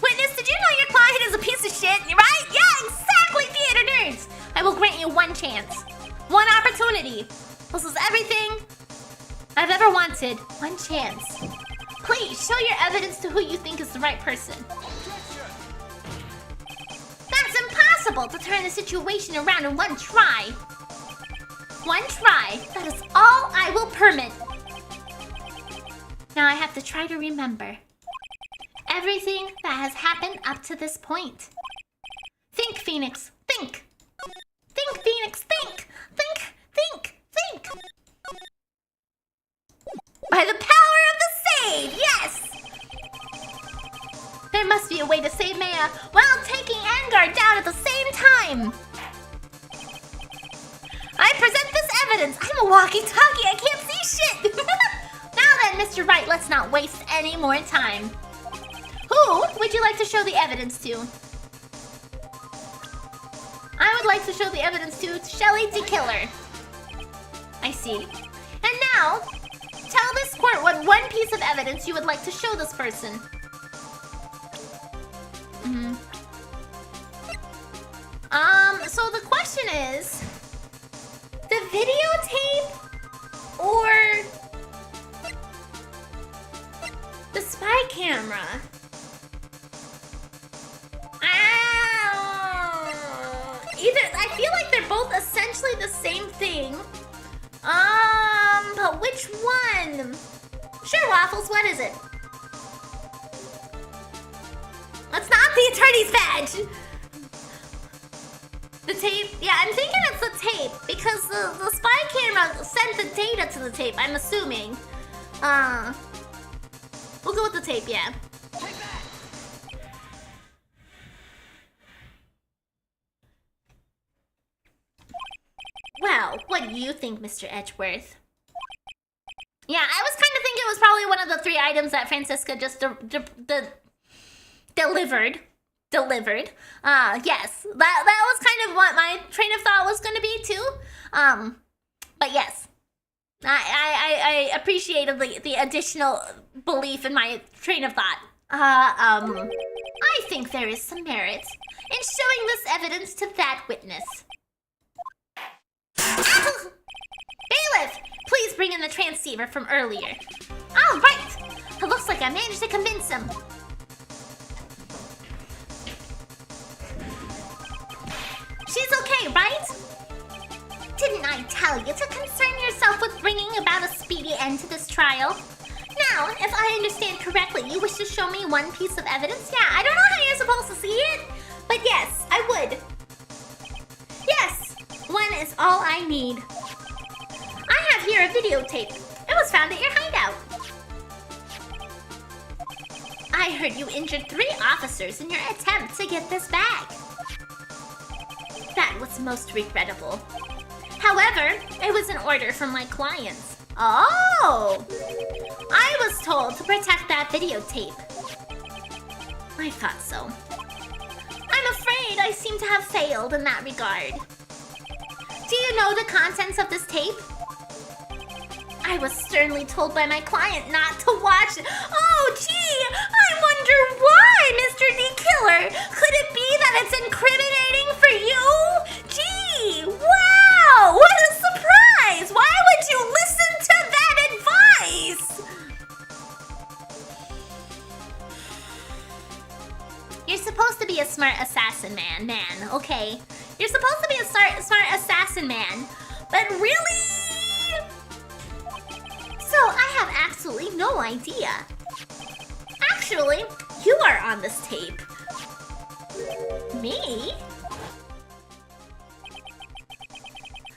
Witness, did you know your client is a piece of shit, right? Yeah, exactly, theater nerds! I will grant you one chance. One opportunity. This is everything I've ever wanted. One chance. Please, show your evidence to who you think is the right person. That's impossible to turn the situation around in one try. One try. That is all I will permit. Now I have to try to remember everything that has happened up to this point. Think, Phoenix. Think. Think, Phoenix. Think. Think. Think. Think. By the power of the Sage, yes! There must be a way to save Maya while taking Engarde down at the same time. I present this evidence. I'm a walkie-talkie. I can't see shit. Now then, Mr. Wright, let's not waste any more time. Who would you like to show the evidence to? I would like to show the evidence to Shelly D-Killer. I see. And now, tell this court what one piece of evidence you would like to show this person. So the question is, the videotape or the spy camera? I feel like they're both essentially the same thing. But which one? Sure, Waffles, what is it? That's not the attorney's badge! The tape? Yeah, I'm thinking it's the tape, because the spy camera sent the data to the tape, I'm assuming. We'll go with the tape, yeah. Well, what do you think, Mr. Edgeworth? Yeah, I was kind of thinking it was probably one of the 3 items that Francisca just delivered. Yes, that was kind of what my train of thought was going to be too. But yes, I appreciated the additional belief in my train of thought. I think there is some merit in showing this evidence to that witness. Bailiff, please bring in the transceiver from earlier. All right, it looks like I managed to convince him. She's okay, right? Didn't I tell you to concern yourself with bringing about a speedy end to this trial? Now, if I understand correctly, you wish to show me one piece of evidence? Yeah, I don't know how you're supposed to see it, but yes, I would. Yes, one is all I need. I have here a videotape. It was found at your hideout. I heard you injured 3 officers in your attempt to get this bag. That was most regrettable. However, it was an order from my clients. Oh! I was told to protect that videotape. I thought so. I'm afraid I seem to have failed in that regard. Do you know the contents of this tape? I was sternly told by my client not to watch it. Oh, gee! I wonder why, Mr. D. Killer! Could it be that it's incriminating for you? Gee! Wow! What a surprise! Why would you listen to that advice? You're supposed to be a smart assassin man, okay? You're supposed to be a smart assassin man, but really? So I have absolutely no idea. Actually, you are on this tape. Me?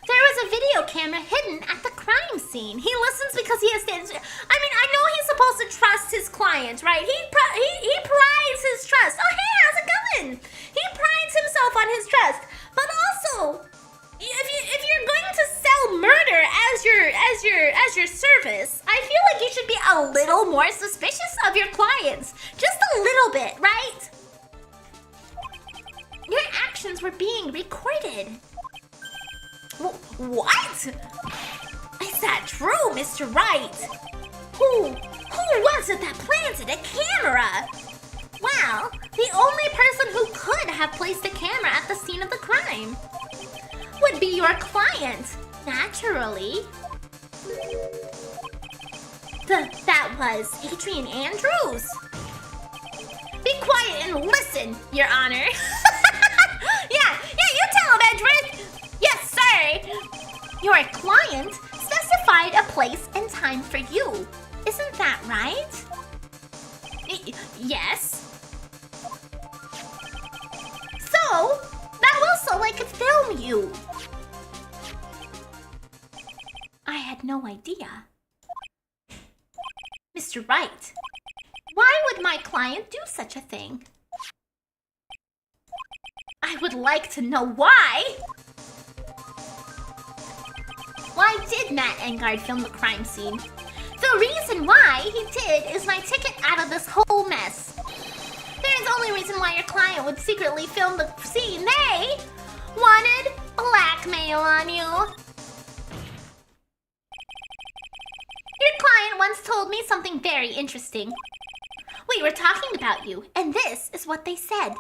There was a video camera hidden at the crime scene. He listens because he has to... I mean, I know he's supposed to trust his client, right? He prides his trust. Oh, hey, how's it going? He prides himself on his trust. But also, if you're going to sell murder as your service, I feel like you should be a little more suspicious of your clients. Just a little bit, right? Your actions were being recorded. What? Is that true, Mr. Wright? Who was it that planted a camera? Well, the only person who could have placed a camera at the scene of the crime would be your client, naturally. That was Adrian Andrews. Be quiet and listen, Your Honor. Yeah, you tell him, Edward. Yes, sir. Your client specified a place and time for you. Isn't that right? Yes. So, that was so I could film you. I had no idea. Mr. Wright, why would my client do such a thing? I would like to know why. Why did Matt Engarde film the crime scene? The reason why he did is my ticket out of this whole mess. There is only reason why your client would secretly film the scene. They wanted blackmail on you. Your client once told me something very interesting. We were talking about you, and this is what they said.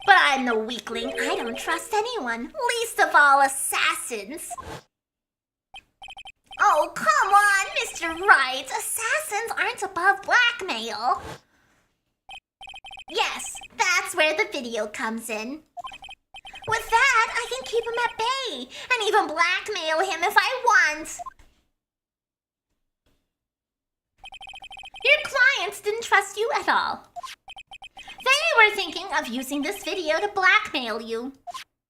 But I'm no weakling. I don't trust anyone, least of all assassins. Oh, come on, Mr. Wright. Assassins aren't above blackmail. Yes, that's where the video comes in. With that, I can keep him at bay and even blackmail him if I want. Your clients didn't trust you at all. They were thinking of using this video to blackmail you.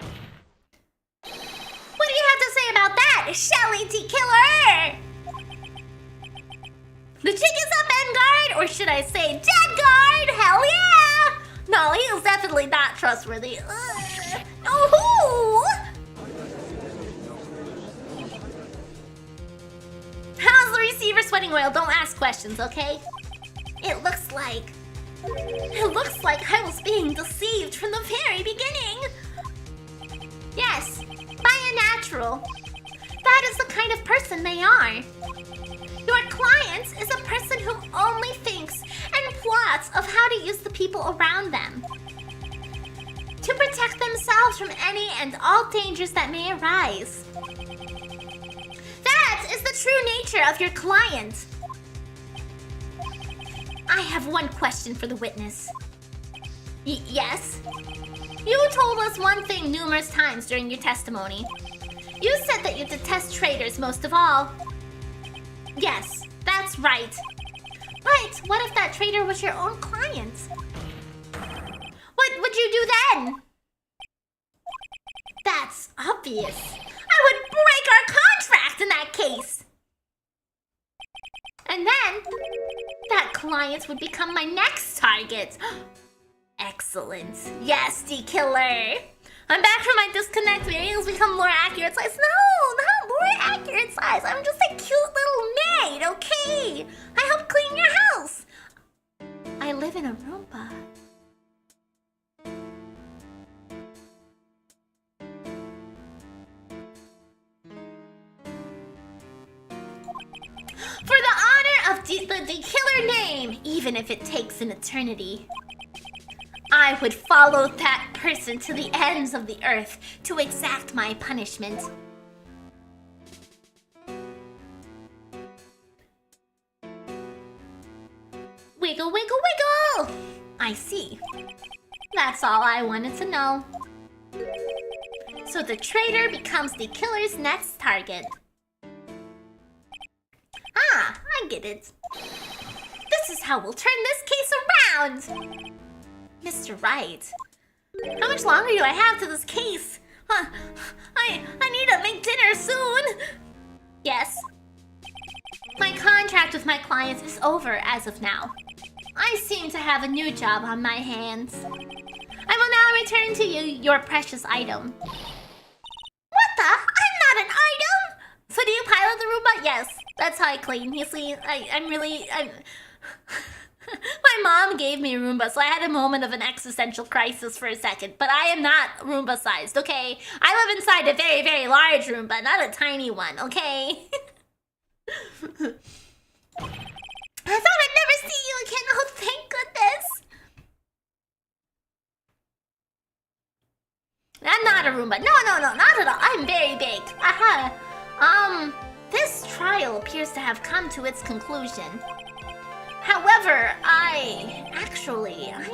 What do you have to say about that, Shelly T. Killer? The chick is up, Engarde, or should I say Deadguard? Hell yeah! No, he is definitely not trustworthy. Oh! How's the receiver sweating oil? Don't ask questions, okay? It looks like I was being deceived from the very beginning. Yes, by a natural. That is the kind of person they are. Your client is a person who only thinks and plots of how to use the people around them to protect themselves from any and all dangers that may arise. That is the true nature of your client. I have one question for the witness. Yes? You told us one thing numerous times during your testimony. You said that you detest traitors most of all. Yes, that's right. But what if that traitor was your own client? What would you do then? That's obvious. I would case. And then, that client would become my next target. Excellent. Yes, D-Killer. I'm back from my disconnect. Variables become more accurate size. No, not more accurate size. I'm just a cute little maid, okay? I help clean your house. I live in a Roomba. For the honor of the killer name, even if it takes an eternity, I would follow that person to the ends of the earth to exact my punishment. Wiggle, wiggle, wiggle! I see. That's all I wanted to know. So the traitor becomes the killer's next target. Ah, I get it. This is how we'll turn this case around! Mr. Wright, how much longer do I have to this case? I need to make dinner soon! Yes. My contract with my clients is over as of now. I seem to have a new job on my hands. I will now return to you your precious item. What the? I'm not an item! So do you pilot the Roomba? Yes, that's how I clean. You see, I'm my mom gave me a Roomba, so I had a moment of an existential crisis for a second. But I am not Roomba-sized, okay? I live inside a very, very large Roomba, not a tiny one, okay? I thought I'd never see you again. Oh, thank goodness. I'm not a Roomba. No, not at all. I'm very big. Aha. This trial appears to have come to its conclusion. However, I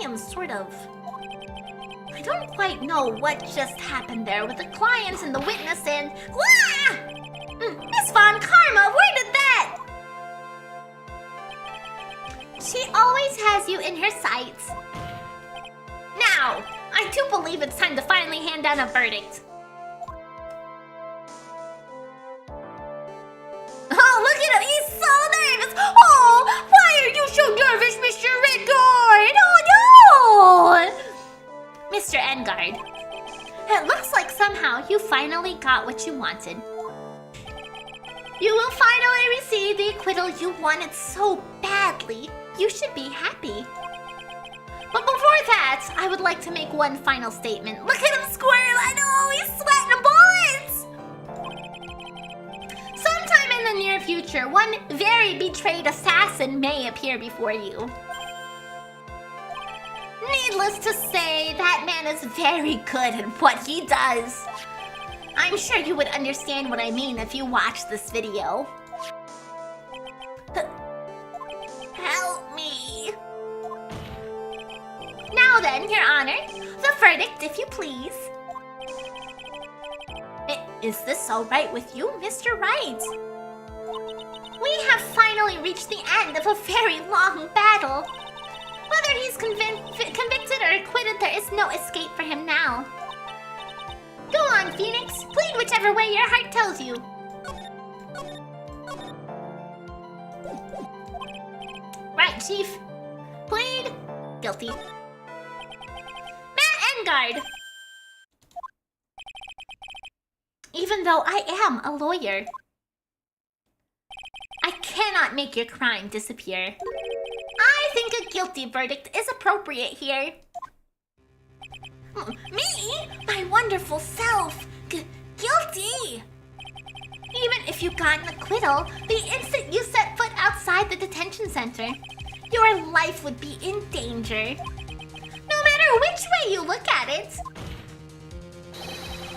am sort of... I don't quite know what just happened there with the clients and the witness and... Miss Von Karma, where did that... She always has you in her sights. Now, I do believe it's time to finally hand down a verdict. Oh, look at him! He's so nervous! Oh, why are you so nervous, Mr. Engarde? Oh, no! Mr. Engarde, it looks like somehow you finally got what you wanted. You will finally receive the acquittal you wanted so badly. You should be happy. But before that, I would like to make one final statement. Look at him squirm! I know, he's sweating bullets! Sometime in the near future, one very betrayed assassin may appear before you. Needless to say, that man is very good at what he does. I'm sure you would understand what I mean if you watch this video. Help me. Now then, Your Honor, the verdict, if you please. Is this all right with you, Mr. Wright? We have finally reached the end of a very long battle. Whether he's convicted or acquitted, there is no escape for him now. Go on, Phoenix. Plead whichever way your heart tells you. Right, Chief. Plead guilty. Matt Engarde. Even though I am a lawyer, I cannot make your crime disappear. I think a guilty verdict is appropriate here. Me? My wonderful self? Guilty? Even if you got an acquittal, the instant you set foot outside the detention center, your life would be in danger. No matter which way you look at it.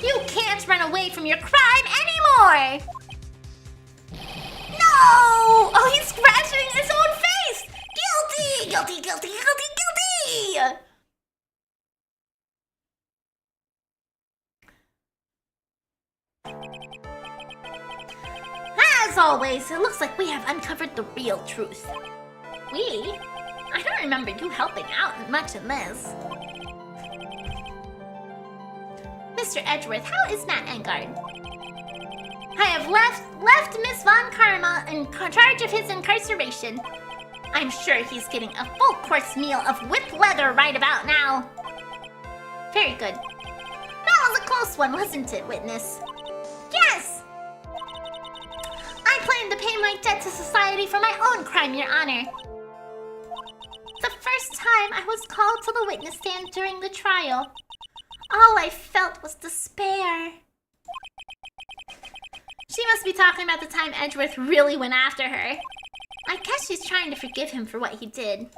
You can't run away from your crime anymore! No! Oh, he's scratching his own face! Guilty! Guilty, guilty, guilty, guilty! As always, it looks like we have uncovered the real truth. We? I don't remember you helping out much in this. Mr. Edgeworth, how is Matt Engarde? I have left Miss Von Karma in charge of his incarceration. I'm sure he's getting a full-course meal of whipped leather right about now. Very good. That was a close one, wasn't it, witness? Yes! I plan to pay my debt to society for my own crime, Your Honor. The first time I was called to the witness stand during the trial, all I felt was despair. She must be talking about the time Edgeworth really went after her. I guess she's trying to forgive him for what he did.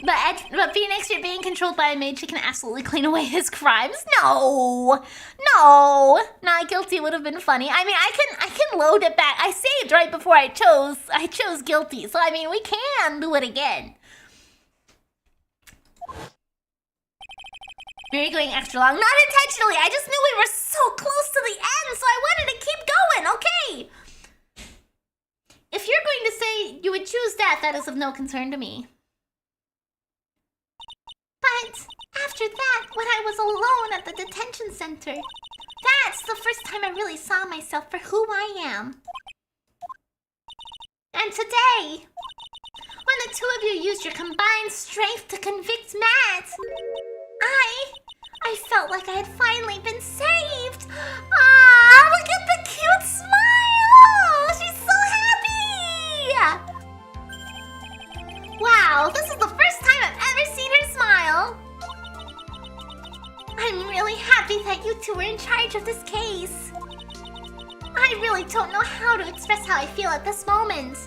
But Phoenix, you're being controlled by a maid. She can absolutely clean away his crimes. No, not guilty would have been funny. I mean, I can load it back. I saved right before I chose guilty. So I mean, we can do it again. We're going extra long. Not intentionally. I just knew we were so close to the end, so I wanted to keep going. Okay. If you're going to say you would choose death, that is of no concern to me. But after that, when I was alone at the detention center, that's the first time I really saw myself for who I am. And today, when the two of you used your combined strength to convict Matt, I felt like I had finally been saved. Ah, look at the cute smile! She's so happy! Wow, this is the first time I've ever seen her smile. I'm really happy that you two were in charge of this case. I really don't know how to express how I feel at this moment.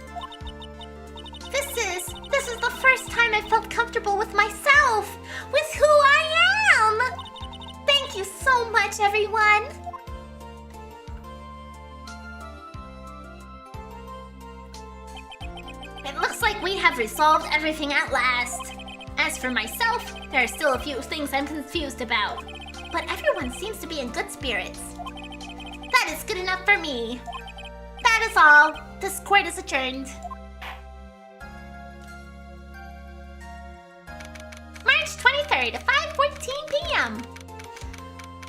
This is the first time I felt comfortable with myself, with who I am. Thank you so much, everyone. It looks like we have resolved everything at last. As for myself, there are still a few things I'm confused about. But everyone seems to be in good spirits. That is good enough for me. That is all. This court is adjourned. March 23rd, 5:14 p.m.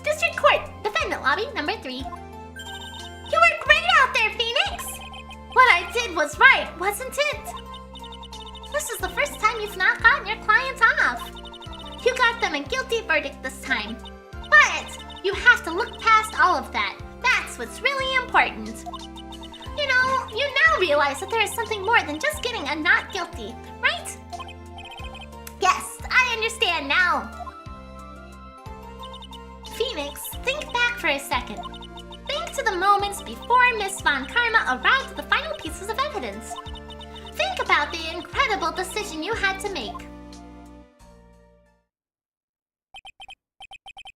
District Court, Defendant Lobby, number 3. You were great out there, Phoenix! What I did was right, wasn't it? This is the first time you've not gotten your clients off. You got them a guilty verdict this time. But you have to look past all of that. That's what's really important. You know, you now realize that there is something more than just getting a not guilty, right? Yes, I understand now. Phoenix, think back for a second. Think to the moments before Miss Von Karma arrived at the final pieces of evidence. Think about the incredible decision you had to make.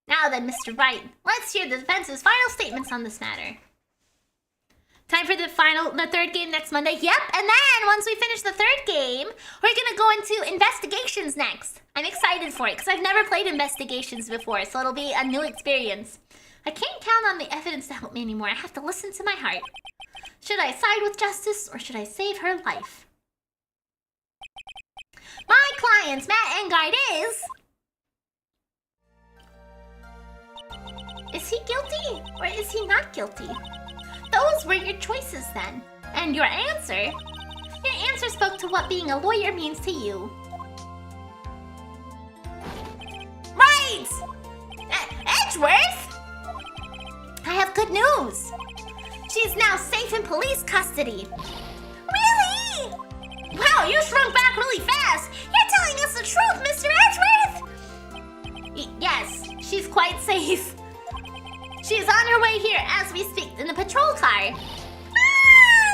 Now then, Mr. Wright, let's hear the defense's final statements on this matter. Time for the third game next Monday. Yep, and then once we finish the third game, we're gonna go into investigations next. I'm excited for it because I've never played investigations before, so it'll be a new experience. I can't count on the evidence to help me anymore. I have to listen to my heart. Should I side with justice or should I save her life? My client, Matt Engarde, is he guilty or is he not guilty? Those were your choices then. And your answer spoke to what being a lawyer means to you. Right! Edgeworth? I have good news. She's now safe in police custody. Really? Wow, you shrunk back really fast. You're telling us the truth, Mr. Edgeworth? Yes, she's quite safe. She's on her way here as we speak in the patrol car. Ah,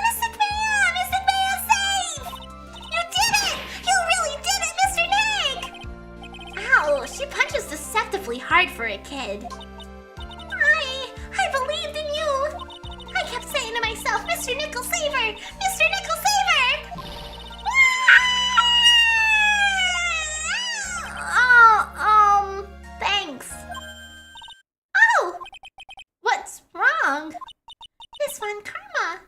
Miss McMahon's safe! You did it! You really did it, Mr. Nick! Ow, she punches deceptively hard for a kid. I believed in you. I kept saying to myself, Mr. Nick will save her! Mr. Nick will save her! Thanks. Oh! What's wrong? Miss Von Karma.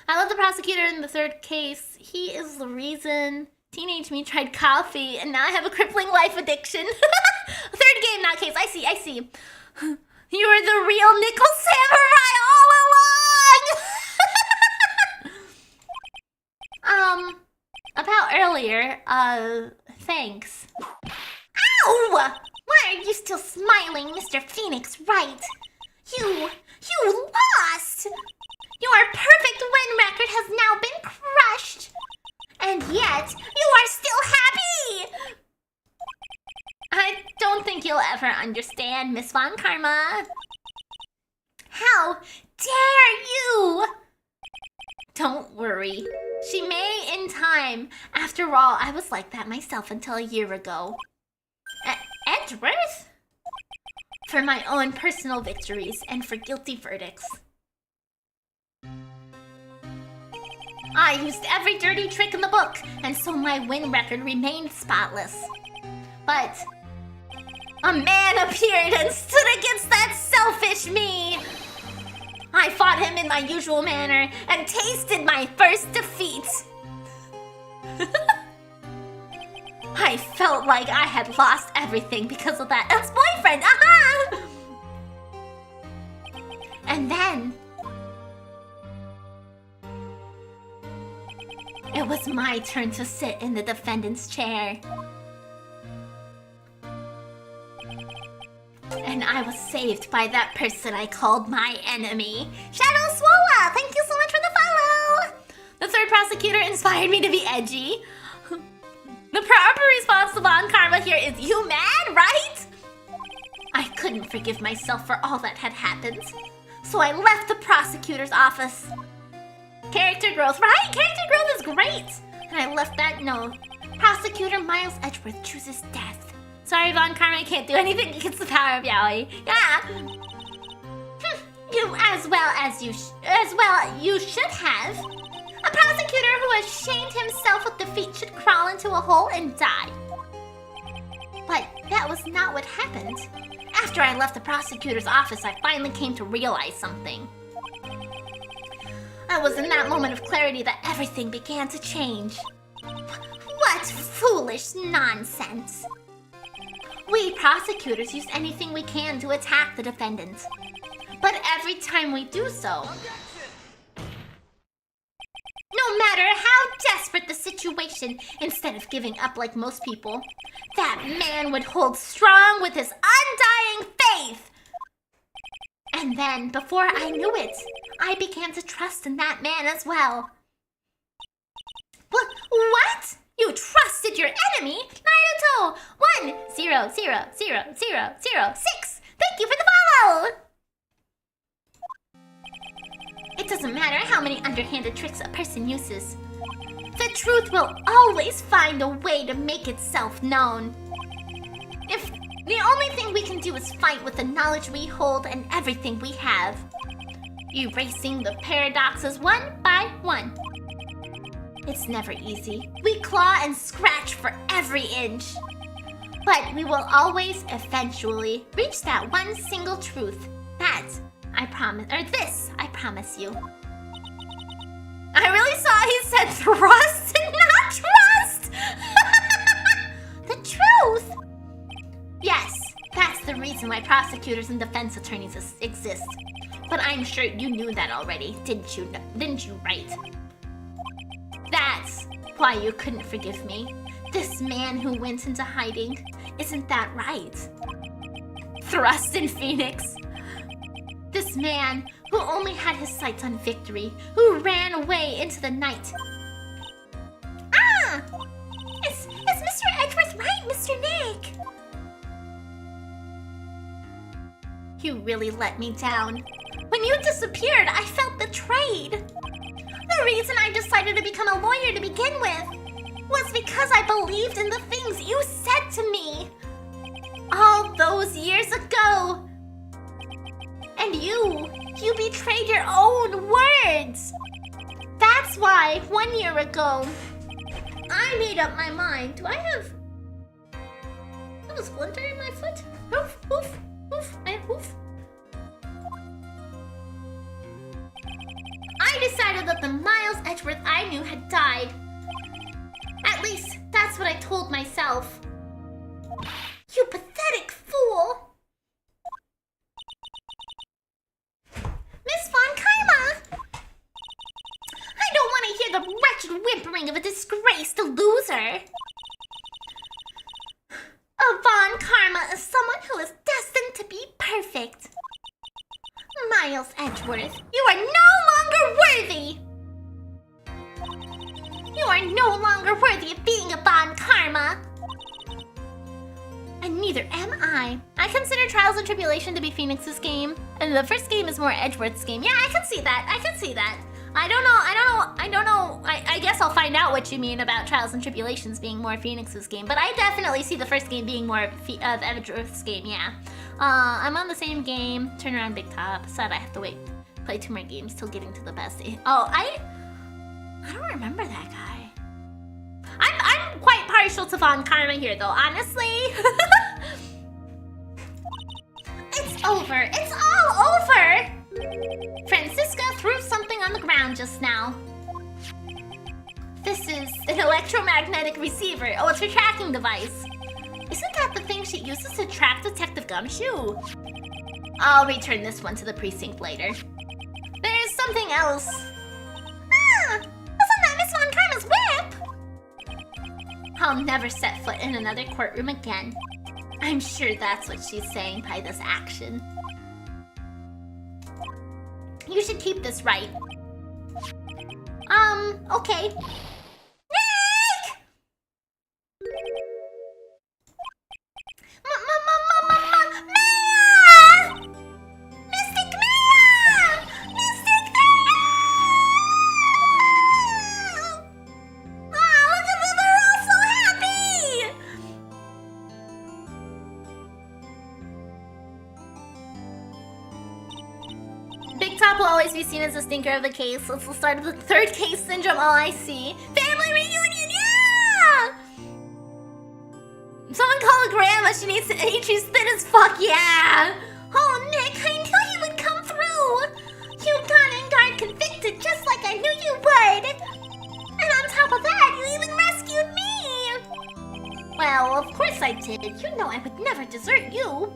I love the prosecutor in the third case. He is the reason teenage me tried coffee and now I have a crippling life addiction. Third game, not case. I see. You were the real Nickel Samurai all along! About earlier, thanks. Ow! Why are you still smiling, Mr. Phoenix Wright? You lost! Your perfect win record has now been crushed! And yet, you are still happy! I don't think you'll ever understand, Miss Von Karma. How dare you! Don't worry. She may in time. After all, I was like that myself until a year ago. Edgeworth? For my own personal victories and for guilty verdicts. I used every dirty trick in the book, and so my win record remained spotless. But a man appeared and stood against that selfish me. I fought him in my usual manner and tasted my first defeat. I felt like I had lost everything because of that ex-boyfriend. Aha! And then it was my turn to sit in the defendant's chair. And I was saved by that person I called my enemy. Shadow Swola, thank you so much for the follow! The third prosecutor inspired me to be edgy. The proper response to Von Karma here is, you mad, right? I couldn't forgive myself for all that had happened. So I left the prosecutor's office. Character growth, right? Character growth is great! And I left that note. Prosecutor Miles Edgeworth chooses death. Sorry, Von Karma, I can't do anything against the power of Yaoi. Yeah. You you should have. A prosecutor who has shamed himself with defeat should crawl into a hole and die. But that was not what happened. After I left the prosecutor's office, I finally came to realize something. It was in that moment of clarity that everything began to change. What foolish nonsense! We prosecutors use anything we can to attack the defendant. But every time we do so, no matter how desperate the situation, instead of giving up like most people, that man would hold strong with his undying faith. And then, before I knew it, I began to trust in that man as well. What? You trusted your enemy? Naruto! 100006. Thank you for the follow! It doesn't matter how many underhanded tricks a person uses. The truth will always find a way to make itself known. If the only thing we can do is fight with the knowledge we hold and everything we have, erasing the paradoxes one by one. It's never easy. We claw and scratch for every inch. But we will always eventually reach that one single truth. That, I promise, or this, I promise you. I really saw he said thrust and not trust! The truth! Yes, that's the reason why prosecutors and defense attorneys exist. But I'm sure you knew that already, didn't you, Wright? That's why you couldn't forgive me. This man who went into hiding, isn't that right? Thrust in Phoenix. This man who only had his sights on victory, who ran away into the night. Ah! Is Mr. Edgeworth right, Mr. Nick? You really let me down. When you disappeared, I felt betrayed. The reason I decided to become a lawyer to begin with was because I believed in the things you said to me all those years ago. And you betrayed your own words. That's why 1 year ago, I made up my mind. Do I have a splinter in my foot? Oof, oof, oof, oof. I decided that the Miles Edgeworth I knew had died. At least, that's what I told myself. You pathetic fool! disgraced loser. Von Karma is someone who is destined to be perfect. Miles Edgeworth, you are no longer worthy. You are no longer worthy of being a Von Karma. And neither am I. I consider Trials and Tribulation to be Phoenix's game, and the first game is more Edgeworth's game. Yeah, I can see that. I can see that. I don't know. I guess I'll find out what you mean about Trials and Tribulations being more Phoenix's game, but I definitely see the first game being more of Edgeworth's game, yeah. I'm on the same game. Turn around, Big Top. Sad I have to wait. Play 2 more games till getting to the best. Oh, I don't remember that guy. I'm quite partial to Von Karma here, though, honestly. It's over. It's all over. Francisca threw something on the ground just now. This is an electromagnetic receiver. Oh, it's her tracking device. Isn't that the thing she uses to track Detective Gumshoe? I'll return this one to the precinct later. There's something else. Ah! Wasn't that Miss Von Karma's whip? I'll never set foot in another courtroom again. I'm sure that's what she's saying by this action. You should keep this, Wright. Okay. Nick! Maya! Mystic Maya! Mystic Maya! Oh, look at them, they're all so happy! Big Top will always be seen as the stinker of the case. It's the start of the 3rd case syndrome. Oh, I see. Family reunion, yeah! Someone call a grandma. She needs to eat. She's thin as fuck, yeah! Oh, Nick, I knew you would come through! You got Engarde convicted just like I knew you would! And on top of that, you even rescued me! Well, of course I did. You know I would never desert you.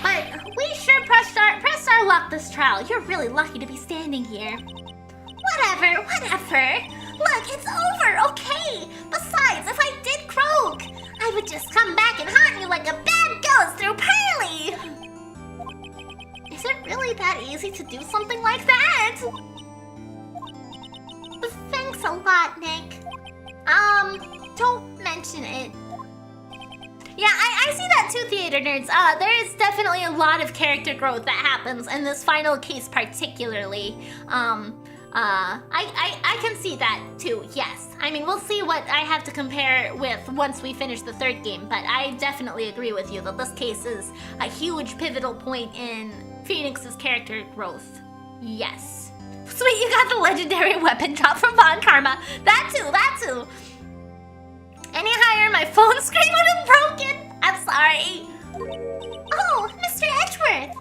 But we sure pressed our luck this trial. You're really lucky to be standing here. Whatever. Look, it's over, okay? Besides, if I did croak, I would just come back and haunt you like a bad ghost through Pearly. Is it really that easy to do something like that? Thanks a lot, Nick. Don't mention it. Yeah, I see that too, theater nerds. There is definitely a lot of character growth that happens in this final case particularly. I can see that too, yes. I mean, we'll see what I have to compare with once we finish the 3rd game, but I definitely agree with you that this case is a huge pivotal point in Phoenix's character growth. Yes. Sweet, you got the legendary weapon drop from Von Karma. That too. Any higher, my phone screen would have broken. I'm sorry. Oh, Mr. Edgeworth.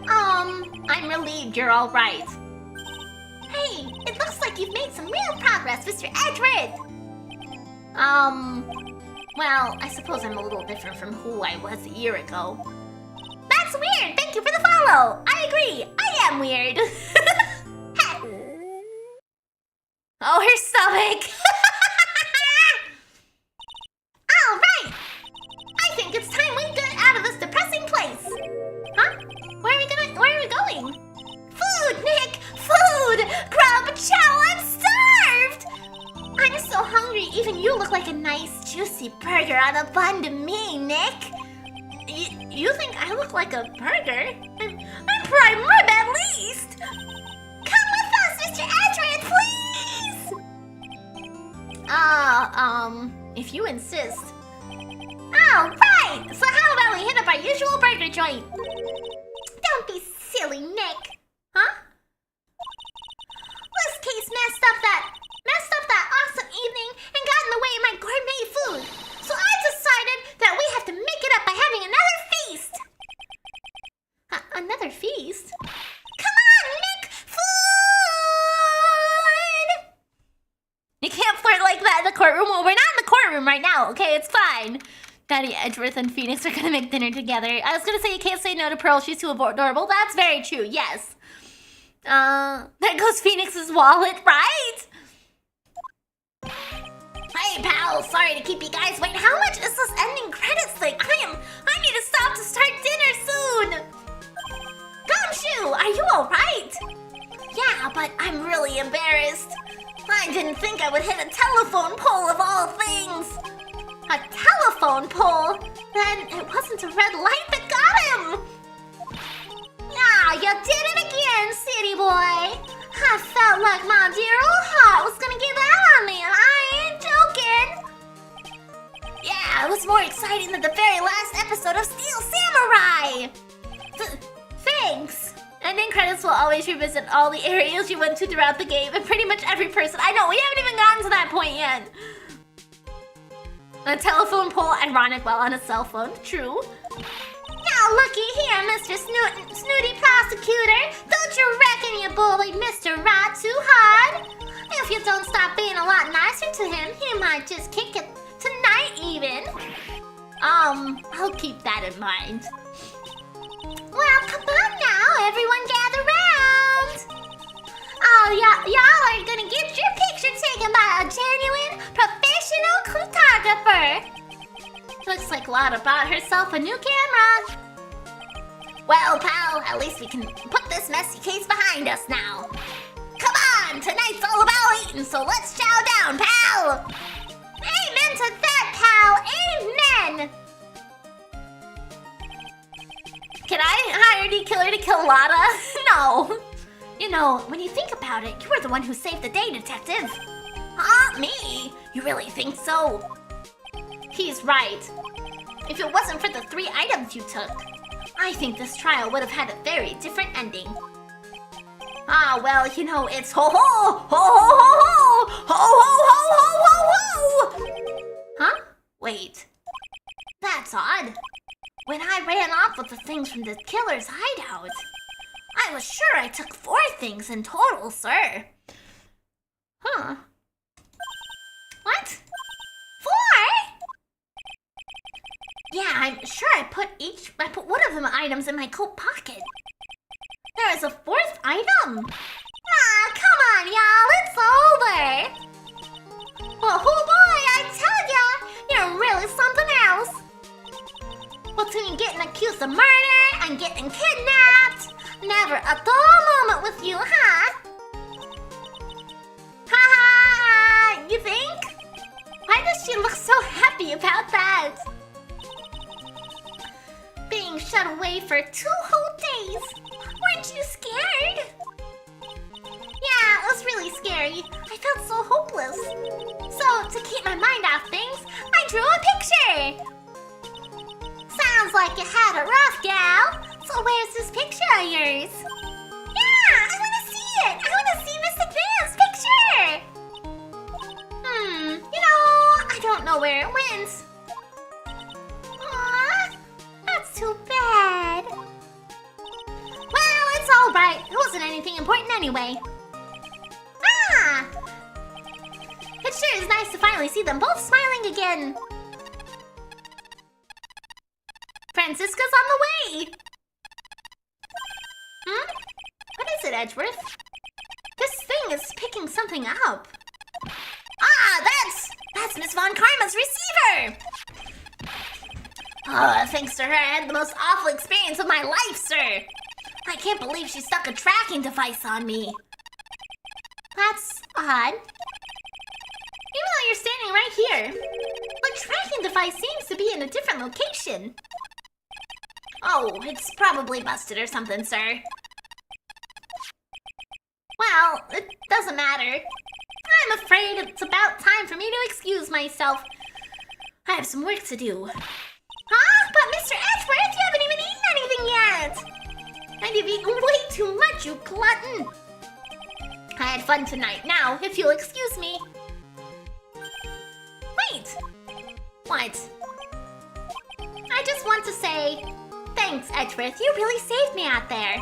I'm relieved you're all right. Hey, it looks like you've made some real progress, Mr. Edgeworth. Well, I suppose I'm a little different from who I was a year ago. That's weird. Thank you for the follow. I agree. I am weird. Oh, her stomach. All right. I think it's time we get out of this depressing place. Huh? Where are we going? Food, Nick! Food! Grub, chow, I'm starved! I'm so hungry, even you look like a nice, juicy burger on a bun to me, Nick. You think I look like a burger? I'm prime rib at least! Come with us, Mr. Edgeworth, please! If you insist. Oh, right! So how about we hit up our usual burger joint? Don't be silly, Nick. Huh? This case messed up that awesome evening and got in the way of my gourmet food. So I decided that we have to make it up by having another feast. Another feast? Come on, Nick! Food! You can't flirt like that in the courtroom. Well, we're not in the courtroom right now, okay? It's fine. Daddy Edgeworth and Phoenix are gonna make dinner together. I was gonna say you can't say no to Pearl. She's too adorable. That's very true, yes. There goes Phoenix's wallet, right? Hey, pal, sorry to keep you guys waiting. How much is this ending credits thing? I need to stop to start dinner soon. Gumshoe, are you alright? Yeah, but I'm really embarrassed. I didn't think I would hit a telephone pole of all things. A telephone pole? Then it wasn't a red light that got him. Ah, you did it again, city boy. I felt like my dear old heart was gonna give out on me, and I ain't joking. Yeah, it was more exciting than the very last episode of Steel Samurai. Thanks. Ending credits will always revisit all the areas you went to throughout the game, and pretty much every person. I know, we haven't even gotten to that point yet. A telephone pole, ironic while on a cell phone. True. Now looky here, Mr. Snooty Prosecutor. Don't you reckon you bullied Mr. Wright too hard? If you don't stop being a lot nicer to him, he might just kick it tonight even. I'll keep that in mind. Well, come on now, everyone gather round. Oh, y'all are gonna get your picture taken by a genuine professional photographer. Looks like Lotta bought herself a new camera. Well, pal, at least we can put this messy case behind us now. Come on, tonight's all about eating, so let's chow down, pal. Amen to that, pal, amen. Can I hire D Killer to kill Lotta? No. You know, when you think about it, you were the one who saved the day, Detective. Huh? Me? You really think so? He's right. If it wasn't for the 3 items you took, I think this trial would have had a very different ending. Ah, well, you know, it's ho-ho! Ho-ho-ho-ho! Ho-ho-ho-ho-ho-ho! Huh? Wait. That's odd. When I ran off with the things from the killer's hideout, I was sure I took 4 things in total, sir. Huh. What? 4? Yeah, I'm sure I put one of them items in my coat pocket. There is a 4th item. Ah, come on, y'all, it's over. Oh boy, I tell ya, you're really something else. Between getting accused of murder and getting kidnapped, never a dull moment with you, huh? Ha! You think? Why does she look so happy about that? Being shut away for 2 whole days. Weren't you scared? Yeah, it was really scary. I felt so hopeless. So, to keep my mind off things, I drew a picture. Sounds like you had a rough gal. So where's this picture of yours? Yeah, I want to see it. I want to see Miss Advance picture. You know, I don't know where it went. Aw, that's too bad. Well, it's all right. It wasn't anything important anyway. Ah! It sure is nice to finally see them both smiling again. Francisca's on the way! What is it, Edgeworth? This thing is picking something up. Ah, that's Miss Von Karma's receiver! Thanks to her, I had the most awful experience of my life, sir. I can't believe she stuck a tracking device on me. That's odd. Even though you're standing right here, the tracking device seems to be in a different location. Oh, it's probably busted or something, sir. Well, it doesn't matter. I'm afraid it's about time for me to excuse myself. I have some work to do. Huh? But Mr. Edgeworth, you haven't even eaten anything yet! And you've eaten way too much, you glutton! I had fun tonight. Now, if you'll excuse me. Wait! What? I just want to say... Thanks, Edgeworth. You really saved me out there.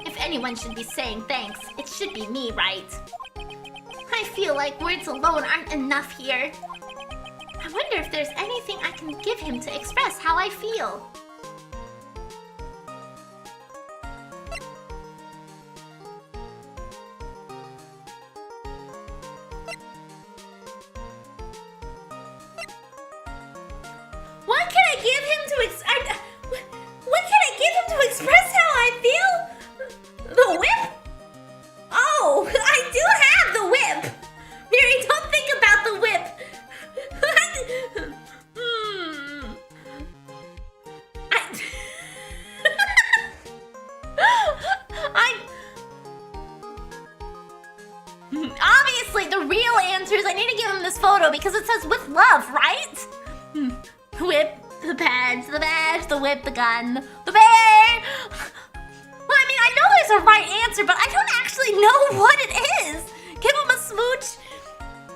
If anyone should be saying thanks, it should be me, right? I feel like words alone aren't enough here. I wonder if there's anything I can give him to express how I feel. give him to what can I give him to express how I feel? The whip? Oh, I do have the whip. Miri, don't think about the whip. Obviously, the real answer is I need to give him this photo because it says with love, right? Whip, the badge, the whip, the gun, the bear. Well, I mean, I know there's a right answer, but I don't actually know what it is. Give him a smooch.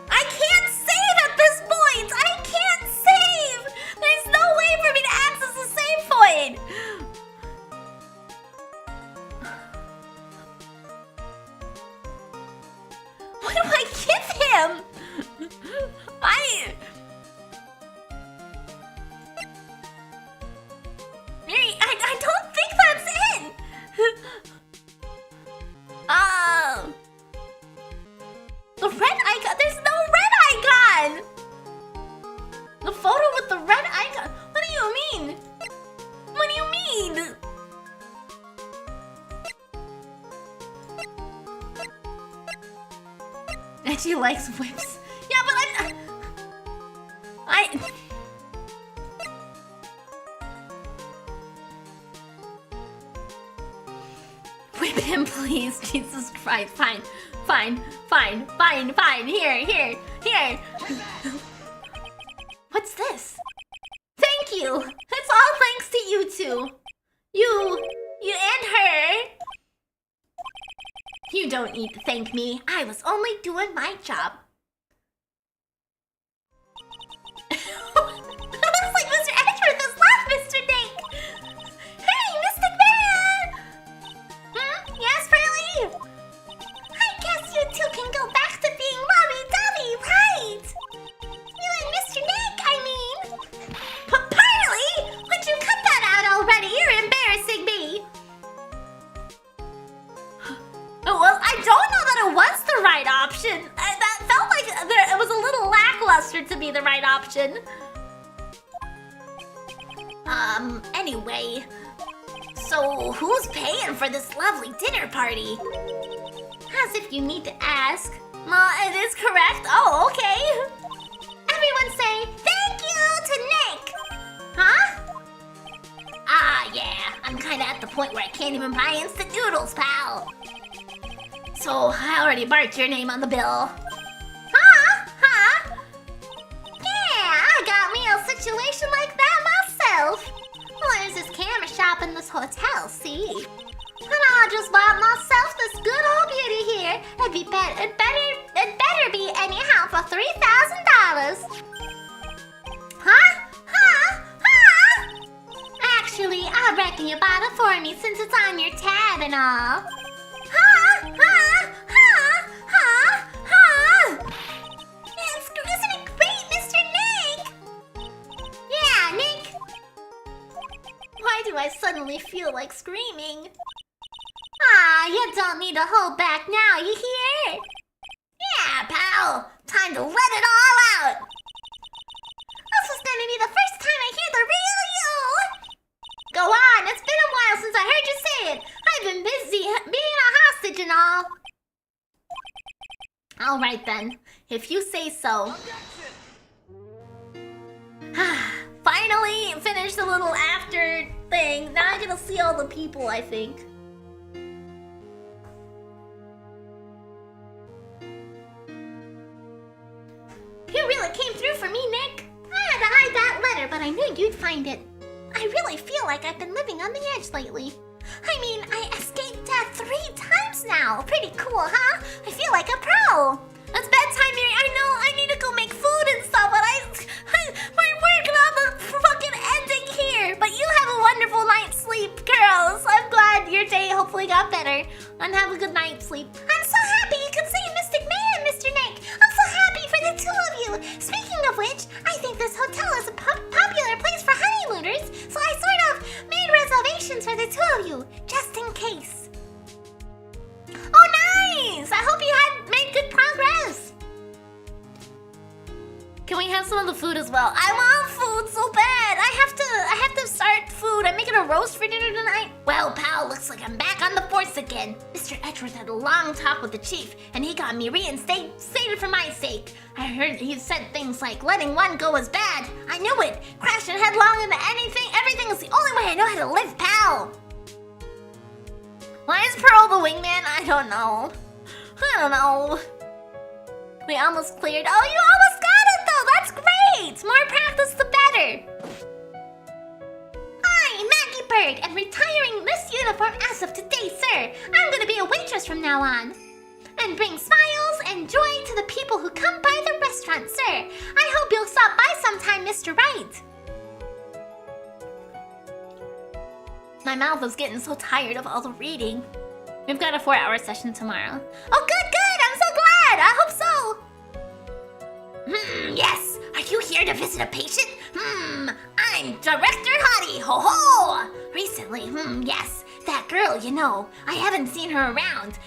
I can't save at this point. I can't save. There's no way for me to access the save point. What do I give him? Miri, I don't think that's it. The red icon. There's no red icon. The photo with the red icon. What do you mean? What do you mean? And she likes whips. Yeah, but whip him, please. Jesus Christ. Fine. Here. What's this? Thank you. It's all thanks to you two. You and her. You don't need to thank me. I was only doing my job. Looks like Mr. Edgeworth has left, Mr. Nick. Hey, Mystic Man! Yes, Pearly? I guess you two can go back to being lovey-dovey, right? You and Mr. Nick, I mean. But Pearly, would you cut that out already? You're embarrassing me. Well, I don't know that it was the right option. That felt like it was a little lackluster to be the right option. Anyway. So, who's paying for this lovely dinner party? As if you need to ask. It is correct. Oh, okay. Everyone say, thank you to Nick. Huh? Yeah. I'm kinda at the point where I can't even buy instant noodles, pal. So, I already marked your name on the bill. Huh? Yeah, I got me a situation like that myself. Well, there's this camera shop in this hotel, see? And I just bought myself this good old beauty here. It better be anyhow for $3,000. Huh? Actually, I reckon you bought it for me since it's on your tab and all. Isn't it great, Mr. Nick? Yeah, Nick. Why do I suddenly feel like screaming? You don't need to hold back now, you hear? Yeah, pal. Time to let it all out. This is gonna be the first time I hear the real you. Go on, it's been a while since I heard you say it. I've been busy being a hostage and all. All right then, if you say so. Finally finished the little after thing. Now I get to see all the people, I think. You really came through for me, Nick. I had to hide that letter, but I knew you'd find it. I really feel like I've been living on the edge lately. I mean, I escaped death 3 times now. Pretty cool, huh? I feel like a pro. It's bedtime, Miri. I know. I need to go make food and stuff, but we're working on the fucking ending here. But you have a wonderful night's sleep, girls. I'm glad your day hopefully got better. And have a good night's sleep. I'm so happy you can see Mystic Man, Mr. Nick. I'm so happy for the two of you. Speaking of which, I think this hotel is a popular place for honeymooners, so I sort of made reservations for the two of you, just in case. Oh, nice! I hope you had made good progress. Can we have some of the food as well? I want food so bad. I I make it a roast for dinner tonight? Well, pal, looks like I'm back on the force again. Mr. Edgeworth had a long talk with the chief, and he got me reinstated for my sake. I heard he said things like, letting one go is bad. I knew it. Crashing headlong into everything is the only way I know how to live, pal. Why is Pearl the wingman? I don't know. We almost cleared. Oh, you almost got it, though. That's great. More practice, the better. Hi, Maggie Bird. I'm retiring this uniform as of today, sir. I'm gonna be a waitress from now on. And bring smiles and joy to the people who come by the restaurant, sir. I hope you'll stop by sometime, Mr. Wright. My mouth is getting so tired of all the reading. We've got a 4-hour session tomorrow. Oh, good. I'm so glad. I hope so. Yes. Are you here to visit a patient? I'm Director Hottie. Ho ho. Recently, yes. That girl, you know, I haven't seen her around.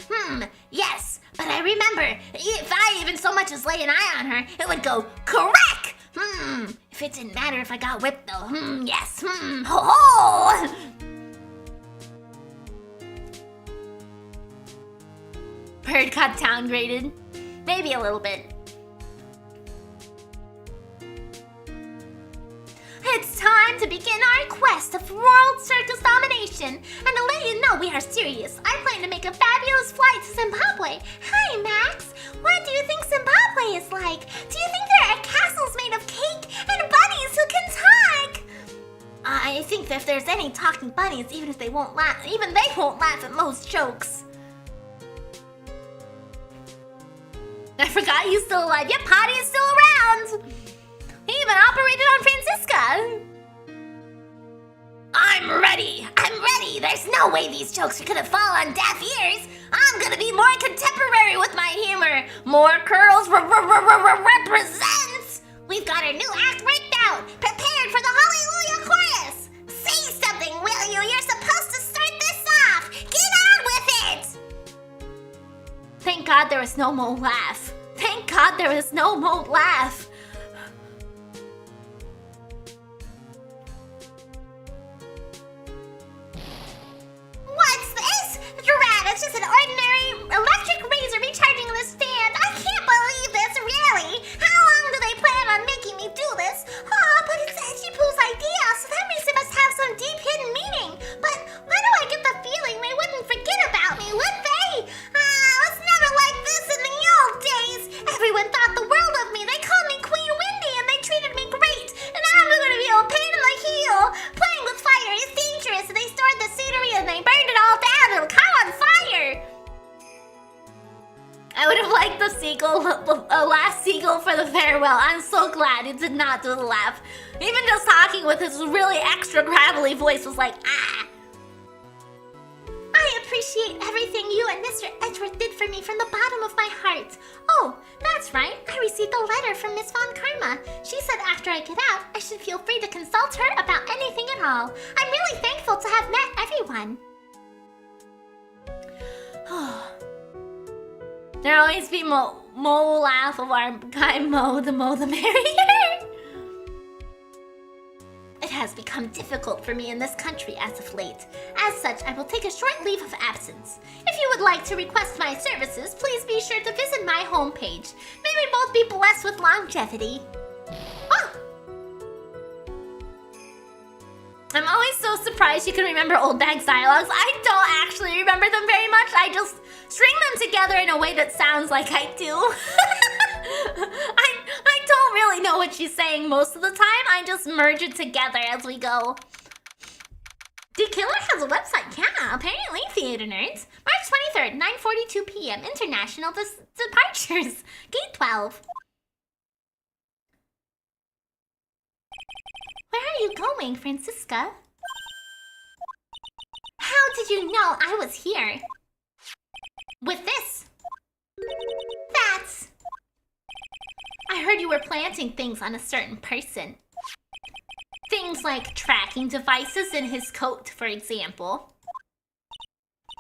Yes. But I remember, if I even so much as lay an eye on her, it would go correct. If it didn't matter if I got whipped though. Yes. Ho ho. Bird got downgraded. Maybe a little bit. It's time to begin our quest of World Circus Domination. And to let you know we are serious, I plan to make a fabulous flight to Zimbabwe. Hi, Max. What do you think Zimbabwe is like? Do you think there are castles made of cake and bunnies who can talk? I think that if there's any talking bunnies, even they won't laugh at most jokes. I forgot he's still alive. Yep, Potty is still around. He even operated on Francisca. I'm ready. There's no way these jokes are gonna fall on deaf ears. I'm gonna be more contemporary with my humor. More curls represents. We've got our new act worked out. Prepared for the Hallelujah chorus. Say something, will you? You're supposed to start this off. Get on with it. Thank God there was no Mo laugh. What's this? Giraffe, it's just an ordinary electric razor recharging in the stand. I can't believe this, really. How long do they plan on making me do this? But it's Edgy Poo's idea, so that means it must have some deep hidden meaning. But why do I get the feeling they wouldn't forget about me, would they? It's never like this in the old days. Everyone thought the world of me. They called me Queen Windy and they treated me great. And I'm gonna be a pain in the heel. Playing with fire is dangerous, and they stored the scenery and they burned it all down and it caught on fire. I would have liked the last seagull for the farewell. I'm so glad it did not do the laugh. Even just talking with his really extra gravelly voice was like, ah. I appreciate everything you and Mr. Edgeworth did for me from the bottom of my heart. Oh, that's right. I received a letter from Miss Von Karma. She said after I get out, I should feel free to consult her about anything at all. I'm really thankful to have met everyone. There'll always be Mo laugh of our guy Mo the merrier. It has become difficult for me in this country as of late. As such, I will take a short leave of absence. If you would like to request my services, please be sure to visit my homepage. May we both be blessed with longevity. Oh! I'm always so surprised you can remember old bag's dialogues. I don't actually remember them very much. I just string them together in a way that sounds like I do. I don't really know what she's saying most of the time. I just merge it together as we go. Dude, Killer has a website. Yeah, apparently, theater nerds. March 23rd, 9:42 p.m. International departures. Gate 12. Where are you going, Francisca? How did you know I was here? With this. That's... I heard you were planting things on a certain person. Things like tracking devices in his coat, for example.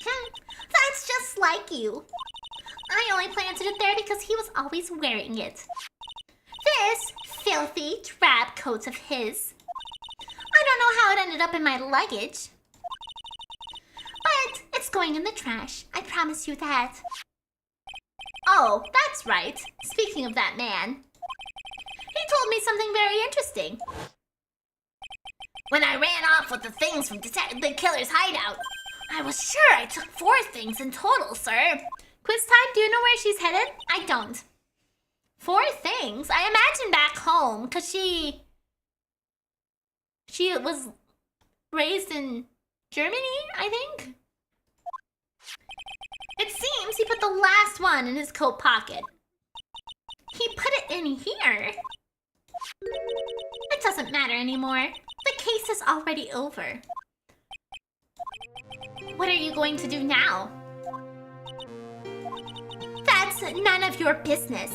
That's just like you. I only planted it there because he was always wearing it. This filthy drab coat of his. I don't know know how it ended up in my luggage. But it's going in the trash. I promise you that. Oh, that's right. Speaking of that man, he told me something very interesting. When I ran off with the things from the killer's hideout, I was sure I took 4 things in total, sir. Quiz time, do you know where she's headed? I don't. 4 things? I imagine back home, because she was raised in Germany, I think? It seems he put the last one in his coat pocket. He put it in here. It doesn't matter anymore. The case is already over. What are you going to do now? That's none of your business.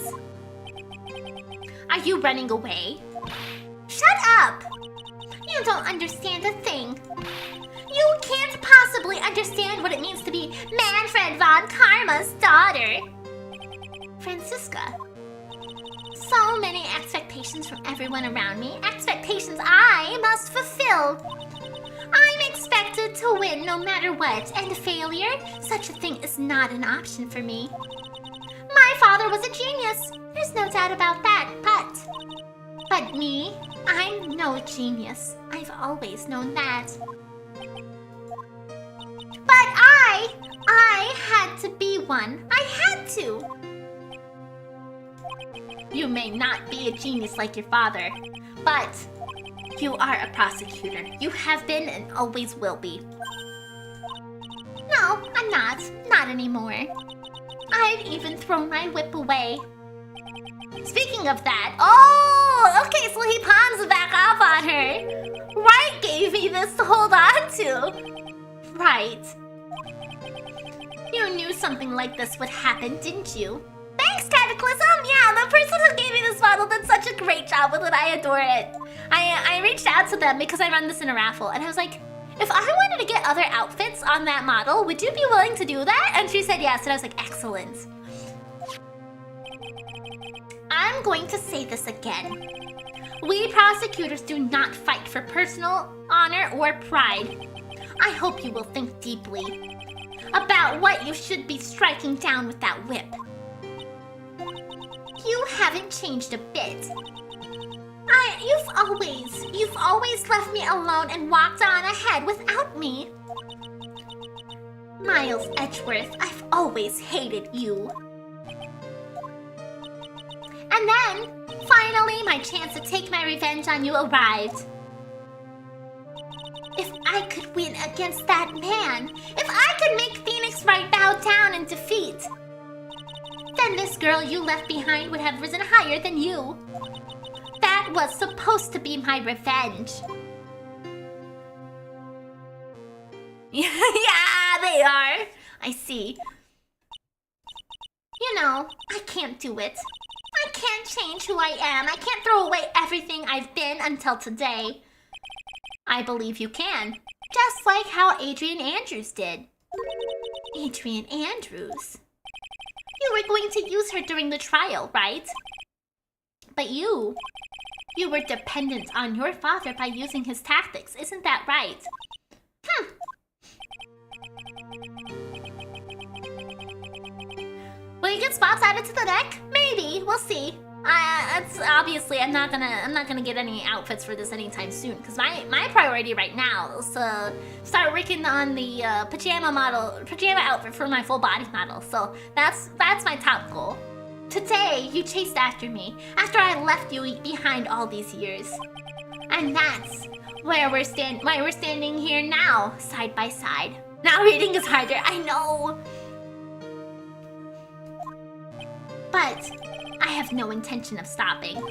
Are you running away? Shut up! You don't understand a thing. You can't possibly understand what it means to be Manfred von Karma's daughter. Franziska. So many expectations from everyone around me. Expectations I must fulfill. I'm expected to win no matter what, and failure, such a thing is not an option for me. My father was a genius. There's no doubt about that, but me, I'm no genius. I've always known that. But I had to be one. I had to. You may not be a genius like your father, but you are a prosecutor. You have been and always will be. No, I'm not. Not anymore. I've even thrown my whip away. Speaking of that, oh, okay, so he pawns it back off on her. Wright gave me this to hold on to. Right. You knew something like this would happen, didn't you? Thanks, Cataclysm! Yeah, the person who gave me this model did such a great job with it. I adore it. I reached out to them because I run this in a raffle, and I was like, if I wanted to get other outfits on that model, would you be willing to do that? And she said yes, and I was like, excellent. I'm going to say this again. We prosecutors do not fight for personal honor or pride. I hope you will think deeply about what you should be striking down with that whip. You haven't changed a bit. You've always left me alone and walked on ahead without me. Miles Edgeworth, I've always hated you. And then, finally, my chance to take my revenge on you arrived. If I could win against that man, if I could make Phoenix Wright bow down in defeat, then this girl you left behind would have risen higher than you. That was supposed to be my revenge. Yeah, they are. I see. You know, I can't do it. I can't change who I am. I can't throw away everything I've been until today. I believe you can. Just like how Adrian Andrews did. Adrian Andrews? You were going to use her during the trial, right? But you were dependent on your father by using his tactics, isn't that right? Will you get spots added to the deck? Maybe. We'll see. It's obviously I'm not gonna get any outfits for this anytime soon because my priority right now is to start working on the pajama outfit for my full body model. So that's my top goal. Today you chased after me after I left you behind all these years, and that's why we're standing here now, side by side. Now reading is harder, I know, but I have no intention of stopping.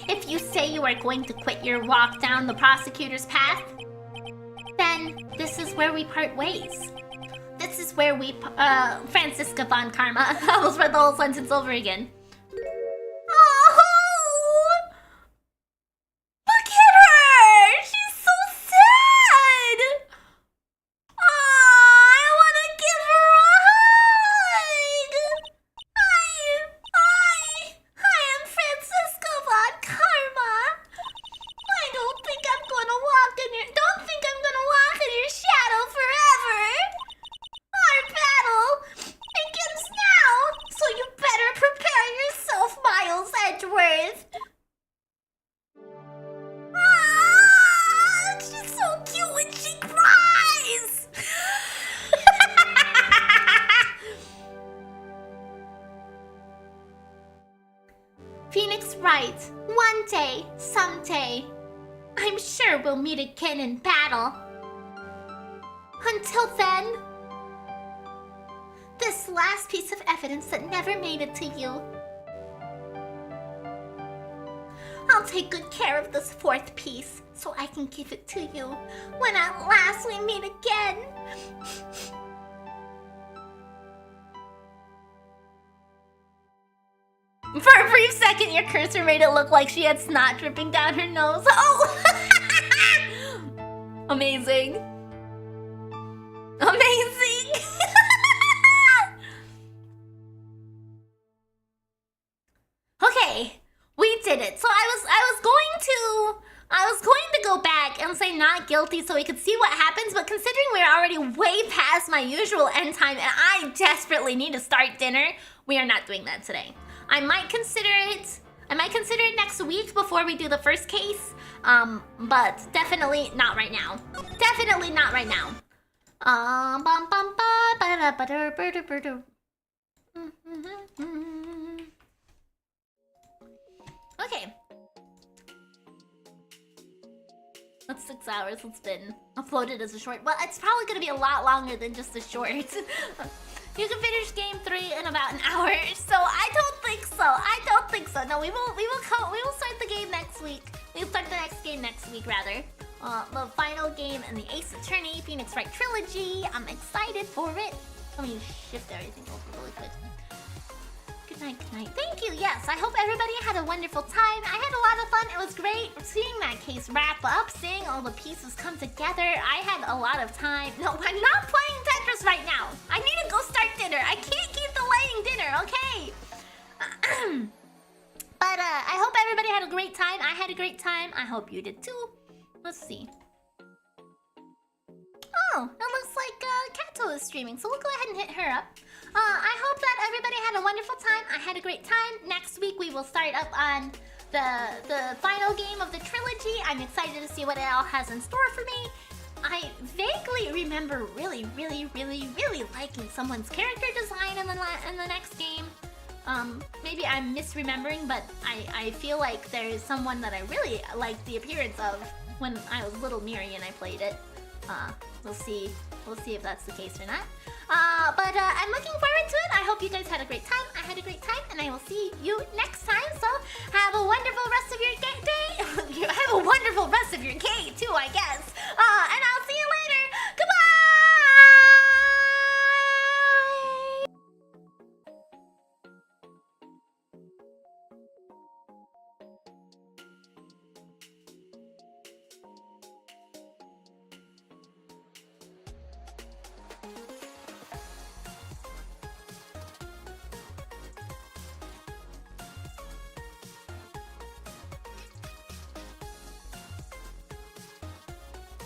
If you say you are going to quit your walk down the prosecutor's path, then this is where we part ways. This is where we, Franziska von Karma. I almost read the whole sentence over again. Oh! Look at her! She's so sad! Oh, I want to give her a hug! I am Franziska von Karma. I don't think I'm going to walk in your... Phoenix Wright, one day, someday, I'm sure we'll meet again in battle. Until then, this last piece of evidence that never made it to you. I'll take good care of this fourth piece so I can give it to you when at last we meet again. For a brief second, your cursor made it look like she had snot dripping down her nose. Oh! Amazing. Amazing! Okay, we did it. So I was going to go back and say not guilty so we could see what happens, but considering we're already way past my usual end time and I desperately need to start dinner, we are not doing that today. I might consider it next week before we do the first case, but definitely not right now. Definitely not right now. Okay. That's 6 hours. It's been uploaded as a short. Well, it's probably gonna be a lot longer than just a short. You can finish game 3 in about an hour, so I don't think so. I don't think so. No, we will start the game next week. We'll start the next game next week, rather. The final game in the Ace Attorney Phoenix Wright Trilogy. I'm excited for it. Let me shift everything over really quick. Good night, good night. Thank you. Yes, I hope everybody had a wonderful time. I had a lot of fun. It was great seeing that case wrap up, seeing all the pieces come together. I had a lot of time. No, I'm not playing Tetris right now. I need to go start dinner. I can't keep delaying dinner, okay? But I hope everybody had a great time. I had a great time. I hope you did too. Let's see. Oh, it looks like Kato is streaming, so we'll go ahead and hit her up. I hope that everybody had a wonderful time. I had a great time. Next week we will start up on the final game of the trilogy. I'm excited to see what it all has in store for me. I vaguely remember really liking someone's character design in the next game. Maybe I'm misremembering, but I feel like there is someone that I really liked the appearance of when I was little Miri and I played it. We'll see if that's the case or not. But I'm looking forward to it. I hope you guys had a great time. I had a great time, and I will see you next time. So have a wonderful rest of your day. Have a wonderful rest of your day too, I guess. And I'll see you later. Goodbye.